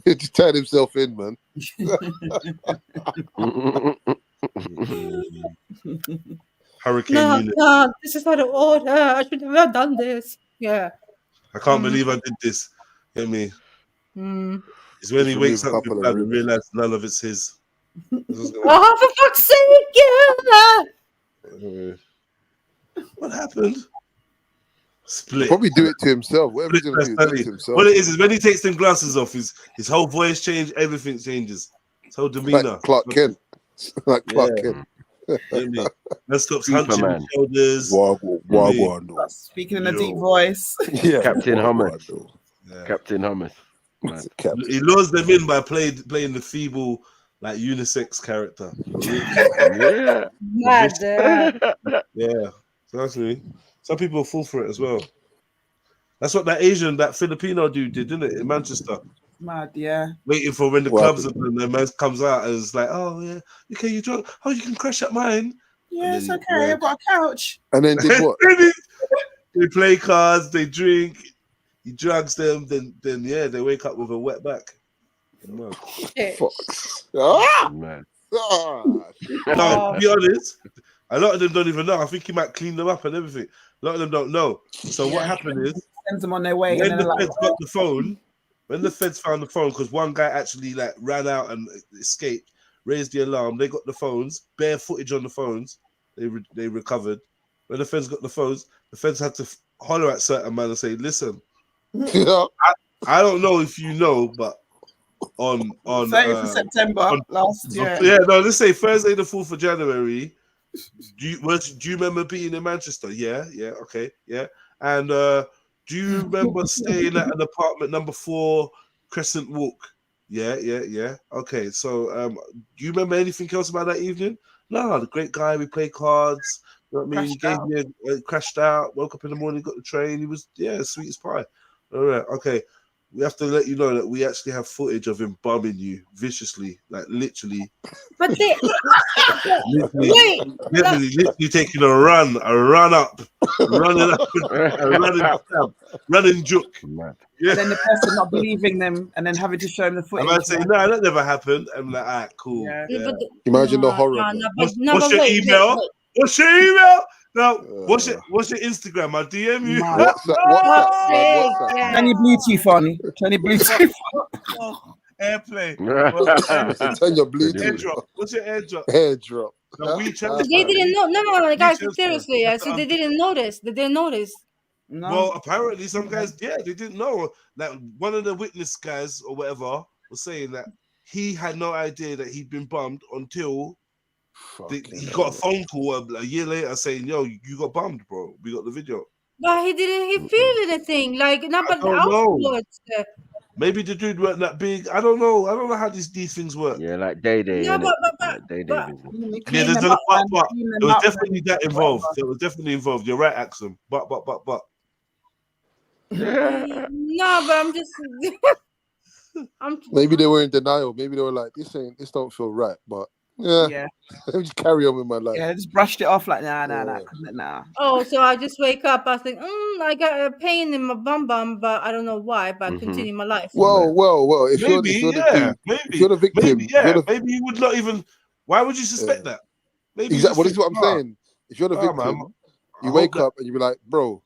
He just turned himself in, man. Hurricane unit. No, this is not an order. I should never have done this. Yeah. I can't believe I did this. Get me? It's when he wakes up with blood and realizes none of it's his. Oh, for fuck's sake! Yeah. What happened? Split. Probably do it to himself. Whatever he's gonna do, it to himself. What it is when he takes them glasses off, his whole voice changes, everything changes. His whole demeanor. Like Clark Kent. Like Clark Kent. That stops hunching his shoulders. Speaking in a deep voice. Yeah. Captain Hummus. Captain Hummus. He lures them in by playing the feeble, like unisex character. Yeah. Mad. Yeah. So that's me. Some people fall for it as well. That's what that Filipino dude did, didn't it, in Manchester? Mad, yeah. Waiting for when the clubs open, the man comes out and it's like, oh yeah, okay, you drunk? Oh, you can crash at mine. Yes, okay, I've got a couch. And then did what? They play cards, they drink, he drugs them, then yeah, they wake up with a wet back. Man. No, to be honest, a lot of them don't even know. I think he might clean them up and everything. A lot of them don't know. So what happened is, sends them on their way. When the feds got the phone, when the feds found the phone, because one guy actually like ran out and escaped, raised the alarm. They got the phones, bare footage on the phones. They recovered. When the feds got the phones, the feds had to holler at certain man and say, "Listen, I don't know if you know, but on 30th of September last year. Yeah, no, let's say Thursday the 4th of January. Do you remember being in Manchester? Yeah, okay, yeah. And do you remember staying at an apartment number 4 Crescent Walk? Yeah. Okay, so do you remember anything else about that evening? No, the great guy, we played cards. You know what I mean? He gave me crashed out, woke up in the morning, got the train. He was, sweet as pie. All right, okay. We have to let you know that we actually have footage of him bumming you viciously, like literally. But they literally taking a run up, running juke. Yeah. And then the person not believing them and then having to show them the footage. I might say, no, that never happened. I'm like, all right, cool. Yeah. Imagine the horror. What's your email? What's your email? No, what's your Instagram? I'll DM you. WhatsApp. Can you Bluetooth on? Can you Bluetooth? Airplay. Turn your Bluetooth. Airdrop. What's your airdrop? Airdrop. No, they didn't know. No, guys, seriously. Yeah, so they didn't notice. They didn't notice. No. Well, apparently some guys, they didn't know. Like one of the witness guys or whatever was saying that he had no idea that he'd been bummed until He got a phone call a year later saying, "Yo, you got bummed, bro. We got the video." But he didn't feel anything. Like, no, but don't know. afterwards. Maybe the dude weren't that big. I don't know. I don't know how these things work. Yeah, like Day, No, innit? but Like Day business. Yeah, there's a but there was definitely that involved. There was definitely involved. You're right, Axum. But. No, but I'm just. Maybe they were in denial. Maybe they were like, "This don't feel right." But yeah. Let me just carry on with my life. Yeah, just brushed it off like nah. Oh, so I just wake up. I think, I got a pain in my bum, but I don't know why. But I continue my life. Well. If maybe, you're the dude, if you're the victim, maybe you would not even. Why would you suspect that? Maybe exactly. Well, this is what I'm saying. If you're the victim, man, you wake up and you be like, "Bro."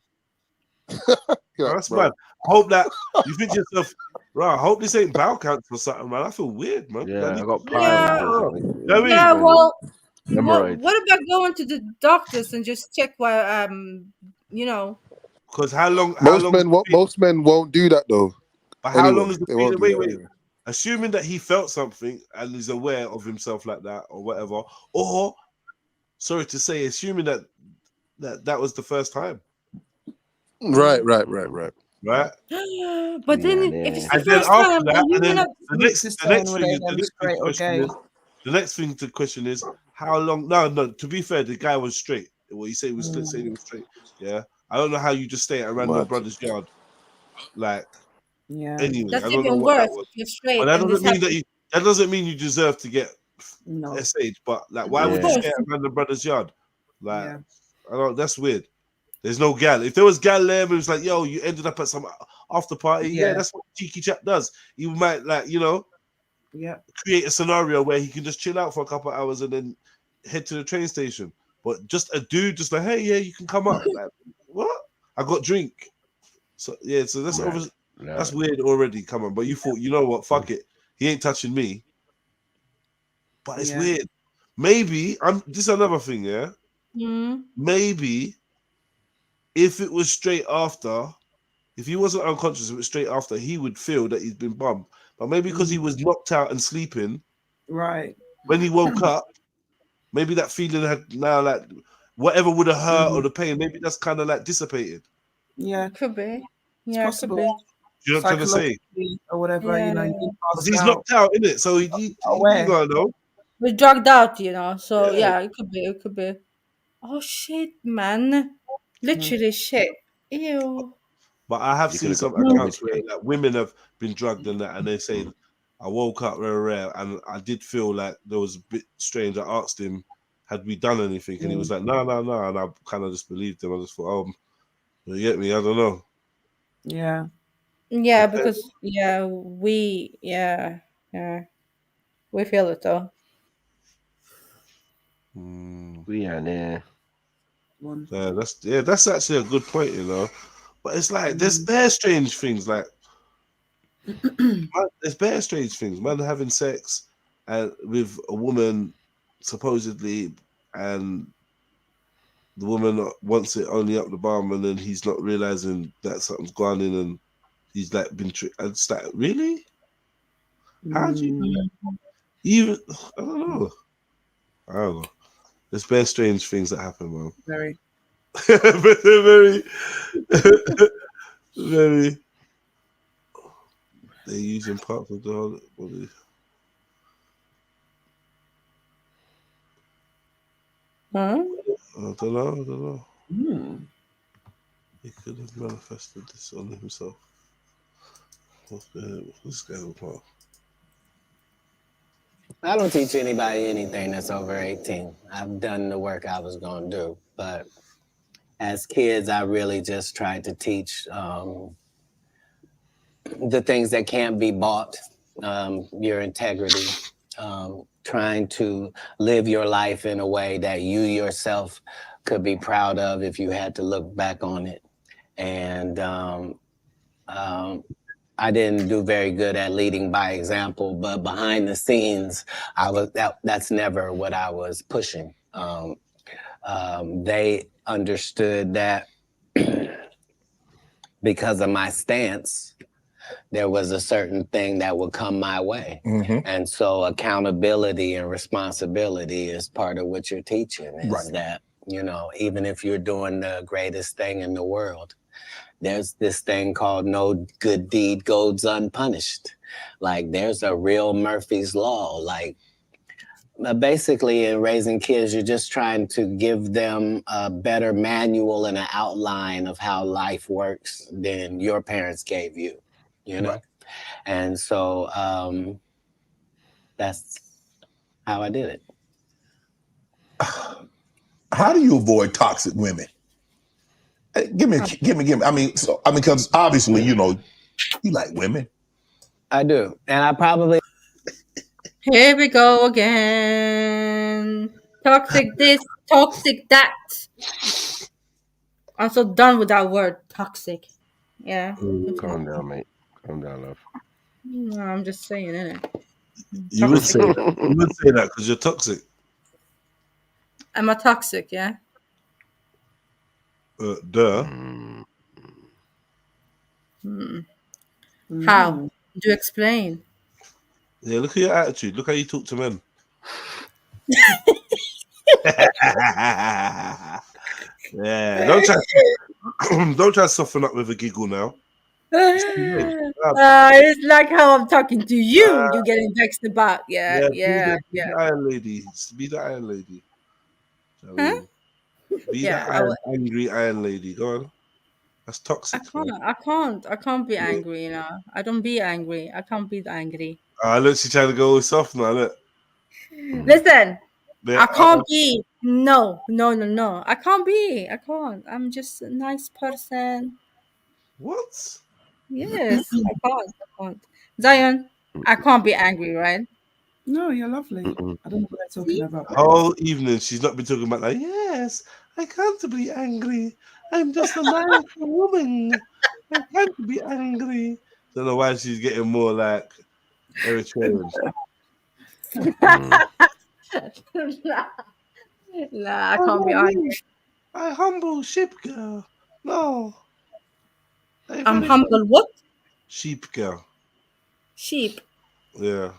That's bad. I hope that you think to yourself, right? I hope this ain't bowel cancer or something, man. I feel weird, man. Yeah, I got Yeah, yeah. well, Hemorrhoids. what about going to the doctors and just check why, Because how long? Most men won't do that though. But how long is the they won't feeling? do Wait. that anyway. Assuming that he felt something and is aware of himself like that or whatever, or sorry to say, assuming that was the first time. Right. But then, if it's the first time, the next thing to question is how long. No. To be fair, the guy was straight. What he said was saying he was straight. Yeah, I don't know how you just stay at a random brother's yard, like. Yeah. Anyway, That's I don't know even what worse. that was. You're straight, But that and doesn't this mean that doesn't mean you deserve to get SH. But like, why would you stay at a random brother's yard? Like, I don't. That's weird. There's no gal. If there was gal there, it was like, yo, you ended up at some after party. Yeah, that's what cheeky chap does. He might create a scenario where he can just chill out for a couple of hours and then head to the train station. But just a dude, just like, hey, yeah, you can come up. Like, what? I got drink. So yeah, so that's obviously. That's weird already. Come on, but you thought, you know what? Fuck it. He ain't touching me. But it's weird. Maybe this is another thing. Yeah. Maybe if it was straight after, if he wasn't unconscious, if it was straight after, he would feel that he's been bummed. But maybe because he was knocked out and sleeping, right? When he woke up, maybe that feeling had now like whatever would have hurt or the pain. Maybe that's kind of like dissipated. Yeah, could be. It's Yeah, possible. could be. You know what I'm trying to say? Or whatever, He's knocked out, isn't it? So he gotta know. We're drugged out, So yeah, it could be. It could be. Oh shit, man! Literally shit. Ew. But I have seen some accounts where like, women have been drugged and that, and they say, "I woke up very rare, and I did feel like there was a bit strange." I asked him, "Had we done anything?" And he was like, "No," and I kind of just believed him. I just thought, "Oh, you get me? I don't know." Yeah. Yeah, because we feel it though. We are there. That's actually a good point, But it's like there's bare strange things, like there's bare strange things. Man having sex and with a woman supposedly, and the woman wants it only up the bum, and then he's not realizing that something's gone in, and he's like been tricked. And it's like, really? How do you even? I don't know. There's bare strange things that happen, man. Very. very. They're using parts of the body. Huh? I don't know. He could have manifested this on himself. What's this guy about? I don't teach anybody anything that's over 18. I've done the work I was going to do. But as kids, I really just tried to teach the things that can't be bought, your integrity, trying to live your life in a way that you yourself could be proud of if you had to look back on it. And I didn't do very good at leading by example, but behind the scenes, that's never what I was pushing. They understood that because of my stance, there was a certain thing that would come my way. And so accountability and responsibility is part of what you're teaching, is that, you know, even if you're doing the greatest thing in the world, there's this thing called no good deed goes unpunished. Like, there's a real Murphy's Law. Like, basically, in raising kids, you're just trying to give them a better manual and an outline of how life works than your parents gave you, you know? And so that's how I did it. How do you avoid toxic women? Give me. I mean, because obviously, you know, you like women. I do, and I probably. Here we go again. Toxic this, toxic that. I'm so done with that word, toxic. Yeah. Calm down, mate. Calm down, love. No, I'm just saying, innit? You would say that. You would say that because you're toxic. I'm a toxic, yeah. Duh. How? Do you explain? Yeah, look at your attitude. Look how you talk to men. Yeah, don't try to soften up with a giggle now. It's like how I'm talking to you. You're getting vexed about. Be the Iron Lady. Be the Iron Lady. Huh? Be the angry Iron Lady. Go on. That's toxic. I can't be angry, you know. I don't be angry. I can't be angry. Look, she's trying to go all soft now, look. Listen, I can't be. No. I can't be. I can't. I'm just a nice person. What? Yes, I can't. Zion, I can't be angry, right? No, you're lovely. I don't know what they're talking about. Whole evening, she's not been talking about like, yes, I can't be angry. I'm just a nice woman. I can't be angry. Don't know why she's getting more like Eritrean. Nah, I can't be angry. I humble sheep girl. No. I'm humble what? Sheep girl. Sheep. Yeah.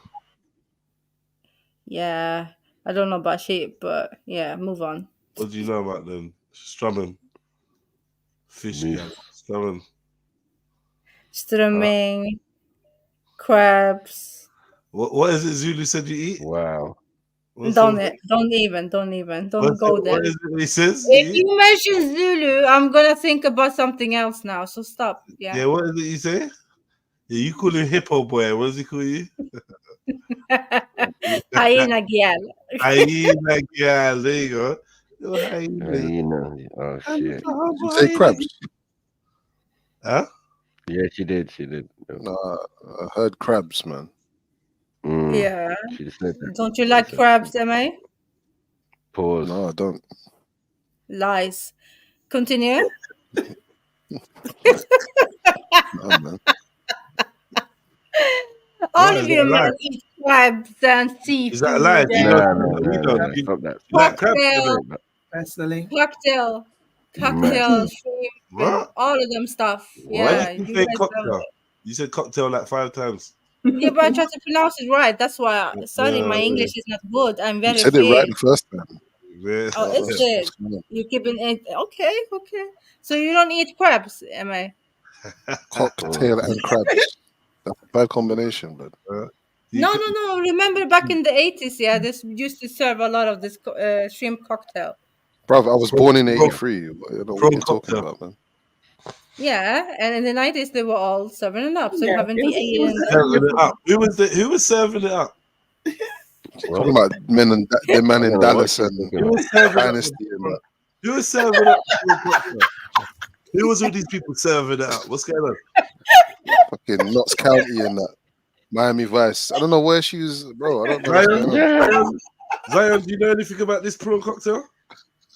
Yeah. I don't know about sheep, but yeah, move on. What do you know about them? Strumming. Fish girl. Strumming. Crabs. What is it Zulu said you eat? Wow. Don't even. Don't go there. What is it he says? If you mention Zulu, I'm gonna think about something else now. So stop. Yeah. Yeah, what is it you say? Yeah, you call him Hippo Boy. What does he call you? Hyena girl. Hyena girl. There you go. Hyena. Oh shit. You say crabs? Huh? Yeah, she did. No, I heard crabs, man. Yeah. She just said that. Don't you like crabs, MA? Pause. No, I don't. Lies. Continue. No, man. All of you men eat crabs and seafood. Is that a lie? No, stop that. Like crabs? Personally. Cocktail, shrimp, What? all of them stuff. Why Yeah. did you say cocktail? You said cocktail like 5 times. Yeah, but I try to pronounce it right. That's why. Sorry, my English is not good. I'm very You said it right the first time. Yeah. Oh, is it? You keeping it? Okay. So you don't eat crabs, am I? Cocktail and crabs. That's a bad combination, but. No. Remember back in the 80s, yeah, this used to serve a lot of this shrimp cocktail. Bruv, I was born in 83. I don't know what you're talking about, man. Yeah, and in the 90s they were all serving it up. So you haven't eaten. Who was serving it up? Talking about the man in Dallas and Dynasty and that. Who was serving up? Who was all these people serving it up? What's going on? Fucking Knox County and that. Miami Vice. I don't know where she was, bro. I don't know. Zion, do you know anything about this prawn cocktail?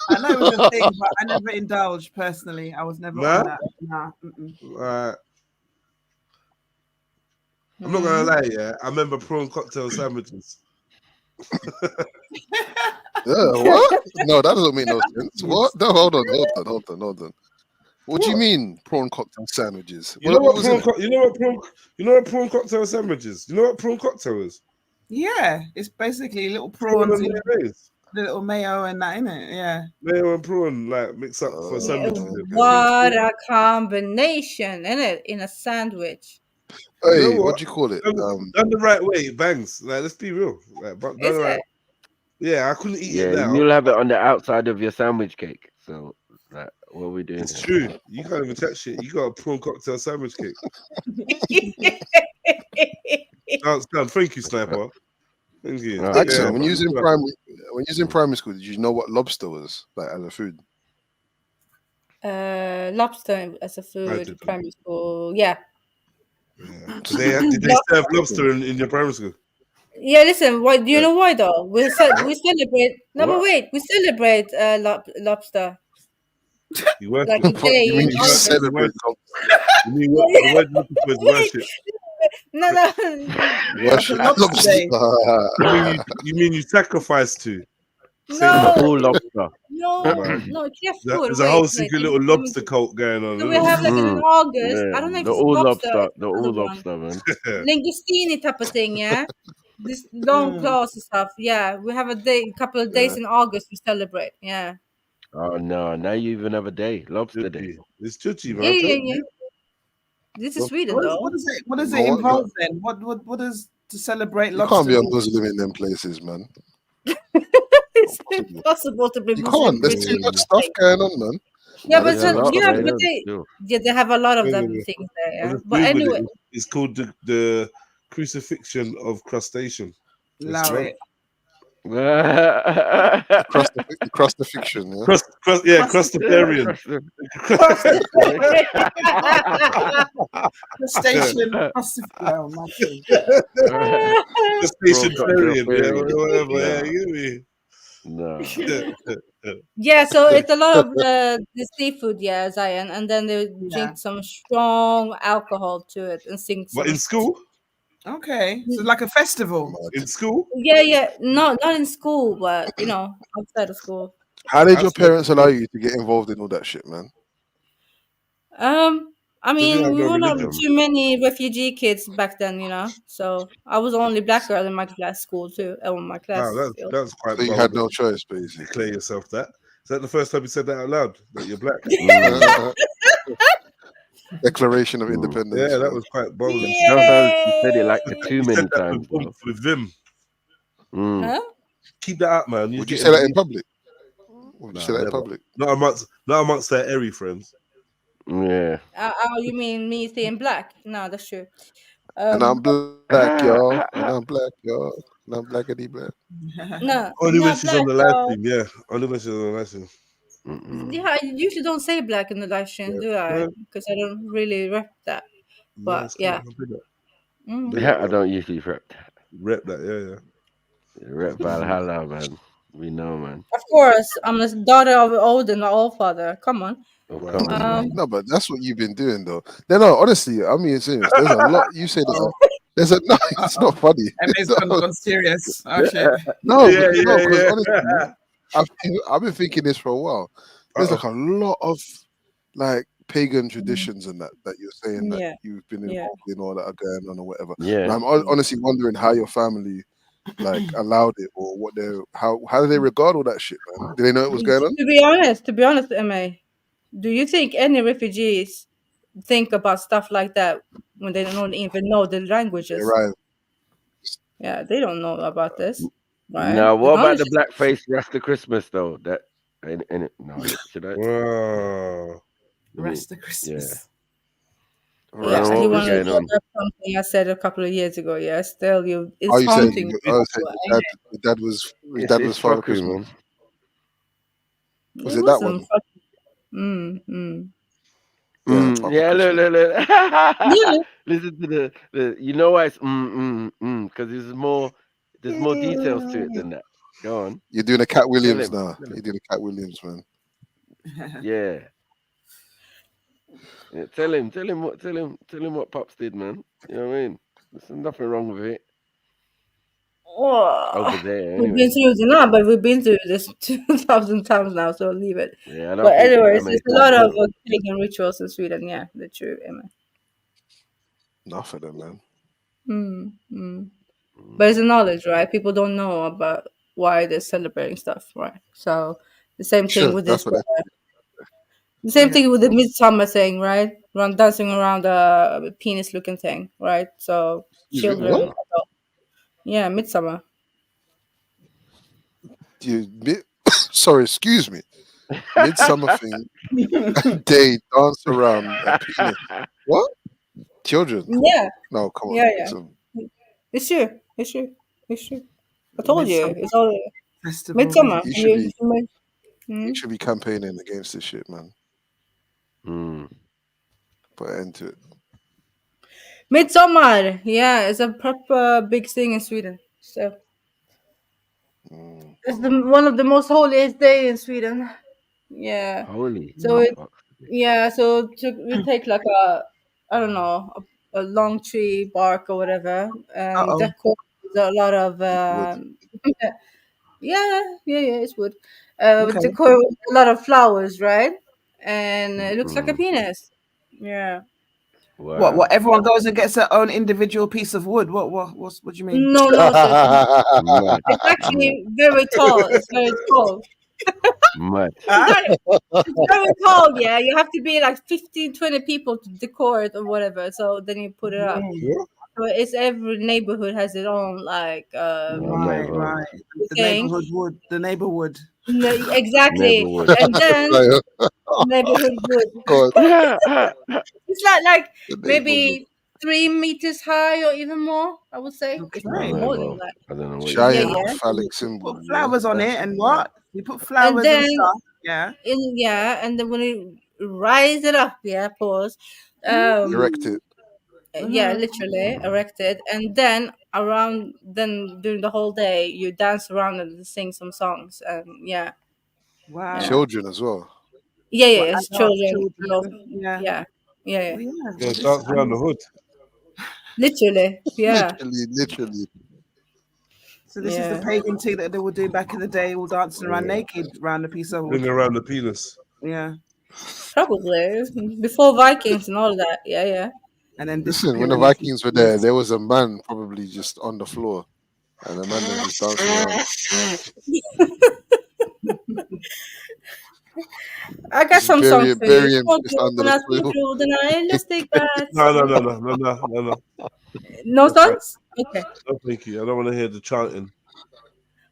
I know it was a thing, but I never indulged personally. I was never on that. Nah. Right. I'm not gonna lie, yeah. I remember prawn cocktail sandwiches. Yeah, what? No, that doesn't make no sense. What? No, hold on. What do you mean prawn cocktail sandwiches? You know What what was in prawn? it? You know what prawn cocktail sandwich is? You know what prawn cocktail is? Yeah, it's basically little Prawn prawns and in mayonnaise. little mayo and that, innit? Yeah. Mayo and prawn like mix up for a Yeah, sandwich. what a combination, isn't it? In a sandwich. You know Hey, what what? do you call it? Done the right way, it bangs. Like, let's be real. Like, but done Is the right. it? Yeah, I couldn't eat Yeah, it now. you'll have it on the outside of your sandwich cake. So, like, what are we doing It's here? true. You can't even touch it. You got a prawn cocktail sandwich cake. Thank you, Sniper. Thank you. Dixon, Yeah, when you was in primary school, did you know what lobster was like as a food? Lobster as a I food, didn't. primary school. Yeah. Did they serve lobster in your primary school? Yeah, listen, why do you know why though? We celebrate no, but What? wait, we celebrate lobster. You worship. Like a day You mean in you August. celebrate You mean what the word you're looking for is worship? No, Like a worship lobster day. You mean you sacrifice to Saint No, All lobster. no, careful. There's a Wait, whole wait. secret little lobster cult going on. So we Isn't have like in August. Yeah, I don't know if the it's all lobster. lobster. It's The another all one. lobster, man. Linguistini type of thing, yeah. This long claws and stuff. Yeah, we have a couple of days in August we celebrate. Yeah. Oh no! Now you even have a day, lobster day. It's judgy, man. Yeah, I yeah, told yeah. you. This is Sweden though. What does You it know what? involve then? What is to celebrate You can't be lobster? a Muslim in them places, man. It's impossible to be You Muslim. can't. There's too much stuff going on, man. Yeah, Nah, but there's too much stuff going on. they have a lot of them Anyway, things there. I Yeah, just but googled anyway, it. It's called the crucifixion of crustacean. Let's Allow run. it. Across the fiction, yeah. Crustafarian. Crustacean. Oh my Crustacean farian, yeah, whatever. Nah. Yeah, you get me. No. yeah. So it's a lot of the seafood, yeah, Zion, and then they drink some strong alcohol to it and sing some. But in school? Okay, so like a festival. In school? Yeah. Not in school, but outside of school. How did your parents allow you to get involved in all that shit, man? I They didn't mean, have we no were not religion. too many refugee kids back then, So I was the only black girl in my class school too. In my class. Wow, that's quite So you bold. had no choice, basically. Declare yourself that. Is that the first time you said that out loud? That you're black? Declaration of Independence. Yeah, that man. was quite bold. Sometimes you said it like too You many said that times. with oomph, with vim. Huh? Keep that up, man. Would you say that in public? Would you say that in never. public? Not amongst their airy friends. Yeah. Oh, you mean me saying black? No, that's true. And I'm black, y'all. And I'm black, y'all. And I'm blackity black. No, Only when not she's black, on the live y'all. stream, yeah. Only when she's on the live stream. Yeah, I usually don't say black in the live stream, do I? Yeah. Because I don't really rep that. But it's yeah. cool. Do that. Mm. Yeah, I don't usually rep that. Rep that, yeah. Rep Valhalla, man. We know, man. Of course, I'm the daughter of Odin, the Allfather. Come on. Oh, come on, man. No, but that's what you've been doing, though. No, honestly, I mean, serious. There's a lot. You say there's a no. It's not funny. Emmy's gone serious. Oh shit. No, Yeah, because yeah. honestly, I've been thinking this for a while. There's like a lot of like pagan traditions and that you're saying that you've been involved in or that are going on or whatever. Yeah. And I'm honestly wondering how your family like allowed it or what they how do they regard all that shit, man? Do they know it was going on? To be honest, MA, do you think any refugees think about stuff like that when they don't even know the languages? Yeah, right. Yeah, they don't know about this. Right? Now, what about the Technology- blackface Rasta Christmas though? That ain't it? No, should I? Wow. Rasta Christmas. Yeah. Yeah, What he was wanted going to on? look up something I said a couple of years ago. Yeah, still, it's Oh, you saying haunting. your dad was It's Father fuckery, Christmas. man. Was it that one? Yeah, look. Yeah. Listen to the. You know why it's because there's more details to it than that. Go on. You're doing a Cat Williams him, now. tell him. You're doing a Cat Williams, man. Yeah. Yeah, tell him what Pops did, man. You know what I mean? There's nothing wrong with it. over there We've anyway. been through it now, but we've been through this 2,000 times now, so leave it. Yeah, I don't But think anyways, that there's makes a sense lot of though. pagan rituals in Sweden. Yeah, the true. Amen. Enough of them, man. But it's a knowledge, right? People don't know about why they're celebrating stuff, right? So the same thing with That's this. what they. The same thing with the midsummer thing, right? Run dancing around the penis-looking thing, right? So children, What? yeah, midsummer. Sorry, excuse me. Midsummer thing. They dance around a penis. What? Children? Yeah, No, come on. yeah. Listen. It's true. It's true. It's true. I The told you, Midsummer it's all Festival. midsummer. You should You, be. mm. You should be campaigning against this shit, man. Put an end to it. Midsummer, yeah, it's a proper big thing in Sweden. So it's one of the most holiest day in Sweden. Yeah. Holy. So we take like I don't know, a long tree bark or whatever, and Uh-oh. decor with a lot of Wood. yeah, it's wood. Okay. Decor with a lot of flowers, right? And it looks like a penis. Yeah. Wow. What? Everyone goes and gets their own individual piece of wood. What do you mean? No. So Mad. it's actually very tall. It's very tall. Mad. It's very tall, yeah. You have to be like 15, 20 people to decor it or whatever. So then you put it up. So it's every neighborhood has its own like Right. The thing. neighborhood wood. The neighborhood. Exactly. Neighborhood. And then neighborhood wood. God, It's like the neighborhood. maybe 3 meters high or even more, I would say. It's Okay. more than that. I don't know what you're Giant saying. phallic You symbol. put flowers on it and what? You put And flowers and then stuff. Yeah. and then when you rise it up, pause. Erect it. Yeah, literally erected, and then during the whole day you dance around and sing some songs, and Wow. Children as well. It's children. Yeah. Yeah. Yeah, dance around the hood. Literally, yeah. Literally. So this is the pagan thing that they would do back in the day, all dancing around naked around a piece of wood. Ring around the penis. Yeah. Probably before Vikings and all that. Yeah. And then Listen, when the Vikings were there was a man probably just on the floor, and the man was just dancing around. I got some songs for bury you. him just under the soil. Let's take that. No. No songs? Okay. No, thank you. I don't want to hear the chanting.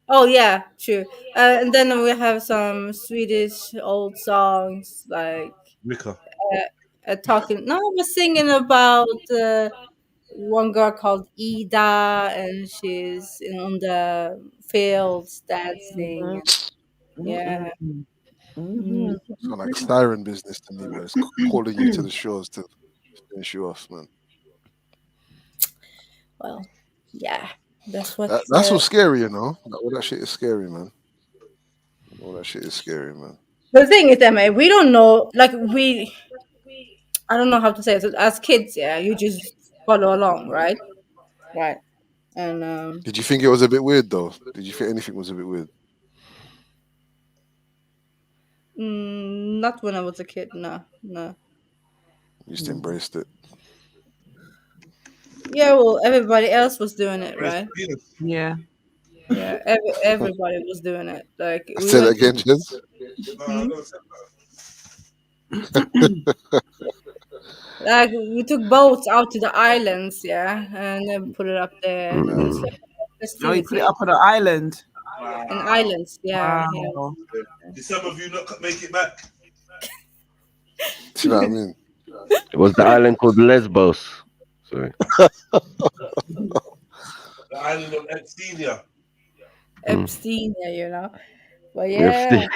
Oh yeah, true. And then we have some Swedish old songs like Rika. talking. No, I was singing about one girl called Ida, and she's on the fields dancing. Yeah. Sound like siren business to me, man. It's calling you to the shores to finish you off, man. Well, yeah, that's what. That's what's scary, you know. All that shit is scary, man. All that shit is scary, man. The thing is, Emma, we don't know. Like I don't know how to say it. As kids, you just follow along, right? Right. And Did you think it was a bit weird though? Did you think anything was a bit weird? Not when I was a kid. No. You just embraced it. Yeah, well, everybody else was doing it, right? Yeah. Yeah, everybody was doing it. Like I said that again, Jez. Like we took boats out to the islands, and then put it up there. And so, oh, you put it up on the island. In islands, Wow. Did some of you not make it back? Do you know what I mean? It was the island called Lesbos. Sorry. The island of Epsteinia. Epsteinia, But yeah.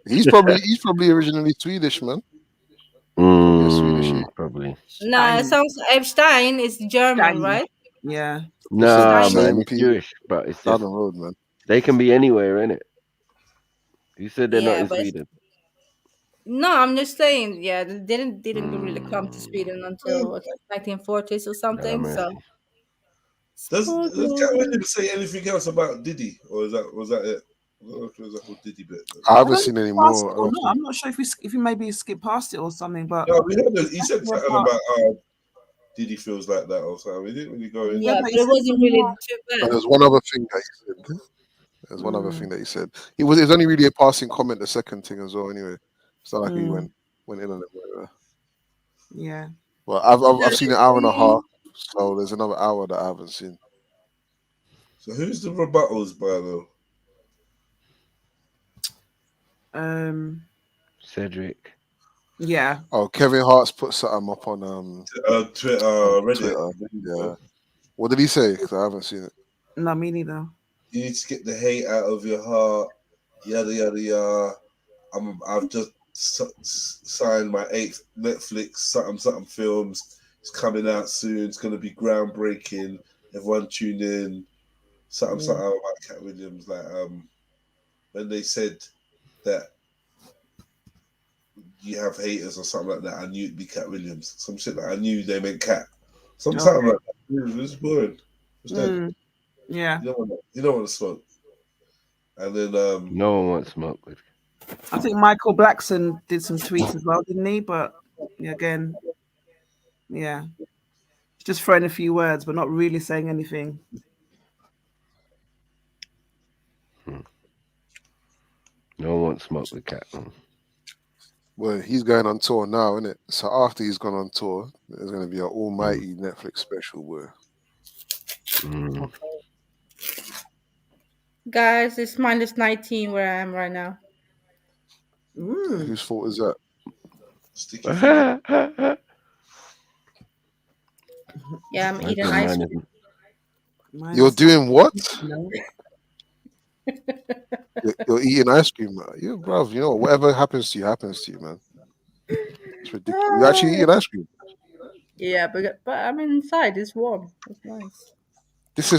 he's probably originally Swedish, man. Probably. Nah, it sounds Epstein is German, right? Yeah. Nah, man, it's Jewish, but it's just down the road, man. They can be anywhere, innit? You said they're not in but Sweden. No, I'm just saying, they didn't really come to Sweden until 1940s or something. So Does Cat Williams say anything else about Diddy, or was that it? Was that whole Diddy bit? I haven't seen any more. Or not. I'm not sure if we maybe skip past it or something. But no, he said something about Diddy feels like that or something. He didn't really go into. Yeah, but it wasn't really too bad. There's one other thing that he said. There's one other thing that he said. It was only really a passing comment. The second thing as well. Anyway, it's not like he went in on it. Yeah. Well, I've seen an hour and a half, so there's another hour that I haven't seen. So who's the rebuttals by though? Cedric. Yeah. Oh, Kevin Hart's put something up on Twitter, Reddit. Yeah. What did he say? Because I haven't seen it. No, me neither. You need to get the hate out of your heart. Yada yada yada. I've just signed my 8th Netflix something films. It's coming out soon. It's gonna be groundbreaking. Everyone tune in. Something about Cat Williams. Like when they said that you have haters or something like that, I knew it'd be Cat Williams. Some shit like I knew they meant Cat. Something like that. It was boring. Yeah. You don't want to smoke. And then no one wants smoke with. I think Michael Blackson did some tweets as well, didn't he? But again, just throwing a few words, but not really saying anything. No one wants smoke with Cat. Well, he's going on tour now, isn't it? So after he's gone on tour, there's going to be an almighty Netflix special where. Guys, it's -19 where I am right now. Whose fault is that? Yeah, I'm eating ice cream. You're doing what? You're eating ice cream, man. You, bruv, you know, whatever happens to you, man. It's ridiculous. You're actually eating ice cream. Yeah, but I'm inside. It's warm. It's nice. This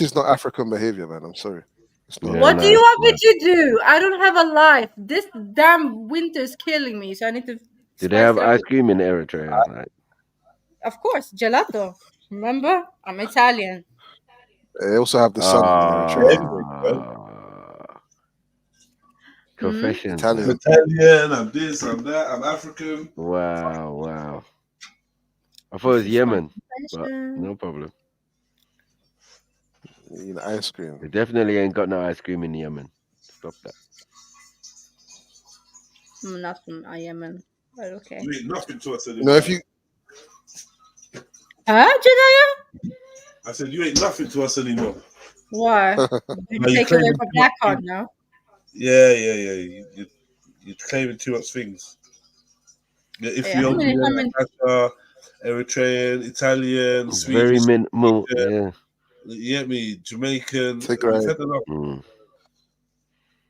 is not African behavior, man. I'm sorry. It's not. What do you want me to do? I don't have a life. This damn winter is killing me, so I need to. Do they have ice cream in Eritrea? Of course, gelato. Remember, I'm Italian. They also have the sun in Eritrea. Confession. Italian, I'm this, I'm that, I'm African. Wow. I thought it was Yemen, but no problem. You know, ice cream. They definitely ain't got no ice cream in Yemen. Stop that. Not from Yemen, but okay. You ain't nothing to us anymore. No, if you. Jediah? I said you ain't nothing to us anymore. Why? You take away from Black Card now. Yeah. You're claiming too much things. Yeah, Ethiopian, Eritrean, Italian, Swedish. Very minimal. Yeah. You get me? Jamaican.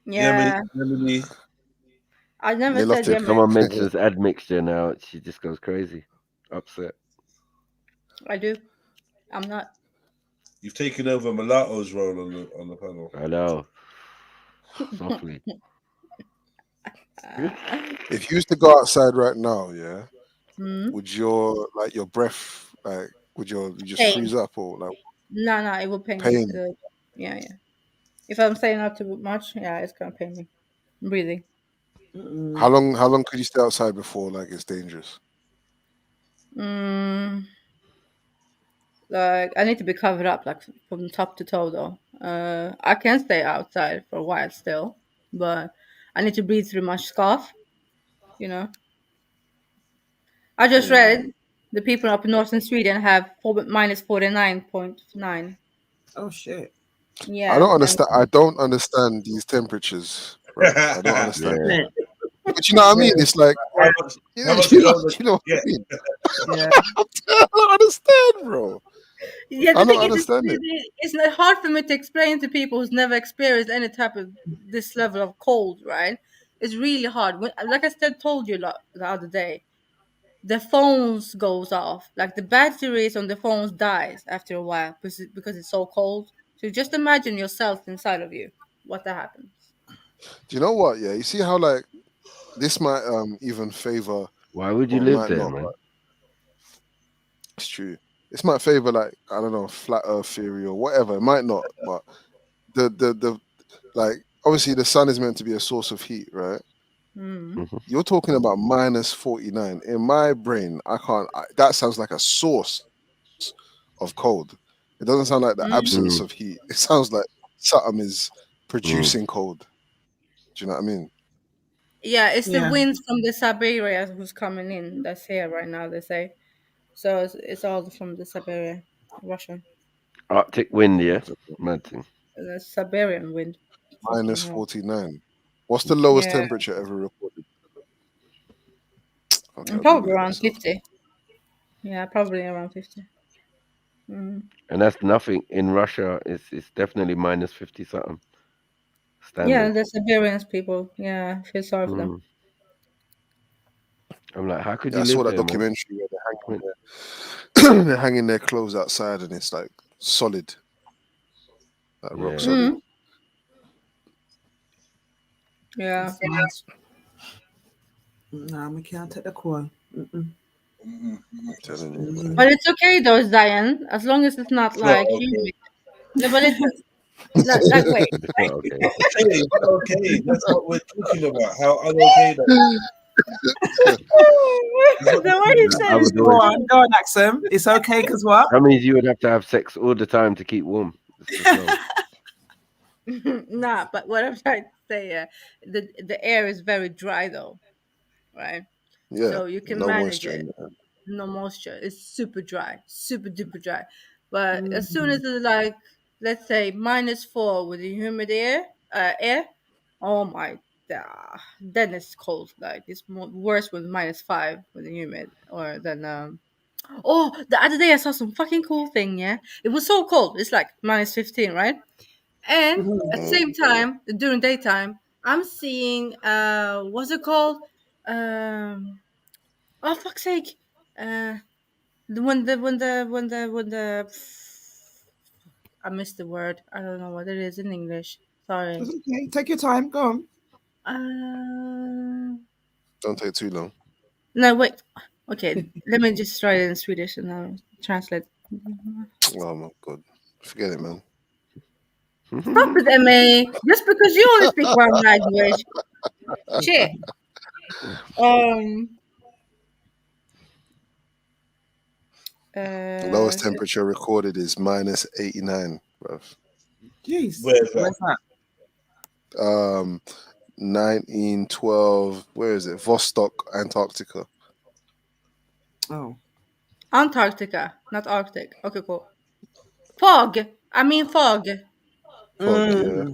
Yeah. Yemeni. I never said Yemen. Someone mentions admixture now. She just goes crazy. Upset. I do. I'm not. You've taken over Mulatto's role on the panel. I know. Softly. If you used to go outside right now, yeah, would your breath would you just freeze up or like? No, it will pain me. Yeah. If I'm saying not too much, it's gonna pain me. I'm breathing. How long could you stay outside before like it's dangerous? Like I need to be covered up like from top to toe though. I can stay outside for a while still, but I need to breathe through my scarf. You know. I just read the people up north in Sweden have -49.9. Oh shit. Yeah. I don't understand these temperatures. Right? I don't understand. But you know what I mean? It's like you know what I mean? Yeah. I don't understand, bro. Yeah, I don't understand it. It's not hard for me to explain to people who's never experienced any type of this level of cold, right? It's really hard. Like I told you the other day, the phones goes off. Like the batteries on the phones dies after a while because it's so cold. So just imagine yourself inside of you. What that happens. Do you know what? Yeah, you see how like this might even favor. Why would you live there, man? It's true. This might favor like I don't know, flat Earth theory or whatever. It might not, but the like obviously the sun is meant to be a source of heat, right? You're talking about minus 49. In my brain, I can't. That sounds like a source of cold. It doesn't sound like the absence of heat. It sounds like something is producing cold. Do you know what I mean? Yeah, it's the wind from the Siberia who's coming in. That's here right now. They say, so it's all from the Siberia, Russian. Arctic wind, yeah, mad thing. The Siberian wind. Minus 49. What's the lowest temperature ever recorded? Okay, Probably around 50. Yeah, probably around 50. And that's nothing in Russia. It's definitely minus 50 something. Standard. Yeah, the Siberian people. Yeah, I feel sorry for them. I'm like, how could you I live saw that there, documentary where they're hanging their clothes outside and it's like solid, like rock solid. Yeah. No, we can't take the call. But it's okay though, Zion, as long as it's not like humid. No, but it's like wait. Okay, that's what we're talking about. How unokay that. The way he said it. Go on, Axum. It's okay because what? That means you would have to have sex all the time to keep warm. Nah, but what I'm trying to say, the air is very dry though, right? Yeah. So you can no manage moisture it. in there. No moisture. It's super dry, super duper dry. But as soon as it's like, let's say -4 with the humid air, oh my god, then it's cold. Like it's worse with -5 with the humid, or then Oh, the other day I saw some fucking cool thing. Yeah, it was so cold. It's like -15, right? And at the same time, during daytime, I'm seeing what's it called? Oh fuck's sake! When the I missed the word. I don't know what it is in English. Sorry. It's okay. Take your time. Go on. Don't take too long. No, wait. Okay, let me just try it in Swedish and I'll translate. Oh my god, forget it, man. Stop it, Emma. Just because you only speak one language. Shit. The lowest temperature recorded is -89, bruv. Jeez. Where's that? 1912. Where is it? Vostok, Antarctica. Oh. Antarctica, not Arctic. Okay, cool. Fog. I mean fog. Fog, yeah.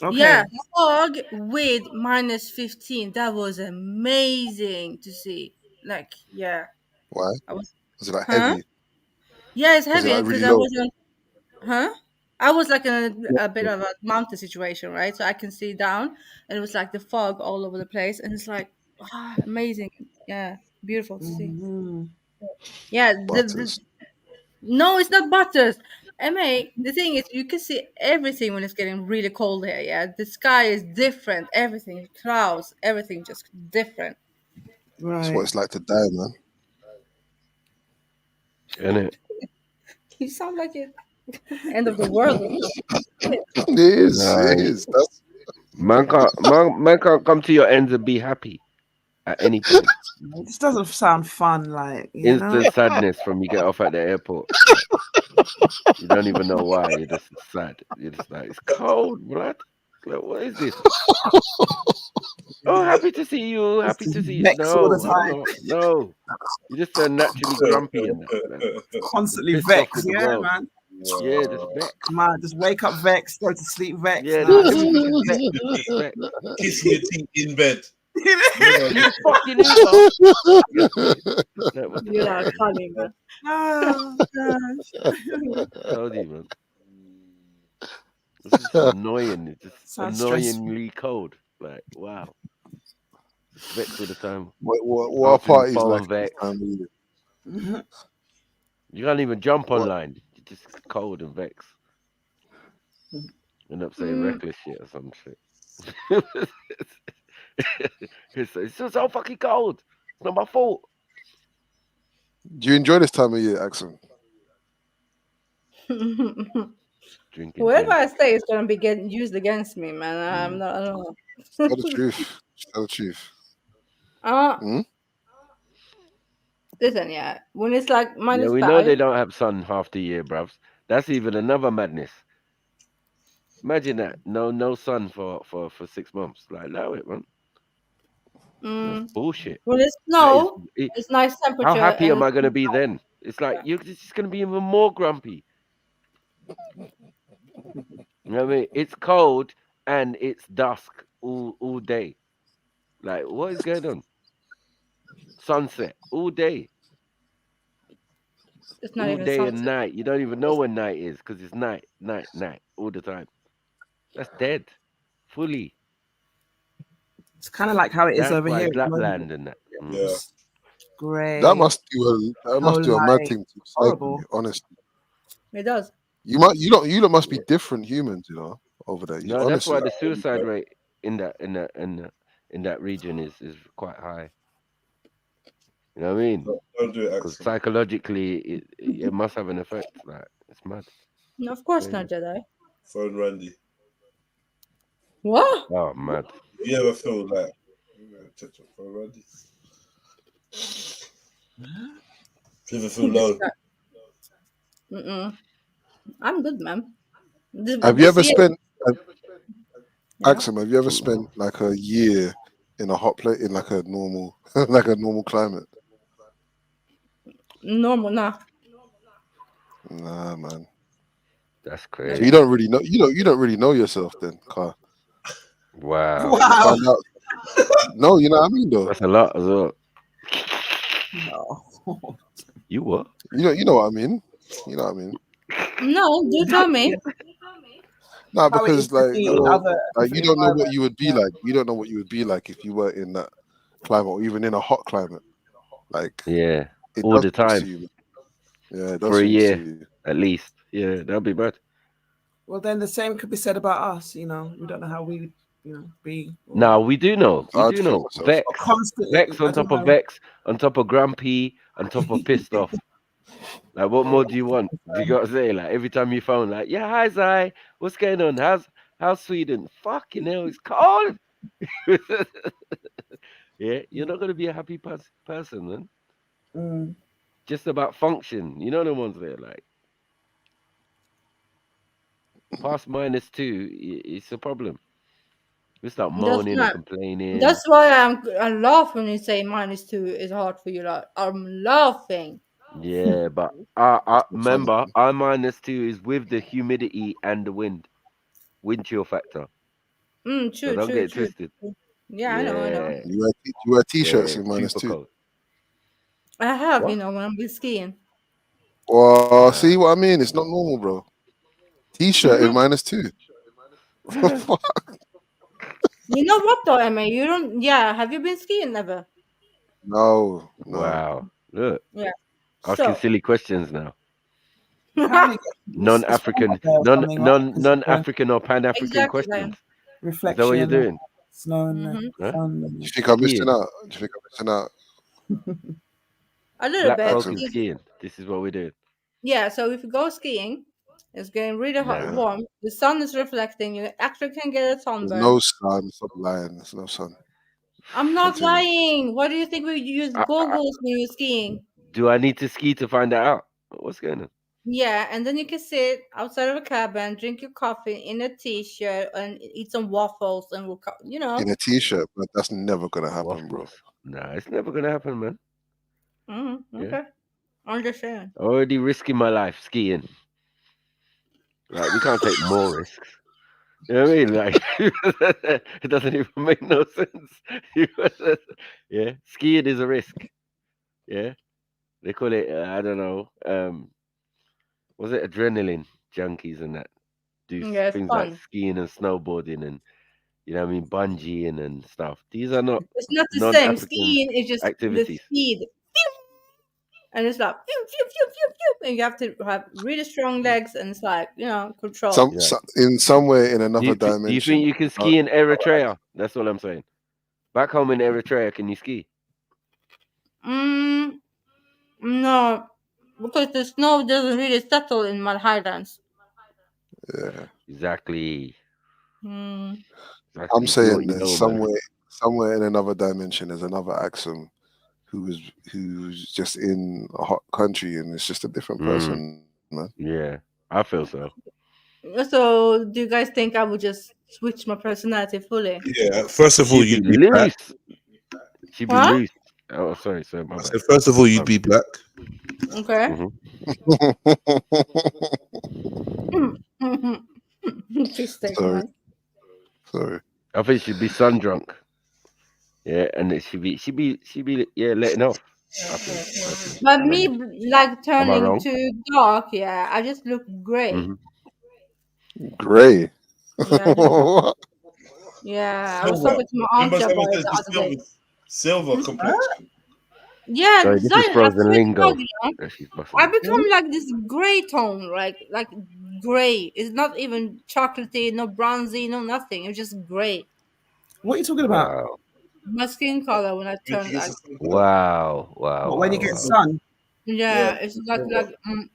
Okay. Yeah, fog with -15. That was amazing to see. Like, yeah. Why? Was it like Huh? heavy? Yeah, it's Was it heavy like because really I low? wasn't. Huh? I was like in a bit of a mountain situation, right? So I can see down, and it was like the fog all over the place, and it's like amazing. Yeah, beautiful to see. Yeah, Butters. no, it's not butters. MA, the thing is, you can see everything when it's getting really cold here. Yeah, the sky is different. Everything, clouds, everything just different. That's what it's like to die, man. Isn't it? You sound like it. End of the world. It is. It is. That's... Man can't come to your ends and be happy at any point. This doesn't sound fun. Like Instant sadness from you get off at the airport. You don't even know why. You're just sad. You're just like, it's cold, blood. Like, what is this? Oh, happy to see you. Happy to see you. All the time. No. You're just naturally grumpy and that. Constantly Pissed vexed. off with the Yeah, world. man. Yeah, just vexed. Man, just wake up vexed, go to sleep vexed. Yeah, nah. Kissing your teeth in bed. You fucking Uber. You're not funny, man. Oh gosh. Told you, man. This is annoying. It's just Sounds annoyingly cold. Like, wow. Just vexed all the time. What are parties like? Vex. You can't even jump online. You're just cold and vexed. End up saying reckless shit or some shit. It's so fucking cold. It's not my fault. Do you enjoy this time of year, Axel? Drinking Whatever gin. I say is gonna be getting used against me, man. I'm not. I don't know. Tell the truth. Tell the truth. Listen, yeah. When it's like Yeah, we -5. know they don't have sun half the year, bruvs. That's even another madness. Imagine that. No sun for 6 months. Like, allow it, man. That's bullshit. When it's That is, snow, it's nice how temperature happy and am I going to be then? It's like, you're just going to be even more grumpy. You know what I mean? It's cold and it's dusk all day. Like, what is going on? Sunset all day. it's not All even day and sunset. night. You don't even know when night is because it's night all the time. That's dead. Fully. It's kind of like how it is That's over why here. it's Lapland and that. Yeah. Grey. That must do a mad thing to horrible. psyche, honestly. It does. You lot must be different humans, you know, over there. No, that's Honestly. why the suicide rate in that region is quite high. You know what I mean? Don't do it, Because accent. psychologically, it must have an effect. Like, it's mad. No, of course Crazy. not, Jedi. Phone Randy. What? Oh, mad. You ever feel like phone Randy? You ever feel low? I'm good, man. Have you ever year- spent Yeah. Axel, have you ever spent like a year in a hot place in like a normal like a normal climate? Normal, nah. Nah, man. That's So crazy. you don't really know you don't really know yourself then, Car. Wow. You find out. No, you know what I mean though. That's a lot as well. No. You what? You know what I mean. You know what I mean. No, do tell me. No, How it because is to be in other you don't know what you would be like. You don't know what you would be like if you were in that climate or even in a hot climate. Like Yeah, it all does the things time. to you. Yeah, it does For a things year, to you. at least. Yeah, that'd be bad. Well, then the same could be said about us. You know, we don't know how we would, be. No, we do know. We I'd do kill know. myself. Vex. Constantly. Vex I on don't top of know. Vex, on top of grumpy, on top of pissed off. Like, what more do you want? Do you got to say? Like, every time you phone, like, yeah, hi, Zai. What's going on? How's Sweden? Fucking hell, it's cold. Yeah, you're not going to be a happy person, man. Just about function. You know the ones there, like, past -2, it's a problem. We start moaning and complaining. That's why I laugh when you say -2 is hard for you. Like, I'm laughing. Yeah, but I remember our -2 is with the humidity and the wind chill factor. So True, don't true, get it true. twisted. Yeah, I know. You wear t-shirts Yeah, in super -2. cold. I have, What? when I'm skiing. Well, see what I mean? It's not normal, bro. T-shirt in -2. What the fuck? You know what though, Emma? You don't. Yeah, have you been skiing ever? No. Wow. Look. Yeah. Asking So. silly questions now. Apparently, Non-African, non-African or Pan-African Exactly. questions. Reflection. Is that what you're doing? Snow and Huh? sun. Do you think I'm missing Skiing. out? Do you think I'm missing out? A little Black bit. folk and skiing. This is what we do. Yeah, so if you go skiing, it's getting really hot, Nah. warm. The sun is reflecting. You actually can get a There's sunburn. no sun. Stop lying. There's no sun. I'm not Continue. lying. Why do you think we use goggles when you're skiing? Do I need to ski to find that out? What's going on? Yeah, and then you can sit outside of a cabin, drink your coffee in a t-shirt, and eat some waffles, and In a t-shirt, but that's never gonna happen, Waffles. Nah, it's never gonna happen, man. Okay. I'm just saying. Already risking my life skiing. Like, we can't take more risks. You know what I mean? Like, it doesn't even make no sense. Yeah, skiing is a risk. Yeah, they call it. I don't know. Was it adrenaline junkies and that do Yeah, it's things like fun. skiing and snowboarding and bungeeing and stuff. These are not It's not the same. non-African Skiing is just activities. the speed. And it's like, pew, pew, pew, pew, pew, and you have to have really strong legs, and it's like, control. In some way, in another Do you dimension. think you can ski in Eritrea? That's what I'm saying. Back home in Eritrea, can you ski? No, because the snow doesn't really settle in my highlands. Yeah. Exactly. Mm. I'm Exactly. Do what saying you that know, man. somewhere in another dimension, there's another Axum who's just in a hot country, and it's just a different person, man. Yeah, I feel so. So, do you guys think I would just switch my personality fully? Yeah. First of all, She'd be you'd be black. loose. She'd be What? loose. Oh, sorry, my I bad. said, first of all, you'd be black. Okay. Fish steak, Sorry. man. Sorry. I think she'd be sun drunk. Yeah, and then she'd be letting off. I think personally. But I don't me, know. like Am I turning wrong? too dark, yeah, I just look gray. Gray. Yeah, I just, yeah. I was Silver. talking to my Remember, auntie about someone it said the other day. silver complexion. Yeah, Sorry, this is Zion, I frozen swear to God, lingo you know, that she's I busting. become like this gray tone, like gray. It's not even chocolatey, no bronzy, no nothing. It's just gray. What are you talking about? Wow. My skin color when I turn like Wow. When you get sun? yeah, it's like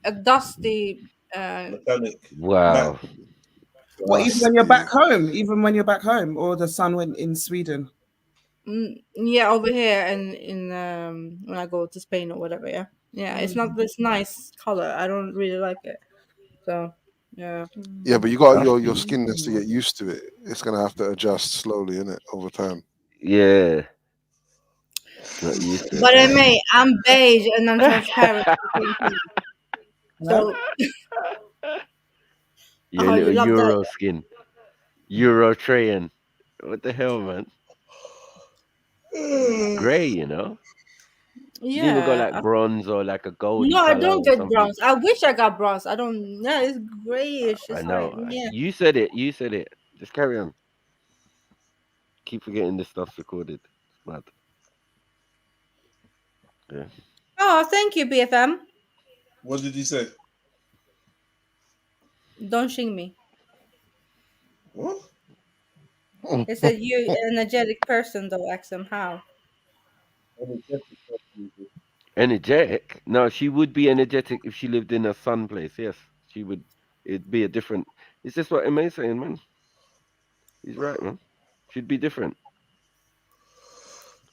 a dusty. Metallic. Wow. What, even when you're back home? Even when you're back home, or the sun went in Sweden? Yeah, over here and in when I go to Spain or whatever. Yeah, it's not this nice color. I don't really like it. So yeah. Yeah, but you got your Dusty. skin has to get used to it. It's gonna have to adjust slowly, innit, over time. Yeah. It's not used to it, But I man. may I'm beige and I'm transparent at the same time. So Your oh, you little love that. Euro skin. Euro train. What the hell, man? Gray, you know? You didn't even go Yeah. like bronze or like a goldy No, I color don't or get something. bronze. I wish I got bronze. I don't. Yeah, it's grayish. I It's like know. yeah. You said it. You said it. Just carry on. Keep forgetting this stuff's recorded. It's mad. Yeah. Oh, thank you, BFM. What did he say? Don't shing me. What? It said you energetic person though, Axum. How? Energetic? No, she would be energetic if she lived in a sun place. Yes, she would. It'd be a different. It's just what Emma's saying, man. He's right, man. She'd be different.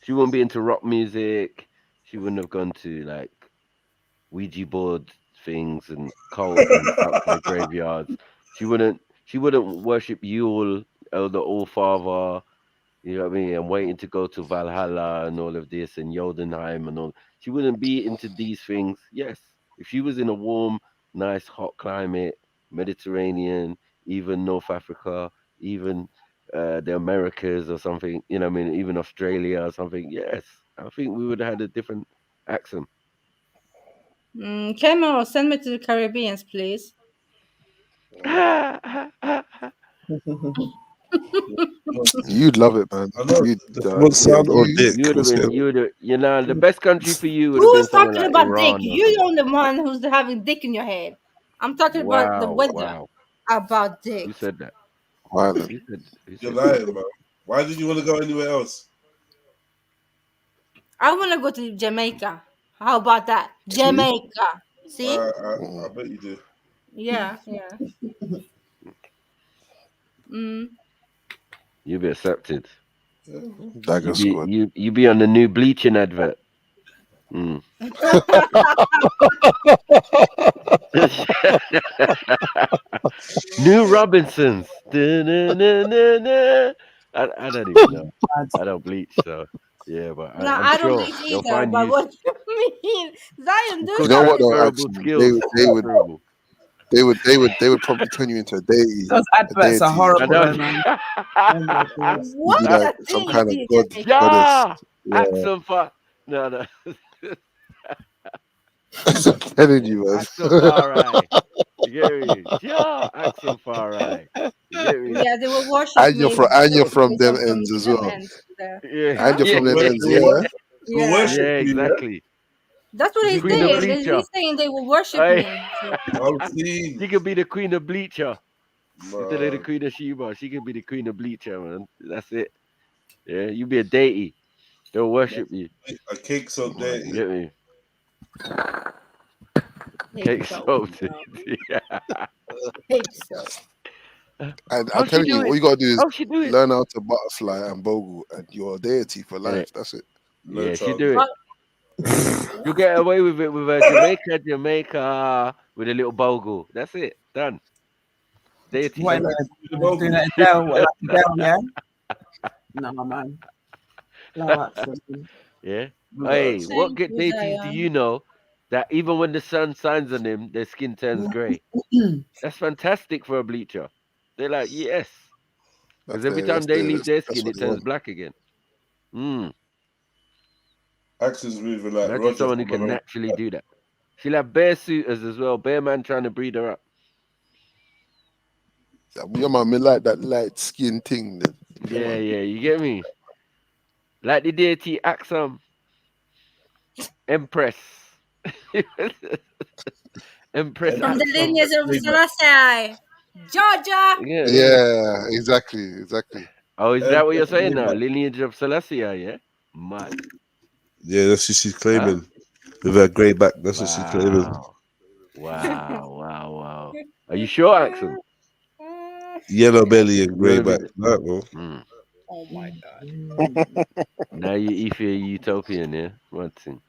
She wouldn't be into rock music. She wouldn't have gone to like Ouija board things and cults and outside graveyards. She wouldn't. She wouldn't worship Yule or the All Father. You know what I mean? And waiting to go to Valhalla and all of this and Jotunheim and all. She wouldn't be into these things. Yes, if she was in a warm, nice, hot climate, Mediterranean, even North Africa, even the Americas or something. You know what I mean? Even Australia or something. Yes, I think we would have had a different accent. Camero, send me to the Caribbean, please. You'd love it, man. You'd sound or dick. You would have been. You know, the best country for you would have been Who's somewhere talking like about dick? Iran or You're something. the one who's having dick in your head. I'm talking about the Wow, weather. wow. About dick. Who said that? Violent. Who said You're that? lying, man. Why did you want to go anywhere else? I want to go to Jamaica. How about that? Jamaica. See? I bet you do. Yeah. You'll be accepted. Dagger squad. You be on the new bleaching advert. Mm. New Robinsons. Da-na-na-na-na. I don't even know. I don't bleach, so yeah, but No, I'm I don't sure bleach they'll either. find But use. what do you mean, Zion? Do Because You know what though, transferable actually, skills. Transferable. they would probably turn you into a deity. Those adverts are I horrible, know. though, man. Oh my days. You'd be What like a some kind of deity, god, Jamaica. goddess. Yeah, Yeah. Axel for no. I'm telling you, man. Axel Farai. You get me? Yeah, Axel Farai. You get me? Yeah, they will worship and me. you're from them Because I'm from ends as them well. ends there. Yeah, Huh? And you're from them ends, yeah. Yeah. Yeah, exactly. That's what The he's Queen of saying. Bleacher. He's saying they will worship Hey. me. So. She could be the Queen of Bleacher. Instead of the Man. Queen of Sheba, she could be the Queen of Bleacher, man. That's it. Yeah, you be a deity. They'll worship you. A cake so You dirty. get me? Cake salted. Yeah. Cake soap. And I'm How's she telling you, do all it? you gotta do is How's she do it? learn how to butterfly and bogle, and you're a deity for life. That's it. No Yeah, she chance. do it. You get away with it with a Jamaica with a little bogle. That's it. Done. Deity. What, doing that Adele, what, like Adele, yeah? No, man. No accent. Yeah. No. Hey, what Thank good you, deities do Zion. you know that even when the sun shines on them, their skin turns grey? That's fantastic for a bleacher. They're like, yes. Because every time they leave their skin, it turns black again. Axel's moving like Imagine Roger someone who from can an old. naturally do that. She'll have bear suitors as well. Bear man trying to breed her up. Yeah, man, me like that light skin thing. Then. Yeah, you get me? Like the deity Axum. Empress. Empress From the Axum. lineage of Selassie. Georgia. Yeah, exactly. Oh, is that what you're saying now? Lineage of Selassie, yeah? Mad. Yeah, that's what she's claiming. With her grey back, that's what she's claiming. Wow. Are you sure, Axum? Yellow belly and grey You wanna back. be Right, bro. Oh my god. Now you Ify utopian, yeah? One thing.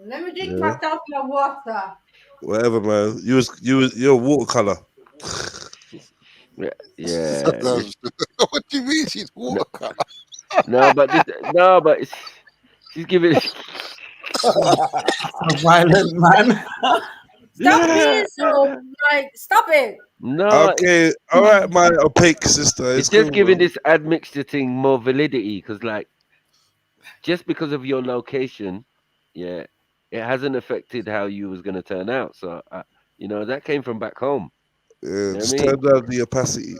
Let me drink Yeah. my top of water. Whatever, man. You're watercolor. Yeah. What do you mean she's watercolor? No, but she's giving it. So violent, man. Stop being so like. Stop it. No. Okay, all right, my opaque sister. It's cool, just giving bro. this admixture thing more validity because, like, just because of your location, yeah, it hasn't affected how you was gonna turn out. So, that came from back home. Yeah, You know just what I mean? turn down the opacity.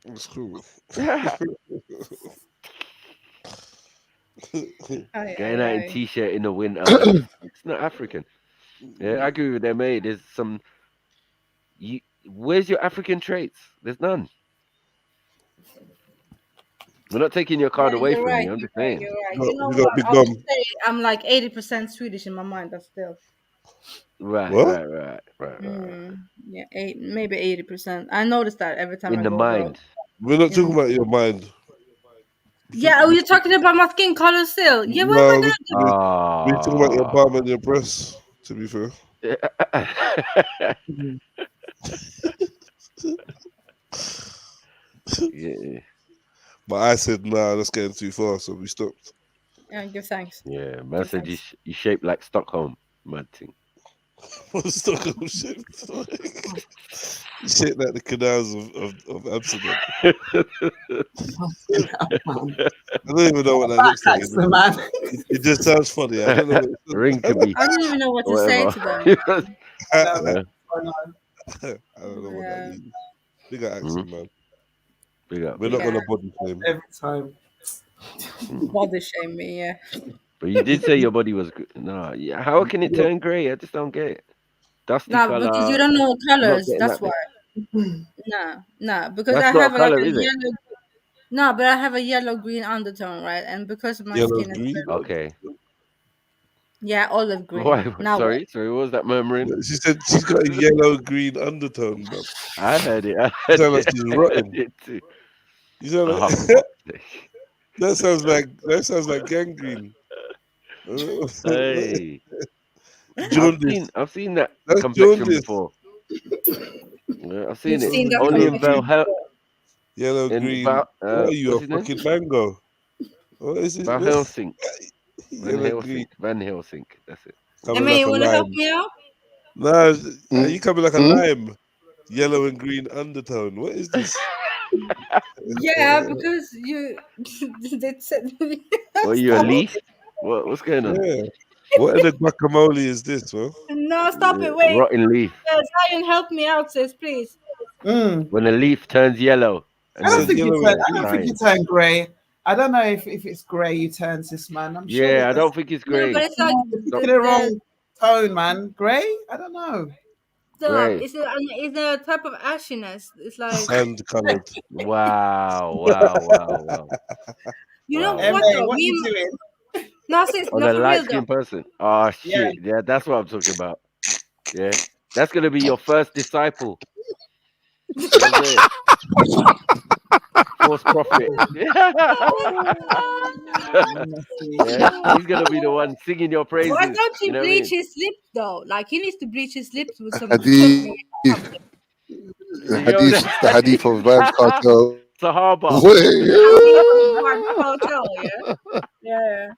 It's cool. Going out in t-shirt in the winter, it's not African. Yeah, I agree with them, mate. There's some. Where's your African traits? There's none. We're not taking your card away You're from right. you. I'm just saying. You're right. You know You got what? big I would bum. say I'm like 80% Swedish in my mind, but still. Right. Yeah, maybe 80%. I notice that every time In I the go abroad. mind. We're not talking about your mind. Yeah, oh, you're talking about my skin color still. Yeah, what am I No, gonna do? we're talking about your bum and your breasts, to be fair. Yeah. But I said, nah, that's getting too far, so we stopped. Yeah, give thanks. Yeah, man said you shaped like Stockholm. Mad thing. What's Stockholm shaped like? You shaped like the canals of Amsterdam. I don't even know what that looks like. It just sounds funny. I don't know. Rinkaby. I don't even know what to say to them. I don't know what that means. Big accent, man. Big up. We're not gonna body shame. Every time. Body shame me, yeah. But you did say your body was good. No, yeah. How can it turn grey? I just don't get it. Dusty No, color. because you don't know not colors. getting That's that why. Nah, because That's I not have a like color, a is it? yellow. No, but I have a yellow-green undertone, right? And because of my Yellow skin is green. Okay. yeah, olive green. Why? Now what? Sorry. What was that murmuring? She said she's got a yellow green undertone, bro. I heard it. You sound like she's rotten. Too. You sound like that sounds like gangrene. Hey. Jaundice. I've seen that That's complexion jaundice. before. Yeah, I've seen You've it. seen that Only in complexion Valhalla. Yellow green. What are you, what's a his name? fucking mango? What is it? Van Helsing. Yellow green. Van Helsing. That's it. Coming Emma, like you a wanna help lime. me out? Nah, you coming like a lime. Yellow and green undertone. What is this? Yeah, because you they said What are you, a leaf? What's going on? Yeah. What in the guacamole is this, bro? No, stop it, wait. Rotten leaf. Zion, help me out, sis, please. When a leaf turns yellow. I don't think you turn grey. I don't know if it's grey you turn, sis, man. I'm sure. Yeah, I don't think it's grey. No, but it's like the wrong tone, man. Grey? I don't know. Stop. It's a type of ashiness. It's like sand colored. Wow. You know Wow. what? Emma, Though? what you doing? No, sis, On no, a for real light though. skinned person. Oh shit. Yeah, that's what I'm talking about. Yeah, that's gonna be your first disciple. You know what I'm saying? False prophet. Yeah, he's gonna be the one singing your praises. Why don't You you know what I bleach mean? his lips though? Like he needs to bleach his lips with some Hadith, turmeric or something. the hadith of Vibes Cartel. Sahaba. One hotel, yeah.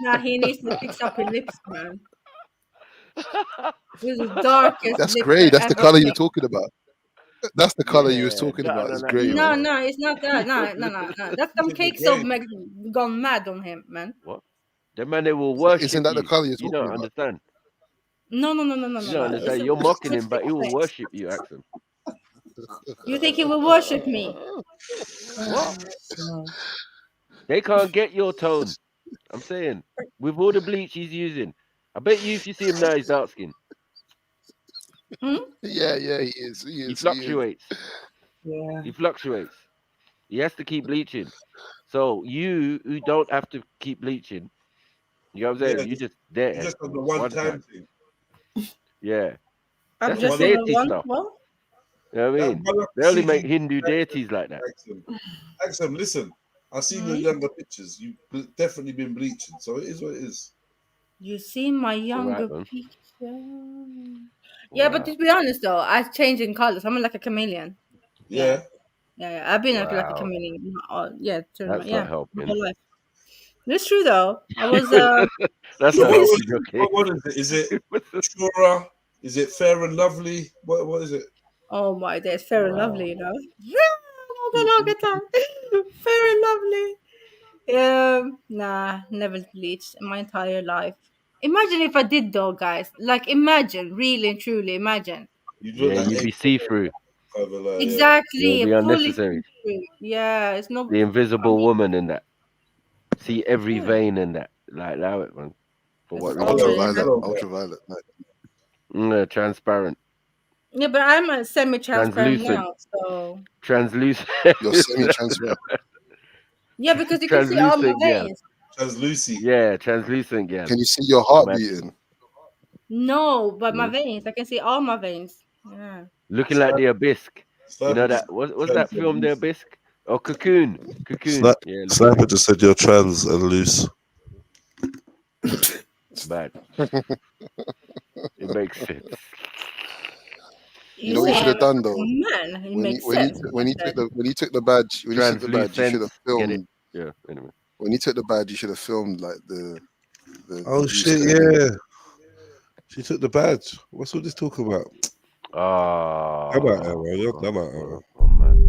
Nah, he needs to fix up his lips, man. This is the darkest That's lips grey. I That's the ever color seen. you're talking about. That's the color you was Yeah, talking about. It's no. grey, No, man. no, it's not that. No. That's some cake soap gone mad on him, man. What? The man, they will So worship isn't that the you. color you're You talking don't about? understand. No. You don't understand. You're mocking him, but he will worship you, Axel. You think he will worship me? What? They can't get your tone. I'm saying, with all the bleach he's using, I bet you if you see him now, he's dark skinned. Yeah, he is. He fluctuates. Yeah. He fluctuates. He has to keep bleaching. So you who don't have to keep bleaching, you know what I'm saying? Yeah, You just there. just on the one time thing. Yeah. I'm That's just the on the deity one. stuff. What? You know what I mean? They only make Hindu deities like that. Axel, listen. I've seen your younger pictures. You've definitely been bleaching, so it is what it is. You see my younger man. picture. Yeah, but to be honest though, I change in colors. I'm like a chameleon. Yeah. I've been like a Wow. chameleon. That's not helping. My whole life. It's true though. I was. That's not helping. Okay. What is it? Is it Shura? Is it Fair and Lovely? What is it? Oh my days, Fair and Lovely, you know. Look at that. Fair and Lovely. Nah, never bleached in my entire life. Imagine if I did though, guys. Like imagine, really and truly imagine. Yeah, you'd be see-through. Exactly. It'd be unnecessary. Yeah, it's not The invisible woman in that. See every vein in that. Like allow it, man. For what reason? Ultraviolet. Transparent. Yeah, but I'm a semi-transparent Translucent. now, so Translucent. You're semi-transparent. yeah, because you can see all my veins. Translucent. Yeah, translucent. Yeah. Can you see your heart beating? No, but my veins. I can see all my veins. Yeah. Looking like the Abyss. You know that? Was that film The Abyss? Oh, Cocoon. Cocoon. Yeah. Sniper just said you're trans and loose. Bad. It makes sense. You know what you should have done though? Man, it makes sense. When he took the badge, you should have filmed. Yeah. Anyway. When he took the badge, you should have filmed like the Oh shit! Yeah. She took the badge. What's all this talk about? Oh. Come out, man. You're dumb out. Oh man.